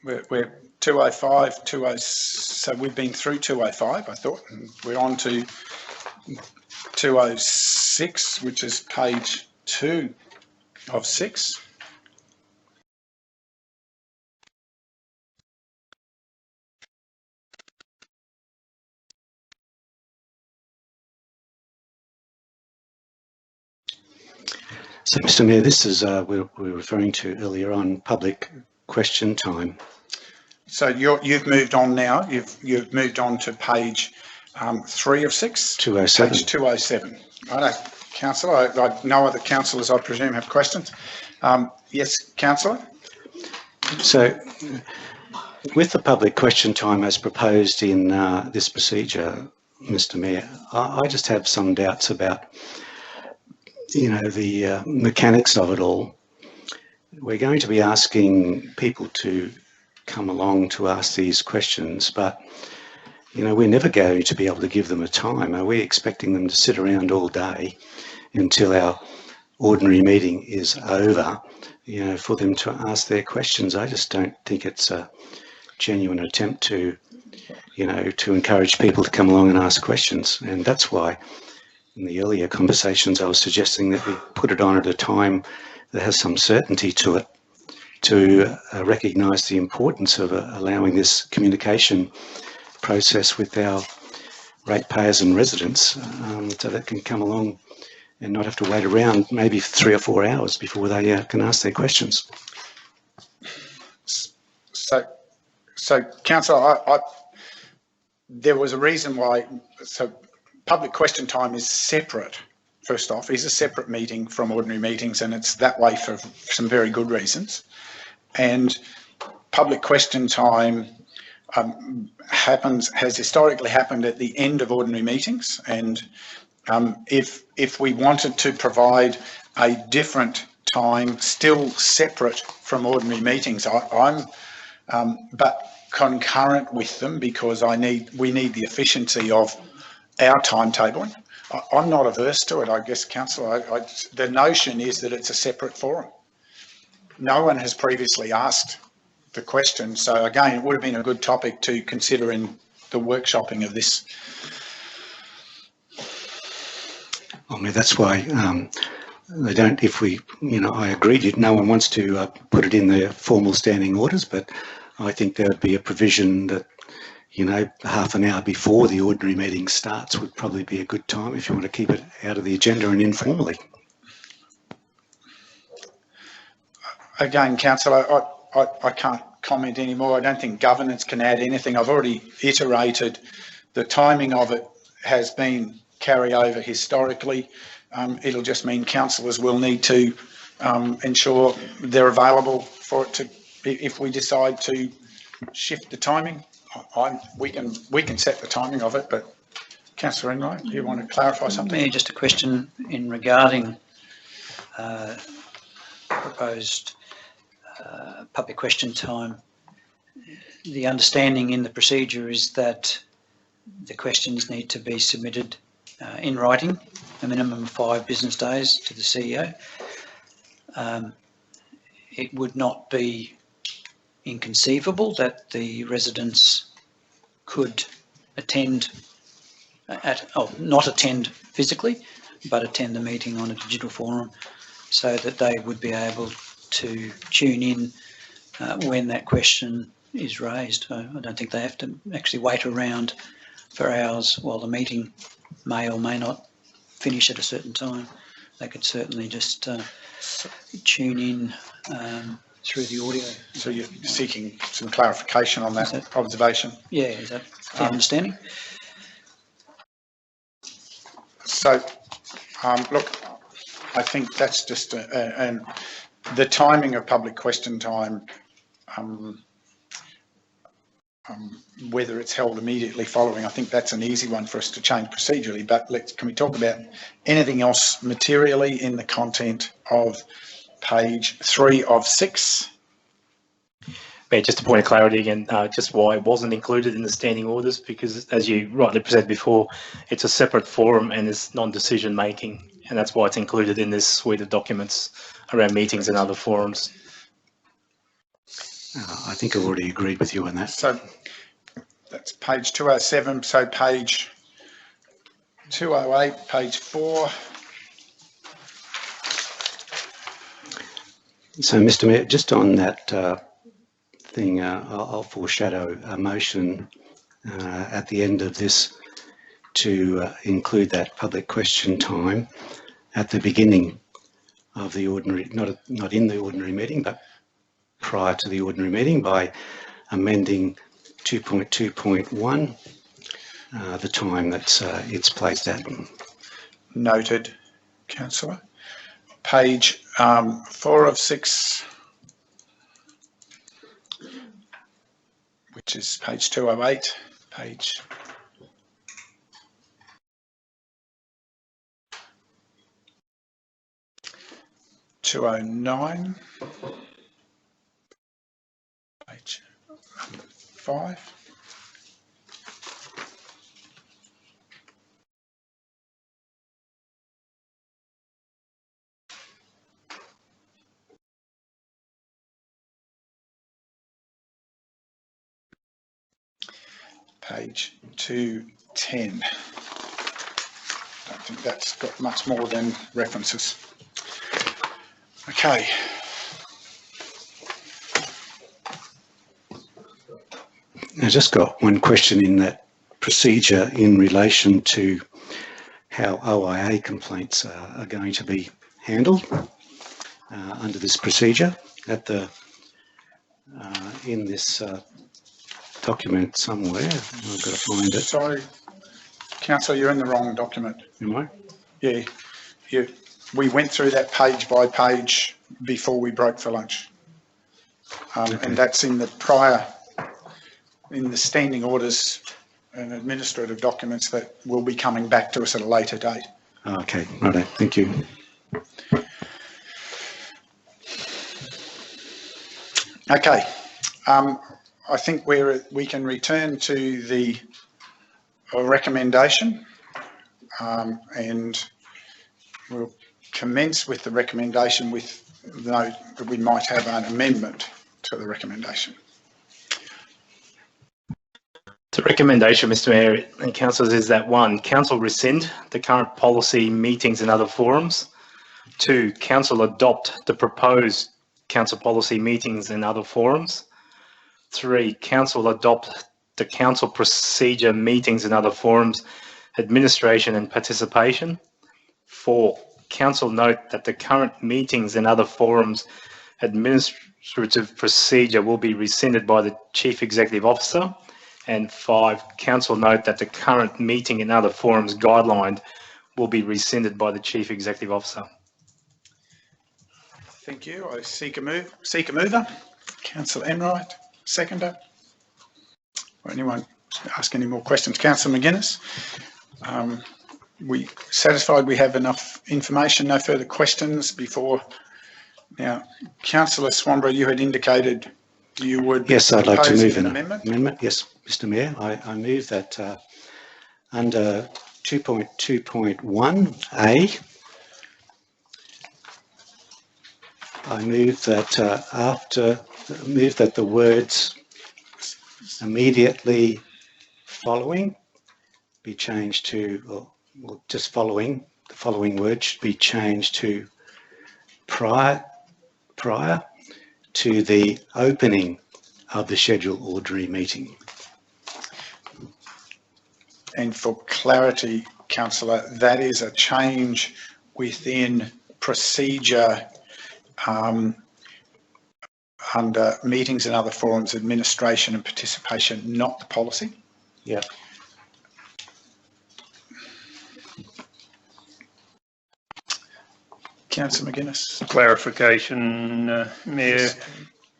we're 205, so we've been through 205, I thought, and we're on to 206, which is page 2 of 6. So, Mr. Mayor, this is we were referring to earlier on public question time. So you've moved on now. You've moved on to page 3 of 6. 207. Page 207. Righto, councillor. No other councillors, I presume, have questions. Yes, councillor. So, with the public question time as proposed in this procedure, Mr. Mayor, I just have some doubts about, you know, the mechanics of it all. We're going to be asking people to come along to ask these questions, but, you know, we're never going to be able to give them a time. Are we expecting them to sit around all day until our ordinary meeting is over, you know, for them to ask their questions? I just don't think it's a genuine attempt to, you know, to encourage people to come along and ask questions. And that's why in the earlier conversations I was suggesting that we put it on at a time that has some certainty to it, to recognise the importance of allowing this communication process with our ratepayers and residents, so that can come along and not have to wait around maybe 3 or 4 hours before they can ask their questions. So councillor, there was a reason why. So public question time is separate. First off, is a separate meeting from ordinary meetings, and it's that way for some very good reasons. And public question time has historically happened at the end of ordinary meetings, and if we wanted to provide a different time, still separate from ordinary meetings, but concurrent with them, because we need the efficiency of our timetabling. I'm not averse to it, I guess, councillor. The notion is that it's a separate forum. No one has previously asked the question, so again, it would have been a good topic to consider in the workshopping of this. I mean, that's why they don't, if we, you know, I agree, no one wants to put it in their formal standing orders, but I think there would be a provision that, you know, half an hour before the ordinary meeting starts would probably be a good time if you want to keep it out of the agenda and informally. Again, councillor, I can't comment anymore. I don't think governance can add anything. I've already iterated. The timing of it has been carry over historically. It'll just mean councillors will need to ensure they're available for it to, if we decide to shift the timing. We can set the timing of it, but Councillor Enright, do you want to clarify something? Mayor, just a question in regarding proposed public question time. The understanding in the procedure is that the questions need to be submitted in writing, a minimum of 5 business days to the CEO. It would not be inconceivable that the residents could attend not attend physically, but attend the meeting on a digital forum, so that they would be able to tune in when that question is raised. I don't think they have to actually wait around for hours while the meeting may or may not finish at a certain time, they could certainly just tune in through the audio. So you're seeking some clarification on that observation? Yeah, is that the understanding? So, look, I think that's just, and the timing of public question time, whether it's held immediately following, I think that's an easy one for us to change procedurally, but can we talk about anything else materially in the content of page 3 of 6? Mayor, just a point of clarity again, just why it wasn't included in the standing orders, because as you rightly presented before, it's a separate forum and it's non-decision making, and that's why it's included in this suite of documents around meetings and other forums. I think I've already agreed with you on that. So that's page 207, so page 208, page 4. So, Mr. Mayor, just on that thing, I'll foreshadow a motion at the end of this to include that public question time at the beginning of the ordinary, not in the ordinary meeting, but prior to the ordinary meeting by amending 2.2.1, the time that it's placed at. Noted, Councillor. Page 4 of 6, which is page 208, page 209, page 5. Page 210. I don't think that's got much more than references. Okay. I just got one question in that procedure in relation to how OIA complaints are going to be handled under this procedure. At the in this document somewhere, I've got to find it. Sorry, Councillor, you're in the wrong document. Am I? Yeah, we went through that page by page before we broke for lunch. Okay. And that's in the prior, in the standing orders and administrative documents that will be coming back to us at a later date. Okay, righto, thank you. Okay, I think we can return to the recommendation and we'll commence with the recommendation with the note that we might have an amendment to the recommendation. The recommendation, Mr. Mayor and councillors, is that 1, council rescind the current policy meetings and other forums. 2, council adopt the proposed council policy meetings and other forums. 3, council adopt the council procedure meetings and other forums, administration and participation. 4, council note that the current meetings and other forums administrative procedure will be rescinded by the Chief Executive Officer. And 5, council note that the current meeting and other forums guideline will be rescinded by the Chief Executive Officer. Thank you. I seek a mover. Councillor Enright, seconder. Or anyone ask any more questions? Councillor McGuinness. We satisfied we have enough information, no further questions before. Now, Councillor Swanborough, you had indicated you would. Yes, I'd like to move an amendment. Yes, Mr. Mayor, I move that under 2.2.1A, I move that the words immediately following be changed to, well, just following, the following word should be changed to prior to the opening of the scheduled ordinary meeting. And for clarity, Councillor, that is a change within procedure under meetings and other forums, administration and participation, not the policy. Yeah. Councillor McGuinness. Clarification, Mayor,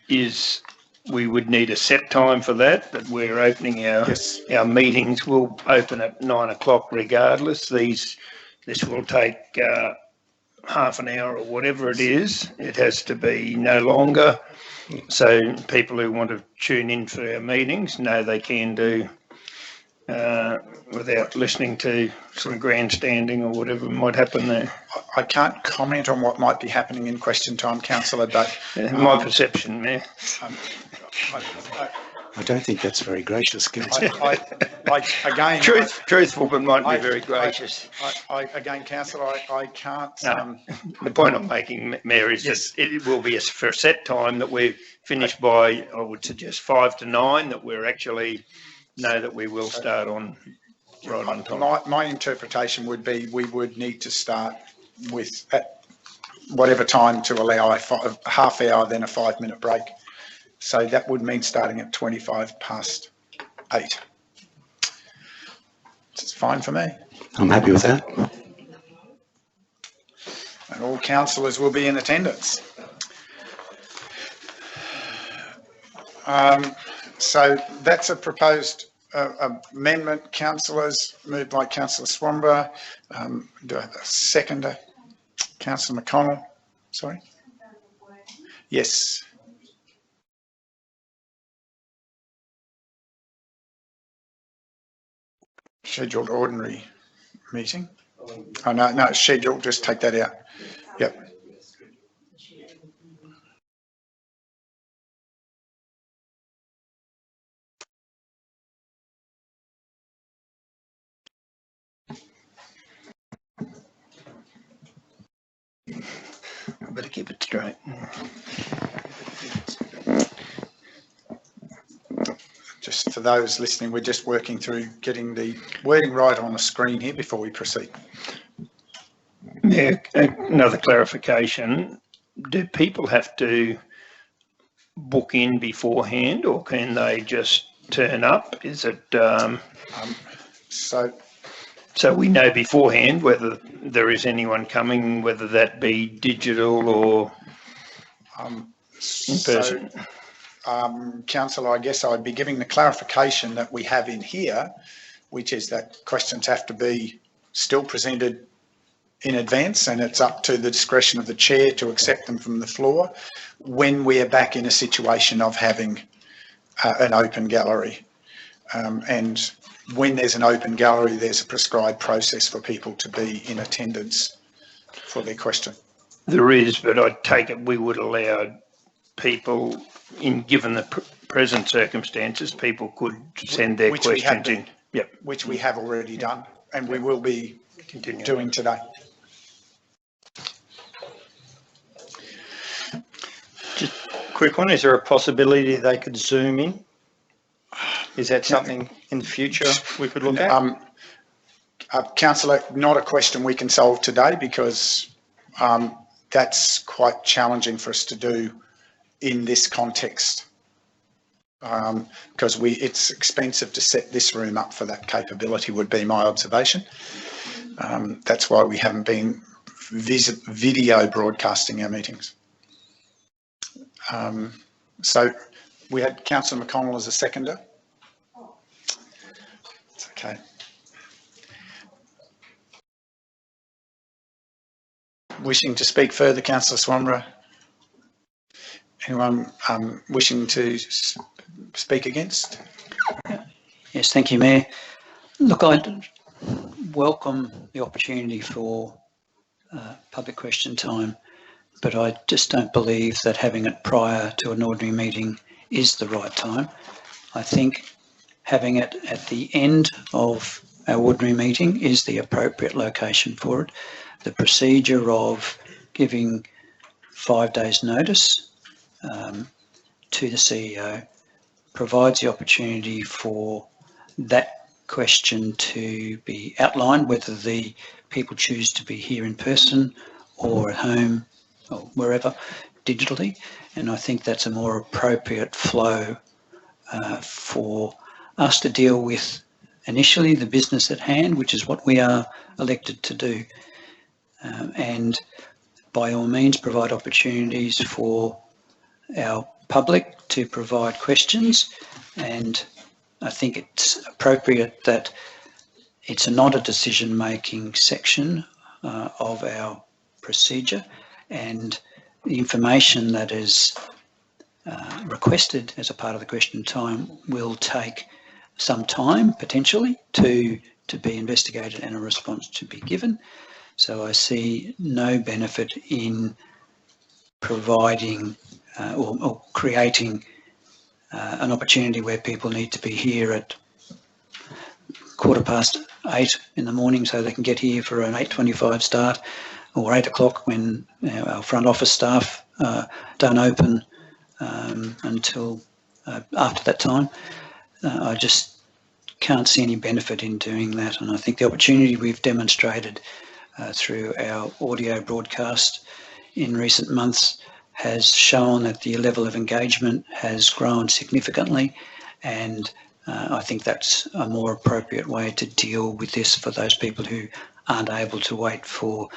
is we would need a set time for that, but we're opening our meetings will open at 9 o'clock regardless. This will take half an hour or whatever it is. It has to be no longer. So people who want to tune in for our meetings know they can do without listening to some grandstanding or whatever might happen there. I can't comment on what might be happening in question time, Councillor, but... my perception, Mayor. I don't think that's very gracious, Councillor. Again... Truthful, but might be very gracious. Again, Councillor, I can't... The point I'm making, Mayor, is that it will be for a set time that we're finished by, I would suggest 5 to 9, that we're actually know that we will start on right on time. My interpretation would be we would need to start with at whatever time to allow a half hour, then a 5-minute break. So that would mean starting at 8:25. It's fine for me. I'm happy with that. And all councillors will be in attendance. So that's a proposed amendment, councillors, moved by Councillor Swanborough. Do I have a seconder? Councillor McConnell, sorry? Yes. Scheduled ordinary meeting? Oh, no, scheduled, just take that out. Yep. I better keep it straight. Just for those listening, we're just working through getting the wording right on the screen here before we proceed. Yeah, another clarification. Do people have to book in beforehand or can they just turn up? Is it... So we know beforehand whether there is anyone coming, whether that be digital or in person. Councillor, I guess I'd be giving the clarification that we have in here, which is that questions have to be still presented in advance and it's up to the discretion of the chair to accept them from the floor when we're back in a situation of having an open gallery. And when there's an open gallery, there's a prescribed process for people to be in attendance for their question. There is, but I take it we would allow people, given the present circumstances, people could send their questions in. Yep. Which we have already done and we will be doing today. Just a quick one, is there a possibility they could zoom in? Is that something in the future we could look at? Councillor, not a question we can solve today because that's quite challenging for us to do in this context because it's expensive to set this room up for that capability would be my observation. That's why we haven't been video broadcasting our meetings. So we had Councillor McConnell as a seconder. It's okay. Wishing to speak further, Councillor Swanborough? Anyone wishing to speak against? Yes, thank you, Mayor. Look, I welcome the opportunity for public question time, but I just don't believe that having it prior to an ordinary meeting is the right time. I think having it at the end of our ordinary meeting is the appropriate location for it. The procedure of giving 5 days notice to the CEO provides the opportunity for that question to be outlined, whether the people choose to be here in person or at home or wherever digitally. And I think that's a more appropriate flow for us to deal with initially the business at hand, which is what we are elected to do. And by all means provide opportunities for our public to provide questions. And I think it's appropriate that it's not a decision-making section of our procedure, and the information that is requested as a part of the question time will take some time potentially to be investigated and a response to be given. So I see no benefit in providing or creating an opportunity where people need to be here at 8:15 in the morning so they can get here for an 8:25 start, or 8 o'clock when our front office staff don't open until after that time. I just can't see any benefit in doing that, and I think the opportunity we've demonstrated through our audio broadcast in recent months has shown that the level of engagement has grown significantly, and I think that's a more appropriate way to deal with this for those people who aren't able to wait for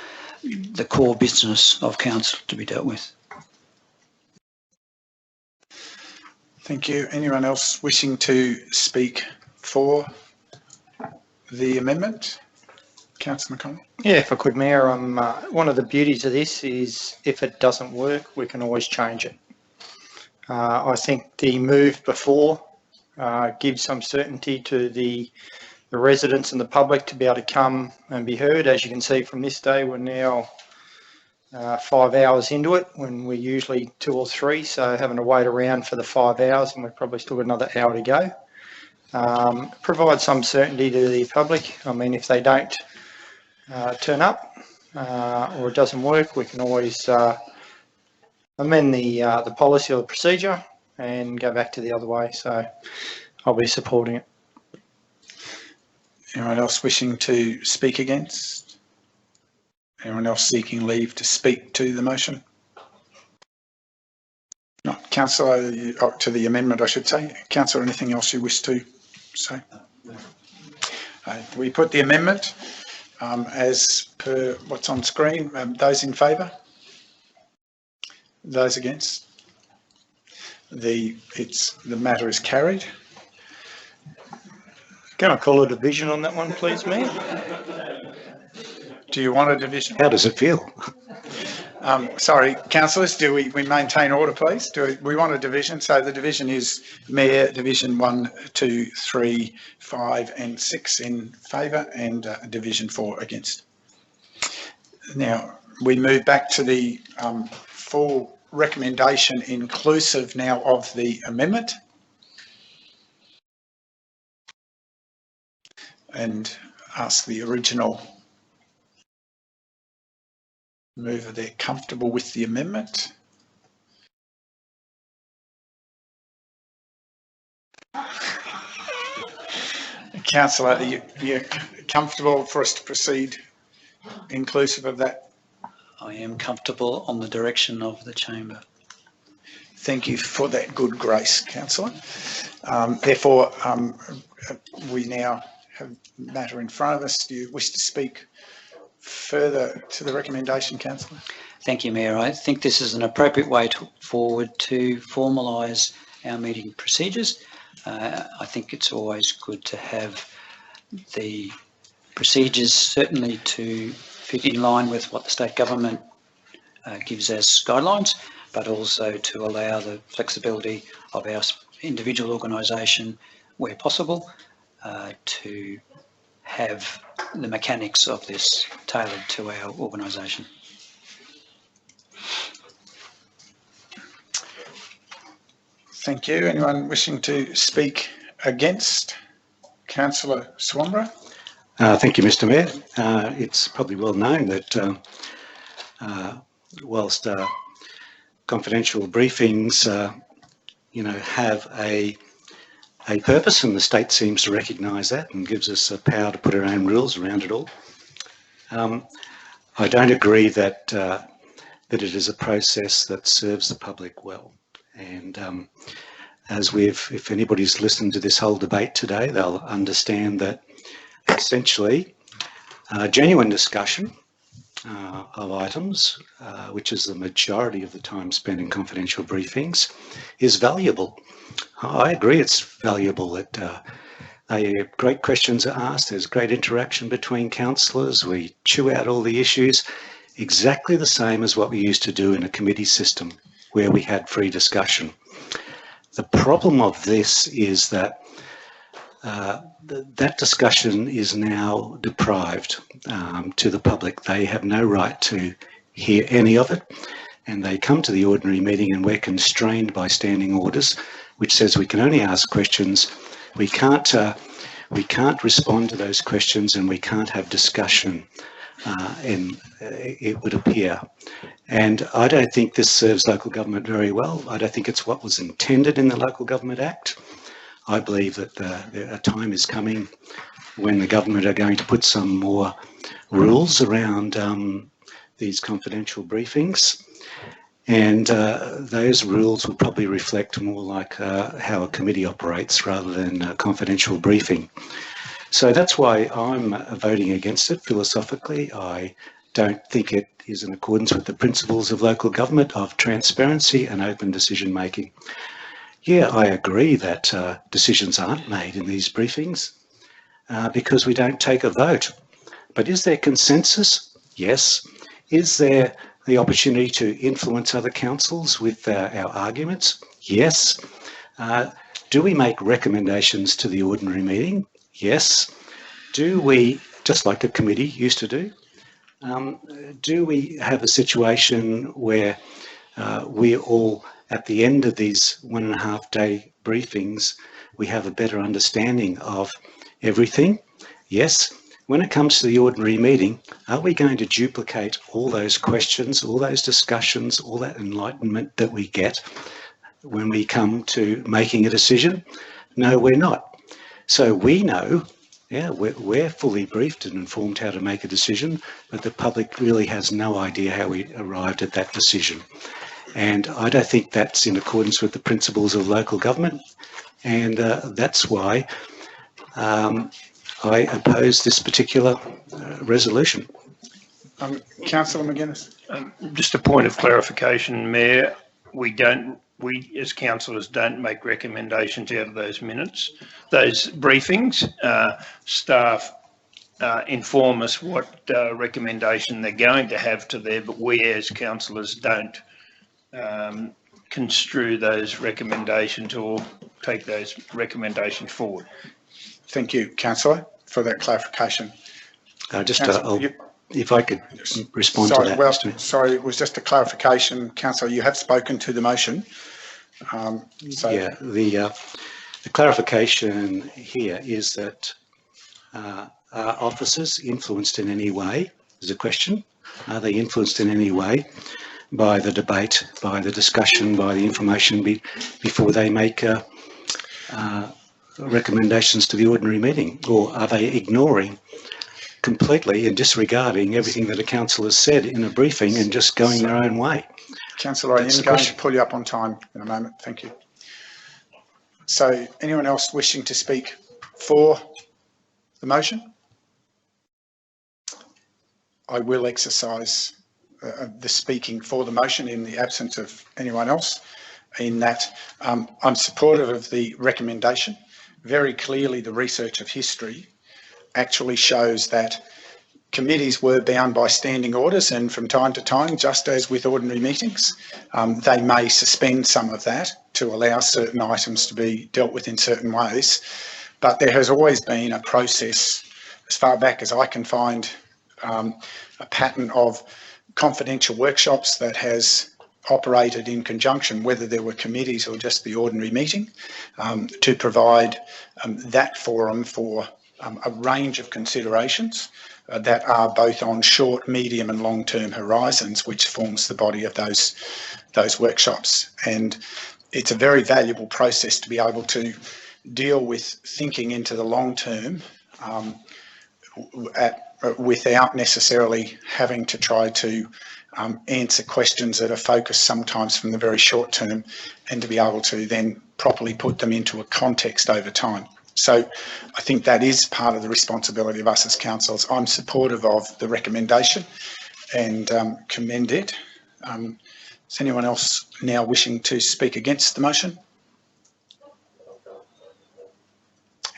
the core business of council to be dealt with. Thank you. Anyone else wishing to speak for the amendment? Councillor McConnell. Yeah, if I could, Mayor, one of the beauties of this is if it doesn't work, we can always change it. I think the move before gives some certainty to the residents and the public to be able to come and be heard. As you can see from this day, we're now 5 hours into it when we're usually 2 or 3, so having to wait around for the 5 hours, and we've probably still got another hour to go. Provide some certainty to the public. I mean, if they don't turn up or it doesn't work, we can always amend the policy or the procedure and go back to the other way. So I'll be supporting it. Anyone else wishing to speak against? Anyone else seeking leave to speak to the motion? No. Councillor, to the amendment, I should say. Councillor, anything else you wish to say? We put the amendment as per what's on screen. Those in favour? Those against? The matter is carried. Can I call a division on that one, please, Mayor? Do you want a division? How does it feel? Sorry, councillors, do we maintain order, please? Do we want a division? So the division is Mayor, Division 1, 2, 3, 5 and 6 in favour, and Division 4 against. Now, we move back to the full recommendation inclusive now of the amendment. And ask the original mover they're comfortable with the amendment. Councillor, are you comfortable for us to proceed inclusive of that? I am comfortable on the direction of the chamber. Thank you for that good grace, councillor. Therefore, we now have matter in front of us. Do you wish to speak further to the recommendation, councillor? Thank you, Mayor. I think this is an appropriate way forward to formalise our meeting procedures. I think it's always good to have the procedures certainly to fit in line with what the state government gives as guidelines, but also to allow the flexibility of our individual organisation where possible to have the mechanics of this tailored to our organisation. Thank you. Anyone wishing to speak against? Councillor Swamborough. Thank you, Mr. Mayor. It's probably well known that whilst confidential briefings, have a a purpose, and the state seems to recognise that and gives us the power to put our own rules around it all. I don't agree that that it is a process that serves the public well. And if anybody's listened to this whole debate today, they'll understand that essentially genuine discussion of items, which is the majority of the time spent in confidential briefings, is valuable. I agree it's valuable that great questions are asked, there's great interaction between councillors, we chew out all the issues, exactly the same as what we used to do in a committee system where we had free discussion. The problem of this is that that discussion is now deprived to the public. They have no right to hear any of it, and they come to the ordinary meeting and we're constrained by standing orders, which says we can only ask questions. We can't respond to those questions, and we can't have discussion, and it would appear. And I don't think this serves local government very well. I don't think it's what was intended in the Local Government Act. I believe that a time is coming when the government are going to put some more rules around these confidential briefings, and those rules will probably reflect more like how a committee operates rather than a confidential briefing. So that's why I'm voting against it philosophically. I don't think it is in accordance with the principles of local government, of transparency and open decision making. Yeah, I agree that decisions aren't made in these briefings because we don't take a vote. But is there consensus? Yes. Is there the opportunity to influence other councils with our arguments? Yes. Do we make recommendations to the ordinary meeting? Yes. Do we, just like a committee used to do we have a situation where we all, at the end of these 1.5 day briefings, we have a better understanding of everything? Yes. When it comes to the ordinary meeting, are we going to duplicate all those questions, all those discussions, all that enlightenment that we get when we come to making a decision? No, we're not. So we know, yeah, we're fully briefed and informed how to make a decision, but the public really has no idea how we arrived at that decision. And I don't think that's in accordance with the principles of local government. And that's why I oppose this particular resolution. Councillor McGuinness. Just a point of clarification, Mayor. We as councillors don't make recommendations out of those minutes. Those briefings, staff inform us what recommendation they're going to have to there, but we as councillors don't construe those recommendations or take those recommendations forward. Thank you, Councillor, for that clarification. If I could respond to that. Well, sorry, it was just a clarification. Councillor, you have spoken to the motion. Yeah, the clarification here is that are officers influenced in any way? Is a question. Are they influenced in any way by the debate, by the discussion, by the information before they make recommendations to the ordinary meeting? Or are they ignoring completely and disregarding everything that a council has said in a briefing and just going their own way? Councillor, I am going to pull you up on time in a moment. Thank you. So anyone else wishing to speak for the motion? I will exercise the speaking for the motion in the absence of anyone else, in that I'm supportive of the recommendation. Very clearly, the research of history actually shows that committees were bound by standing orders, and from time to time, just as with ordinary meetings, they may suspend some of that to allow certain items to be dealt with in certain ways. But there has always been a process, as far back as I can find, a pattern of confidential workshops that has operated in conjunction, whether there were committees or just the ordinary meeting, to provide that forum for a range of considerations that are both on short, medium and long-term horizons, which forms the body of those workshops. And it's a very valuable process to be able to deal with thinking into the long term without necessarily having to try to answer questions that are focused sometimes from the very short term, and to be able to then properly put them into a context over time. So I think that is part of the responsibility of us as councils. I'm supportive of the recommendation and commend it. Is anyone else now wishing to speak against the motion?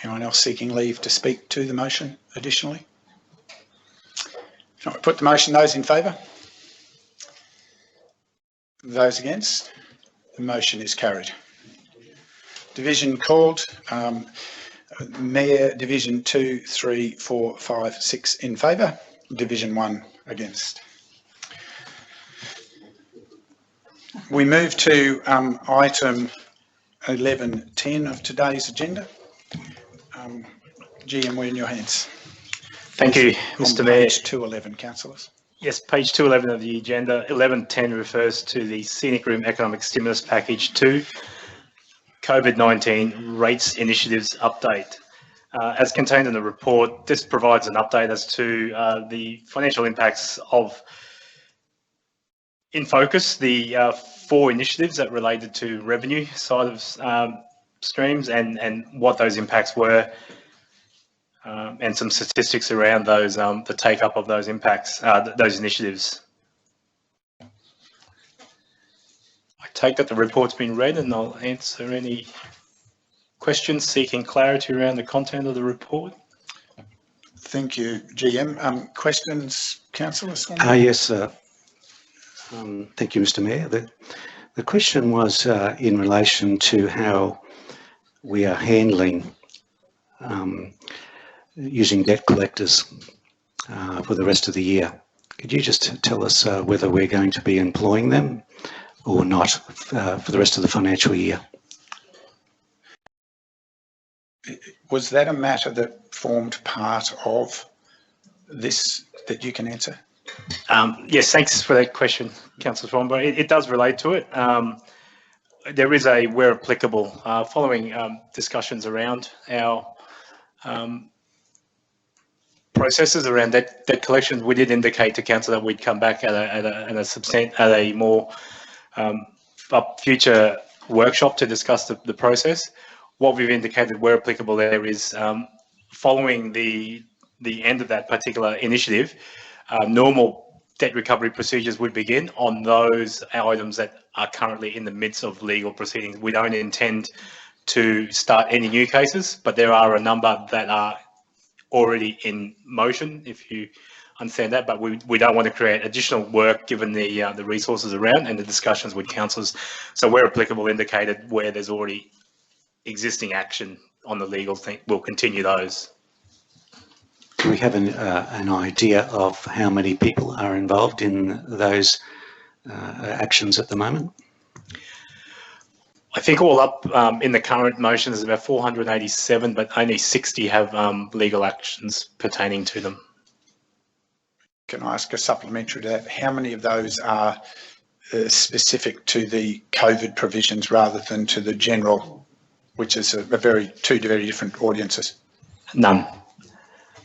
Anyone else seeking leave to speak to the motion additionally? If not, we put the motion. Those in favour? Those against? The motion is carried. Division called. Mayor, Division 2, 3, 4, 5, 6 in favour. Division 1 against. We move to item 11.10 of today's agenda. GM, we're in your hands. Thank you, Mr. Mayor. Page 211, councillors. Yes, page 211 of the agenda. 11.10 refers to the Scenic Room Economic Stimulus Package 2, COVID-19 Rates Initiatives Update. As contained in the report, this provides an update as to the financial impacts of, in focus, the 4 initiatives that related to revenue side of streams and what those impacts were, and some statistics around those, the take-up of those impacts, those initiatives. I take that the report's been read, and I'll answer any questions seeking clarity around the content of the report. Thank you, GM. Questions, councillors? Yes. Thank you, Mr. Mayor. The question was in relation to how we are handling using debt collectors for the rest of the year. Could you just tell us whether we're going to be employing them or not for the rest of the financial year? Was that a matter that formed part of this that you can answer? Yes, thanks for that question, Councillor Swanborough. It does relate to it. There is a, where applicable, following discussions around our processes around debt collection, we did indicate to council that we'd come back at a more future workshop to discuss the process. What we've indicated where applicable there is following the end of that particular initiative, normal debt recovery procedures would begin on those items that are currently in the midst of legal proceedings. We don't intend to start any new cases, but there are a number that are already in motion, if you understand that, but we don't want to create additional work given the resources around and the discussions with councillors. So where applicable, indicated where there's already existing action on the legal thing, we'll continue those. Do we have an idea of how many people are involved in those actions at the moment? I think all up in the current motion is about 487, but only 60 have legal actions pertaining to them. Can I ask a supplementary to that? How many of those are specific to the COVID provisions rather than to the general, which is two very different audiences? None.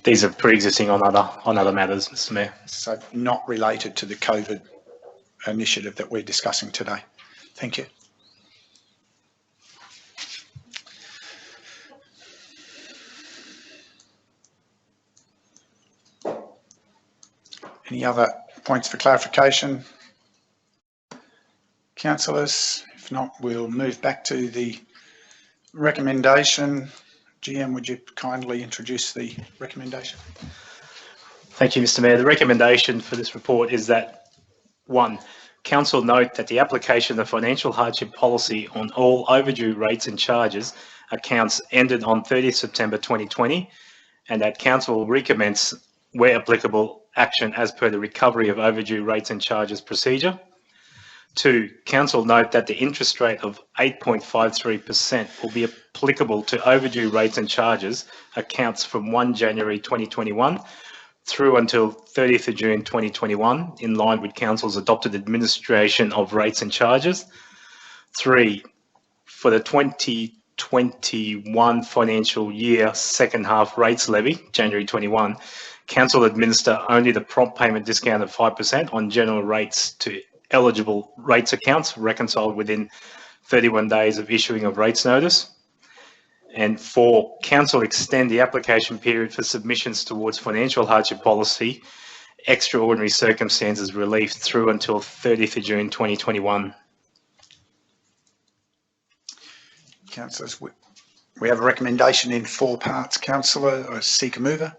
These are pre-existing on other matters, Mr. Mayor. So not related to the COVID initiative that we're discussing today. Thank you. Any other points for clarification? Councillors, if not, we'll move back to the recommendation. GM, would you kindly introduce the recommendation? Thank you, Mr. Mayor. The recommendation for this report is that 1, Council note that the application of financial hardship policy on all overdue rates and charges accounts ended on 30th September 2020, and that Council will recommence, where applicable, action as per the recovery of overdue rates and charges procedure. 2, Council note that the interest rate of 8.53% will be applicable to overdue rates and charges accounts from 1 January 2021 through until 30th of June 2021, in line with Council's adopted administration of rates and charges. 3, for the 21 financial year second half rates levy, January 21, council administer only the prompt payment discount of 5% on general rates to eligible rates accounts reconciled within 31 days of issuing of rates notice. And 4, council extend the application period for submissions towards financial hardship policy extraordinary circumstances relief through until 30th of June 2021. Councillors, we have a recommendation in 4 parts. Councillor, I seek a mover.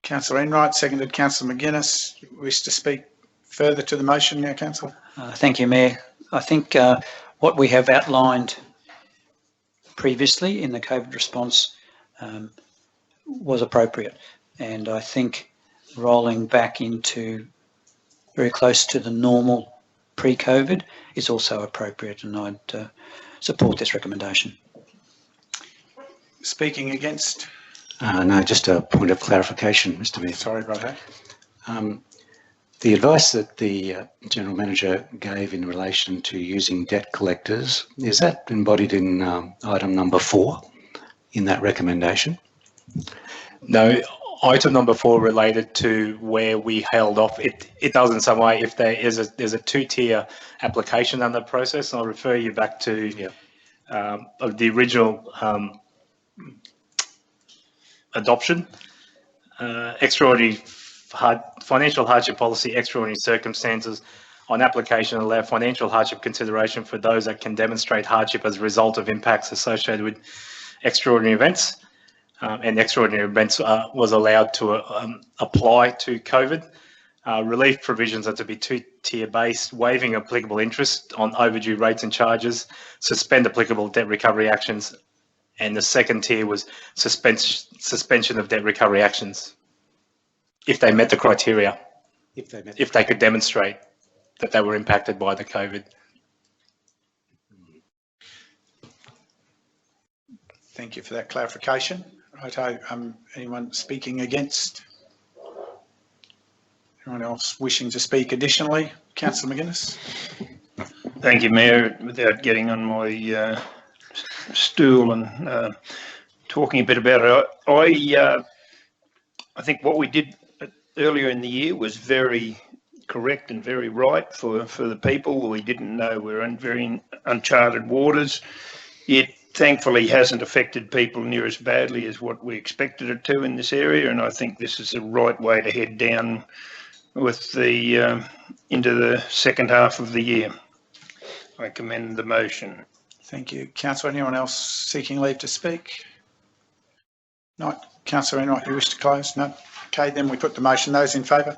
Councillor Enright, seconded. Councillor McGuinness, wish to speak further to the motion now, Councillor? Thank you, Mayor. I think what we have outlined previously in the COVID response was appropriate, and I think rolling back into very close to the normal pre-COVID is also appropriate, and I'd support this recommendation. Speaking against? No, just a point of clarification, Mr. Mayor. Sorry about that. The advice that the General Manager gave in relation to using debt collectors, is that embodied in item number 4 in that recommendation? No, item number 4 related to where we held off. It does in some way if there's a 2-tier application under the process. I'll refer you back to of the original adoption. Extraordinary financial hardship policy, extraordinary circumstances on application allow financial hardship consideration for those that can demonstrate hardship as a result of impacts associated with extraordinary events. And extraordinary events was allowed to apply to COVID. Relief provisions are to be 2-tier based, waiving applicable interest on overdue rates and charges, suspend applicable debt recovery actions, and the second tier was suspension of debt recovery actions if they met the criteria, if they could demonstrate that they were impacted by the COVID. Thank you for that clarification. Right, anyone speaking against? Anyone else wishing to speak additionally? Councillor McGuinness. Thank you, Mayor. Without getting on my stool and talking a bit about it, I think what we did earlier in the year was very correct and very right for the people. We didn't know we were in very uncharted waters. It thankfully hasn't affected people near as badly as what we expected it to in this area, and I think this is the right way to head down with the into the second half of the year. I commend the motion. Thank you. Councillor, anyone else seeking leave to speak? No. Councillor Enright, you wish to close? No. Okay, then we put the motion. Those in favour?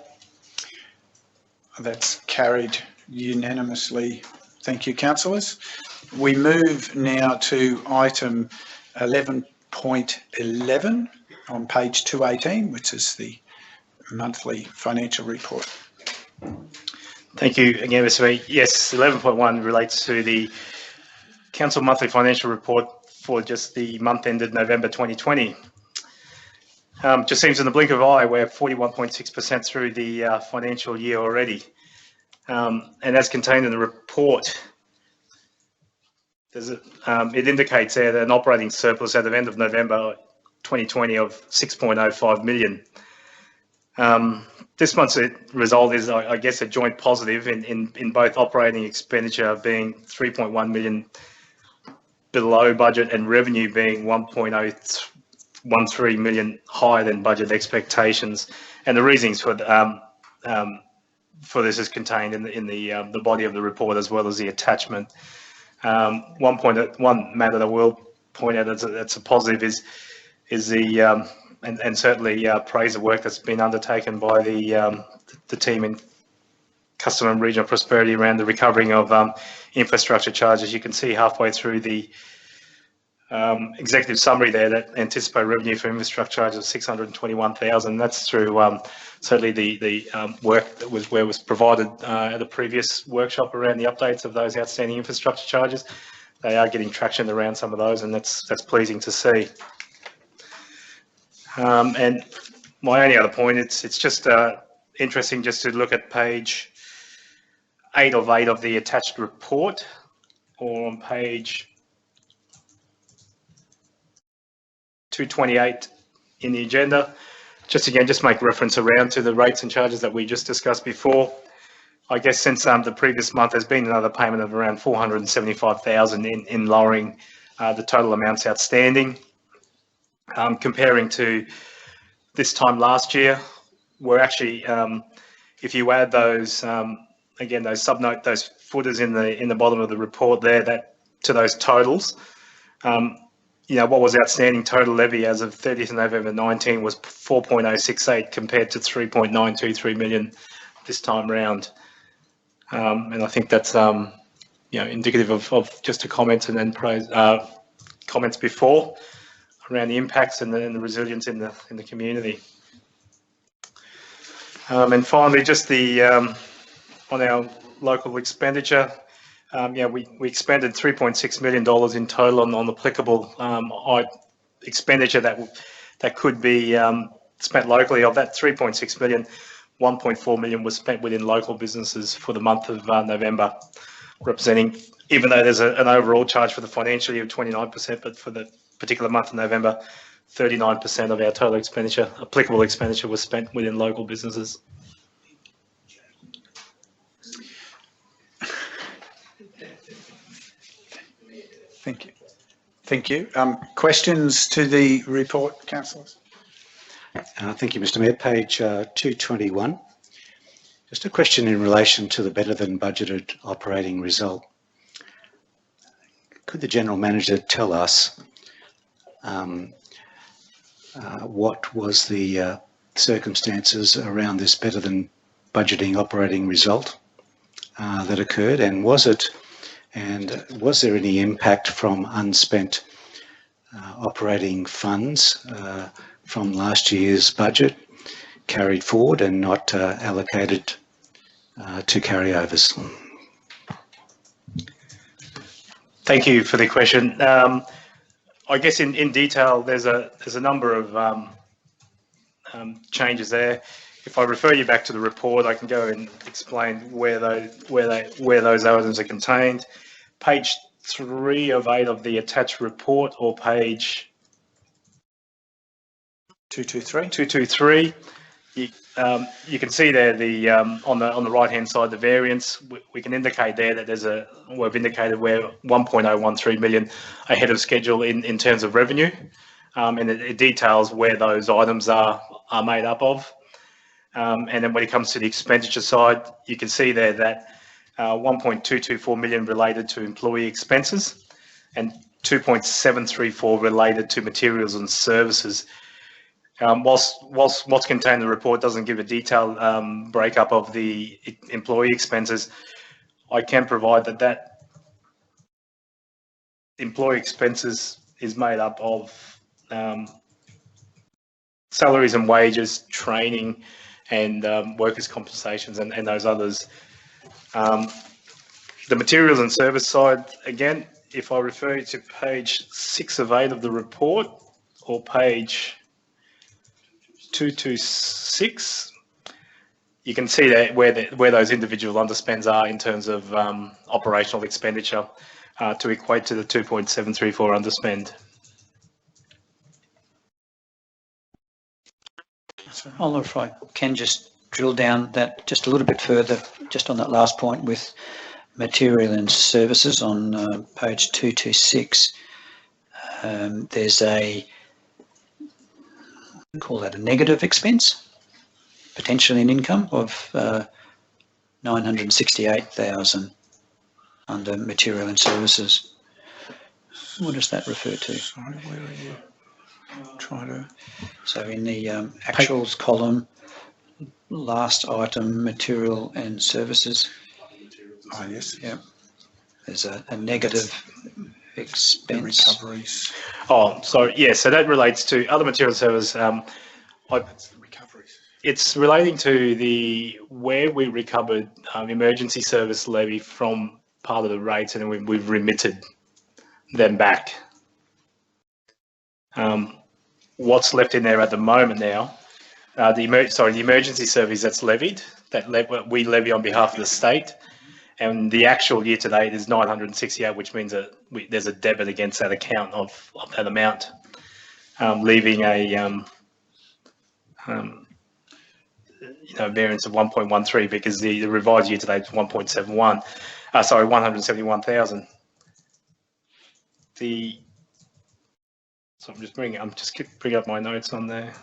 That's carried unanimously. Thank you, councillors. We move now to item 11.11 on page 218, which is the monthly financial report. Thank you again, Mr. Mayor. Yes, 11.1 relates to the council monthly financial report for just the month ended November 2020. Just seems in the blink of an eye, we're 41.6% through the financial year already. And as contained in the report, it indicates there that an operating surplus at the end of November 2020 of 6.05 million. This month's result is, I guess, a joint positive in both operating expenditure being 3.1 million below budget and revenue being 1.013 million higher than budget expectations. And the reasons for this is contained in the body of the report as well as the attachment. One matter that I will point out that's a positive is the and certainly praise the work that's been undertaken by the team in Customer and Regional Prosperity around the recovering of infrastructure charges. You can see halfway through the executive summary there that anticipated revenue for infrastructure charges of 621,000. That's through certainly the work that was provided at the previous workshop around the updates of those outstanding infrastructure charges. They are getting traction around some of those, and that's pleasing to see. And my only other point, it's just interesting just to look at page 8 of the attached report. or on page 228 in the agenda. Just make reference around to the rates and charges that we just discussed before. I guess since the previous month, there's been another payment of around 475,000 in lowering the total amounts outstanding. Comparing to this time last year, we're actually, if you add those, again, those subnote, those footers in the bottom of the report there, that to those totals, you know, what was outstanding total levy as of 30th of November 19 was 4.068 compared to 3.923 million this time round. And I think that's, you know, indicative of just a comment and then comments before around the impacts and the resilience in the community. And finally, just the on our local expenditure, yeah, we expended $3.6 million in total on applicable expenditure that could be spent locally. Of that 3.6 million, 1.4 million was spent within local businesses for the month of November, representing, even though there's an overall charge for the financial year of 29%, but for the particular month of November, 39% of our total expenditure, applicable expenditure, was spent within local businesses. Thank you. Thank you. Questions to the report, councillors? Thank you, Mr. Mayor. Page 221. Just a question in relation to the better than budgeted operating result. Could the General Manager tell us what was the circumstances around this better than budgeting operating result that occurred, and was there any impact from unspent operating funds from last year's budget carried forward and not allocated to carryovers? Thank you for the question. I guess in detail, there's a number of changes there. If I refer you back to the report, I can go and explain where those items are contained. Page 3 of 8 of the attached report, or page 223. You can see there the on the right hand side the variance. We can indicate there that we've indicated we're 1.013 million ahead of schedule in terms of revenue, and it details where those items are made up of. And then when it comes to the expenditure side, you can see there that 1.224 million related to employee expenses and 2.734 related to materials and services. Whilst what's contained in the report doesn't give a detailed breakup of the employee expenses, I can provide that employee expenses is made up of salaries and wages, training, and workers' compensations, and those others. The materials and service side, again, if I refer you to page 6 of 8 of the report, or page 226, you can see that where those individual underspends are in terms of operational expenditure to equate to the 2.734 underspend. Oliver, if I can just drill down that just a little bit further, just on that last point with material and services on page 226. There's call that a negative expense, potentially in income of 968,000 under material and services. What does that refer to? Sorry, where are you? Try to. So in the actuals column, last item, material and services. Oh, yes. Yeah. There's a negative expense. Recoveries. Oh, sorry. Yeah, so that relates to other material service. That's the recoveries. It's relating to where we recovered emergency service levy from part of the rates, and then we've remitted them back. What's left in there at the moment now, the emergency service that's levied, we levy on behalf of the state, and the actual year to date is 968, which means that there's a debit against that account of that amount, leaving a variance of 1.13 because the revised year to date is 1.71. Sorry, 171,000. So I'm just bringing up my notes on there.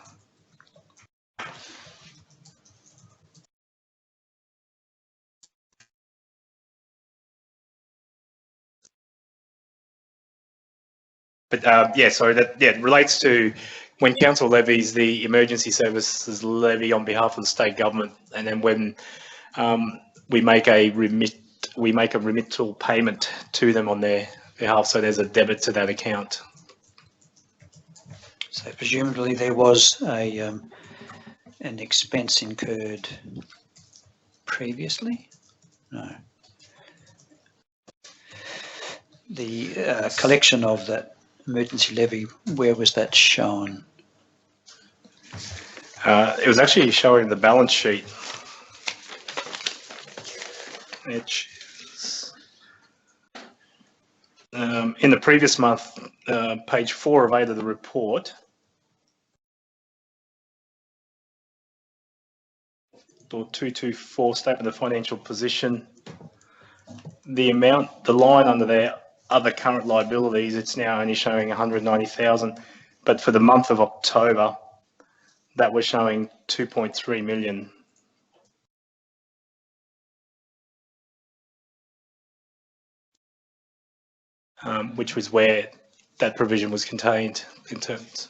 But it relates to when council levies the emergency services levy on behalf of the state government, and then when we make a remittal payment to them on their behalf, so there's a debit to that account. So presumably there was an expense incurred previously? No. The collection of that emergency levy, where was that shown? It was actually showing the balance sheet, which is in the previous month, page 4 of 8 of the report. Or 224 statement of financial position. The amount, the line under there, other current liabilities, it's now only showing 190,000, but for the month of October, that was showing 2.3 million. Which was where that provision was contained in terms.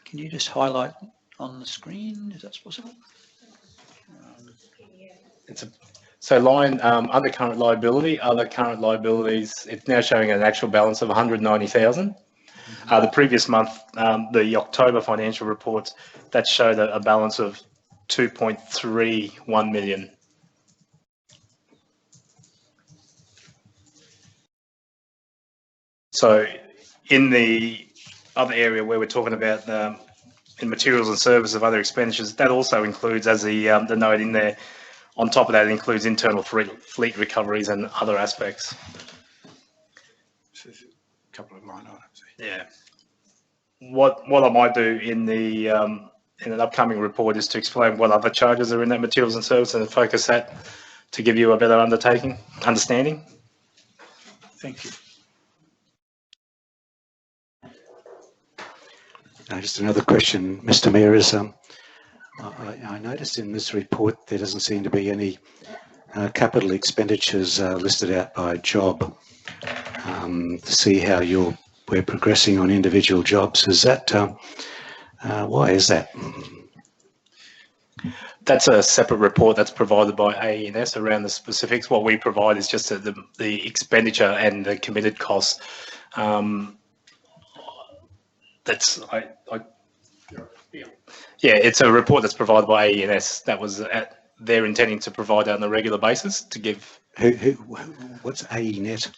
Can you just highlight on the screen, if that's possible? So line under current liability, other current liabilities, it's now showing an actual balance of 190,000. The previous month, the October financial reports, that showed a balance of 2.31 million. So in the other area where we're talking about in materials and services of other expenditures, that also includes, as the note in there, on top of that, it includes internal fleet recoveries and other aspects. So a couple of line items. Yeah. What I might do in an upcoming report is to explain what other charges are in that materials and services and focus that to give you a better understanding. Thank you. Just another question, Mr. Mayor, is I noticed in this report there doesn't seem to be any capital expenditures listed out by job to see how we're progressing on individual jobs. Is that, why is that? That's a separate report that's provided by AENS around the specifics. What we provide is just the expenditure and the committed costs. Yeah, it's a report that's provided by AENS. That was they're intending to provide on a regular basis to give. What's AENET?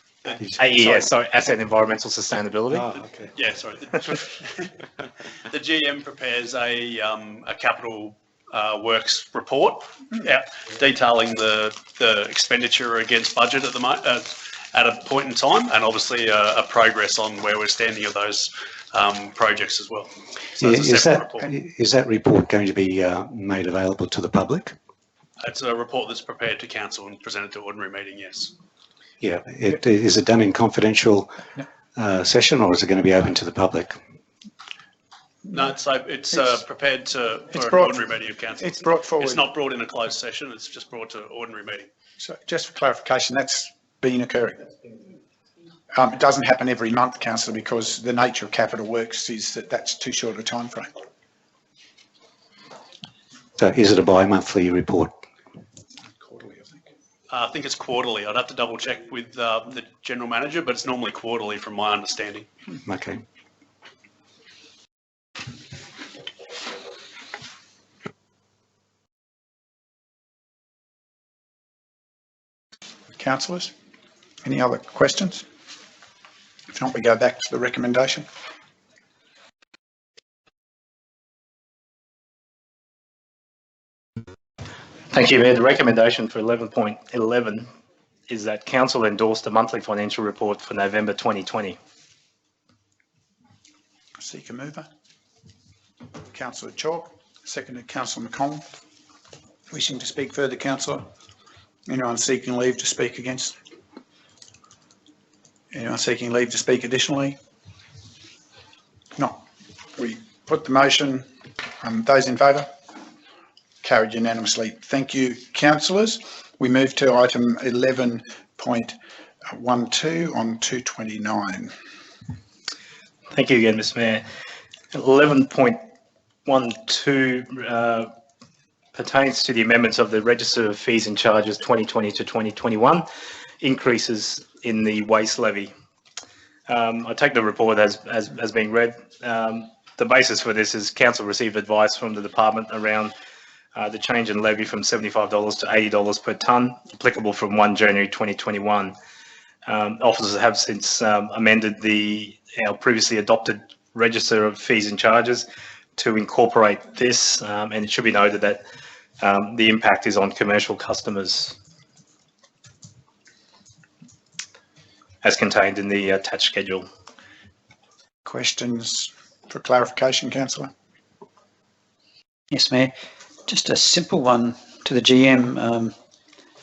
AES, sorry, Asset Environmental Sustainability. Oh, okay. Yeah, sorry. The GM prepares a capital works report detailing the expenditure against budget at the moment at a point in time, and obviously a progress on where we're standing of those projects as well. So is that report going to be made available to the public? It's a report that's prepared to council and presented to ordinary meeting, yes. Yeah, is it done in confidential session, or is it going to be open to the public? No, it's prepared for an ordinary meeting of council. It's brought forward. It's not brought in a closed session, it's just brought to ordinary meeting. So just for clarification, that's been occurring. It doesn't happen every month, Councillor, because the nature of capital works is that's too short a time frame. So is it a bi-monthly report? Quarterly, I think. I think it's quarterly. I'd have to double check with the general manager, but it's normally quarterly from my understanding. Okay. Councillors, any other questions? If not, we go back to the recommendation. Thank you, Mayor. The recommendation for 11.11 is that Council endorse the monthly financial report for November 2020. Seek a mover. Councillor Chalk, seconded Councillor McConnell. Wishing to speak further, Councillor? Anyone seeking leave to speak against? Anyone seeking leave to speak additionally? No. We put the motion. Those in favour? Carried unanimously. Thank you, councillors. We move to item 11.12 on 229. Thank you again, Mr. Mayor. 11.12 pertains to the amendments of the Register of Fees and Charges 2020 to 2021, increases in the waste levy. I take the report as being read. The basis for this is council received advice from the department around the change in levy from $75 to $80 per tonne, applicable from 1 January 2021. Officers have since amended our previously adopted Register of Fees and Charges to incorporate this, and it should be noted that the impact is on commercial customers, as contained in the attached schedule. Questions for clarification, councillor? Yes, Mayor. Just a simple one to the GM.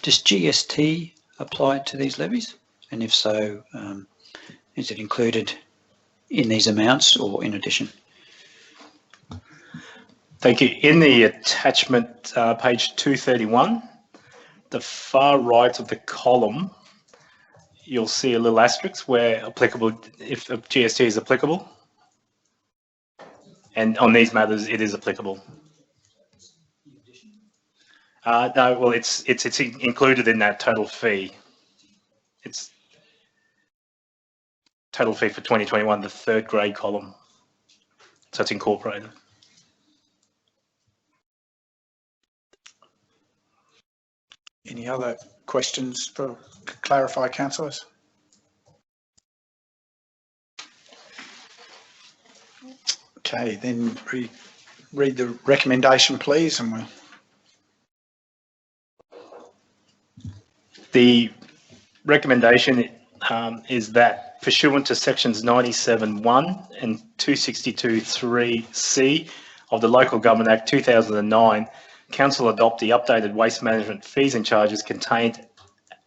Does GST apply to these levies? And if so, is it included in these amounts or in addition? Thank you. In the attachment, page 231, the far right of the column, you'll see a little asterisk where applicable, if GST is applicable. And on these matters, it is applicable. No, well, it's included in that total fee. It's total fee for 2021, the third grade column. So it's incorporated. Any other questions for clarify, councillors? Okay, then read the recommendation, please, and we'll. The recommendation is that pursuant to sections 97(1) and 262(3)(c) of the Local Government Act 2009, Council adopt the updated waste management fees and charges contained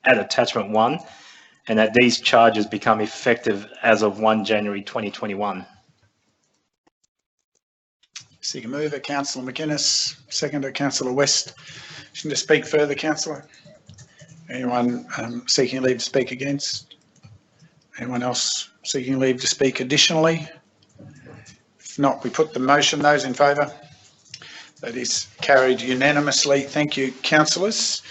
at attachment 1, and that these charges become effective as of 1 January 2021. Seek a mover, Councillor McGuinness, seconder, Councillor West. Wishing to speak further, councillor? Anyone seeking leave to speak against? Anyone else seeking leave to speak additionally? If not, we put the motion. Those in favour? That is carried unanimously. Thank you, councillors.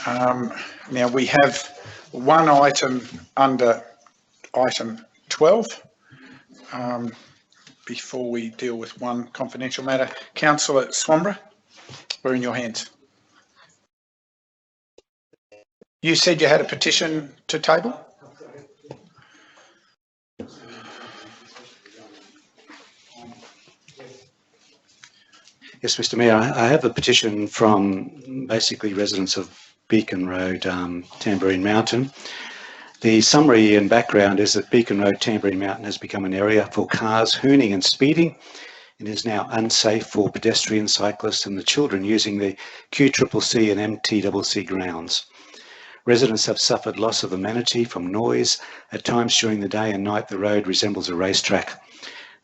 Now we have one item under item 12 before we deal with one confidential matter. Councillor Swamborough, we're in your hands. You said you had a petition to table? Yes, Mr. Mayor, I have a petition from basically residents of Beacon Road, Tamborine Mountain. The summary and background is that Beacon Road, Tamborine Mountain has become an area for cars hooning and speeding and is now unsafe for pedestrians, cyclists and the children using the QCCC and MTCC grounds. Residents have suffered loss of amenity from noise. At times during the day and night, the road resembles a racetrack.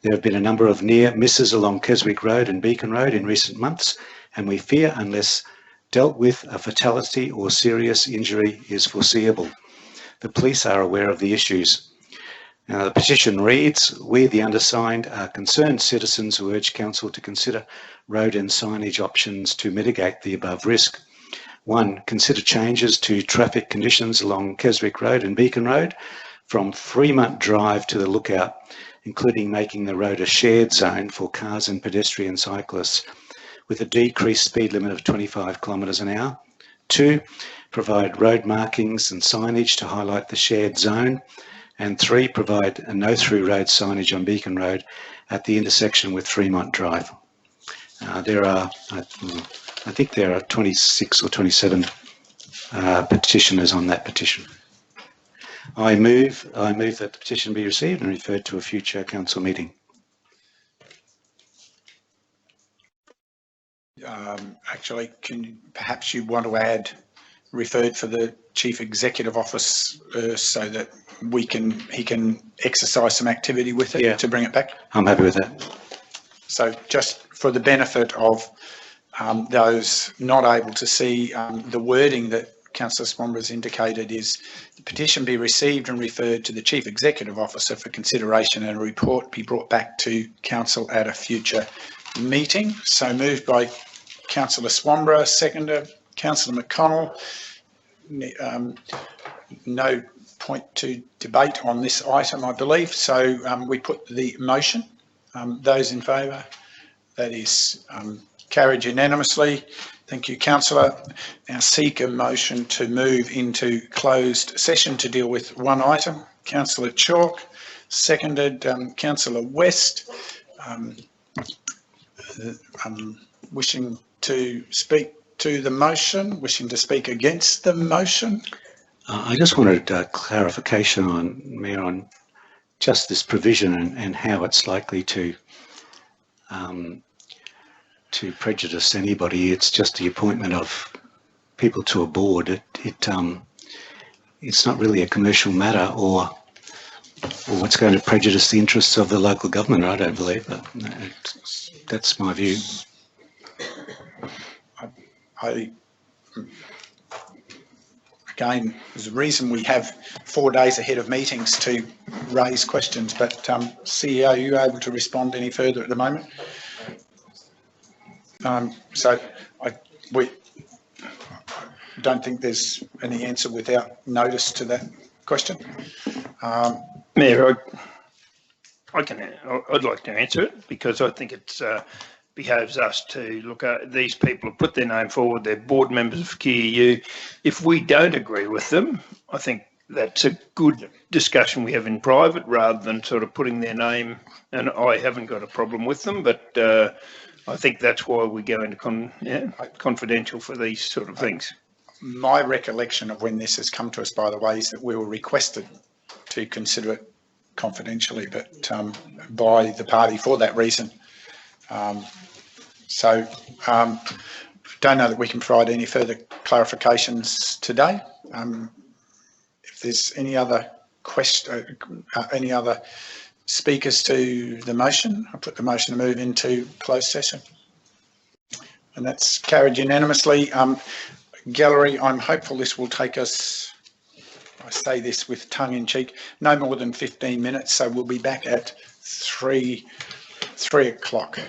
There have been a number of near misses along Keswick Road and Beacon Road in recent months, and we fear, unless dealt with, a fatality or serious injury is foreseeable. The police are aware of the issues. Now, the petition reads, we, the undersigned, are concerned citizens who urge council to consider road and signage options to mitigate the above risk. 1. Consider changes to traffic conditions along Keswick Road and Beacon Road from Fremont Drive to the Lookout, including making the road a shared zone for cars and pedestrian cyclists with a decreased speed limit of 25 kilometres an hour. 2. Provide road markings and signage to highlight the shared zone. And 3. Provide a no-through road signage on Beacon Road at the intersection with Fremont Drive. There are I think there are 26 or 27 petitioners on that petition. I move that the petition be received and referred to a future council meeting. Actually, perhaps you want to add referred for the Chief Executive Office so that he can exercise some activity with it to bring it back? I'm happy with that. So just for the benefit of those not able to see, the wording that Councillor Swanborough has indicated is the petition be received and referred to the Chief Executive Officer for consideration and a report be brought back to Council at a future meeting. So moved by Councillor Swanborough, seconder Councillor McConnell. No point to debate on this item, I believe. So we put the motion. Those in favour? That is carried unanimously. Thank you, Councillor. Now seek a motion to move into closed session to deal with one item. Councillor Chalk, seconded Councillor West. Wishing to speak to the motion, wishing to speak against the motion? I just wanted clarification on, Mayor, on just this provision and how it's likely to prejudice anybody. It's just the appointment of people to a board. It's not really a commercial matter or what's going to prejudice the interests of the local government, I don't believe. But that's my view. Again, there's a reason we have 4 days ahead of meetings to raise questions, but CEO, are you able to respond any further at the moment? We don't think there's any answer without notice to that question. Mayor, I'd like to answer it because I think it's behoves us to look at these people who put their name forward, they're board members of QEU. If we don't agree with them, I think that's a good discussion we have in private rather than sort of putting their name, and I haven't got a problem with them, but I think that's why we go into confidential for these sort of things. My recollection of when this has come to us, by the way, is that we were requested to consider it confidentially, but by the party for that reason. Don't know that we can provide any further clarifications today. If there's any other any other speakers to the motion, I put the motion to move into closed session. And that's carried unanimously. Gallery, I'm hopeful this will take us, I say this with tongue in cheek, no more than 15 minutes. So we'll be back at 3 o'clock.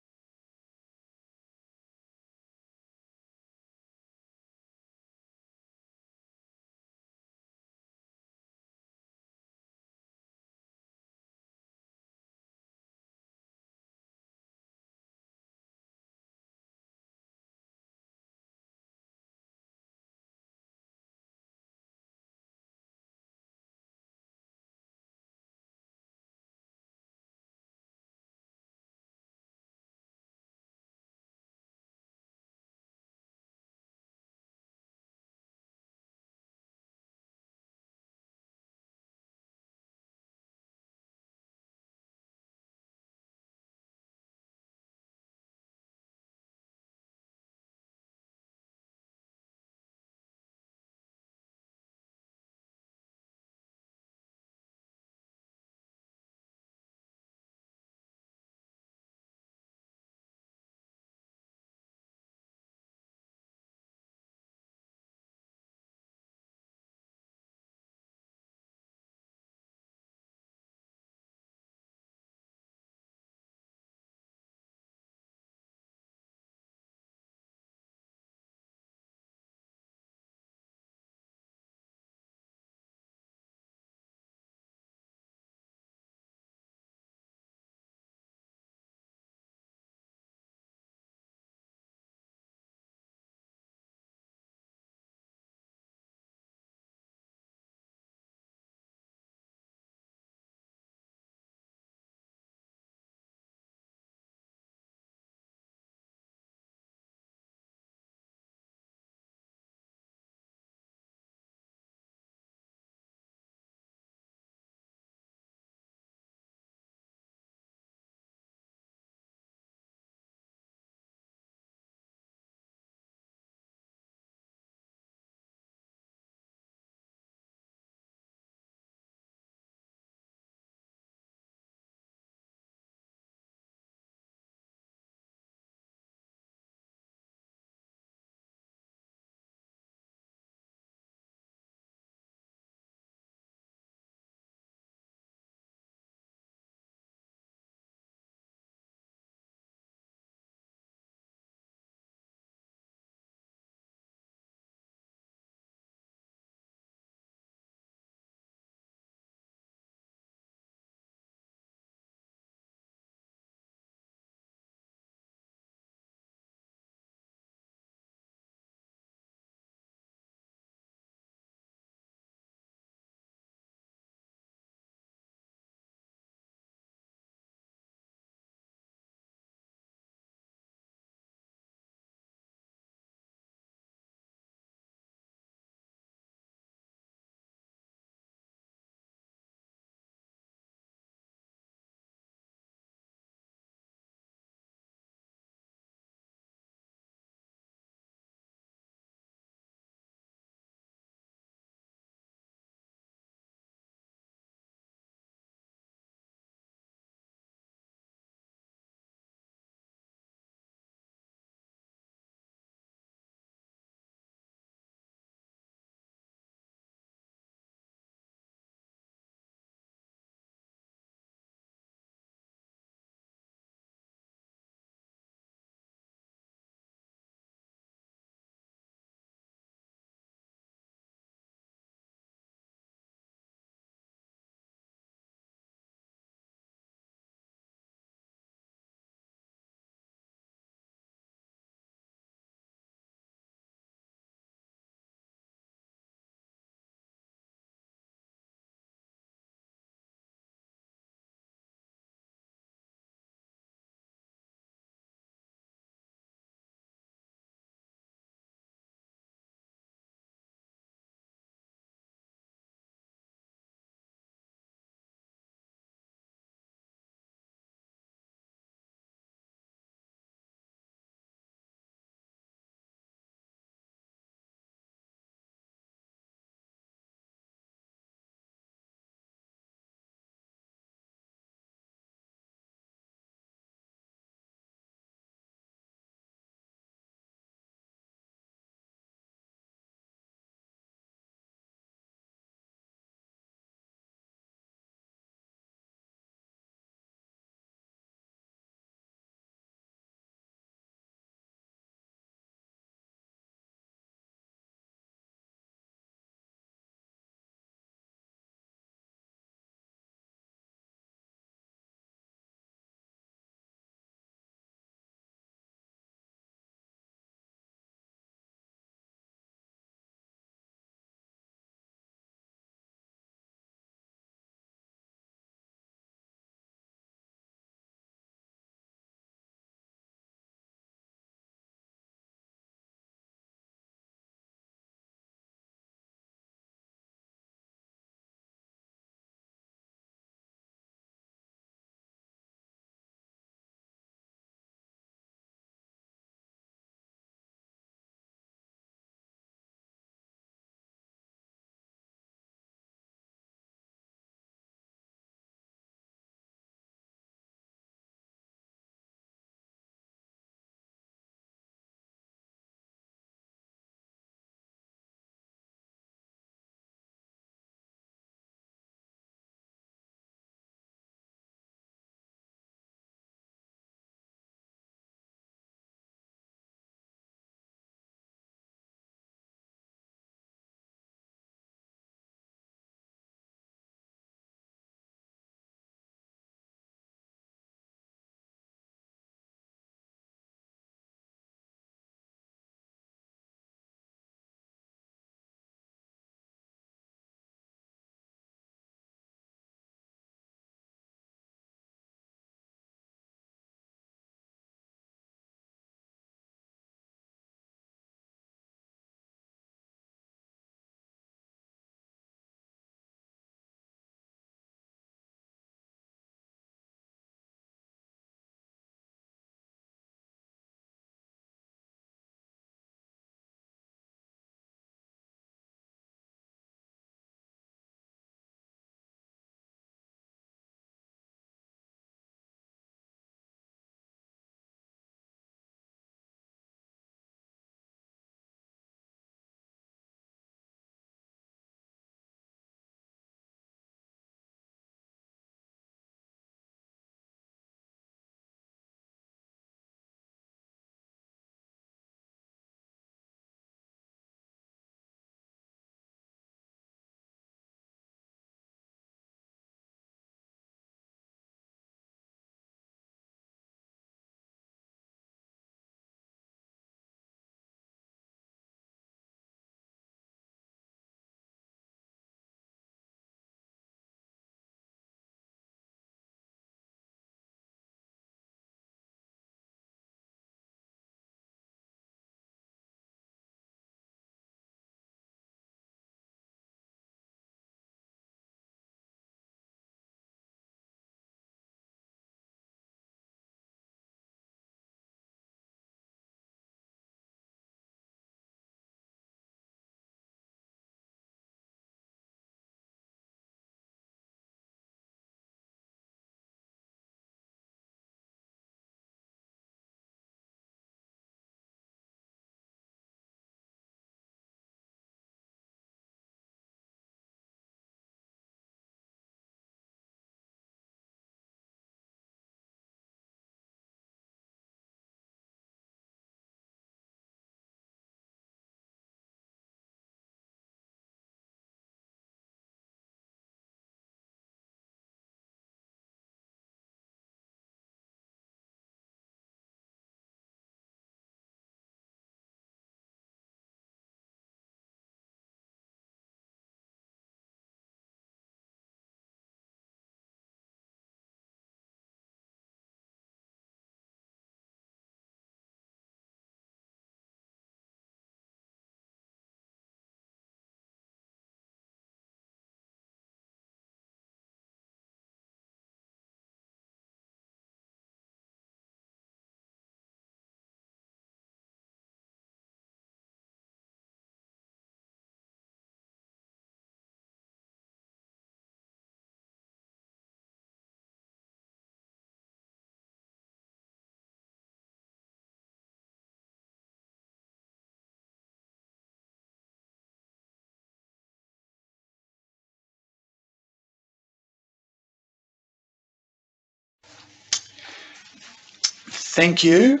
Thank you.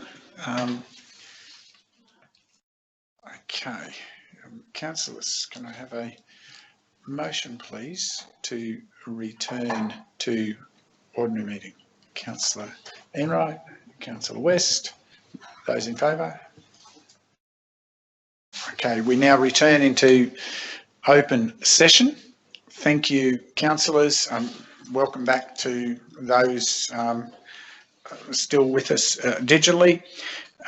Okay. Councillors, can I have a motion, please, to return to ordinary meeting? Councillor Enright, Councillor West, those in favour? Okay, we now return into open session. Thank you, councillors. Welcome back to those still with us digitally.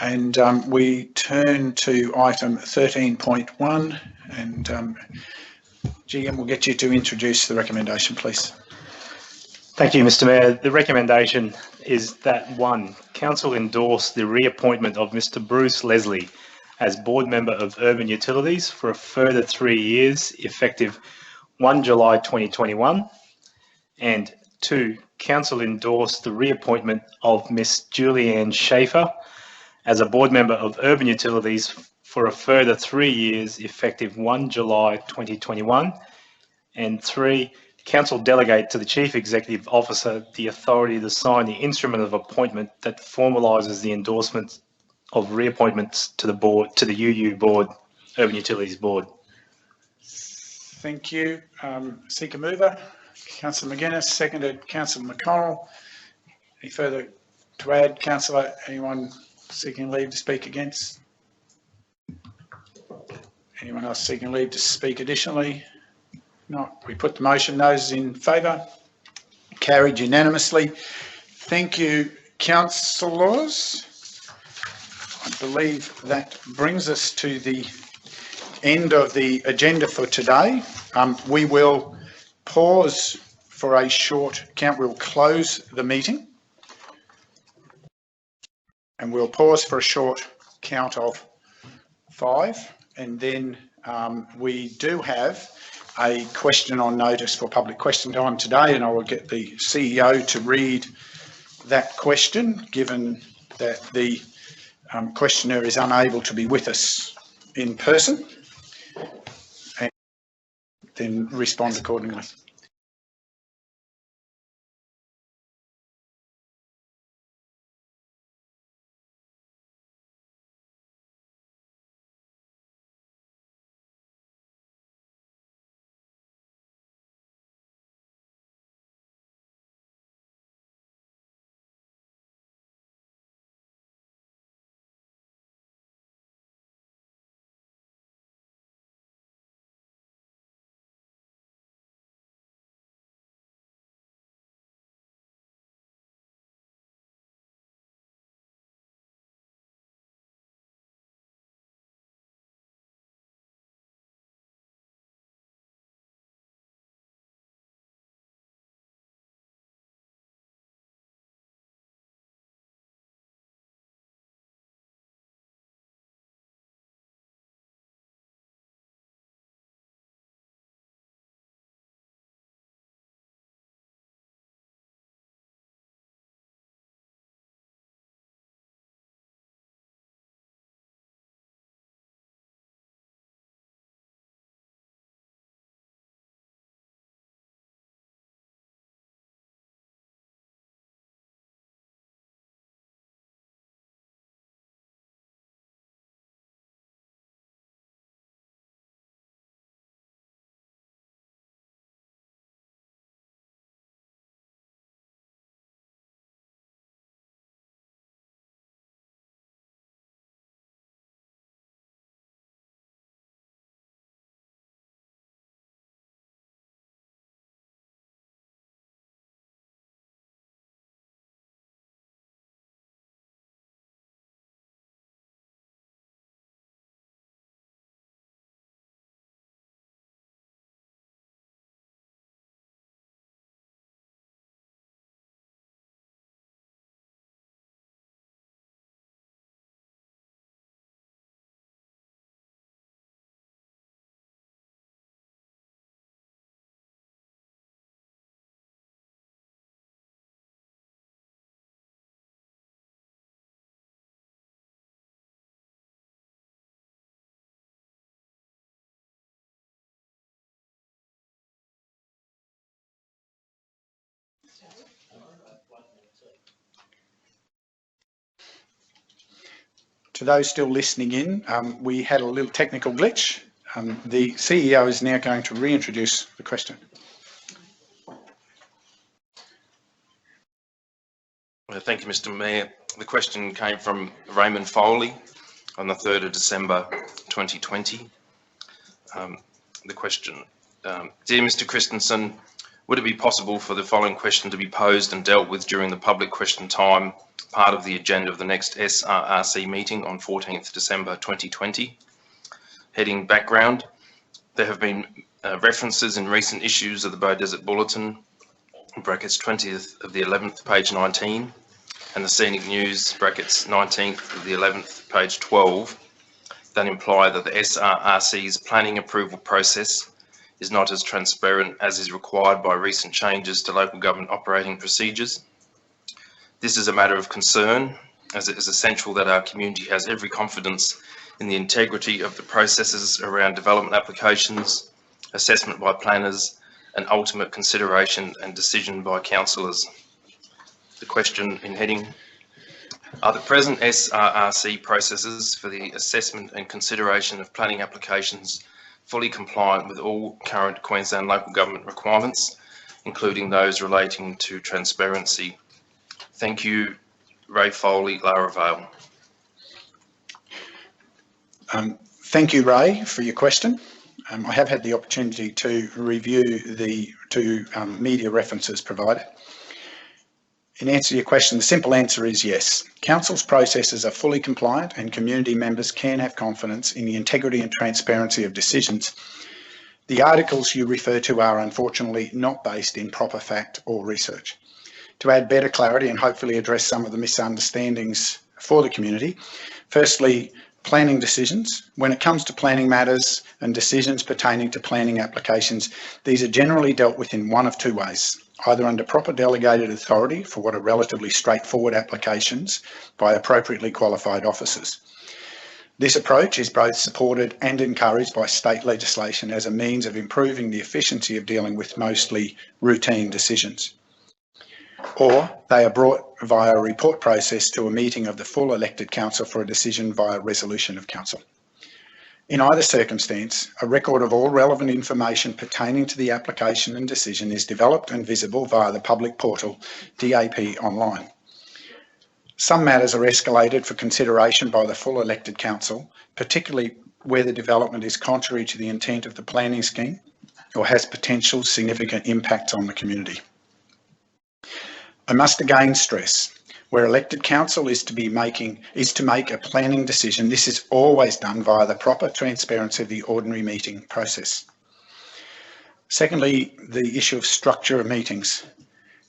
And we turn to item 13.1 and GM will get you to introduce the recommendation, please. Thank you, Mr. Mayor. The recommendation is that 1, Council endorse the reappointment of Mr. Bruce Leslie as Board Member of Urban Utilities for a further 3 years, effective 1 July 2021. And 2, Council endorse the reappointment of Miss Julianne Schaefer as a Board Member of Urban Utilities for a further 3 years, effective 1 July 2021. And 3, Council delegate to the Chief Executive Officer the authority to sign the instrument of appointment that formalises the endorsement of reappointments to the board, to the UU Board, Urban Utilities Board. Thank you. Seeker mover, Councillor McGuinness, seconded Councillor McConnell. Any further to add, Councillor? Anyone seeking leave to speak against? Anyone else seeking leave to speak additionally? Not. We put the motion. Those in favour? Carried unanimously. Thank you, councillors. I believe that brings us to the end of the agenda for today. We will pause for a short count. We'll close the meeting and we'll pause for a short count of 5, and then we do have a question on notice for public question time today, and I will get the CEO to read that question, given that the questioner is unable to be with us in person, and then respond accordingly. To those still listening in, we had a little technical glitch. The CEO is now going to reintroduce the question. Thank you, Mr. Mayor. The question came from Raymond Foley on the 3rd of December 2020. The question, Dear Mr. Christensen, would it be possible for the following question to be posed and dealt with during the public question time, part of the agenda of the next SRRC meeting on 14th December 2020? Heading background, there have been references in recent issues of the Bow Desert Bulletin, brackets 20th of the 11th, page 19, and the Scenic News, brackets 19th of the 11th, page 12, that imply that the SRRC's planning approval process is not as transparent as is required by recent changes to local government operating procedures. This is a matter of concern, as it is essential that our community has every confidence in the integrity of the processes around development applications, assessment by planners, and ultimate consideration and decision by councillors. The question in heading, are the present SRRC processes for the assessment and consideration of planning applications fully compliant with all current Queensland local government requirements, including those relating to transparency? Thank you, Ray Foley, Lara Vale. Thank you, Ray, for your question. I have had the opportunity to review the two media references provided. In answer to your question, the simple answer is yes. Council's processes are fully compliant and community members can have confidence in the integrity and transparency of decisions. The articles you refer to are unfortunately not based in proper fact or research. To add better clarity and hopefully address some of the misunderstandings for the community, firstly, planning decisions. When it comes to planning matters and decisions pertaining to planning applications, these are generally dealt with in one of two ways, either under proper delegated authority for what are relatively straightforward applications by appropriately qualified officers. This approach is both supported and encouraged by state legislation as a means of improving the efficiency of dealing with mostly routine decisions. Or they are brought via a report process to a meeting of the full elected council for a decision via resolution of council. In either circumstance, a record of all relevant information pertaining to the application and decision is developed and visible via the public portal DAP online. Some matters are escalated for consideration by the full elected council, particularly where the development is contrary to the intent of the planning scheme or has potential significant impacts on the community. I must again stress, where elected council is to make a planning decision, this is always done via the proper transparency of the ordinary meeting process. Secondly, the issue of structure of meetings.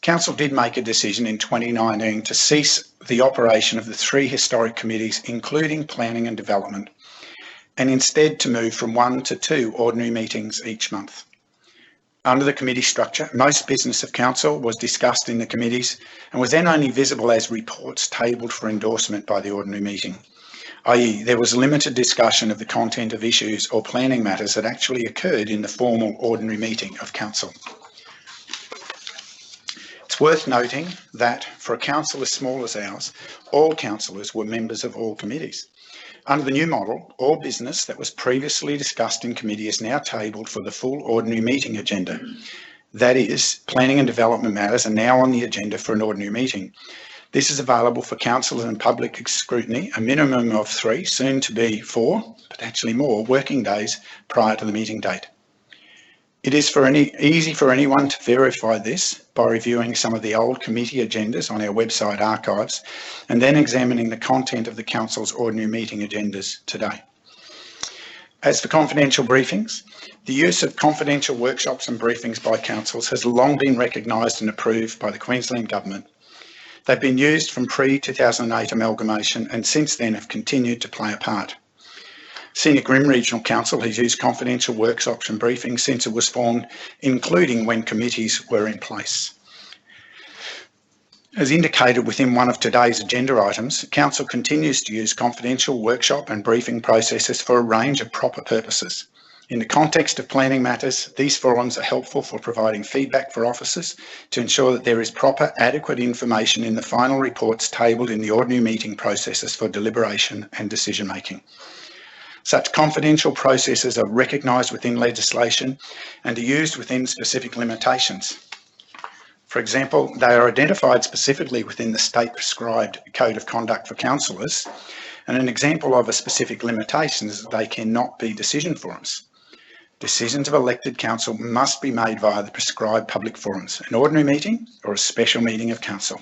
Council did make a decision in 2019 to cease the operation of the 3 historic committees, including planning and development, and instead to move from 1 to 2 ordinary meetings each month. Under the committee structure, most business of council was discussed in the committees and was then only visible as reports tabled for endorsement by the ordinary meeting, i.e. there was limited discussion of the content of issues or planning matters that actually occurred in the formal ordinary meeting of council. It's worth noting that for a council as small as ours, all councillors were members of all committees. Under the new model, all business that was previously discussed in committee is now tabled for the full ordinary meeting agenda. That is, planning and development matters are now on the agenda for an ordinary meeting. This is available for councillors and public scrutiny, a minimum of 3, soon to be 4, potentially more, working days prior to the meeting date. It is easy for anyone to verify this by reviewing some of the old committee agendas on our website archives and then examining the content of the council's ordinary meeting agendas today. As for confidential briefings, the use of confidential workshops and briefings by councils has long been recognised and approved by the Queensland Government. They've been used from pre-2008 amalgamation and since then have continued to play a part. Scenic Regional Council has used confidential workshops and briefings since it was formed, including when committees were in place. As indicated within one of today's agenda items, Council continues to use confidential workshop and briefing processes for a range of proper purposes, In the context of planning matters, these forums are helpful for providing feedback for officers to ensure that there is proper, adequate information in the final reports tabled in the ordinary meeting processes for deliberation and decision making. Such confidential processes are recognised within legislation and are used within specific limitations. For example, they are identified specifically within the state-prescribed Code of Conduct for Councillors, and an example of a specific limitation is that they cannot be decision forums. Decisions of elected council must be made via the prescribed public forums, an ordinary meeting or a special meeting of council.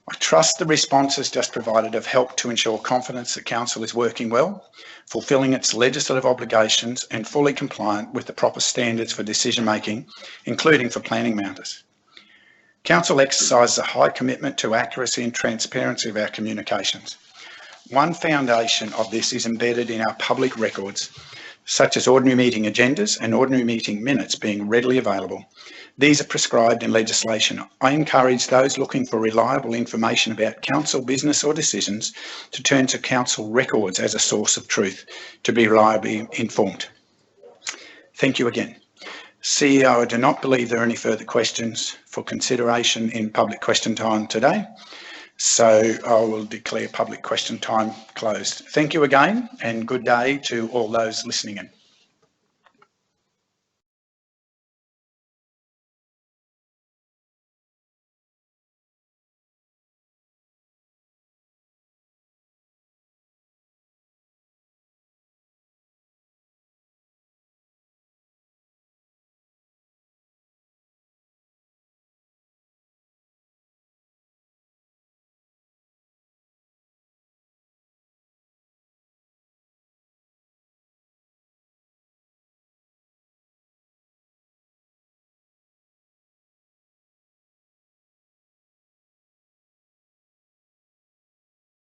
I trust the responses just provided have helped to ensure confidence that council is working well, fulfilling its legislative obligations and fully compliant with the proper standards for decision making, including for planning matters. Council exercises a high commitment to accuracy and transparency of our communications. One foundation of this is embedded in our public records, such as ordinary meeting agendas and ordinary meeting minutes being readily available. These are prescribed in legislation. I encourage those looking for reliable information about council business or decisions to turn to council records as a source of truth to be reliably informed. Thank you again. CEO, I do not believe there are any further questions for consideration in public question time today. So I will declare public question time closed. Thank you again and good day to all those listening in.